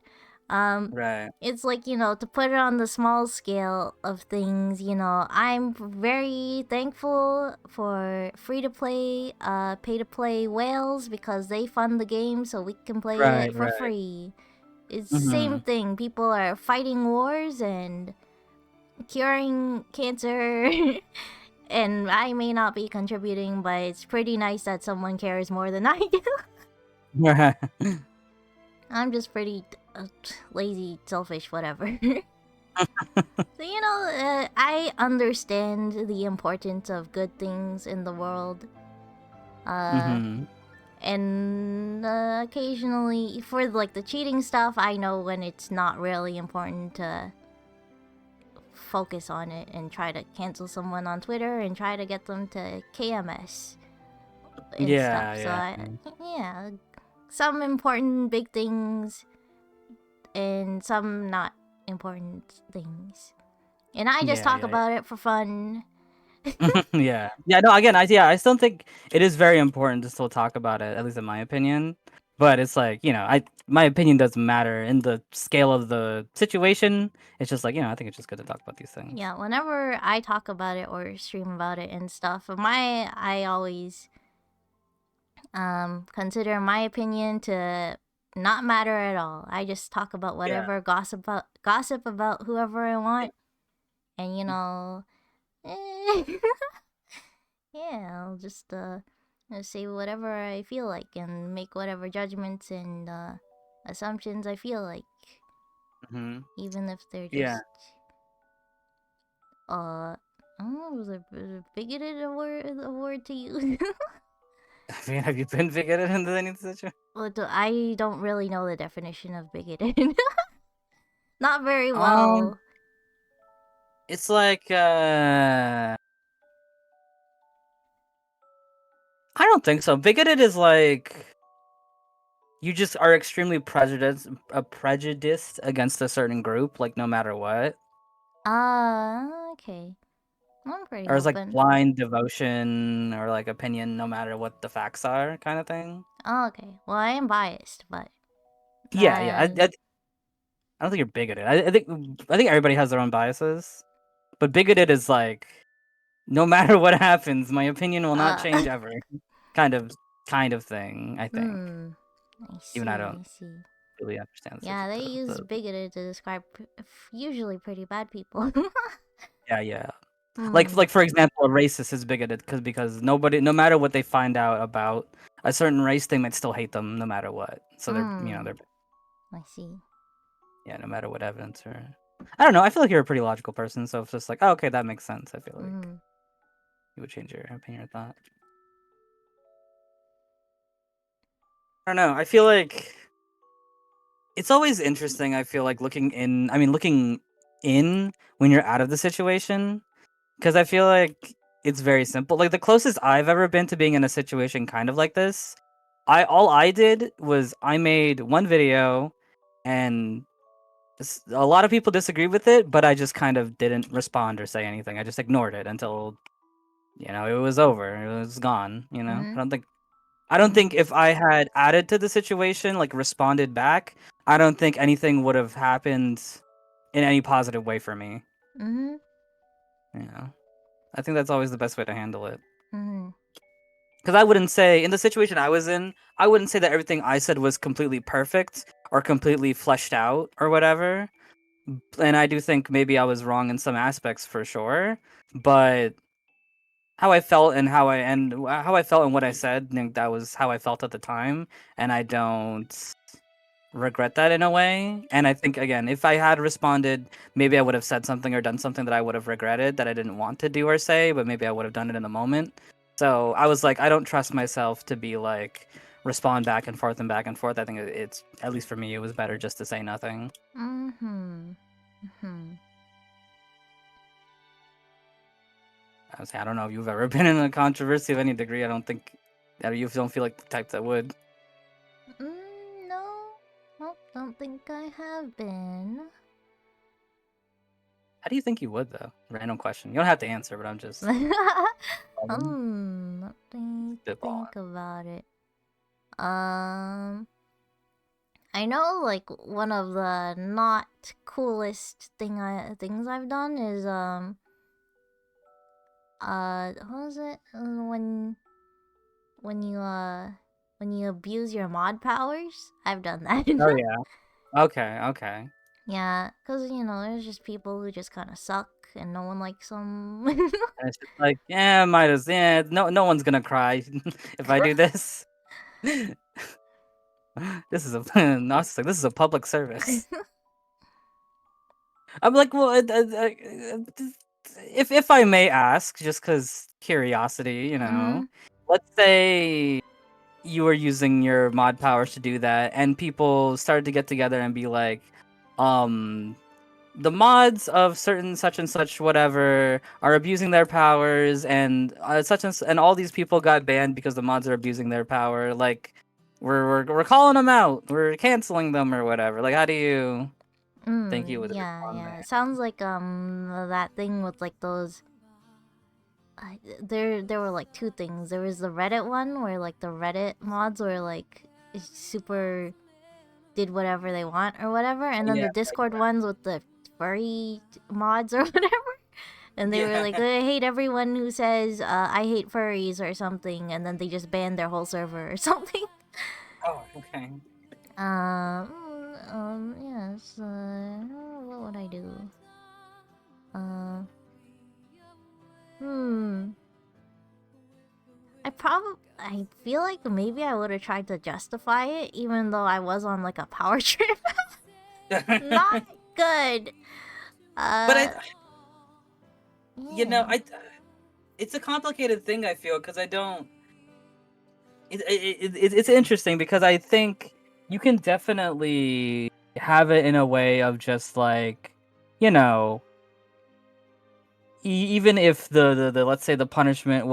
Right. It's like, to put it on the small scale of things, I'm very thankful for free to play, pay to play whales because they fund the game so we can play it for free. It's the same thing. People are fighting wars and curing cancer. And I may not be contributing, but it's pretty nice that someone cares more than I do. I'm just pretty lazy, selfish, whatever. So, I understand the importance of good things in the world. And occasionally, for like the cheating stuff, I know when it's not really important to focus on it and try to cancel someone on Twitter and try to get them to KMS and stuff. So yeah, some important big things and some not important things. And I just talk about it for fun. Yeah. No, again, I still think it is very important to still talk about it, at least in my opinion. But it's like, my opinion doesn't matter in the scale of the situation. It's just like, I think it's just good to talk about these things. Yeah, whenever I talk about it or stream about it and stuff, I always consider my opinion to not matter at all. I just talk about whatever, gossip about whoever I want, and yeah, I'll just say whatever I feel like and make whatever judgments and assumptions I feel like, Hmm. even if they're just Yeah. I don't know, was a bigoted a word to use? I mean, have you been bigoted into any situation? Well, I don't really know the definition of bigoted. Not very Um, well. It's like I don't think so. Bigoted is like you just are extremely prejudiced against a certain group, like no matter what. Okay. I'm pretty Or it's like open. blind devotion or like opinion no matter what the facts are kind of thing. Oh, okay. Well, I am biased, but Yeah, yeah. I that- don't think you're bigoted. I think everybody has their own biases. But bigoted is like no matter what happens, my opinion will not change ever. kind of thing, I think. I see. Even I don't I see. really understand Yeah, they use bigoted to describe usually pretty bad people. Yeah. Like for example, a racist is bigoted because nobody, no matter what they find out about a certain race, they might still hate them no matter what. So they're I see. yeah, no matter what evidence or I don't know. I feel like you're a pretty logical person, so it's just like, oh, okay, that makes sense. I feel like you would change your opinion or thought. I don't know. I feel like it's always interesting. I feel like looking in when you're out of the situation, because I feel like it's very simple. Like the closest I've ever been to being in a situation kind of like this, all I did was I made one video, and a lot of people disagreed with it, but I just kind of didn't respond or say anything. I just ignored it until it was over. It was gone. I don't think if I had added to the situation, like responded back, I don't think anything would have happened in any positive way for me. I think that's always the best way to handle it. Because I wouldn't say, in the situation I was in, I wouldn't say that everything I said was completely perfect or completely fleshed out or whatever. And I do think maybe I was wrong in some aspects for sure. But how I felt and how I felt and what I said, I think that was how I felt at the time. And I don't regret that in a way. And I think, again, if I had responded, maybe I would have said something or done something that I would have regretted that I didn't want to do or say, but maybe I would have done it in the moment. So I was like, I don't trust myself to be like, respond back and forth and back and forth. I think it's, at least for me, it was better just to say nothing. I don't know if you've ever been in a controversy of any degree. I don't think that you don't feel like the type that would. No, don't think I have been. How do you think you would, though? Random question. You don't have to answer, but I'm just. Let me think about it. I know, like, one of the not coolest things I've done is what was it when you abuse your mod powers? I've done that. Oh yeah. Okay. Yeah, cause there's just people who just kind of suck and no one likes them. And it's just like, no one's gonna cry if I do this. This is a public service. I'm like, well, if I may ask, just because curiosity, let's say you were using your mod powers to do that, and people started to get together and be like, the mods of certain such and such whatever are abusing their powers, and and all these people got banned because the mods are abusing their power. Like, we're calling them out, we're canceling them or whatever. Like, how do you think you would respond yeah. there? It sounds like that thing with like those. There were like two things. There was the Reddit one where like the Reddit mods were like super did whatever they want or whatever, and then the Discord ones with the furry mods or whatever. And they were like, I hate everyone who says I hate furries or something, and then they just banned their whole server or something. Oh, okay. Yes. What would I do? Hmm. I feel like maybe I would have tried to justify it, even though I was on like a power trip. Not good. But you know, Yeah. it's a complicated thing. I feel because I don't. It's interesting because I think you can definitely have it in a way of just like, you know, even if the let's say the punishment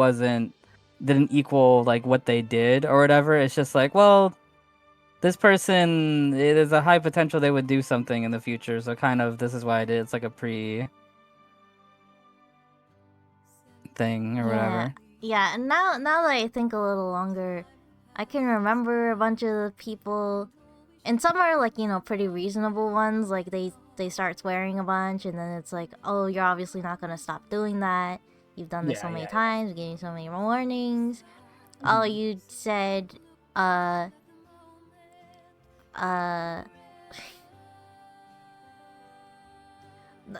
didn't equal like what they did or whatever. It's just like, well, this person, there's a high potential they would do something in the future. So kind of this is why I did. It's like a pre thing or Yeah. whatever. Yeah, and now that I think a little longer, I can remember a bunch of the people, and some are like, you know, pretty reasonable ones, like they start swearing a bunch, and then it's like, oh, you're obviously not gonna stop doing that. You've done this so many times, getting so many warnings. Oh, you said, uh,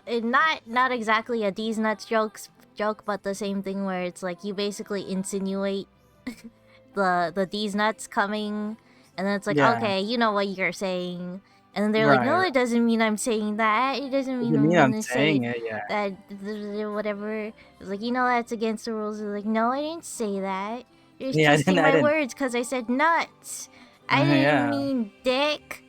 not exactly a D's nuts joke, but the same thing where it's like you basically insinuate the D's nuts coming, and then it's like, Yeah. okay, you know what you're saying, and then they're like, no, Right. it doesn't mean I'm saying that. It doesn't mean Doesn't I'm mean I'm gonna saying say it. Yeah. that whatever. It's like, you know, that's against the rules. It's like, no, I didn't say that. You're Yeah. twisting I my didn't. words because I said nuts. I didn't Yeah. mean dick.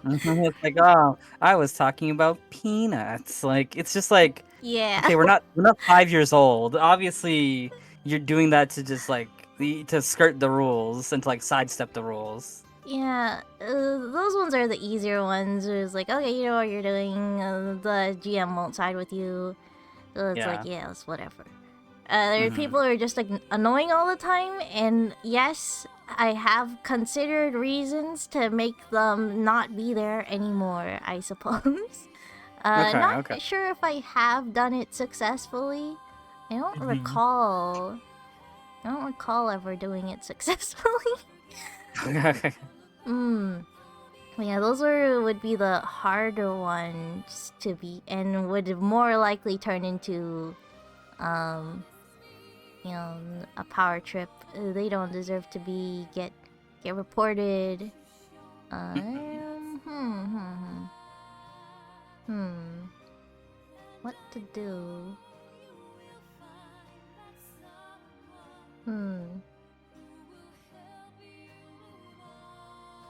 It's like, oh, I was talking about peanuts. Like, it's just like, Yeah. okay, we're not 5 years old. Obviously, you're doing that to just like to skirt the rules and to like sidestep the rules. Yeah, those ones are the easier ones. It's like, okay, you know what you're doing. The GM won't side with you. So it's like, Yeah. yeah, it's whatever. There are Mhm. people who are just like annoying all the time, and yes, I have considered reasons to make them not be there anymore, I suppose. Okay. Not Okay. sure if I have done it successfully. I don't Mhm. recall. I don't recall ever doing it successfully. Yeah, those would be the harder ones to beat, and would more likely turn into, you know, a power trip. They don't deserve to get reported. What to do?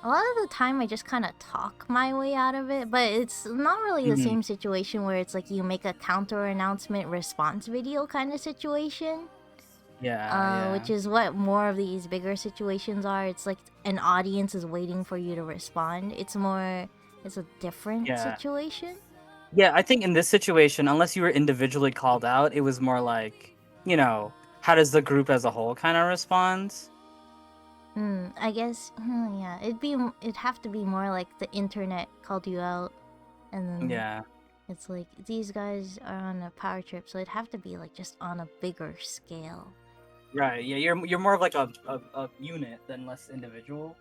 A lot of the time I just kind of talk my way out of it, but it's not really the same situation where it's like you make a counter announcement response video kind of situation. Yeah. Which is what more of these bigger situations are. It's like an audience is waiting for you to respond. It's a different Yeah. situation. Yeah, I think in this situation, unless you were individually called out, it was more like, you know, how does the group as a whole kind of respond? I guess, yeah, it'd have to be more like the internet called you out, and then Yeah. it's like these guys are on a power trip, so it'd have to be like just on a bigger scale. Right. Yeah, you're more of like a unit than less individual.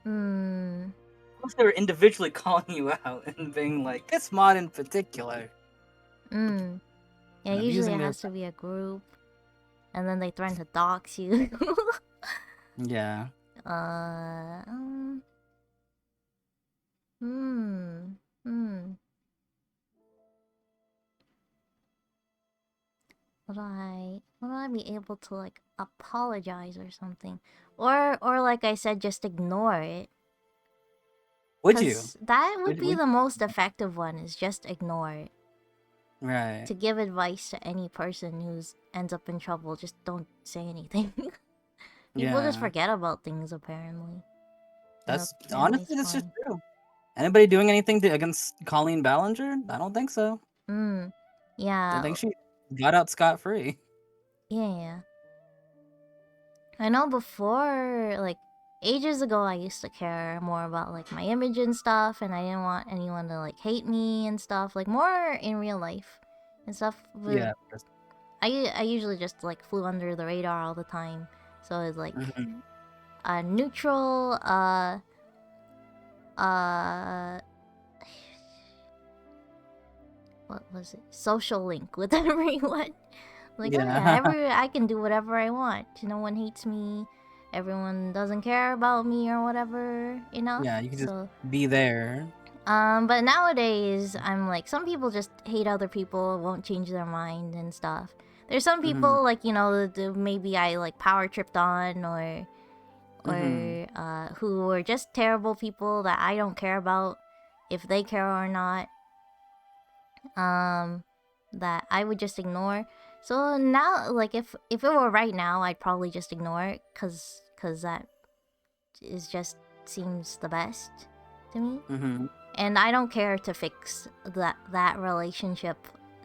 Unless they were individually calling you out and being like, this mod in particular. Yeah, And usually abusing it their has to be a group, and then they threaten to dox you. Yeah. Would I be able to like apologize or something, or like I said, just ignore it? Would you? 'Cause that would be Would the most effective one. Is just ignore it. Right. To give advice to any person who's ends up in trouble, just don't say anything. People just Yeah. forget about things apparently. That's It's honestly that's just fine. true. Anybody doing anything against Colleen Ballinger? I don't think so. I Yeah. think she got out scot-free. Yeah. I know before, like, ages ago, I used to care more about, like, my image and stuff, and I didn't want anyone to, like, hate me and stuff, like, more in real life and stuff. Yeah. I usually just, like, flew under the radar all the time, so it's, like, Mhm. neutral, what was it? Social link with everyone. Like, oh Yeah. yeah, I can do whatever I want. No one hates me. Everyone doesn't care about me or whatever, you know? Yeah, you can just So, be there. but nowadays, I'm like, some people just hate other people, won't change their mind and stuff. There's some people, like, you know, maybe I, like, power tripped on or who are just terrible people that I don't care about if they care or not. That I would just ignore. So now, like, if it were right now, I'd probably just ignore it, cause that is just seems the best to me. And I don't care to fix that relationship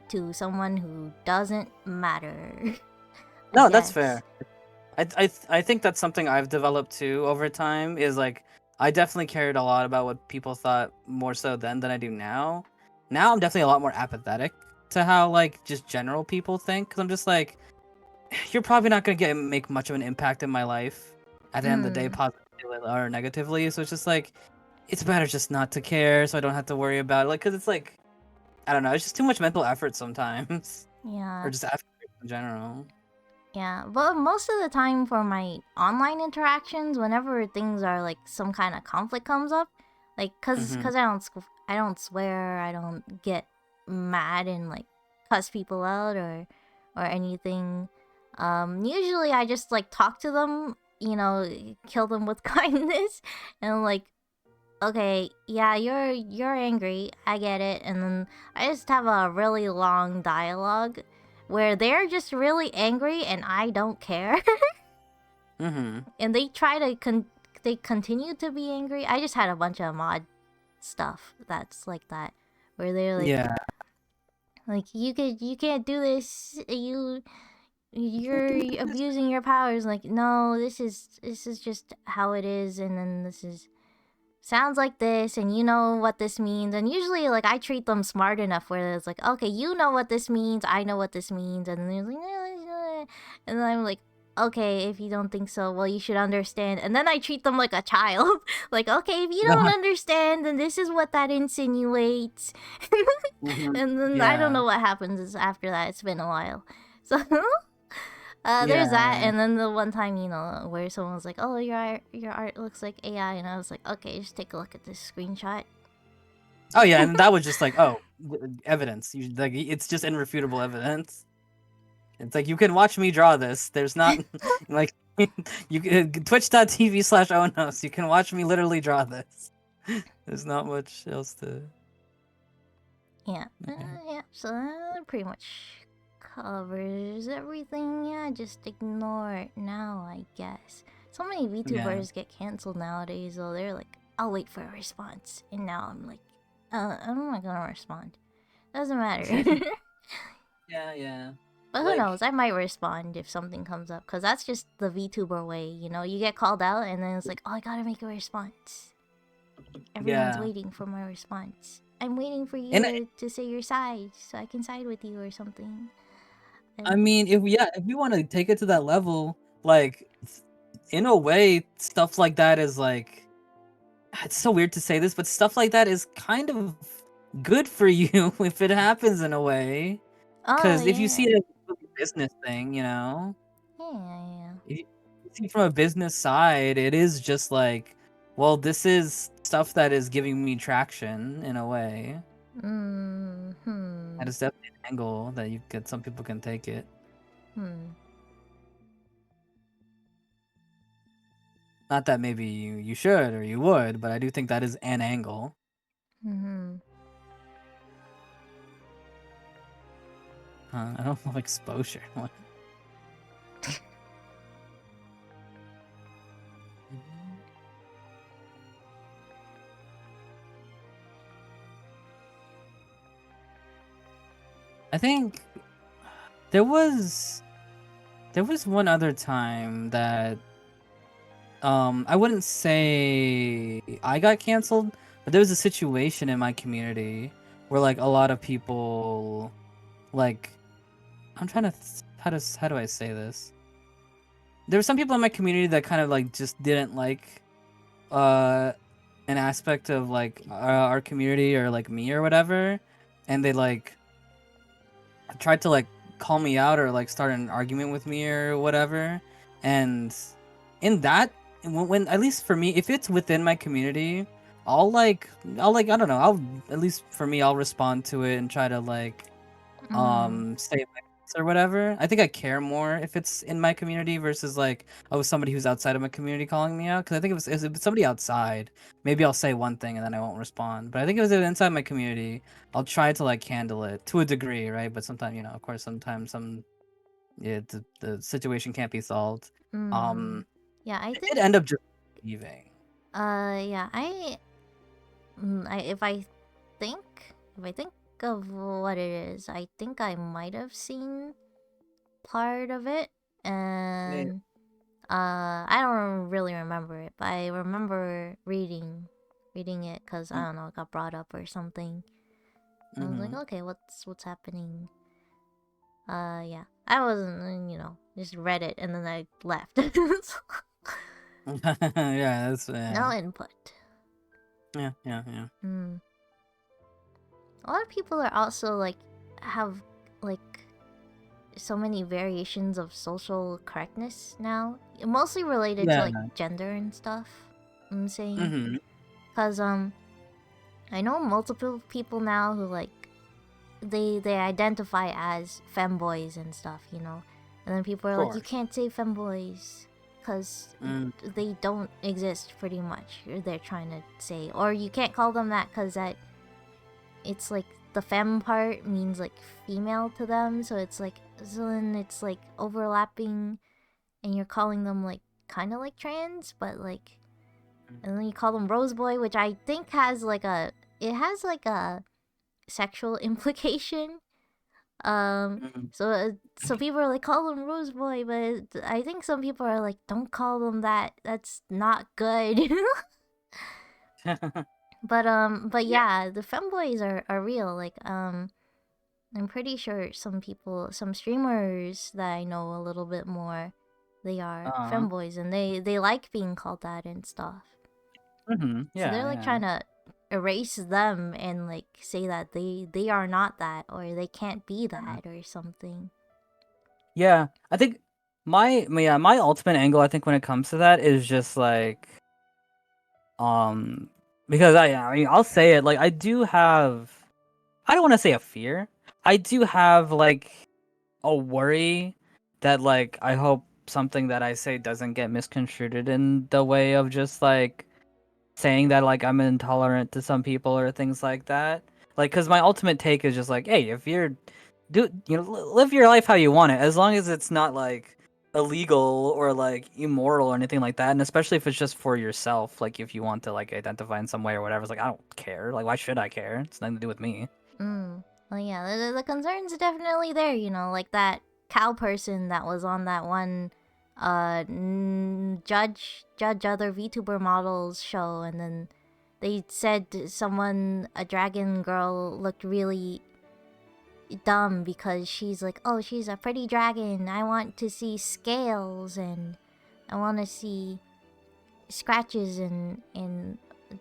to someone who doesn't matter. No, that's fair. I think that's something I've developed too over time. Is like I definitely cared a lot about what people thought more so then than I do now. Now I'm definitely a lot more apathetic to how like just general people think. Cause I'm just like, you're probably not gonna make much of an impact in my life at the end of the day, positively or negatively. So it's just like, it's better just not to care, so I don't have to worry about it. Like, cause it's like, I don't know, it's just too much mental effort sometimes, Yeah. or just effort in general. Yeah, but most of the time for my online interactions, whenever things are like some kind of conflict comes up, like cause I don't swear, I don't get mad and like cuss people out or anything. Usually I just like talk to them, you know, kill them with kindness, and like, okay, yeah, you're angry, I get it, and then I just have a really long dialogue where they're just really angry and I don't care. And they try to they continue to be angry. I just had a bunch of mod stuff that's like that, where they're like, like you can't do this. You're abusing your powers. Like, no, this is just how it is, and then this is sounds like this, and you know what this means. And usually, like, I treat them smart enough where it's like, okay, you know what this means, I know what this means, and then they're like, and then I'm like, okay, if you don't think so, well, you should understand. And then I treat them like a child. Like, okay, if you don't understand, then this is what that insinuates. And then I don't know what happens after that. It's been a while. So there's that, and then the one time, you know, where someone was like, "Oh, your art looks like AI," and I was like, "Okay, just take a look at this screenshot." Oh yeah, and that was just like, oh, evidence. Like, it's just irrefutable evidence. It's like, you can watch me draw this. There's not like you twitch.tv/onos. You can watch me literally draw this. There's not much else to. Yeah, yeah. So that pretty much covers everything. Yeah, just ignore it now, I guess. So many VTubers get canceled nowadays, though. They're like, "I'll wait for a response," and now I'm like, I'm not gonna respond. Doesn't matter. Yeah. But who knows? I might respond if something comes up, because that's just the VTuber way, you know? You get called out, and then it's like, oh, I gotta make a response. Everyone's waiting for my response. I'm waiting for you to say your side, so I can side with you or something. I mean, if we want to take it to that level, like, in a way, stuff like that is like, it's so weird to say this, but stuff like that is kind of good for you if it happens in a way. Because if you see it as a business thing, you know? Yeah. If you see from a business side, it is just like, well, this is stuff that is giving me traction in a way. That is definitely an angle that some people can take it. Not that maybe you should or you would, but I do think that is an angle. I don't know exposure. What? I think there was one other time that I wouldn't say I got canceled, but there was a situation in my community where like a lot of people, like, I'm trying to how do I say this? There were some people in my community that kind of like just didn't like an aspect of like our community or like me or whatever, and they like tried to like call me out or like start an argument with me or whatever, and in that when at least for me, if it's within my community, I'll I don't know, I'll at least for me I'll respond to it and try to like say my piece or whatever. I think I care more if it's in my community versus like somebody who's outside of my community calling me out, because I think if it's somebody outside, maybe I'll say one thing and then I won't respond, but I think if it's inside my community, I'll try to like handle it to a degree, right? But sometimes, of course, sometimes yeah, the situation can't be solved. Yeah, I It think. did end up just leaving. Yeah, if I think of what it is, I think I might have seen part of it, and I don't really remember it, but I remember reading it because I don't know, it got brought up or something. I was like, okay, what's happening? Yeah, I wasn't, just read it and then I left. Yeah, that's No input. yeah. A lot of people are also like have like so many variations of social correctness now, mostly related to Yeah. like gender and stuff. I'm saying, Mm-hmm. cause I know multiple people now who like they identify as femboys and stuff, and then people are like, you can't say femboys because they don't exist, pretty much. They're trying to say, or you can't call them that because that it's like the femme part means like female to them, so then it's like overlapping, and you're calling them like kind of like trans, but like, and then you call them rose boy, which I think has like a sexual implication. So people are like, call them rose boy, but I think some people are like, don't call them that. That's not good. But yeah, the femboys are real. Like, I'm pretty sure some streamers that I know a little bit more, they are femboys, and they like being called that and stuff. Yeah, so they're like trying to erase them and like say that they are not that, or they can't be that, or something. Yeah, I think my ultimate angle, I think when it comes to that is just like because I mean, I'll say it, like I do have, I don't want to say a fear. I do have like a worry that like I hope something that I say doesn't get misconstrued in the way of just like saying that like I'm intolerant to some people or things like that. Like, cause my ultimate take is just like, hey, if you're live your life how you want it, as long as it's not like illegal or like immoral or anything like that, and especially if it's just for yourself, like if you want to like identify in some way or whatever, it's like I don't care. Like, why should I care? It's nothing to do with me. Well, yeah, the concern's definitely there, like that cow person that was on that one judge other VTuber models show, and then they said a dragon girl looked really dumb because she's like, oh, she's a pretty dragon, I want to see scales, and I want to see scratches and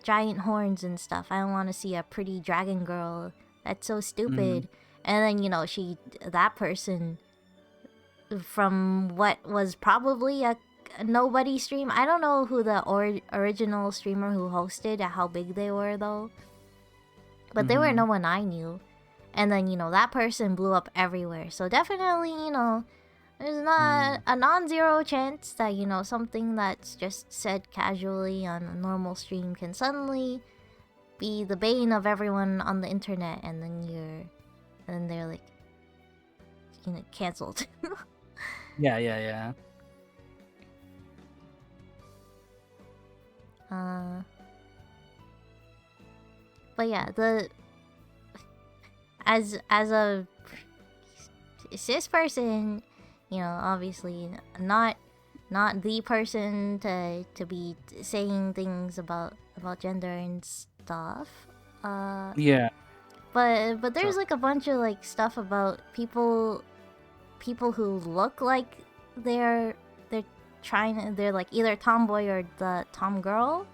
giant horns and stuff. I don't want to see a pretty dragon girl. That's so stupid. And then, that person, from what was probably a nobody stream. I don't know who the original streamer who hosted, how big they were though. But they were no one I knew. And then, that person blew up everywhere. So definitely, there's not a non-zero chance that, something that's just said casually on a normal stream can suddenly be the bane of everyone on the internet, and then they're like, canceled. Yeah. But yeah, as a cis person, obviously not the person to be saying things about gender and stuff. Yeah. But there's like a bunch of like stuff about people who look like they're like either tomboy or the tom girl.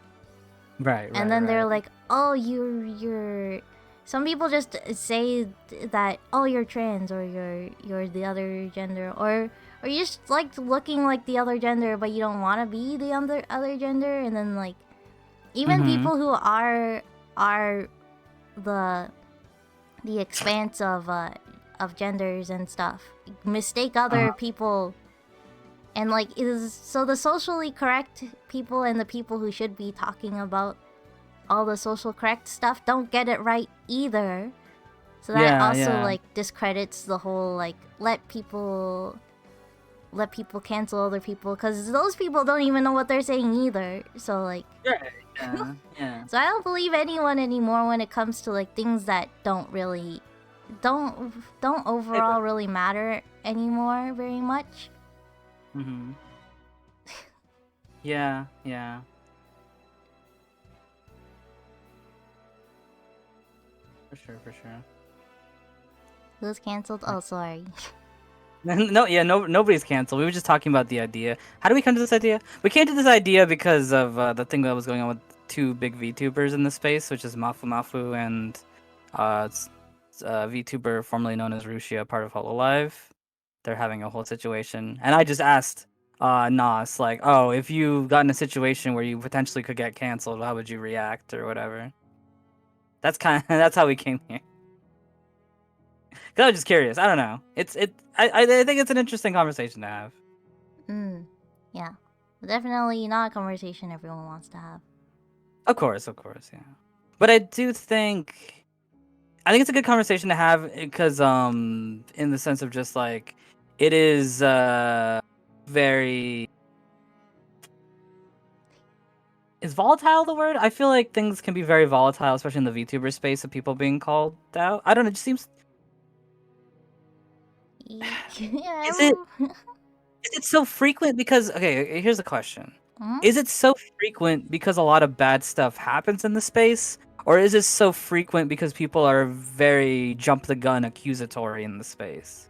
Right. and then they're right. like, oh, you're some people just say that, oh, you're trans, or you're the other gender, or you just like looking like the other gender but you don't want to be the other gender. And then like even people who are the expanse of genders and stuff mistake other people, and like is so the socially correct people and the people who should be talking about all the social correct stuff don't get it right either. So that Yeah, also yeah. like discredits the whole like let people cancel other people, because those people don't even know what they're saying either. So like Right. Yeah. Yeah. so I don't believe anyone anymore when it comes to like things that don't overall really matter anymore very much. Mm-hmm. Yeah. Yeah. For sure. For sure. Who's canceled? Oh, sorry. No, yeah, nobody's canceled. We were just talking about the idea. How do we come to this idea? We came to this idea because of the thing that was going on with two big VTubers in the space, which is Mafu and VTuber formerly known as Rushia, part of Hololive. They're having a whole situation, and I just asked Nas like, "Oh, if you got in a situation where you potentially could get canceled, how would you react or whatever?" That's how we came here. Cause I was just curious. I don't know. I think it's an interesting conversation to have. Yeah. Definitely not a conversation everyone wants to have. Of course, yeah. But I do think it's a good conversation to have because in the sense of just like it is very is volatile the word? I feel like things can be very volatile, especially in the VTuber space of people being called out. I don't know, it just seems Yeah. is it so frequent because okay, here's the question. Is it so frequent because a lot of bad stuff happens in the space? Or is it so frequent because people are very jump the gun accusatory in the space?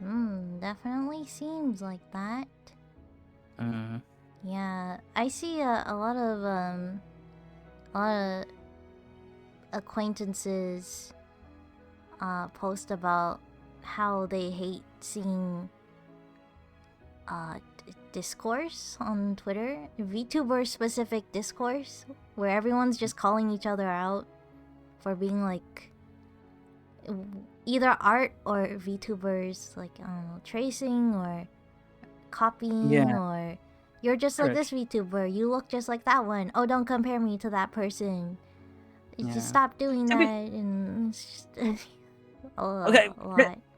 Definitely seems like that. Mm. Yeah, I see a lot of acquaintances post about how they hate seeing discourse on Twitter, VTuber specific discourse, where everyone's just calling each other out for being like either art or VTubers, like I don't know, tracing or copying, or you're just like this VTuber, you look just like that one. Oh, don't compare me to that person. Just stop doing that. And it's just a lot.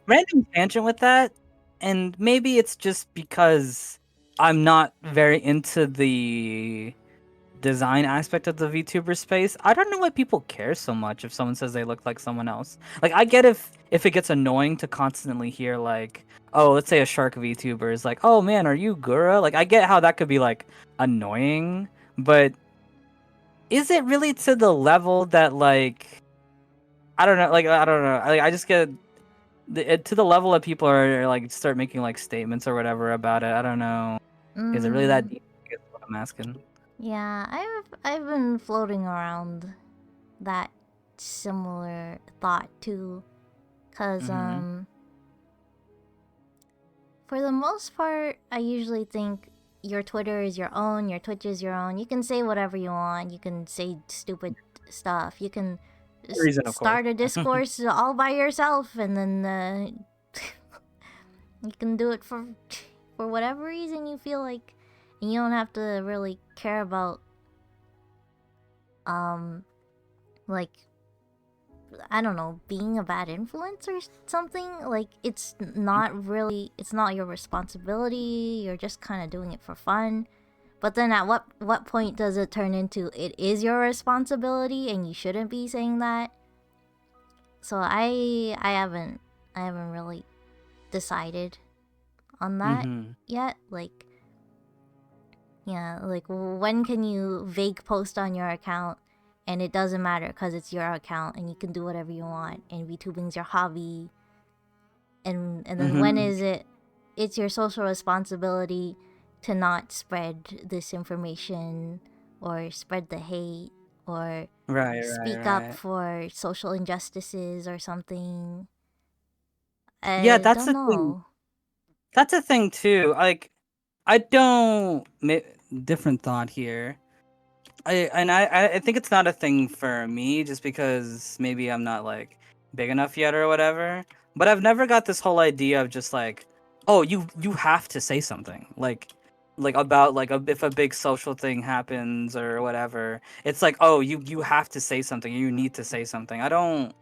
Random tangent with that, and maybe it's just because I'm not very into the design aspect of the VTuber space. I don't know why people care so much if someone says they look like someone else. Like I get if it gets annoying to constantly hear like, oh, let's say a shark VTuber is like, oh man, are you Gura? Like I get how that could be like annoying, but is it really to the level that like I don't know, like I don't know. Like I just get to the level that people are like start making like statements or whatever about it. I don't know. Is it really that deep? Is what I'm asking. Yeah, I've been floating around that similar thought too, cause for the most part, I usually think your Twitter is your own, your Twitch is your own. You can say whatever you want. You can say stupid stuff. You can start a discourse all by yourself, and then you can do it for whatever reason you feel like, and you don't have to really care about like I don't know, being a bad influence or something. Like it's not your responsibility. You're just kind of doing it for fun. But then at what point does it turn into it is your responsibility and you shouldn't be saying that? So I haven't really decided on that yet. Like yeah, like when can you vague post on your account and it doesn't matter because it's your account and you can do whatever you want and VTubing's your hobby, and then when is it's your social responsibility to not spread this information or spread the hate or Right, speak right, up right. for social injustices or something. Yeah, I that's don't the thing. know. That's a thing too. Like, I don't. Different thought here. I think it's not a thing for me just because maybe I'm not like big enough yet or whatever. But I've never got this whole idea of just like, oh, you have to say something like about like if a big social thing happens or whatever. It's like, oh, you have to say something. You need to say something. I don't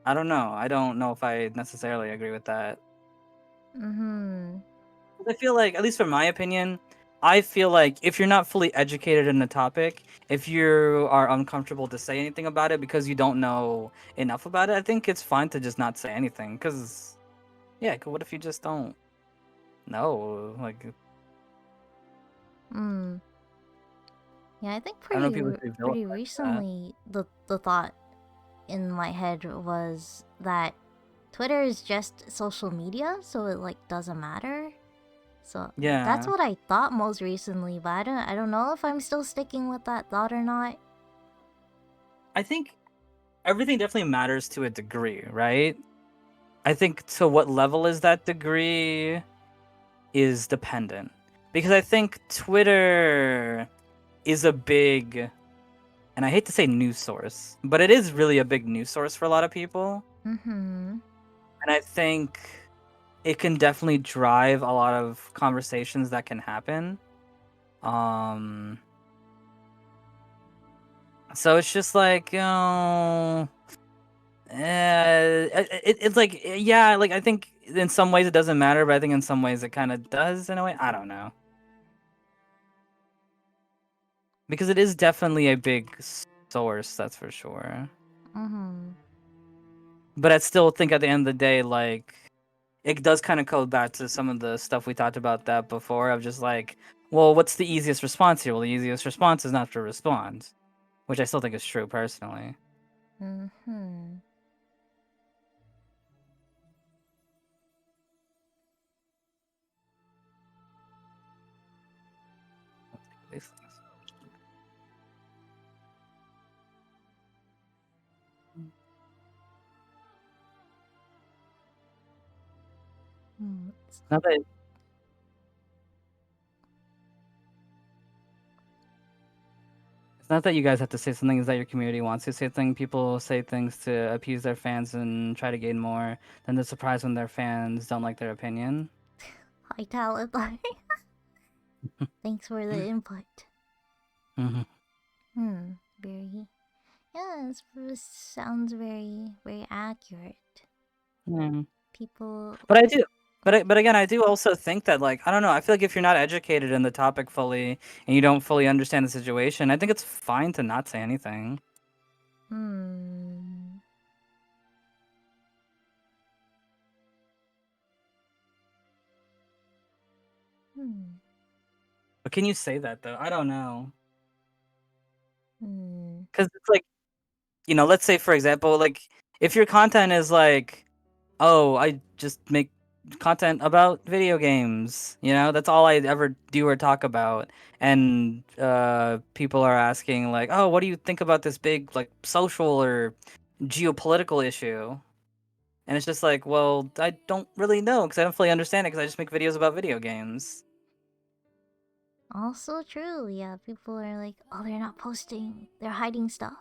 know. I don't know if I necessarily agree with that. Mm-hmm. I feel like, at least from my opinion, I feel like if you're not fully educated in the topic, if you are uncomfortable to say anything about it because you don't know enough about it, I think it's fine to just not say anything. Because, yeah, what if you just don't know? Like, Mm. Yeah, I think I don't know if people should feel pretty like that. recently the thought in my head was that Twitter is just social media, so it like doesn't matter. So that's Yeah, what I thought most recently, but I don't know if I'm still sticking with that thought or not. I think everything definitely matters to a degree, right? I think to what level is that degree is dependent. Because I think Twitter is a big, and I hate to say news source, but it is really a big news source for a lot of people. Mm-hmm. And I think it can definitely drive a lot of conversations that can happen. Um, so it's just like, it's like, yeah, like I think in some ways it doesn't matter, but I think in some ways it kind of does in a way. I don't know. Because it is definitely a big source, that's for sure. Mm-hmm. But I still think at the end of the day, like, it does kind of go back to some of the stuff we talked about that before of just like, well, what's the easiest response here? Well, the easiest response is not to respond, which I still think is true personally. Mm-hmm. These things. Mm. Not that it's not that you guys have to say something, it's that your community wants to say something. People say things to appease their fans and try to gain more. Then they're surprised when their fans don't like their opinion. High talent. Thanks for the input. Mm-hmm. Very. Yeah, this sounds very accurate. Yeah. People. But I do. But again, I do also think that like I don't know. I feel like if you're not educated in the topic fully and you don't fully understand the situation, I think it's fine to not say anything. Hmm. Hmm. But can you say that though? I don't know. Hmm. Because it's like, let's say for example, like if your content is like, oh, I just make content about video games, that's all I ever do or talk about. And people are asking like, oh, what do you think about this big like social or geopolitical issue? And it's just like, well, I don't really know because I don't fully understand it because I just make videos about video games. Also true. Yeah, people are like, oh, they're not posting. They're hiding stuff.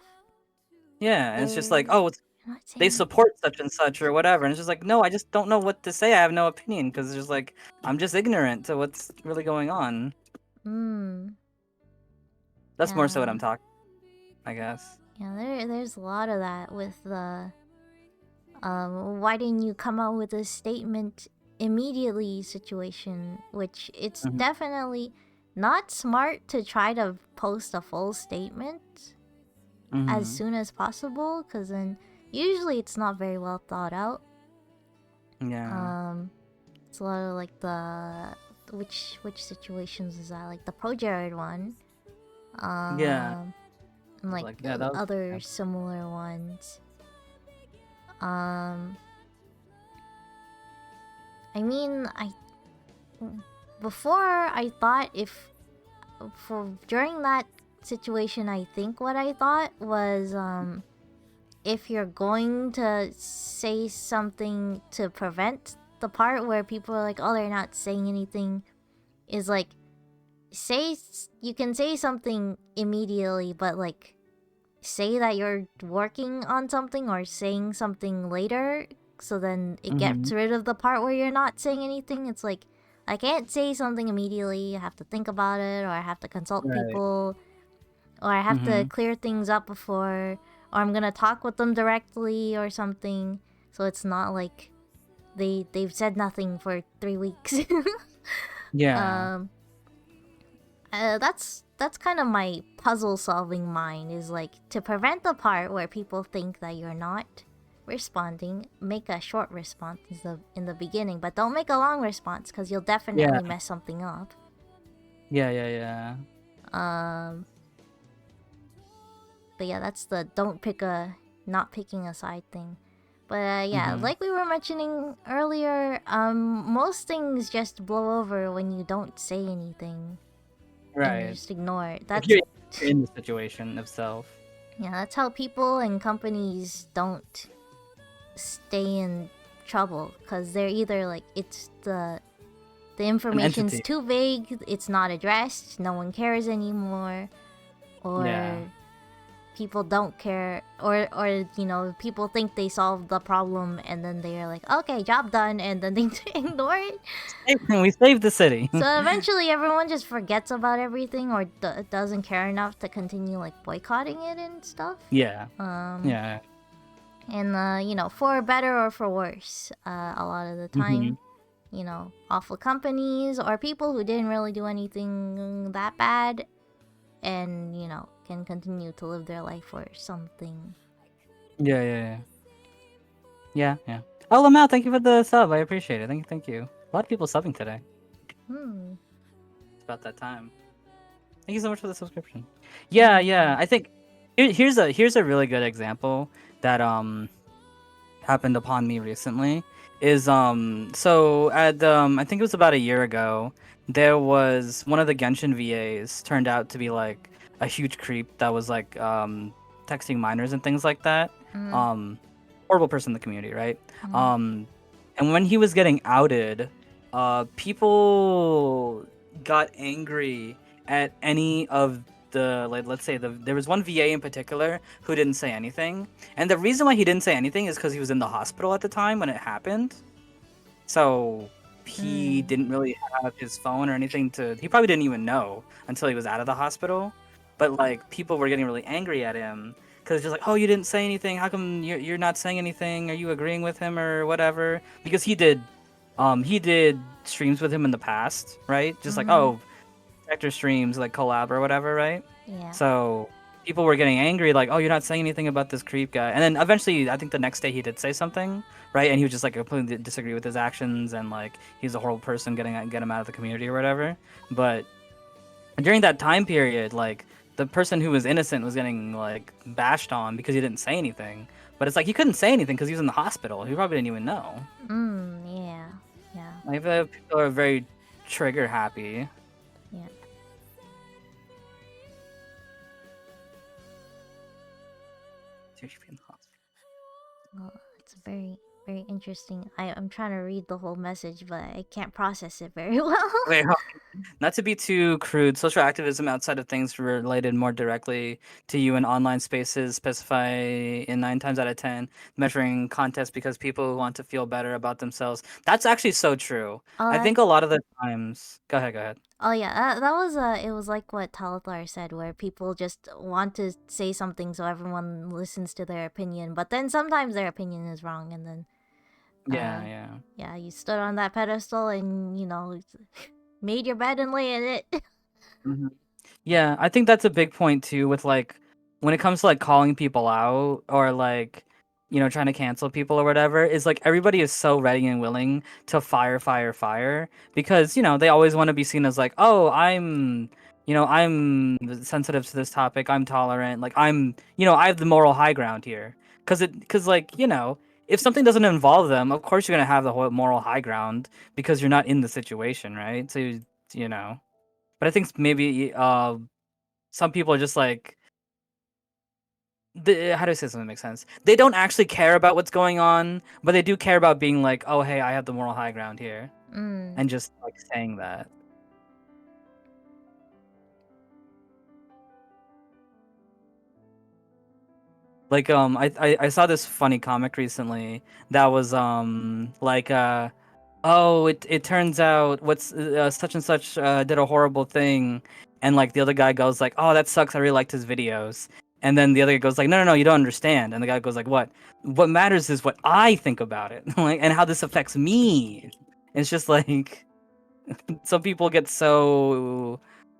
Yeah, and it's just like, They're oh, not they saying support such and such or whatever. And it's just like, no, I just don't know what to say. I have no opinion because it's just like, I'm just ignorant to what's really going on. anything. That's more so what Yeah. I'm talking, I guess. Yeah, there's a lot of that with the why didn't you come out with a statement immediately situation, which it's Mhm. definitely not smart to try to post a full statement as Mhm. soon as possible, because then usually it's not very well thought out. Yeah. It's a lot of like the which situations is that, like the Pro Jared one, Yeah. and like Yeah, that was, other similar ones. I mean, before I thought if for during that situation, I think what I thought was if you're going to say something to prevent the part where people are like, oh, they're not saying anything, is like you can say something immediately, but like say that you're working on something or saying something later, so then it gets rid of the part where you're not saying anything. It's like I can't say something immediately. I have to think about it, or I have to consult people, or I have to clear things up before, or I'm gonna talk with them directly or something. So it's not like they've said nothing for 3 weeks. Yeah. That's kind of my puzzle solving mind, is like to prevent the part where people think that you're not responding, make a short response in the beginning, but don't make a long response because you'll definitely mess something up. Yeah. But yeah, that's the not picking a side thing. But yeah, like we were mentioning earlier, most things just blow over when you don't say anything. And you just ignore it. That's If you're in the situation itself. Yeah, that's how people and companies don't stay in trouble, because they're either like, it's the information's too vague, it's not addressed, no one cares anymore, or people don't care, or people think they solved the problem and then they're like, okay, job done, and then they ignore it. We saved the city. So eventually everyone just forgets about everything, or doesn't care enough to continue like boycotting it and stuff. Yeah. And for better or for worse, a lot of the time, awful companies or people who didn't really do anything that bad, and can continue to live their life or something. Yeah. Oh, Lamau, thank you for the sub. I appreciate it. Thank you. A lot of people subbing today. It's about that time. Thank you so much for the subscription. Yeah. I think here's a really good example that happened upon me recently. Is so at I think it was about a year ago, there was one of the Genshin VAs turned out to be like a huge creep that was like texting minors and things like that. Horrible person in the community, right? And when he was getting outed, people got angry at any of the, like, let's say there was one VA in particular who didn't say anything, and the reason why he didn't say anything is because he was in the hospital at the time when it happened. So he didn't really have his phone or anything he probably didn't even know until he was out of the hospital. But like people were getting really angry at him because just like, oh, you didn't say anything. How come you're not saying anything? Are you agreeing with him or whatever? Because he did streams with him in the past, right? Just like, oh, actor streams, like collab or whatever, right? Yeah. So people were getting angry, like, oh, you're not saying anything about this creep guy. And then eventually, I think the next day he did say something, right? And he was just like completely disagree with his actions and like he's a horrible person, get him out of the community or whatever. But during that time period, like the person who was innocent was getting like bashed on because he didn't say anything. But it's like he couldn't say anything because he was in the hospital. He probably didn't even know. Yeah. Like people are very trigger happy. Yeah. Well, it's very, very interesting. I'm trying to read the whole message, but I can't process it very well. Wait, not to be too crude, social activism outside of things related more directly to you in online spaces specify in 9 times out of 10 measuring contests because people want to feel better about themselves. That's actually so true. I think a lot of the times... Go ahead. Oh yeah, that was it was like what Talathar said, where people just want to say something so everyone listens to their opinion, but then sometimes their opinion is wrong, and then yeah, you stood on that pedestal and made your bed and lay in it. Yeah, I think that's a big point too with like when it comes to like calling people out or like trying to cancel people or whatever, is like everybody is so ready and willing to fire because they always want to be seen as like, oh, I'm sensitive to this topic, I'm tolerant, like I have the moral high ground here, because like if something doesn't involve them, of course you're gonna have the whole moral high ground because you're not in the situation, right? So but I think maybe some people are just like, how do I say something that makes sense? They don't actually care about what's going on, but they do care about being like, oh hey, I have the moral high ground here, and just like saying that. Like I saw this funny comic recently that was like oh it turns out what's such and such did a horrible thing, and like the other guy goes like, oh that sucks, I really liked his videos, and then the other guy goes like, no you don't understand, and the guy goes like, what matters is what I think about it, like, and how this affects me. It's just like some people get so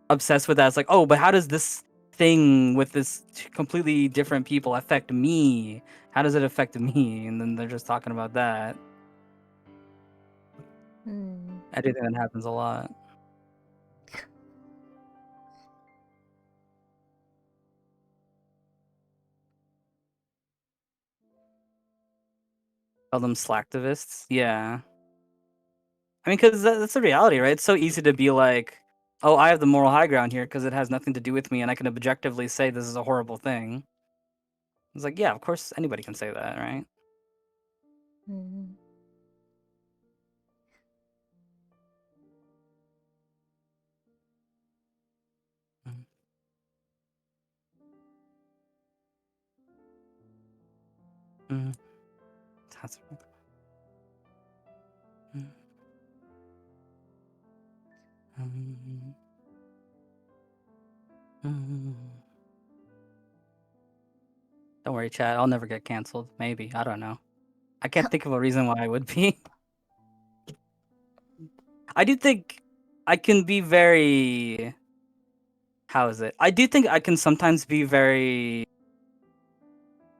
obsessed with that. It's like, oh, but how does this thing with this completely different people affect me? How does it affect me? And then they're just talking about that. I do think that happens a lot. Call them slacktivists. Yeah. I mean, because that's the reality, right? It's so easy to be like, oh, I have the moral high ground here because it has nothing to do with me, and I can objectively say this is a horrible thing. It's like, yeah, of course anybody can say that, right? Mm. That's mm. Don't worry, chat. I'll never get canceled. Maybe. I don't know. I can't think of a reason why I would be. I do think I can be very. How is it? I do think I can sometimes be very.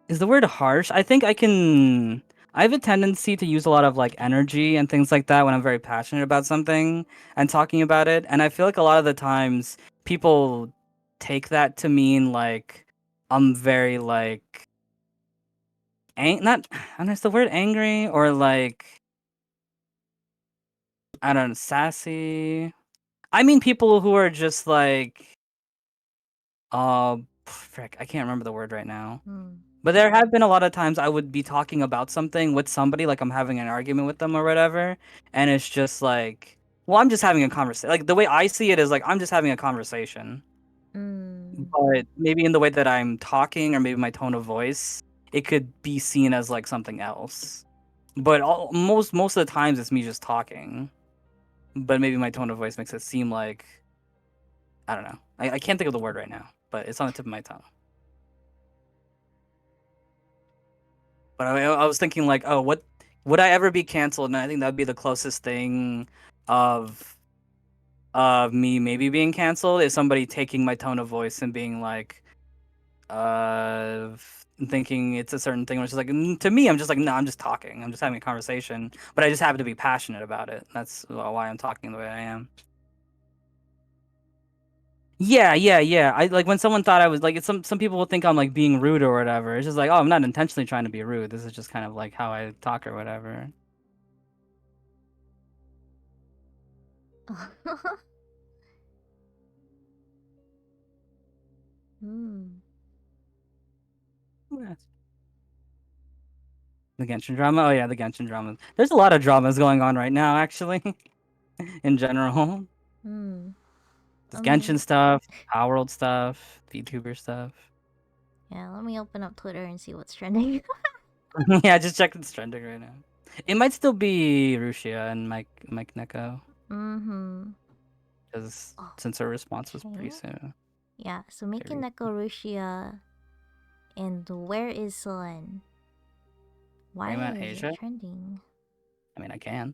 Is the word harsh? I think I can. I have a tendency to use a lot of like energy and things like that when I'm very passionate about something and talking about it. And I feel like a lot of the times people take that to mean like I'm very like not I don't know, is the word angry or like I don't know, sassy. I mean people who are just like frick, I can't remember the word right now. But there have been a lot of times I would be talking about something with somebody, like I'm having an argument with them or whatever, and it's just like, well, I'm just having a conversation. Like the way I see it is like I'm just having a conversation. But maybe in the way that I'm talking or maybe my tone of voice, it could be seen as like something else. But most of the times it's me just talking. But maybe my tone of voice makes it seem like I don't know. I can't think of the word right now, but it's on the tip of my tongue. But I was thinking like, oh, what would I ever be canceled? And I think that would be the closest thing of me maybe being canceled is somebody taking my tone of voice and being like, thinking it's a certain thing, which is like to me, I'm just like, no, I'm just talking, I'm just having a conversation, but I just happen to be passionate about it. That's why I'm talking the way I am. Yeah. I like when someone thought I was like, some people will think I'm like being rude or whatever. It's just like, oh, I'm not intentionally trying to be rude. This is just kind of like how I talk or whatever. The Genshin drama? Oh yeah, the Genshin drama. There's a lot of dramas going on right now, actually, in general. There's Genshin stuff, Power World stuff, VTuber stuff. Yeah, let me open up Twitter and see what's trending. Yeah, just check it's trending right now. It might still be Rushia and Mike Neko. Because since her response was pretty soon. Yeah, so making Neko Rushia and where is Solen? Why is Asia? it trending? I mean, I can.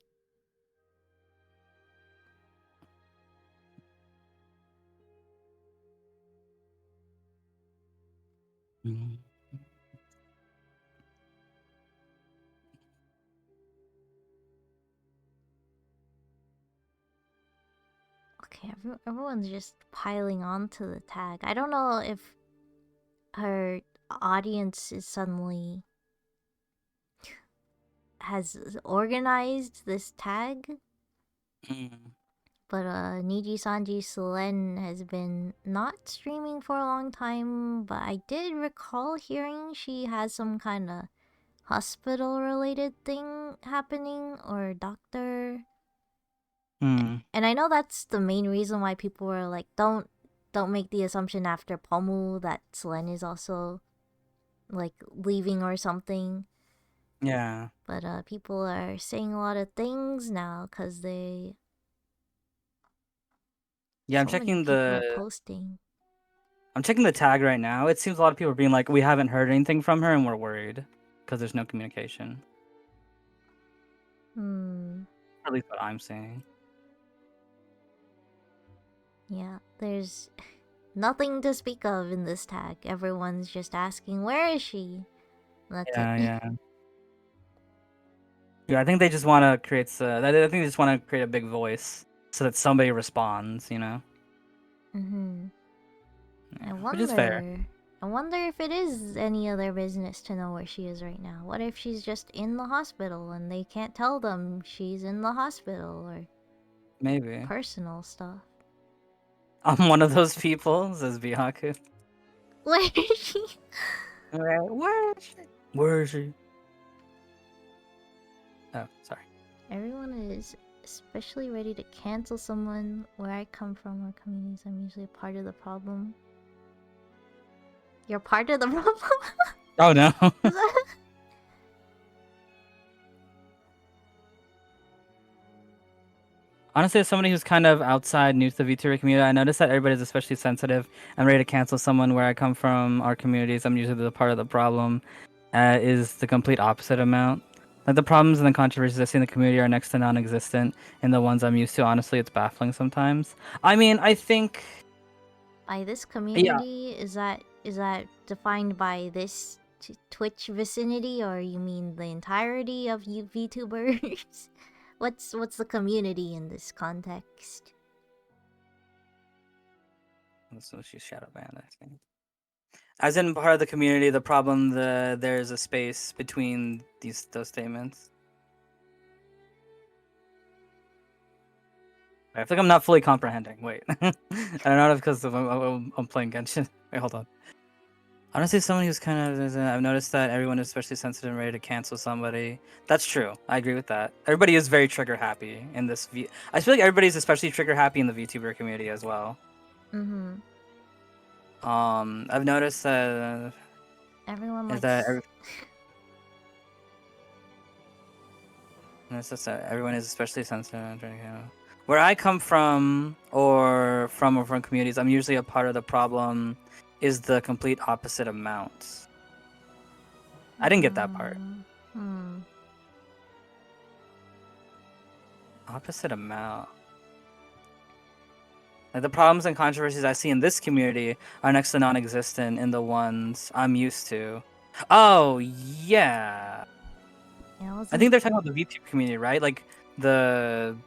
Okay, everyone's just piling onto the tag. I don't know if her audience is suddenly has organized this tag, But Niji Sanji Selen has been not streaming for a long time, but I did recall hearing she has some kind of hospital related thing happening or doctor. And I know that's the main reason why people were like, don't make the assumption after Pomu that Selen is also like leaving or something. Yeah. But people are saying a lot of things now because they. Yeah, I'm so many checking people are the posting. I'm checking the tag right now. It seems a lot of people are being like, we haven't heard anything from her and we're worried because there's no communication. At least what I'm seeing. Yeah, there's nothing to speak of in this tag. Everyone's just asking, where is she? That's Yeah, it. yeah. Yeah, I think they just want to create. I think they just want to create a big voice so that somebody responds. You know. Mm-hmm. Yeah, which is fair. I wonder if it is any of their business to know where she is right now. What if she's just in the hospital and they can't tell them she's in the hospital or Maybe. personal stuff? I'm one of those people, says Bihaku. Where is she? Where is she? Where is she? Oh, sorry. Everyone is especially ready to cancel someone. Where I come from, our communities, I'm usually a part of the problem. You're part of the problem? Oh no. Honestly, as somebody who's kind of outside, new to the VTuber community, I noticed that everybody's especially sensitive and ready to cancel someone. Where I come from, our communities, I'm usually the part of the problem. Is the complete opposite amount. Like the problems and the controversies I see in the community are next to non-existent in the ones I'm used to. Honestly, it's baffling sometimes. I mean, I think By this community, is that defined by this Twitch vicinity, or you mean the entirety of you VTubers? What's the community in this context? So she's shadow banned, I think. As in part of the community, the problem, there's a space between those statements. I feel like I'm not fully comprehending. Wait, I don't know if because I'm playing Genshin. Wait, hold on. Honestly, someone who's kind of I've noticed that everyone is especially sensitive and ready to cancel somebody. That's true. I agree with that. Everybody is very trigger happy in this. I feel like everybody's especially trigger happy in the VTuber community as well. Mm-hmm. I've noticed that everyone is likes that everyone is especially sensitive. Where I come from, or from communities, I'm usually a part of the problem. Is the complete opposite amount. I didn't get that part. Opposite amount. Like the problems and controversies I see in this community are next to non-existent in the ones I'm used to. Oh yeah. I think they're talking about the VTuber community, right? Like the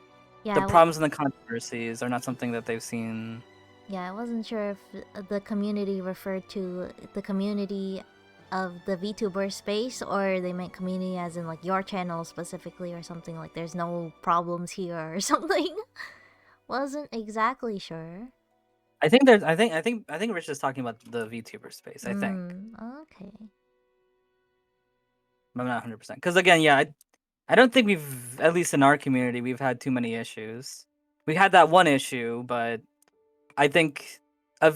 problems and the controversies are not something that they've seen. Yeah, I wasn't sure if the community referred to the community of the VTuber space, or they meant community as in like your channel specifically, or something like there's no problems here or something. Wasn't exactly sure. I think there's. I think Rich is talking about the VTuber space. I think. Okay. I'm not 100% because again, yeah, I don't think we've, at least in our community, we've had too many issues. We had that one issue, but I think at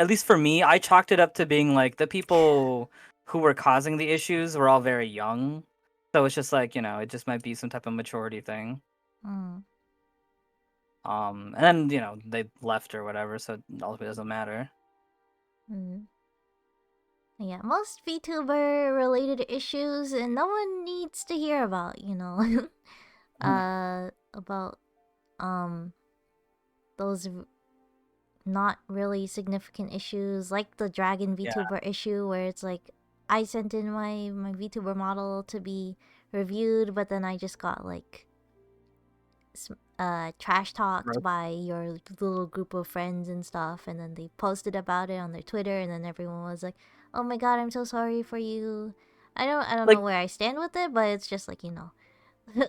least for me, I chalked it up to being like the people who were causing the issues were all very young. So it's just like, it just might be some type of maturity thing. And then, they left or whatever, so it ultimately doesn't matter. Yeah, most VTuber related issues and no one needs to hear about, about those not really significant issues like the Dragon VTuber issue, where it's like I sent in my VTuber model to be reviewed, but then I just got like trash talked by your little group of friends and stuff, and then they posted about it on their Twitter, and then everyone was like, "Oh my god, I'm so sorry for you." I don't know where I stand with it, but it's just like,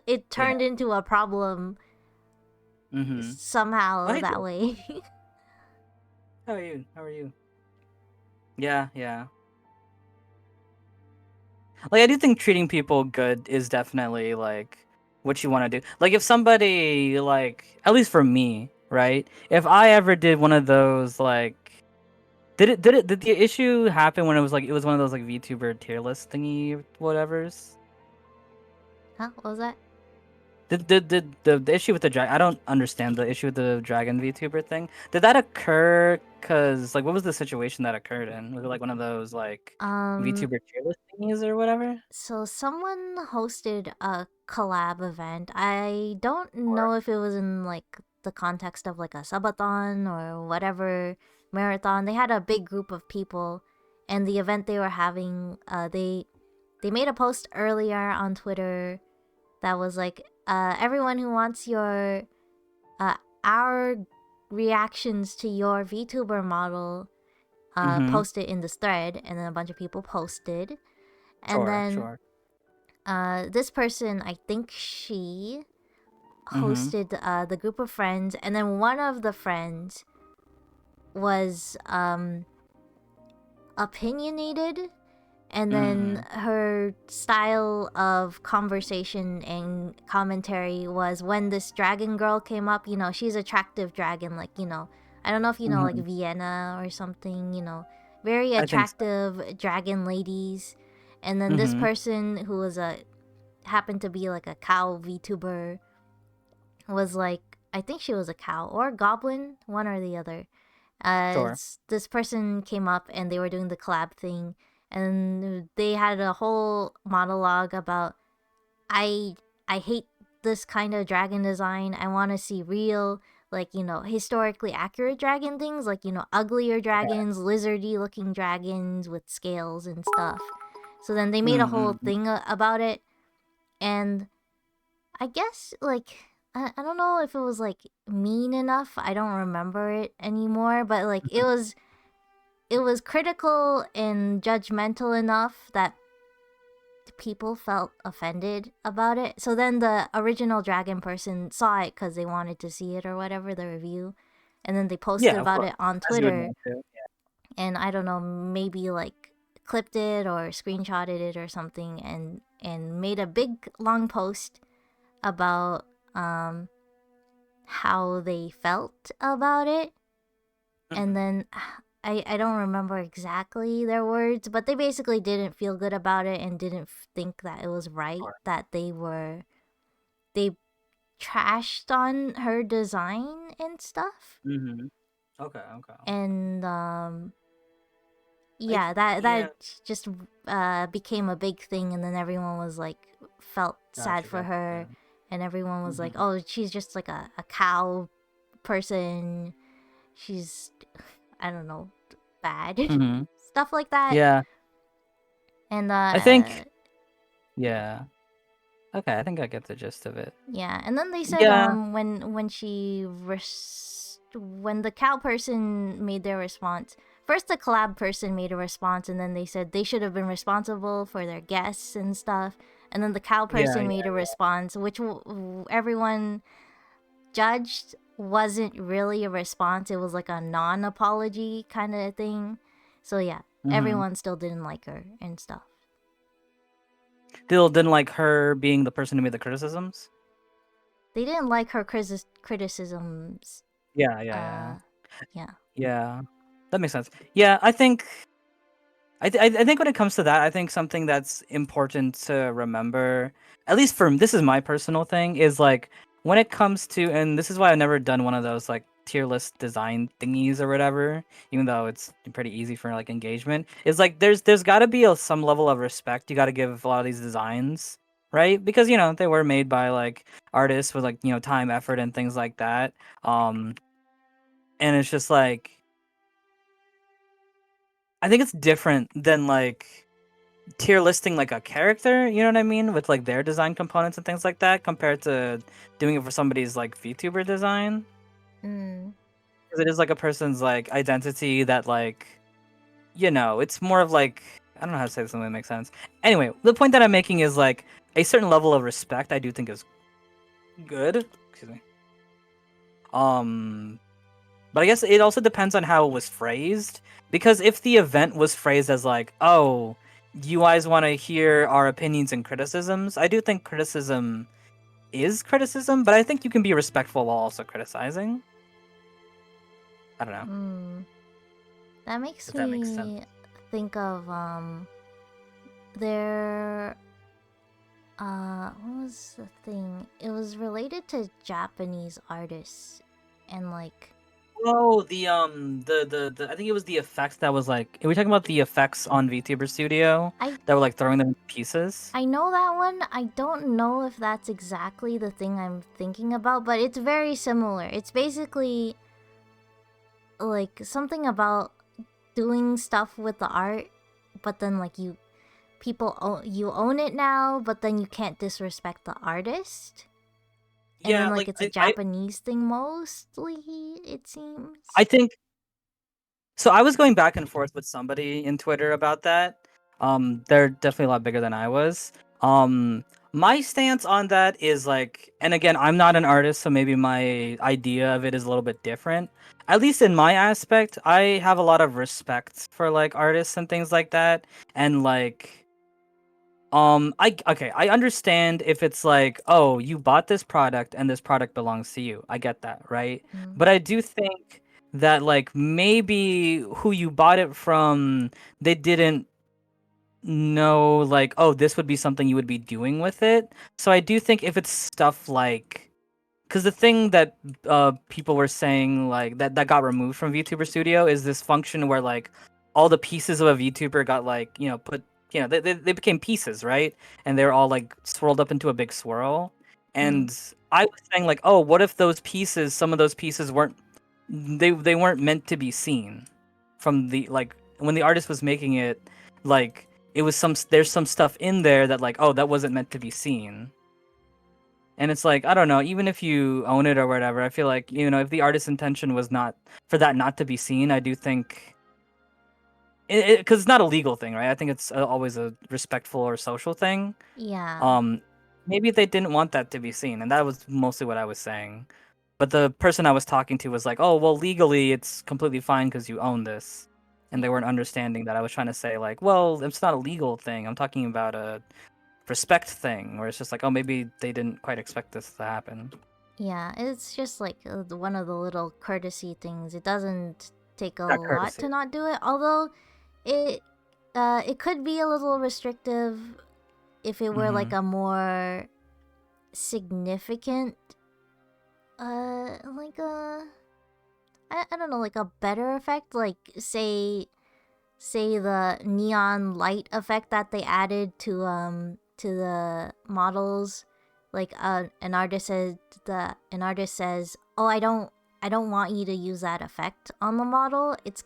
it turned into a problem Mm-hmm. somehow Hey, that Joe. way. How are you? How are you? Yeah, yeah. Like, I do think treating people good is definitely like what you want to do. Like, if somebody, like, at least for me, right? If I ever did one of those, like, did the issue happen when it was one of those like VTuber tier list thingy whatevers? Huh? What was that? The issue with the dragon? I don't understand the issue with the dragon VTuber thing. Did that occur? Cause like, what was the situation that occurred in? Was it like one of those like VTuber tier list thingies or whatever? So someone hosted a collab event. I don't know if it was in like the context of like a subathon or whatever marathon. They had a big group of people, and the event they were having, they made a post earlier on Twitter that was like, everyone who wants our reactions to your VTuber model, Mhm. post it in this thread, and then a bunch of people posted. And then Sure. this person, I think she Mhm. hosted the group of friends, and then one of the friends was opinionated, and then her style of conversation and commentary was when this dragon girl came up, you know, she's attractive dragon, like, you know, I don't know if you know like Vienna or something, you know, very I think so. attractive dragon ladies. And then this person who was happened to be like a cow VTuber was like, I think she was a cow or a goblin, one or the other. Sure. This person came up and they were doing the collab thing, and they had a whole monologue about, I hate this kind of dragon design. I want to see real, like, you know, historically accurate dragon things, like, you know, uglier dragons, lizardy looking dragons with scales and stuff. So then they made a whole thing about it, and I guess, like, I don't know if it was like mean enough. I don't remember it anymore, but like it was critical and judgmental enough that people felt offended about it. So then the original dragon person saw it because they wanted to see it or whatever, the review, and then they posted Yeah, of about course. it on As you would Twitter. want to. And I don't know, maybe like clipped it or screenshotted it or something, and made a big long post about how they felt about it. And then I don't remember exactly their words, but they basically didn't feel good about it and didn't think that it was right that they trashed on her design and stuff. Okay. And yeah, yeah. that just became a big thing, and then everyone was like felt sad for her, and everyone was like, oh, she's just like a cow person, she's, I don't know, bad. Stuff like that. Yeah. And I think. Yeah. Okay, I think I get the gist of it. yeah, and then they said Yeah. when when the cow person made their response, first the collab person made a response, and then they said they should have been responsible for their guests and stuff, and then the cow person made a response, which everyone judged wasn't really a response. It was like a non-apology kind of thing. So yeah, everyone still didn't like her and stuff. Still didn't like her being the person who made the criticisms? They didn't like her criticisms. Yeah. Yeah. Yeah. That makes sense. Yeah, I think I think when it comes to that, I think something that's important to remember, at least for this is my personal thing, is like when it comes to, and this is why I've never done one of those like tier list design thingies or whatever, even though it's pretty easy for like engagement, is like there's got to be some level of respect you got to give a lot of these designs, right? Because you know they were made by like artists with like, you know, time, effort, and things like that. And it's just like, I think it's different than like tier listing like a character, you know what I mean, with like their design components and things like that, compared to doing it for somebody's like VTuber design. Because it is like a person's like identity that, like, you know, it's more of like, I don't know how to say this something that makes sense. Anyway, the point that I'm making is like a certain level of respect I do think is good. Excuse me. But I guess it also depends on how it was phrased. Because if the event was phrased as like, oh, you guys want to hear our opinions and criticisms, I do think criticism is criticism, but I think you can be respectful while also criticizing. I don't know. That makes If that makes sense. me think of their what was the thing? It was related to Japanese artists and like Oh, the I think it was the effects that was like. Are we talking about the effects on VTuber Studio that were like throwing them into pieces? I know that one. I don't know if that's exactly the thing I'm thinking about, but it's very similar. It's basically like something about doing stuff with the art, but then like you own it now, but then you can't disrespect the artist. And Yeah, then, like like, it's a Japanese thing mostly, it seems. I think so. I was going back and forth with somebody in Twitter about that. They're definitely a lot bigger than I was. My stance on that is like, and again, I'm not an artist, so maybe my idea of it is a little bit different. At least in my aspect, I have a lot of respect for like artists and things like that, and like. I understand if it's like, oh, you bought this product and this product belongs to you. I get that, right? But I do think that like maybe who you bought it from, they didn't know like, oh, this would be something you would be doing with it. So I do think if it's stuff like, because the thing that people were saying like that got removed from VTuber Studio is this function where like all the pieces of a VTuber got like put they became pieces, right? And they're all like swirled up into a big swirl. And I was saying like, oh, what if some of those pieces weren't they weren't meant to be seen from the like when the artist was making it, like it was there's some stuff in there that like, oh, that wasn't meant to be seen. And it's like, I don't know, even if you own it or whatever, I feel like, if the artist's intention was not for that not to be seen, I do think because it's not a legal thing, right? I think it's always a respectful or social thing. Yeah. Maybe they didn't want that to be seen, and that was mostly what I was saying. But the person I was talking to was like, "Oh, well, legally it's completely fine because you own this," and they weren't understanding that I was trying to say like, "Well, it's not a legal thing. I'm talking about a respect thing," where it's just like, "Oh, maybe they didn't quite expect this to happen." Yeah, it's just like one of the little courtesy things. It doesn't take a Not lot courtesy. to not do it, although it could be a little restrictive if it were like a more significant like I don't know, like a better effect, like say the neon light effect that they added to the models. Like an artist says, "Oh, I don't want you to use that effect on the model." It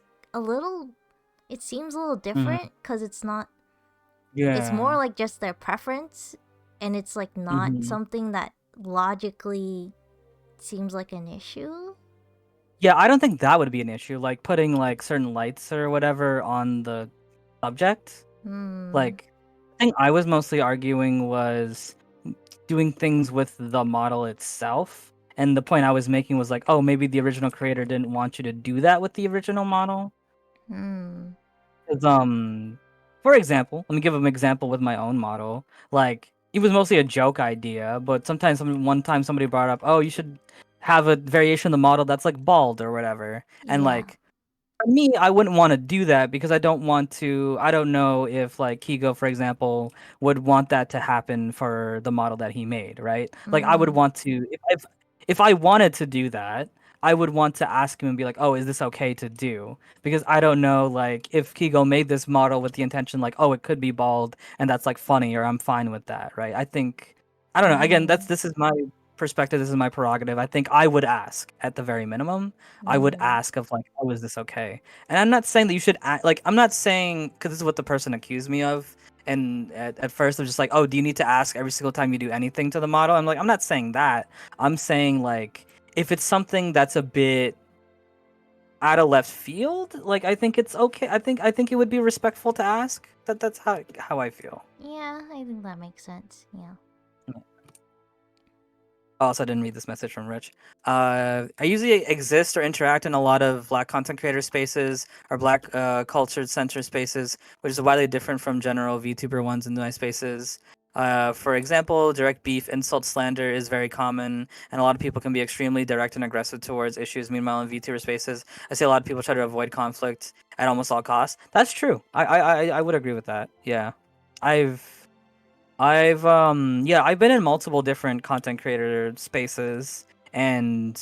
seems a little different cuz it's not it's more like just their preference, and it's like not something that logically seems like an issue. Yeah, I don't think that would be an issue, like putting like certain lights or whatever on the subject. Like, the thing I was mostly arguing was doing things with the model itself. And the point I was making was like, oh, maybe the original creator didn't want you to do that with the original model. 'Cause, for example, let me give an example with my own model. Like, it was mostly a joke idea, but one time somebody brought up, oh, you should have a variation of the model that's like bald or whatever. And like, for me, I wouldn't want to do that because I don't know if like Kigo, for example, would want that to happen for the model that he made, right? Like I would want to if I wanted to do that, I would want to ask him and be like, "Oh, is this okay to do?" Because I don't know like if Kigo made this model with the intention like, "Oh, it could be bald and that's like funny or I'm fine with that," right? I don't know. Again, this is my perspective, this is my prerogative. I think I would ask at the very minimum. I would ask of like, oh, is this okay? And I'm not saying that you should act like I'm not saying because this is what the person accused me of. And at first, they're just like, oh, do you need to ask every single time you do anything to the model? I'm like, I'm not saying that. I'm saying like, if it's something that's a bit out of left field, like I think it's okay. I think it would be respectful to ask. That's how I feel. Yeah, I think that makes sense. Yeah. Also, I didn't read this message from Rich. I usually exist or interact in a lot of Black content creator spaces or Black cultured center spaces, which is widely different from general VTuber ones in my spaces. For example, direct beef, insult, slander is very common, and a lot of people can be extremely direct and aggressive towards issues. Meanwhile, in VTuber spaces, I see a lot of people try to avoid conflict at almost all costs. That's true. I would agree with that. Yeah, I've been in multiple different content creator spaces, and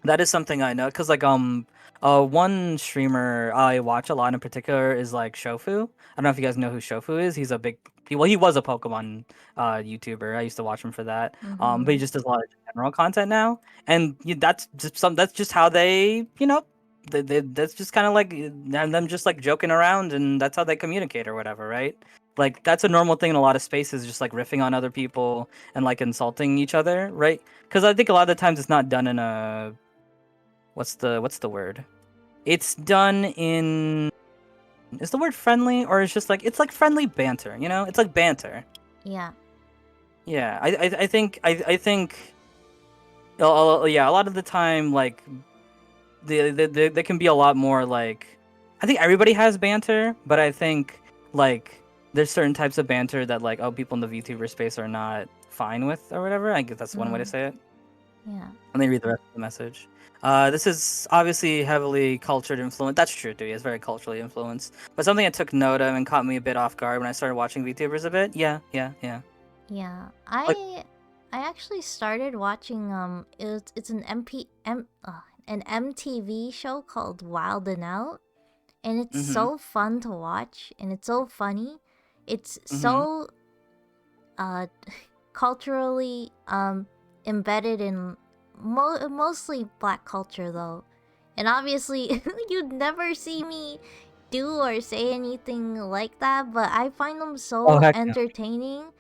that is something I know because one streamer I watch a lot in particular is like Shofu. I don't know if you guys know who Shofu is. He's a big he was a Pokemon YouTuber. I used to watch him for that. But he just does a lot of general content now, and that's just how they that's just kind of like them just like joking around, and that's how they communicate or whatever, right? Like that's a normal thing in a lot of spaces, just like riffing on other people and like insulting each other, right? Because I think a lot of the times it's not done in a what's the word? It's done in is the word friendly, or it's just like it's like friendly banter, you know? It's like banter. Yeah. Yeah, I think yeah, a lot of the time like they can be a lot more like I think everybody has banter, but I think like there's certain types of banter that like people in the VTuber space are not fine with or whatever. I guess that's one way to say it. Yeah. Let me read the rest of the message. This is obviously heavily cultured influence. That's true, dude. It's very culturally influenced. But something I took note of and caught me a bit off guard when I started watching VTubers a bit. Yeah. Yeah. Like- I actually started watching it's an an MTV show called Wild and Out, and it's Mhm. so fun to watch and it's so funny. It's so culturally embedded in mostly Black culture though, and obviously you'd never see me do or say anything like that, but I find them so Oh, heck no. entertaining.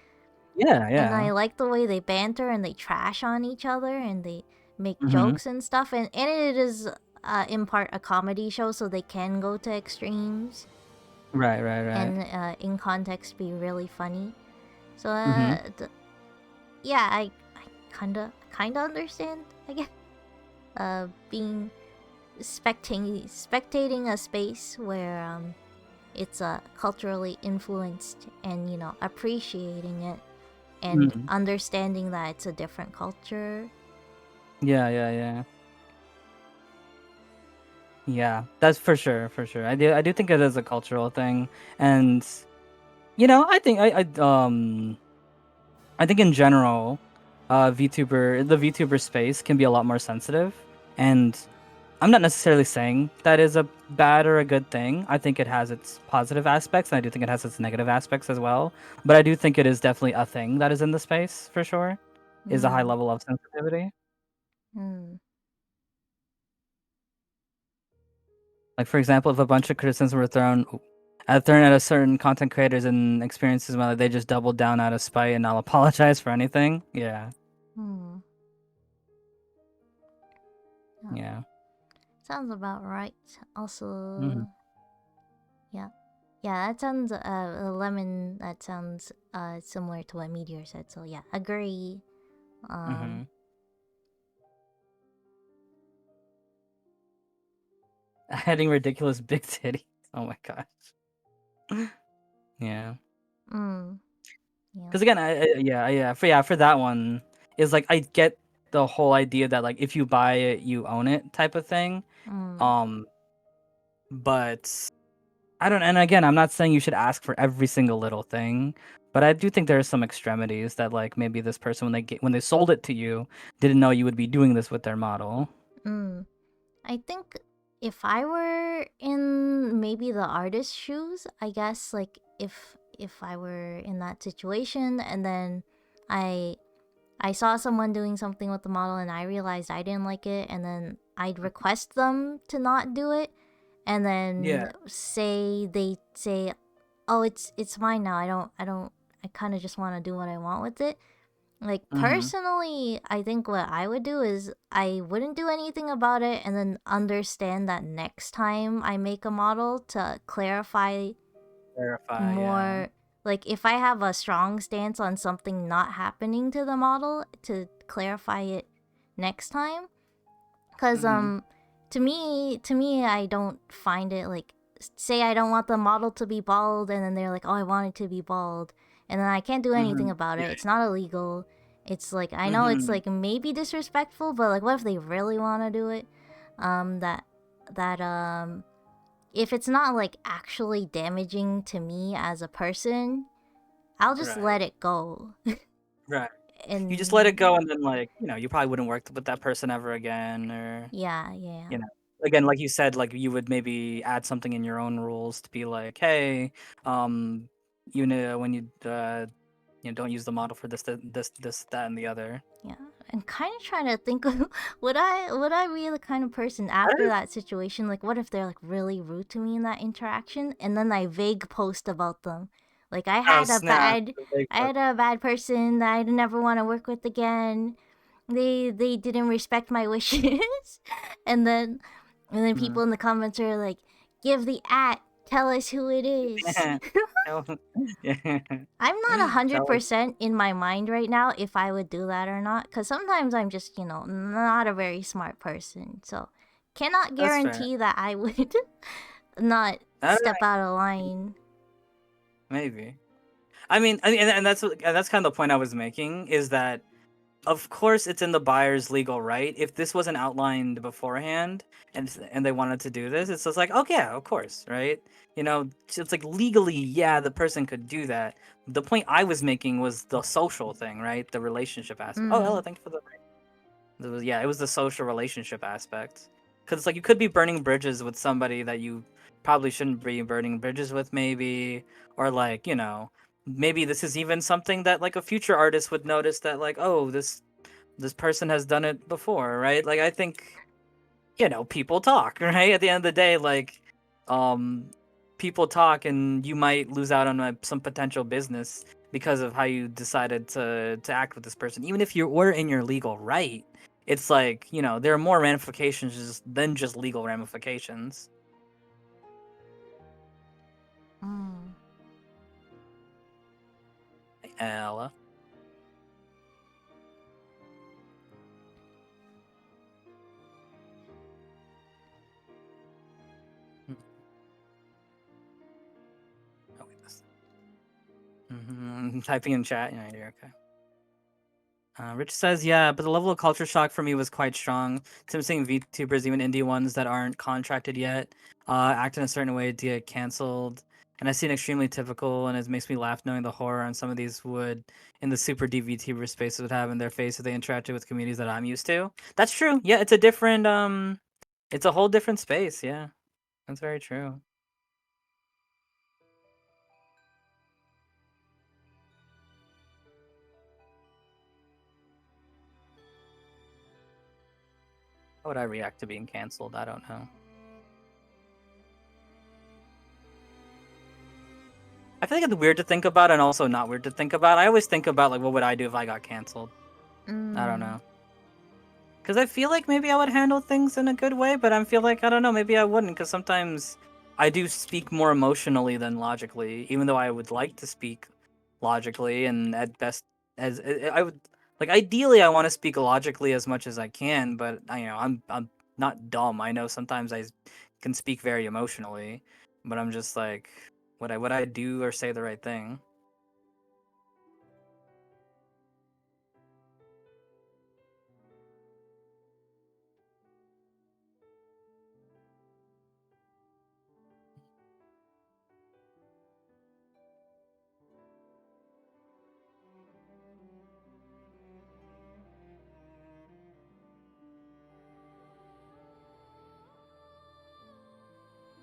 Yeah. And I like the way they banter and they trash on each other and they make Mhm. jokes and stuff. And it is in part a comedy show, so they can go to extremes Right. and in context be really funny. So yeah, I kinda understand, I guess. Being spectating a space where it's culturally influenced and appreciating it and Mhm. understanding that it's a different culture. Yeah. Yeah, that's for sure. I do think it is a cultural thing, and I think in general, the VTuber space can be a lot more sensitive, and I'm not necessarily saying that is a bad or a good thing. I think it has its positive aspects, and I do think it has its negative aspects as well. But I do think it is definitely a thing that is in the space for sure. Is a high level of sensitivity. Like for example, if a bunch of criticisms were thrown at a certain content creators and experiences, whether they just doubled down out of spite and not apologize for anything. Yeah. Yeah. Sounds about right. Also, Mhm. yeah, that sounds a lemon. That sounds similar to what Meteor said. So yeah, agree. Adding ridiculous big titties. Oh my gosh. Yeah. Yeah. Because again, for that one, is like I get the whole idea that like if you buy it, you own it type of thing. But I don't. And again, I'm not saying you should ask for every single little thing, but I do think there are some extremities that like maybe this person when they sold it to you didn't know you would be doing this with their model. I think if I were in maybe the artist's shoes, I guess like if I were in that situation and then I saw someone doing something with the model and I realized I didn't like it, and then I'd request them to not do it, and then they say, "Oh, it's mine now. I kind of just want to do what I want with it." Like personally, I think what I would do is I wouldn't do anything about it and then understand that next time I make a model to clarify more. Yeah. Like if I have a strong stance on something not happening to the model, to clarify it next time. Cause Mhm. to me, I don't find it like, say I don't want the model to be bald, and then they're like, oh, I want it to be bald, and then I can't do anything about it. Yeah. It's not illegal. It's like, I know it's Mhm. like maybe disrespectful, but like, what if they really want to do it? That if it's not like actually damaging to me as a person, I'll just Right. let it go. Right. And You just let it go, and then like you probably wouldn't work with that person ever again, or yeah. you know, again, like you said, like you would maybe add something in your own rules to be like, hey, um, when don't use the model for this, that, and the other. Yeah, I'm kind of trying to think of would I be the kind of person after that situation, like what if they're like really rude to me in that interaction, and then I vague post about them, like I Oh had a snap! bad person that I'd never want to work with again. They didn't respect my wishes, and then people in the comments are like, give the tell us who it is. Yeah. I'm not Tell us. 100% in my mind right now if I would do that or not, because sometimes I'm just, not a very smart person. So, cannot That's fair. guarantee that I would not Alright, step out of line. maybe. I mean, and that's kind of the point I was making, is that of course it's in the buyer's legal right. If this wasn't outlined beforehand and they wanted to do this, it's just like, okay, yeah, of course, right? It's like legally, yeah, the person could do that. The point I was making was the social thing, right? The relationship aspect. Oh, Ella, thank you for the it was the social relationship aspect. Because it's like you could be burning bridges with somebody that you probably shouldn't be burning bridges with, maybe, or like maybe this is even something that like a future artist would notice, that like, oh, this person has done it before, right? Like I think people talk, right? At the end of the day, like people talk, and you might lose out on some potential business because of how you decided to act with this person, even if you were in your legal right. It's like there are more ramifications than just legal ramifications. Ella. Oh, wait, typing in chat. Yeah, you're okay. Rich says, yeah, but the level of culture shock for me was quite strong. Since seeing VTubers, even indie ones that aren't contracted yet, act in a certain way to get canceled. And I see it extremely typical, and it makes me laugh knowing the horror on some of these would, in the super deep VTuber spaces, would have in their face if they interacted with communities that I'm used to. That's true. Yeah, it's a different, it's a whole different space. Yeah, that's very true. How would I react to being canceled? I don't know. I feel like it's weird to think about and also not weird to think about. I always think about like, what would I do if I got canceled? I don't know. Because I feel like maybe I would handle things in a good way, but I feel like, I don't know, maybe I wouldn't, because sometimes I do speak more emotionally than logically, even though I would like to speak logically, and at best, as I would, like, ideally I want to speak logically as much as I can, but I'm not dumb. I know sometimes I can speak very emotionally, but I'm just like, would I do or say the right thing?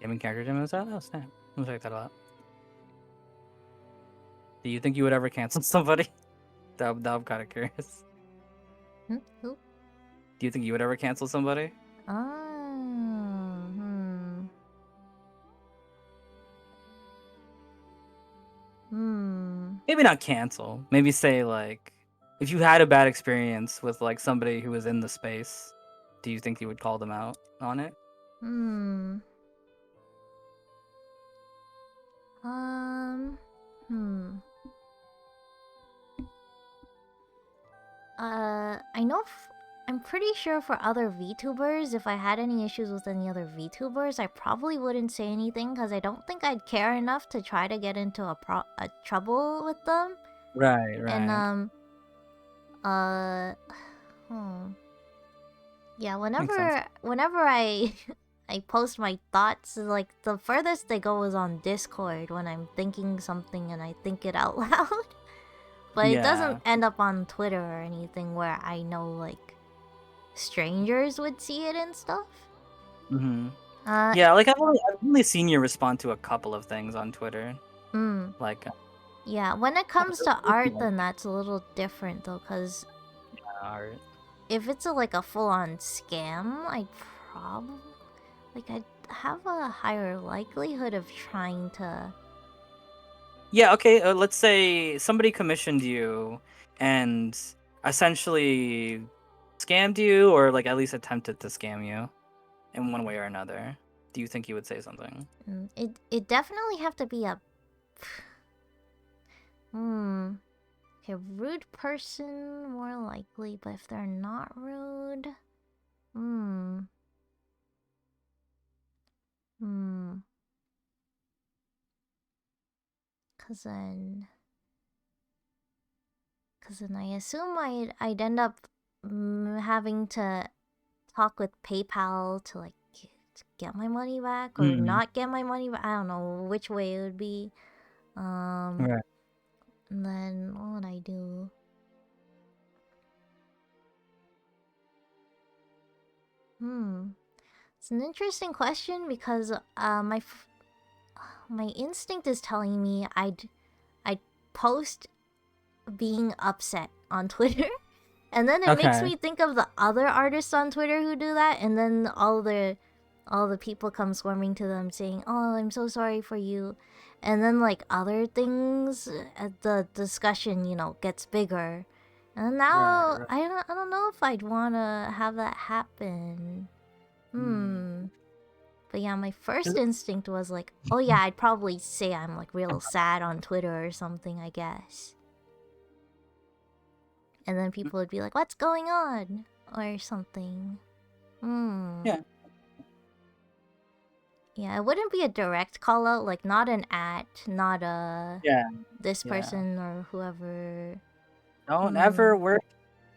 Gaming character demos out? Oh, snap. I'll check that out. Do you think you would ever cancel somebody? I'm kind of curious. Who? Do you think you would ever cancel somebody? Maybe not cancel. Maybe say like, if you had a bad experience with like somebody who was in the space, do you think you would call them out on it? I know. I'm pretty sure for other VTubers, if I had any issues with any other VTubers, I probably wouldn't say anything because I don't think I'd care enough to try to get into a trouble with them. Right. And yeah. Makes sense. Whenever I I post my thoughts, like the furthest they go is on Discord when I'm thinking something and I think it out loud. But it doesn't end up on Twitter or anything where I know like strangers would see it and stuff. Mm-hmm. Uh, Yeah, like I've only seen you respond to a couple of things on Twitter. Like yeah, when it comes to art, then that's a little different though, cause art. if it's like a full-on scam, I'd have a higher likelihood of trying to. Yeah, okay, let's say somebody commissioned you and essentially scammed you or like at least attempted to scam you in one way or another. Do you think you would say something? It definitely have to be a okay, rude person more likely, but if they're not rude, Cause then I assume I'd end up having to talk with PayPal to like get my money back or not get my money back. I don't know which way it would be. Right. And then what would I do? It's an interesting question because my instinct is telling me I'd post being upset on Twitter. And then it makes me think of the other artists on Twitter who do that, and then all the people come swarming to them saying, "Oh, I'm so sorry for you," and then like other things, the discussion gets bigger, and now Right. I don't know if I'd wanna have that happen. But yeah, my first instinct was like, oh yeah, I'd probably say I'm like real sad on Twitter or something, I guess. And then people would be like, what's going on? Or something. Yeah. Yeah, it wouldn't be a direct call out, like not an not a this person or whoever. Don't ever work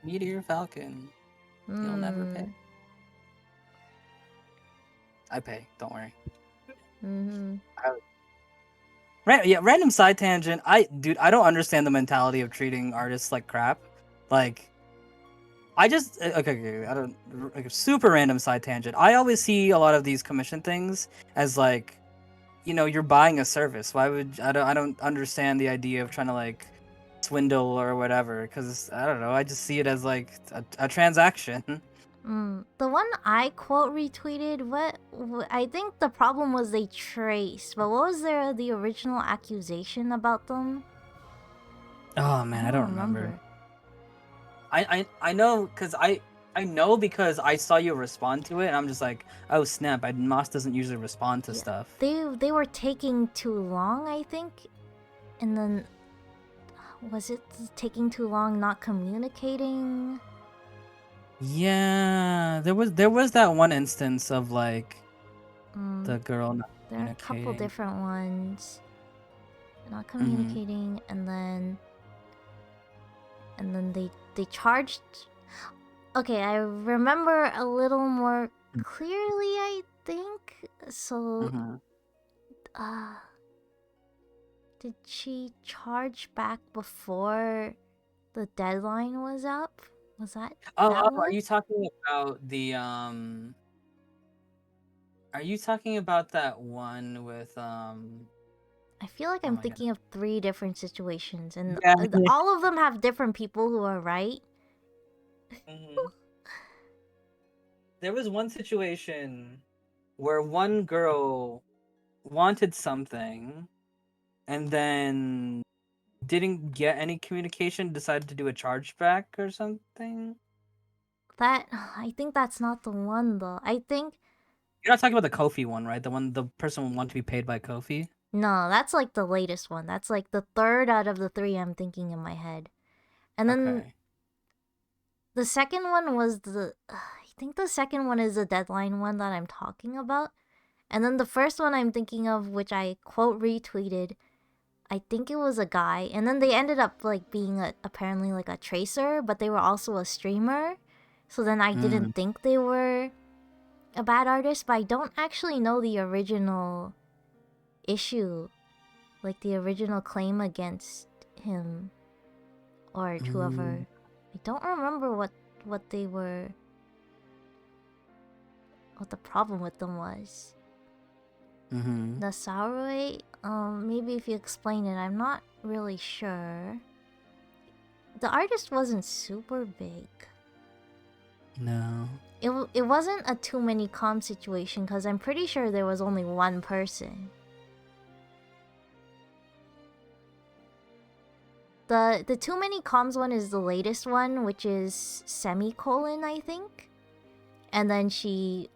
Meteor Falcon. You'll never pay. I pay, don't worry. Random side tangent. Dude, I don't understand the mentality of treating artists like crap. Like, I just okay. I don't like a super random side tangent. I always see a lot of these commission things as like, you're buying a service. Why would I don't understand the idea of trying to like swindle or whatever. Because I don't know. I just see it as like a transaction. The one I quote retweeted, I think the problem was they traced, but what was the original accusation about them? Oh man, I don't remember. I know because I know because I saw you respond to it, and I'm just like, oh snap! Moss doesn't usually respond to stuff. They were taking too long, I think, and then was it taking too long, not communicating? Yeah, there was that one instance of like the girl not there are a couple different ones. Not communicating, and then they charged. Okay, I remember a little more clearly, I think. So, did she charge back before the deadline was up? Was that? Are you talking about the Are you talking about that one with I feel like I'm thinking of 3 different situations, and Yeah. all of them have different people who are right. There was one situation where one girl wanted something and then didn't get any communication, decided to do a chargeback or something. I think that's not the one though. I think you're not talking about the Kofi one, right? The person want to be paid by Kofi. No, that's like the latest one. That's like the 3rd out of the 3 I'm thinking in my head. And then the second one was I think the second one is the deadline one that I'm talking about. And then the first one I'm thinking of, which I quote retweeted, I think it was a guy. And then they ended up like being apparently like a tracer, but they were also a streamer. So then I didn't think they were a bad artist, but I don't actually know the original issue, like the original claim against him or whoever. I don't remember what they were, what the problem with them was. The Sauroi, maybe if you explain it, I'm not really sure. The artist wasn't super big. No. It wasn't a too many comms situation because I'm pretty sure there was only one person. The too many comms one is the latest one, which is semicolon, I think. And then she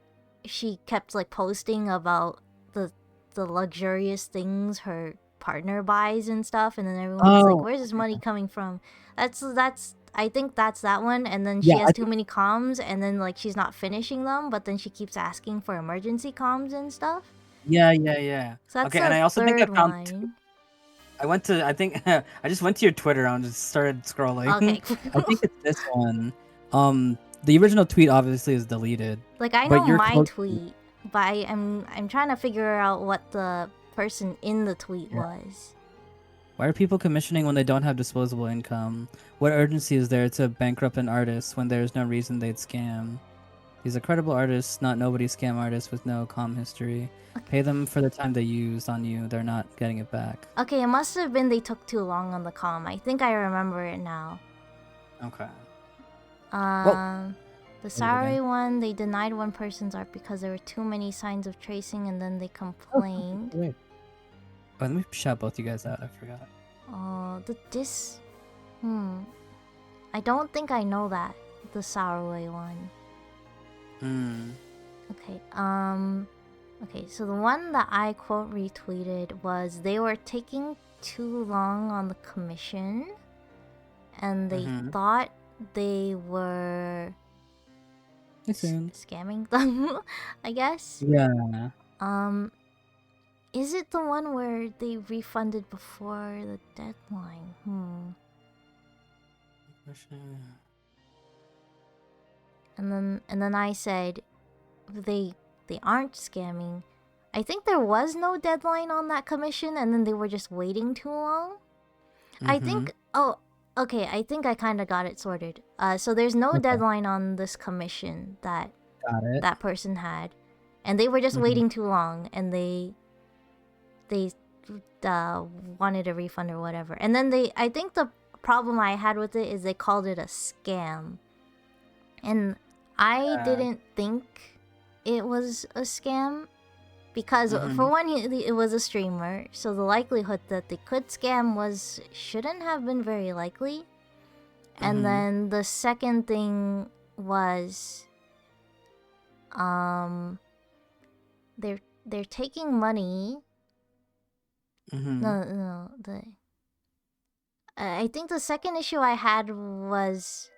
kept like posting about the luxurious things her partner buys and stuff, and then everyone's like, "Where's this money coming from?" That's I think that's that one. And then she has too many comms, and then like she's not finishing them, but then she keeps asking for emergency comms and stuff. Yeah. So that's Okay, and I also think I third found. one. I think I just went to your Twitter and just started scrolling. Okay. I think it's this one. The original tweet obviously is deleted. Like I but know your my quote- tweet, but I'm trying to figure out what the person in the tweet was. Why are people commissioning when they don't have disposable income? What urgency is there to bankrupt an artist when there's no reason they'd scam? These are credible artists, not nobody scam artists with no comm history. Pay them for the time they used on you. They're not getting it back. Okay, it must have been they took too long on the comm. I think I remember it now. Okay. The Sauri one, they denied one person's art because there were too many signs of tracing, and then they complained. Wait. Oh, let me shout both you guys out. I forgot. I don't think I know that. The Saurway one. Okay, okay, so the one that I quote retweeted was they were taking too long on the commission, and they thought they were scamming them, I guess. Yeah. Is it the one where they refunded before the deadline? And then I said they aren't scamming. I think there was no deadline on that commission, and then they were just waiting too long. I think okay, I think I kind of got it sorted. So there's no deadline on this commission that that person had, and they were just waiting too long, and they wanted a refund or whatever. And then I think the problem I had with it is they called it a scam, and I didn't think it was a scam because for one, it was a streamer, so the likelihood that they could scam shouldn't have been very likely. And then the second thing was they're taking money. No, I think the second issue I had was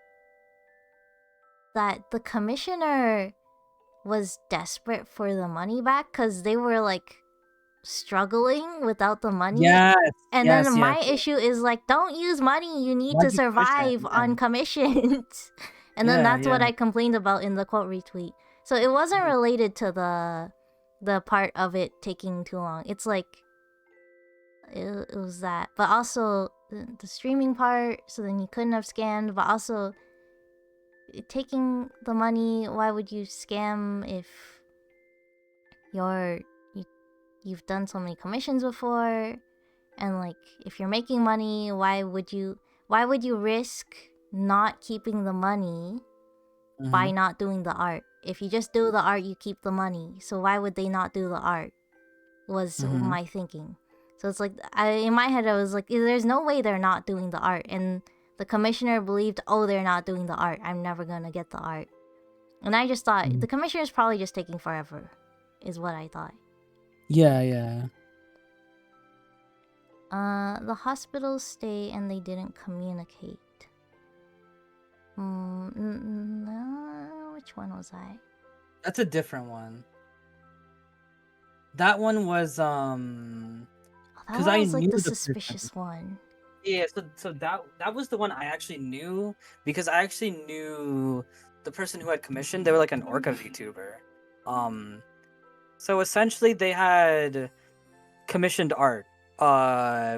that the commissioner was desperate for the money back because they were like struggling without the money. Yes. And then my issue is like, don't use money. You need to survive on commissions. And then that's what I complained about in the quote retweet. So it wasn't related to the part of it taking too long. It's like it was that, but also the streaming part. So then you couldn't have scammed, but also taking the money. Why would you scam if you've done so many commissions before? And like, if you're making money, why would you risk not keeping the money by not doing the art? If you just do the art, you keep the money. So why would they not do the art? Was my thinking. So it's like, in my head, I was like, there's no way they're not doing the art. And the commissioner believed, oh, they're not doing the art. I'm never gonna get the art. And I just thought, the commissioner's probably just taking forever, is what I thought. Yeah. The hospitals stay and they didn't communicate. Which one was I? That's a different one. That one was Oh, that 'cause one I was like knew the the person. suspicious one. Yeah, so that was the one I actually knew because I actually knew the person who had commissioned. They were like an Orca VTuber. So essentially they had commissioned art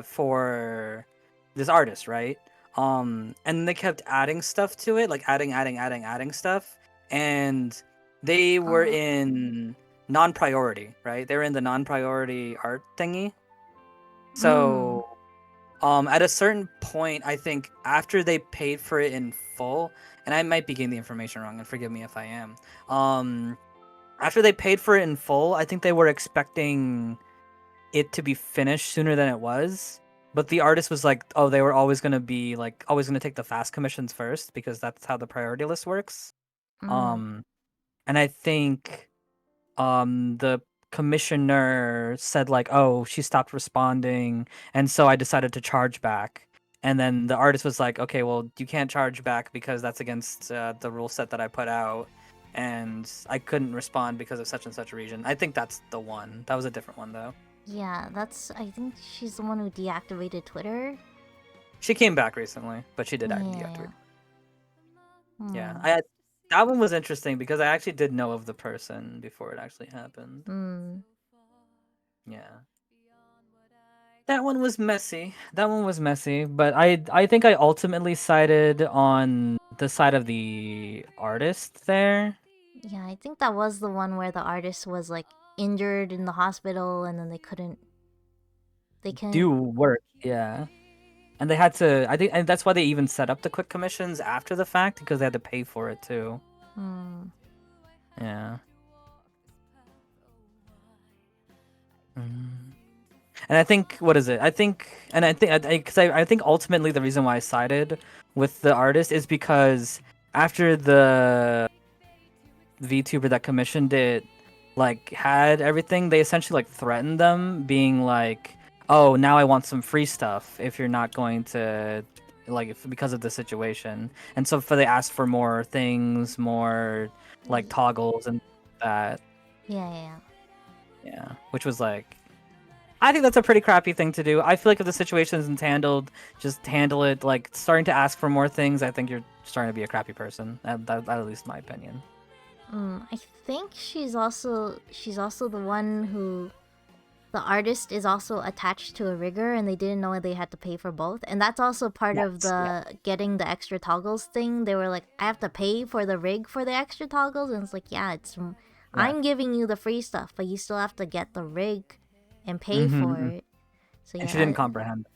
for this artist, right? And they kept adding stuff to it, like adding stuff, and they were Oh. in non-priority, right? They were in the non-priority art thingy. Mm. So at a certain point, I think after they paid for it in full, and I might be getting the information wrong, and forgive me if I am. After they paid for it in full, I think they were expecting it to be finished sooner than it was. But the artist was like, oh, they were always gonna be like always gonna take the fast commissions first because that's how the priority list works. Mm. And I think the commissioner said like, oh, she stopped responding, and so I decided to charge back. And then the artist was like, okay, well, you can't charge back because that's against the rule set that I put out, and I couldn't respond because of such and such reason. I think that's the one. That was a different one though. Yeah, that's. I think she's the one who deactivated Twitter. She came back recently, but she did Yeah. deactivate. Yeah, Hmm. that one was interesting because I actually did know of the person before it actually happened. Mm. Yeah. That one was messy. But I think I ultimately sided on the side of the artist there. Yeah, I think that was the one where the artist was like injured in the hospital, and then they couldn't. They can. Do work, yeah. And they had to. I think, and that's why they even set up the quick commissions after the fact because they had to pay for it too. Hmm. Yeah. And I think what is it? I think I think ultimately the reason why I sided with the artist is because after the VTuber that commissioned it like had everything, they essentially like threatened them, being like, "Oh, now I want some free stuff if you're not going to like because of the situation." And so they asked for more things, more like toggles and that. Yeah. Yeah, which was like, I think that's a pretty crappy thing to do. I feel like if the situation isn't handled, just handle it. Like starting to ask for more things, I think you're starting to be a crappy person. That at least my opinion. I think she's also the one who the artist is also attached to a rigger, and they didn't know they had to pay for both. And that's also part of the getting the extra toggles thing. They were like, I have to pay for the rig for the extra toggles, and it's like, I'm giving you the free stuff, but you still have to get the rig and pay for it. So And she didn't comprehend.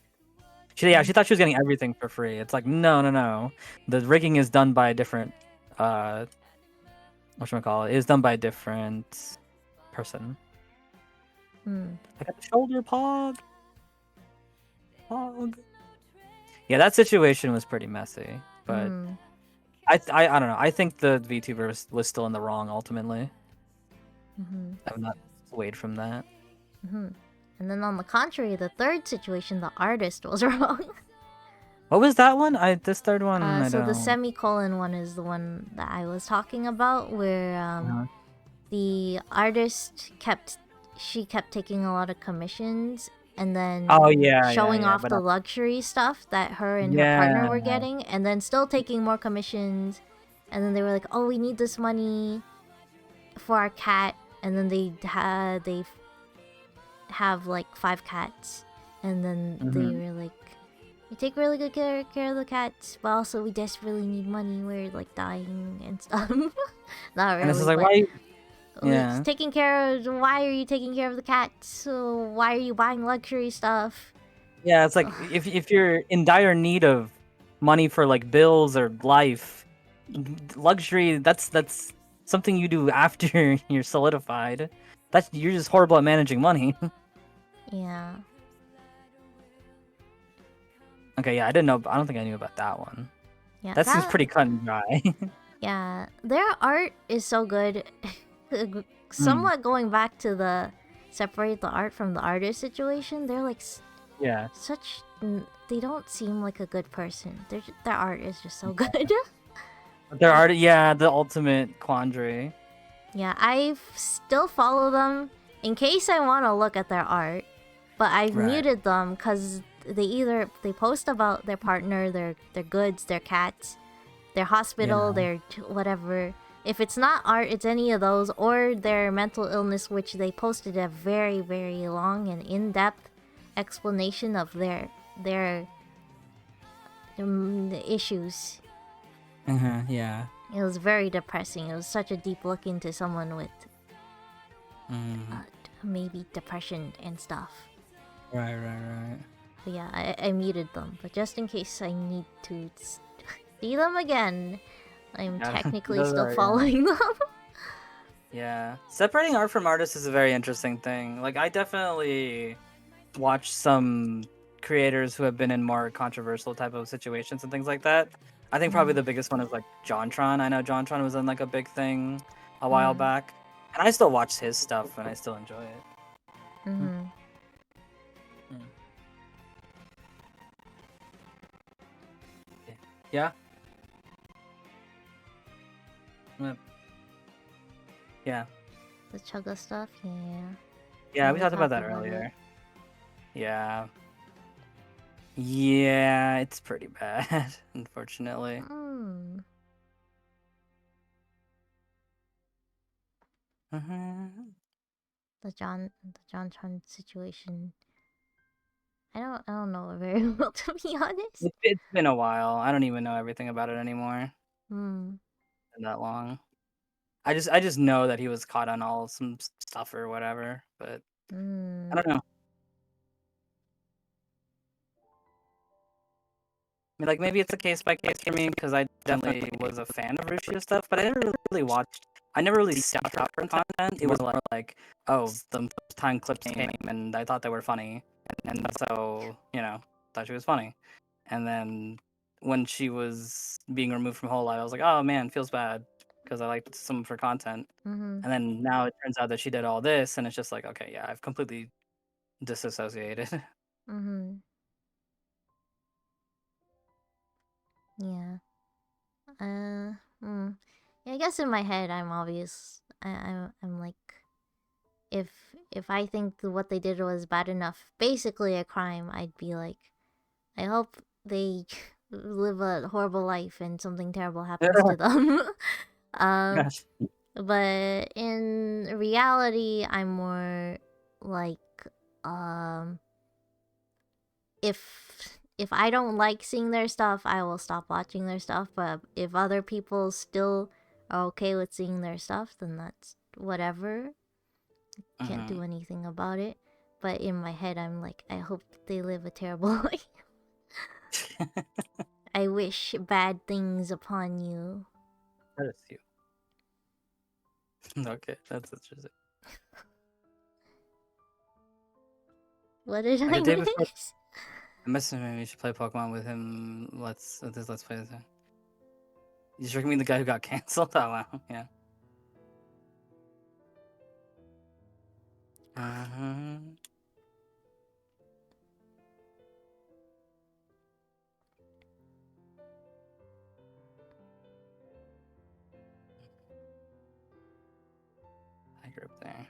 She thought she was getting everything for free. It's like, no. The rigging is done by a different whatchamacallit, is done by a different person. I got the shoulder pog. Yeah, that situation was pretty messy, but I don't know. I think the VTuber was still in the wrong ultimately. I'm not swayed from that. And then on the contrary, the third situation, the artist was wrong. What was that one? This third one. I So don't. the semicolon one is the one that I was talking about, where the artist kept taking a lot of commissions and then showing off the luxury stuff that her and her partner were getting, and then still taking more commissions. And then they were like, "Oh, we need this money for our cat," and then they have like 5 cats, and then they were like, we take really good care of the cats, but also we desperately need money. We're like dying and stuff. Not really. And this is like, why? Why are you taking care of the cats? So why are you buying luxury stuff? Yeah, it's like if you're in dire need of money for like bills or life, luxury that's something you do after you're solidified. You're just horrible at managing money. Yeah. Okay, yeah, I didn't know. I don't think I knew about that one. Yeah, that seems pretty cut and dry. Yeah, their art is so good. Somewhat going back to the separate the art from the artist situation, they're like they don't seem like a good person. Their art is just so good. They're already the ultimate quandary. Yeah, I still follow them in case I want to look at their art, but I've Right. muted them because they post about their partner, their goods, their cats, their hospital, Yeah. their whatever. If it's not art, it's any of those or their mental illness, which they posted a very, very long and in-depth explanation of their issues. Yeah. It was very depressing. It was such a deep look into someone with maybe depression and stuff. Right. But yeah, I muted them. But just in case I need to see them again, I'm Yeah, technically those still are, following them. Yeah. Separating art from artists is a very interesting thing. Like, I definitely watch some creators who have been in more controversial type of situations and things like that. I think probably the biggest one is like JonTron. I know JonTron was in like a big thing a while back, and I still watch his stuff and I still enjoy it. Mm-hmm. Yeah. Yeah. The Chugga stuff, yeah. Yeah, we talked about that earlier. Yeah. Yeah, it's pretty bad, unfortunately. The JonTron situation. I don't know it very well, to be honest. It's been a while. I don't even know everything about it anymore. Hmm. Been that long. I just know that he was caught on all some stuff or whatever, but I don't know. I mean, like, maybe it's a case by case for me because I definitely was a fan of Rushio's stuff, but I never really watched. I never really sought out for content. It was more like, oh, the time clips came and I thought they were funny, and so thought she was funny, and then when she was being removed from Whole Life, I was like, oh man, feels bad because I liked some of her content, and then now it turns out that she did all this, and it's just like, okay, yeah, I've completely disassociated. Mm-hmm. Yeah. Yeah, I guess in my head, I'm obvious. I'm like, if I think what they did was bad enough, basically a crime, I'd be like, I hope they live a horrible life and something terrible happens to them. But in reality, I'm more like, if I don't like seeing their stuff, I will stop watching their stuff. But if other people still are okay with seeing their stuff, then that's whatever. Can't do anything about it. But in my head, I'm like, I hope they live a terrible life. I wish bad things upon you. That is you. Okay, that's interesting. What did I miss? I messaged him. We should play Pokemon with him. Let's play this. You sure mean the guy who got canceled? Oh wow, yeah. I grew up there.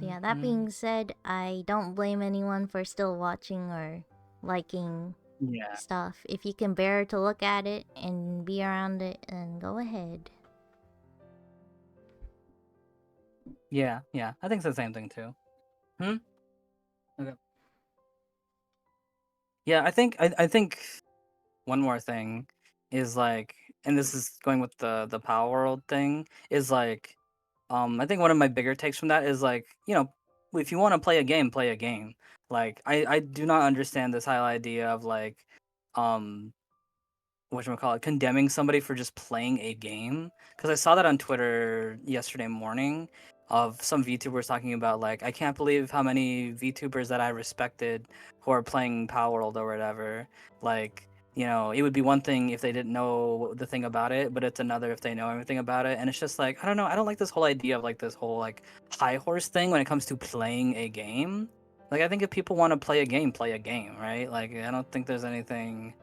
So yeah, that being said, I don't blame anyone for still watching or liking stuff. If you can bear to look at it and be around it, then go ahead. Yeah. I think it's the same thing too. Okay. Yeah, I think one more thing is like, and this is going with the Power World thing, is like, I think one of my bigger takes from that is like, if you want to play a game, play a game. Like, I do not understand this whole idea of like, whatchamacallit, condemning somebody for just playing a game. Because I saw that on Twitter yesterday morning of some VTubers talking about like, I can't believe how many VTubers that I respected who are playing Power World or whatever. Like, it would be one thing if they didn't know the thing about it, but it's another if they know everything about it. And it's just like, I don't know, I don't like this whole idea of like this whole like high horse thing when it comes to playing a game. Like, I think if people want to play a game, right? Like, I don't think there's anything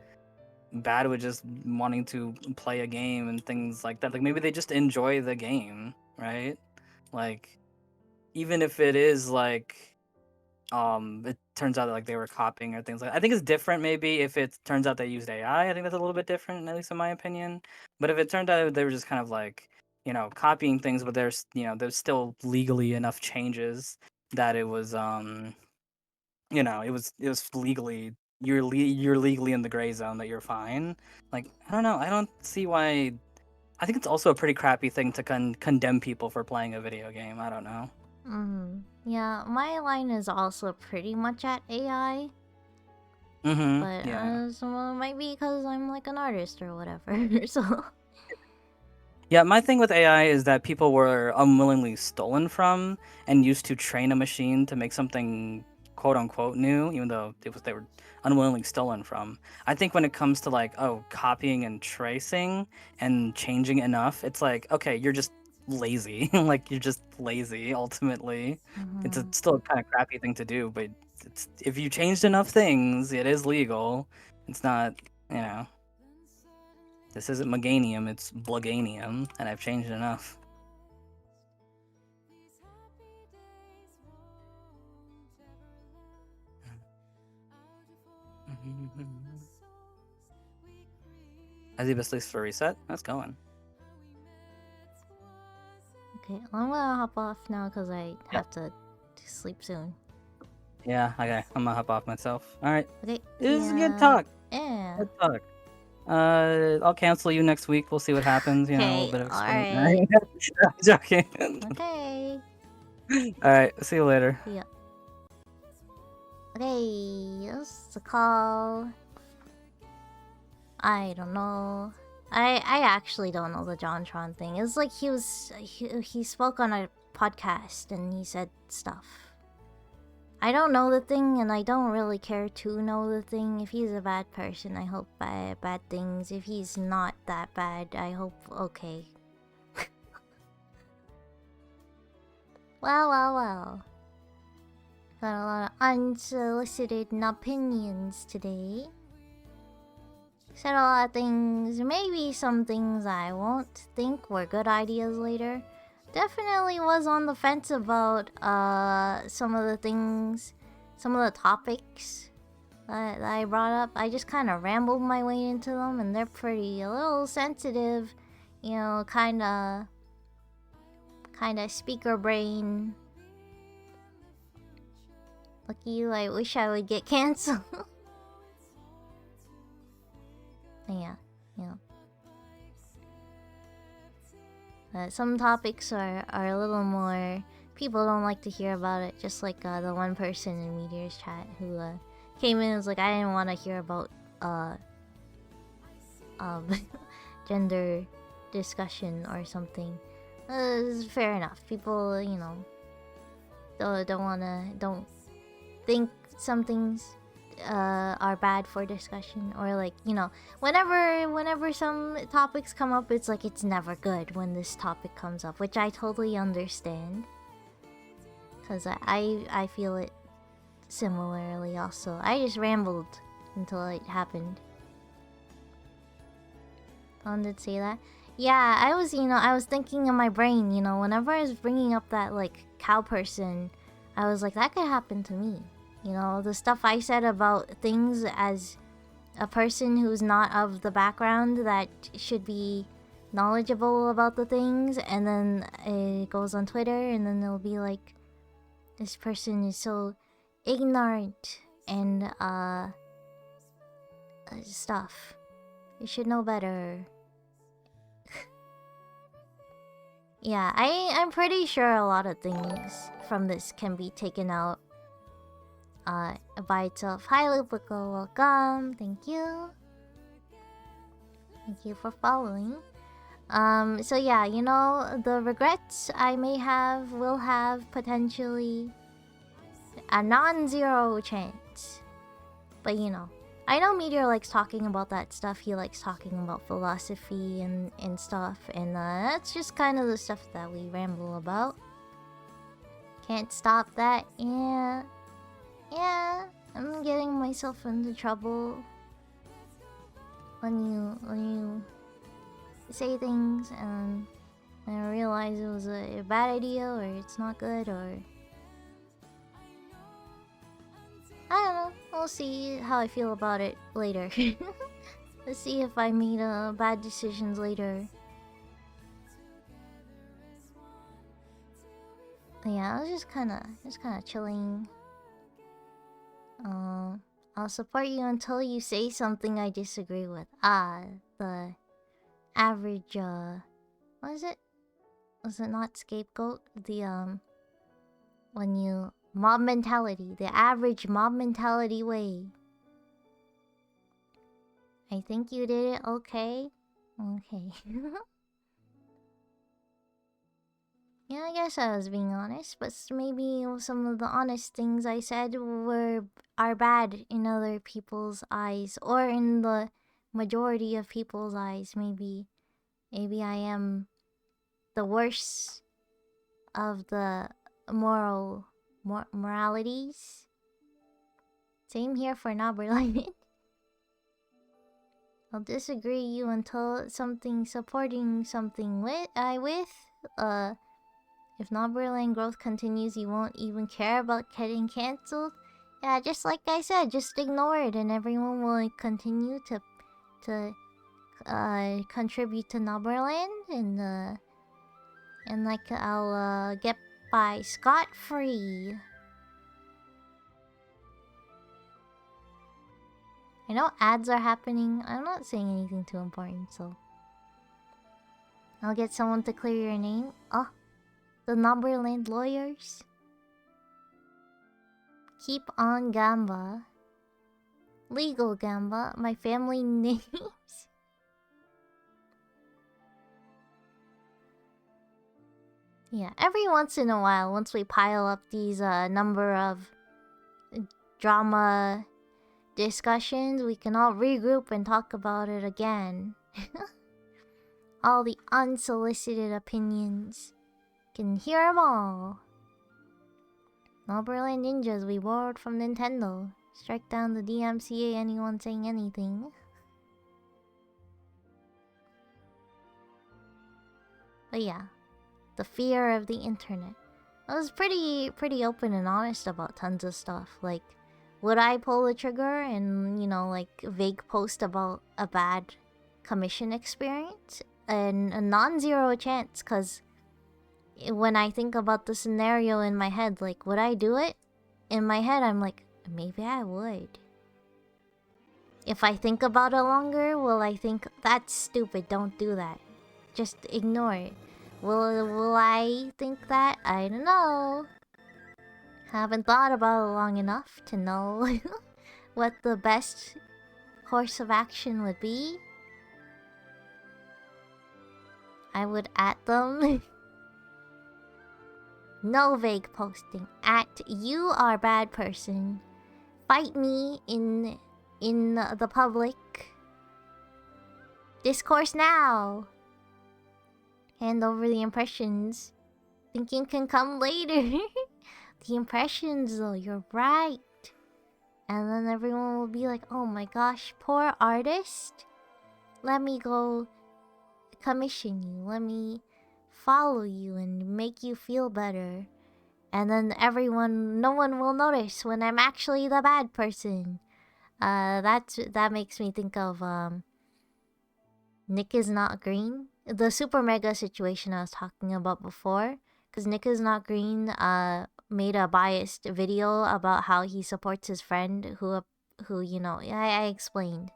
bad with just wanting to play a game and things like that. Like maybe they just enjoy the game, right? Like even if it is like it turns out that like they were copying or things like that. I think it's different maybe if it turns out they used AI. I think that's a little bit different, at least in my opinion. But if it turned out they were just kind of like, copying things, but there's still legally enough changes that it was it was legally you're legally in the gray zone that you're fine. Like I don't know, I don't see why. I think it's also a pretty crappy thing to condemn people for playing a video game. I don't know. Yeah, my line is also pretty much at AI, but Yeah. so it might be because I'm like an artist or whatever. So Yeah, my thing with AI is that people were unwillingly stolen from and used to train a machine to make something quote unquote new, even though they were unwillingly stolen from. I think when it comes to like, copying and tracing and changing enough, it's like, okay, you're just lazy. Like you're just lazy ultimately. It's still a kind of crappy thing to do, but if you changed enough things, it is legal. It's not, you know. This isn't Meganium, it's Bloganium, and I've changed enough. Azibus leaves for reset? That's going. okay, I'm gonna hop off now because I have to sleep soon. Yeah, okay, I'm gonna hop off myself. Alright. Okay, This is a good talk. Yeah. Good talk. I'll cancel you next week. We'll see what happens. A little Okay, bit of alright. joking. Okay. Alright, see you later. Yeah. Okay, this is a call. I don't know. I actually don't know the JonTron thing. It's like he spoke on a podcast and he said stuff. I don't know the thing and I don't really care to know the thing. If he's a bad person, I hope bad things. If he's not that bad, I hope okay. Well. Got a lot of unsolicited opinions today. Said a lot of things, maybe some things I won't think were good ideas later. Definitely was on the fence about some of the things, some of the topics that I brought up. I just kind of rambled my way into them, and they're a little sensitive, kind of speaker brain. Lucky you, I wish I would get canceled. Yeah. Some topics are a little more... People don't like to hear about it, just like the one person in Meteor's chat who came in and was like, I didn't want to hear about gender discussion or something. Fair enough. People, don't think some things are bad for discussion, or like, whenever some topics come up, it's like it's never good when this topic comes up, which I totally understand, because I feel it similarly also. I just rambled until it happened. Did say that? Yeah, I was thinking in my brain, whenever I was bringing up that like cow person, I was like, that could happen to me. The stuff I said about things as a person who's not of the background that should be knowledgeable about the things, and then it goes on Twitter, and then they'll be like, this person is so ignorant and stuff. You should know better. Yeah, I'm pretty sure a lot of things from this can be taken out by itself. Hi Lupico, welcome. Thank you. Thank you for following. So yeah, the regrets I will have potentially a non-zero chance. But I know Meteor likes talking about that stuff. He likes talking about philosophy and stuff, and that's just kind of the stuff that we ramble about. Can't stop that. Yeah, I'm getting myself into trouble. when you say things and realize it was a bad idea or it's not good or I don't know. We'll see how I feel about it later. Let's see if I made bad decisions later. Yeah, I was just kind of chilling. I'll support you until you say something I disagree with. The average what is it? Was it not scapegoat? The when you mob mentality, the average mob mentality way. I think you did it okay. Okay. Yeah, I guess I was being honest, but maybe some of the honest things I said are bad in other people's eyes, or in the majority of people's eyes. Maybe I am the worst of the moralities. Same here for Naberline. I'll disagree you until supporting something with. If Numberland growth continues, you won't even care about getting cancelled? Yeah, just like I said, just ignore it and everyone will continue to contribute to Numberland and like I'll get by scot-free. I know ads are happening. I'm not saying anything too important, so I'll get someone to clear your name. Oh, the Numberland lawyers. Keep on Gamba. Legal Gamba. My family names. Yeah, every once in a while, once we pile up these number of drama discussions, we can all regroup and talk about it again. All the unsolicited opinions. Can hear them all. Numberland Ninjas we borrowed from Nintendo. Strike down the DMCA, anyone saying anything. But yeah, the fear of the internet. I was pretty open and honest about tons of stuff. Like, would I pull the trigger and, you know, like, vague post about a bad commission experience? And a non-zero chance, because when I think about the scenario in my head, like, would I do it? In my head, I'm like, maybe I would. If I think about it longer, will I think, that's stupid, don't do that. Just ignore it. Will I think that? I don't know. Haven't thought about it long enough to know what the best course of action would be. I would at them. No vague posting. At you are bad person. Fight me in the public discourse now. Hand over the impressions. Thinking can come later. The impressions though, you're right. And then everyone will be like, oh my gosh, poor artist. Let me go commission you. Let me follow you and make you feel better. And then no one will notice when I'm actually the bad person. That makes me think of Nick is Not Green. The Super Mega situation I was talking about before. Because Nick is Not Green made a biased video about how he supports his friend who you know, I explained.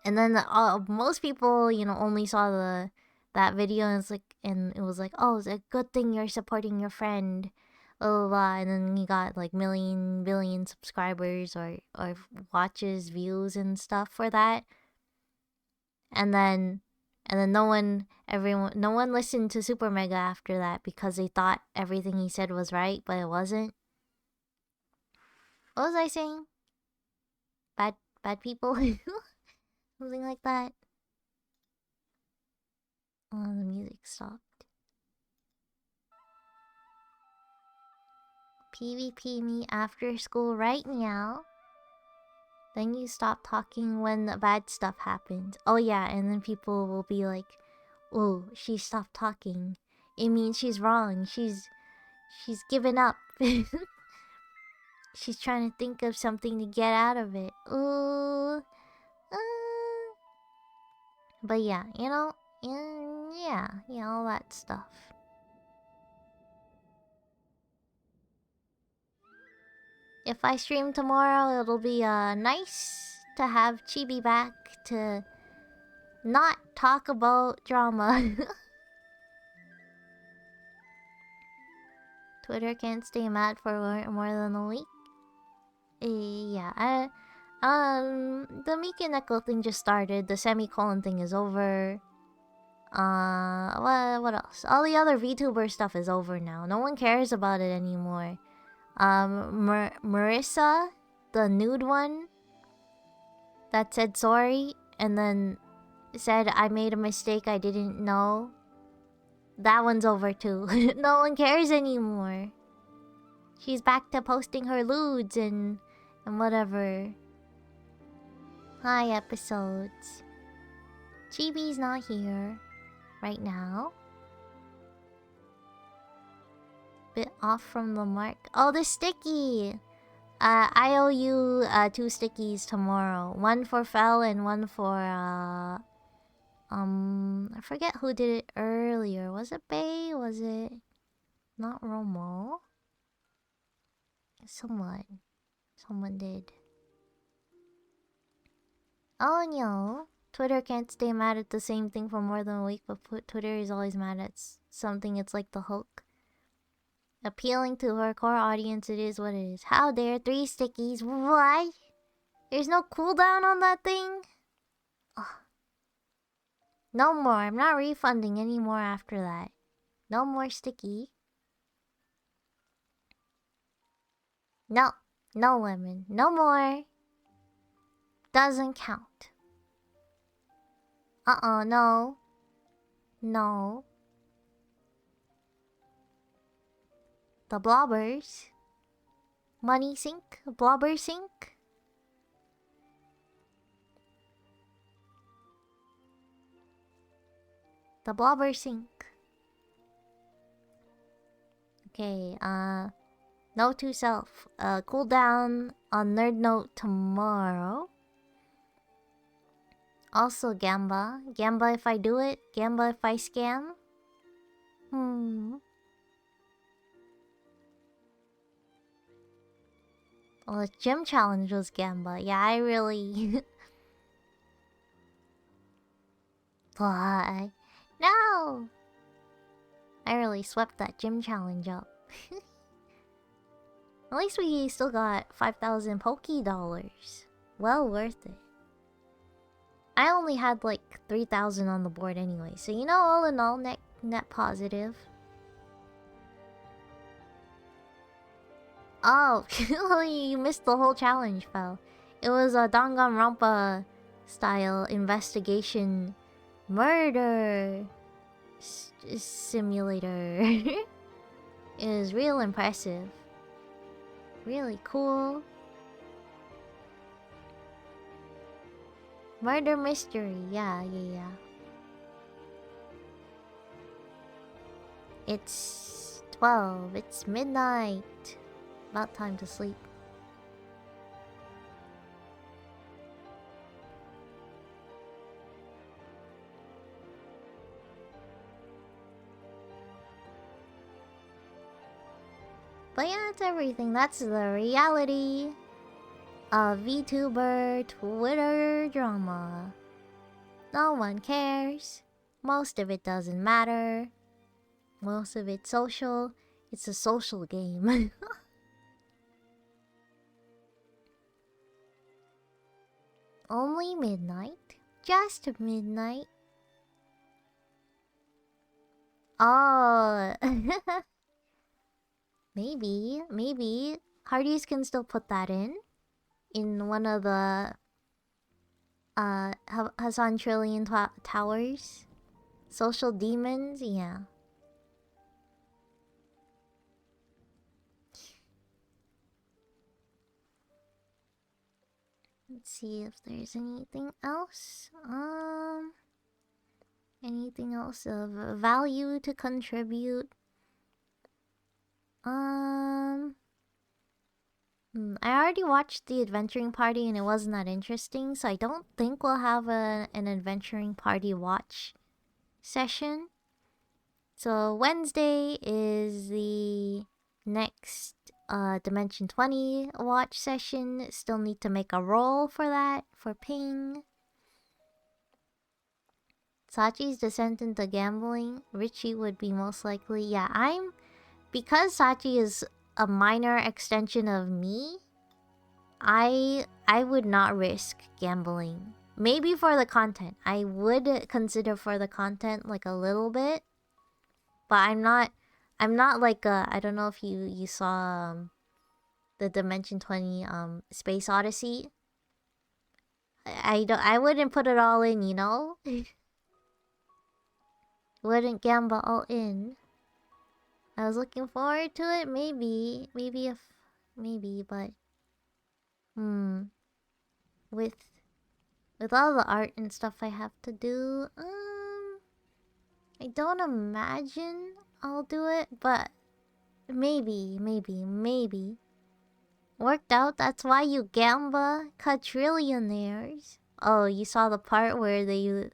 And then most people, you know, only saw that video and it was like, oh, it's a good thing you're supporting your friend, blah blah blah. And then he got like billion subscribers or watches, views and stuff for that. And then no one listened to Super Mega after that because they thought everything he said was right, but it wasn't. What was I saying? Bad people? Something like that. Oh, the music stopped. PvP me after school right now. Then you stop talking when the bad stuff happens. Oh yeah, and then people will be like, "Oh, she stopped talking. It means she's wrong. She's given up." She's trying to think of something to get out of it. Ooh. But yeah, you know, yeah, all that stuff. If I stream tomorrow, it'll be nice to have Chibi back to not talk about drama. Twitter can't stay mad for more than a week. Yeah, the Miki Neko thing just started. The semicolon thing is over. What else? All the other VTuber stuff is over now. No one cares about it anymore. Marissa, the nude one, that said sorry and then said I made a mistake I didn't know. That one's over too. No one cares anymore. She's back to posting her lewds and whatever. Hi episodes. Chibi's not here right now. Bit off from the mark. Oh, the sticky! I owe you 2 stickies tomorrow. One for Fel and one for I forget who did it earlier. Was it Bay? Was it not Romo? Someone did. Oh no. Twitter can't stay mad at the same thing for more than a week, but Twitter is always mad at something. It's like the hook. Appealing to her core audience, it is what it is. How dare 3 stickies? Why? There's no cooldown on that thing? Ugh. No more. I'm not refunding any more after that. No more sticky. No. No lemon. No more. Doesn't count. No. No. The blobbers. Money sink. Blobber sink. The blobber sink. Okay, note to self. Cool down on Nerd Note tomorrow. Also Gamba. Gamba if I do it. Gamba if I scam. Well, the gym challenge was Gamba. Yeah, I really... Why? No! I really swept that gym challenge up. At least we still got 5,000 Poké dollars. Well worth it. I only had like 3,000 on the board anyway, so you know, all in all, net positive. Oh, you missed the whole challenge, Fel. It was a Danganronpa style investigation murder simulator. It was real impressive. Really cool. Murder mystery, yeah. It's 12, it's midnight. About time to sleep. But yeah, it's everything. That's the reality of VTuber Twitter drama. No one cares. Most of it doesn't matter. Most of it's social. It's a social game. Only midnight? Just midnight? Oh... Maybe. Hardies can still put that in one of the Hassan Trillion Towers. Social demons, yeah. Let's see if there's anything else. Anything else of value to contribute? I already watched the adventuring party and it wasn't that interesting, so I don't think we'll have an adventuring party watch session. So Wednesday is the next Dimension 20 watch session. Still need to make a roll for that, for ping. Sachi's descent into gambling. Richie would be most likely. Yeah, because Sachi is a minor extension of me, I would not risk gambling. Maybe for the content. I would consider for the content like a little bit. But I'm not like I don't know if you saw the Dimension 20 Space Odyssey. I wouldn't put it all in, you know? Wouldn't gamble all in. I was looking forward to it, maybe, but with all the art and stuff I have to do, I don't imagine I'll do it, but maybe. Worked out, that's why you gamba quadrillionaires. Oh, you saw the part where they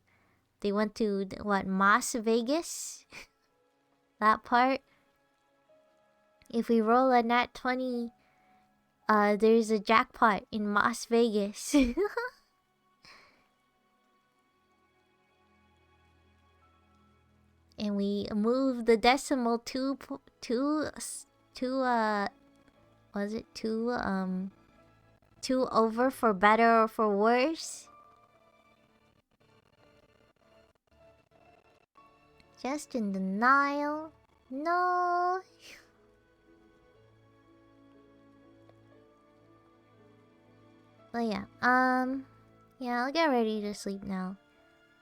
went to, what, Las Vegas? That part? If we roll a nat 20, there's a jackpot in Las Vegas. And we move the decimal two over for better or for worse. Just in denial. No. But yeah, yeah, I'll get ready to sleep now.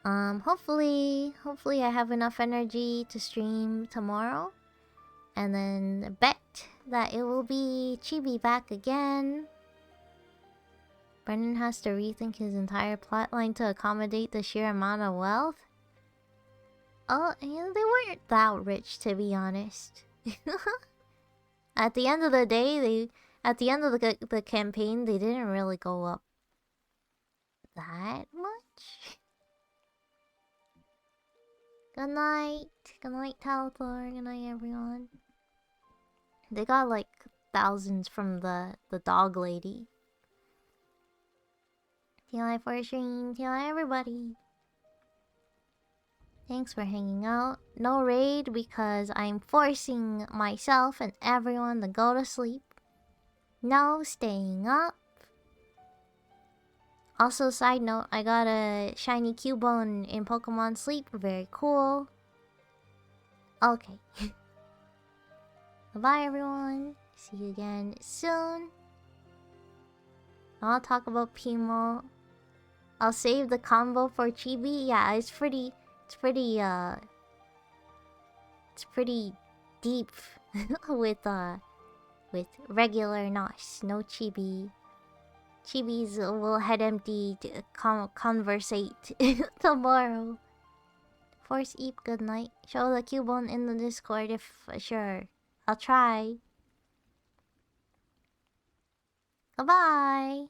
Hopefully I have enough energy to stream tomorrow. And then bet that it will be Chibi back again. Brennan has to rethink his entire plotline to accommodate the sheer amount of wealth. Oh, yeah, they weren't that rich, to be honest. At the end of the day, at the end of the campaign, they didn't really go up that much. Good night. Good night, Talthor. Good night, everyone. They got like thousands from the dog lady. TLI for a stream. TLI everybody. Thanks for hanging out. No raid because I'm forcing myself and everyone to go to sleep. No staying up. Also, side note, I got a shiny Cubone in Pokemon Sleep. Very cool. Okay. Bye everyone. See you again soon. I'll talk about Pimo. I'll save the combo for Chibi. Yeah, it's pretty deep with regular Nosh, no Chibi. Chibis will head empty to conversate tomorrow. Force Eep, good night. Show the Cubone in the Discord if sure. I'll try. Goodbye.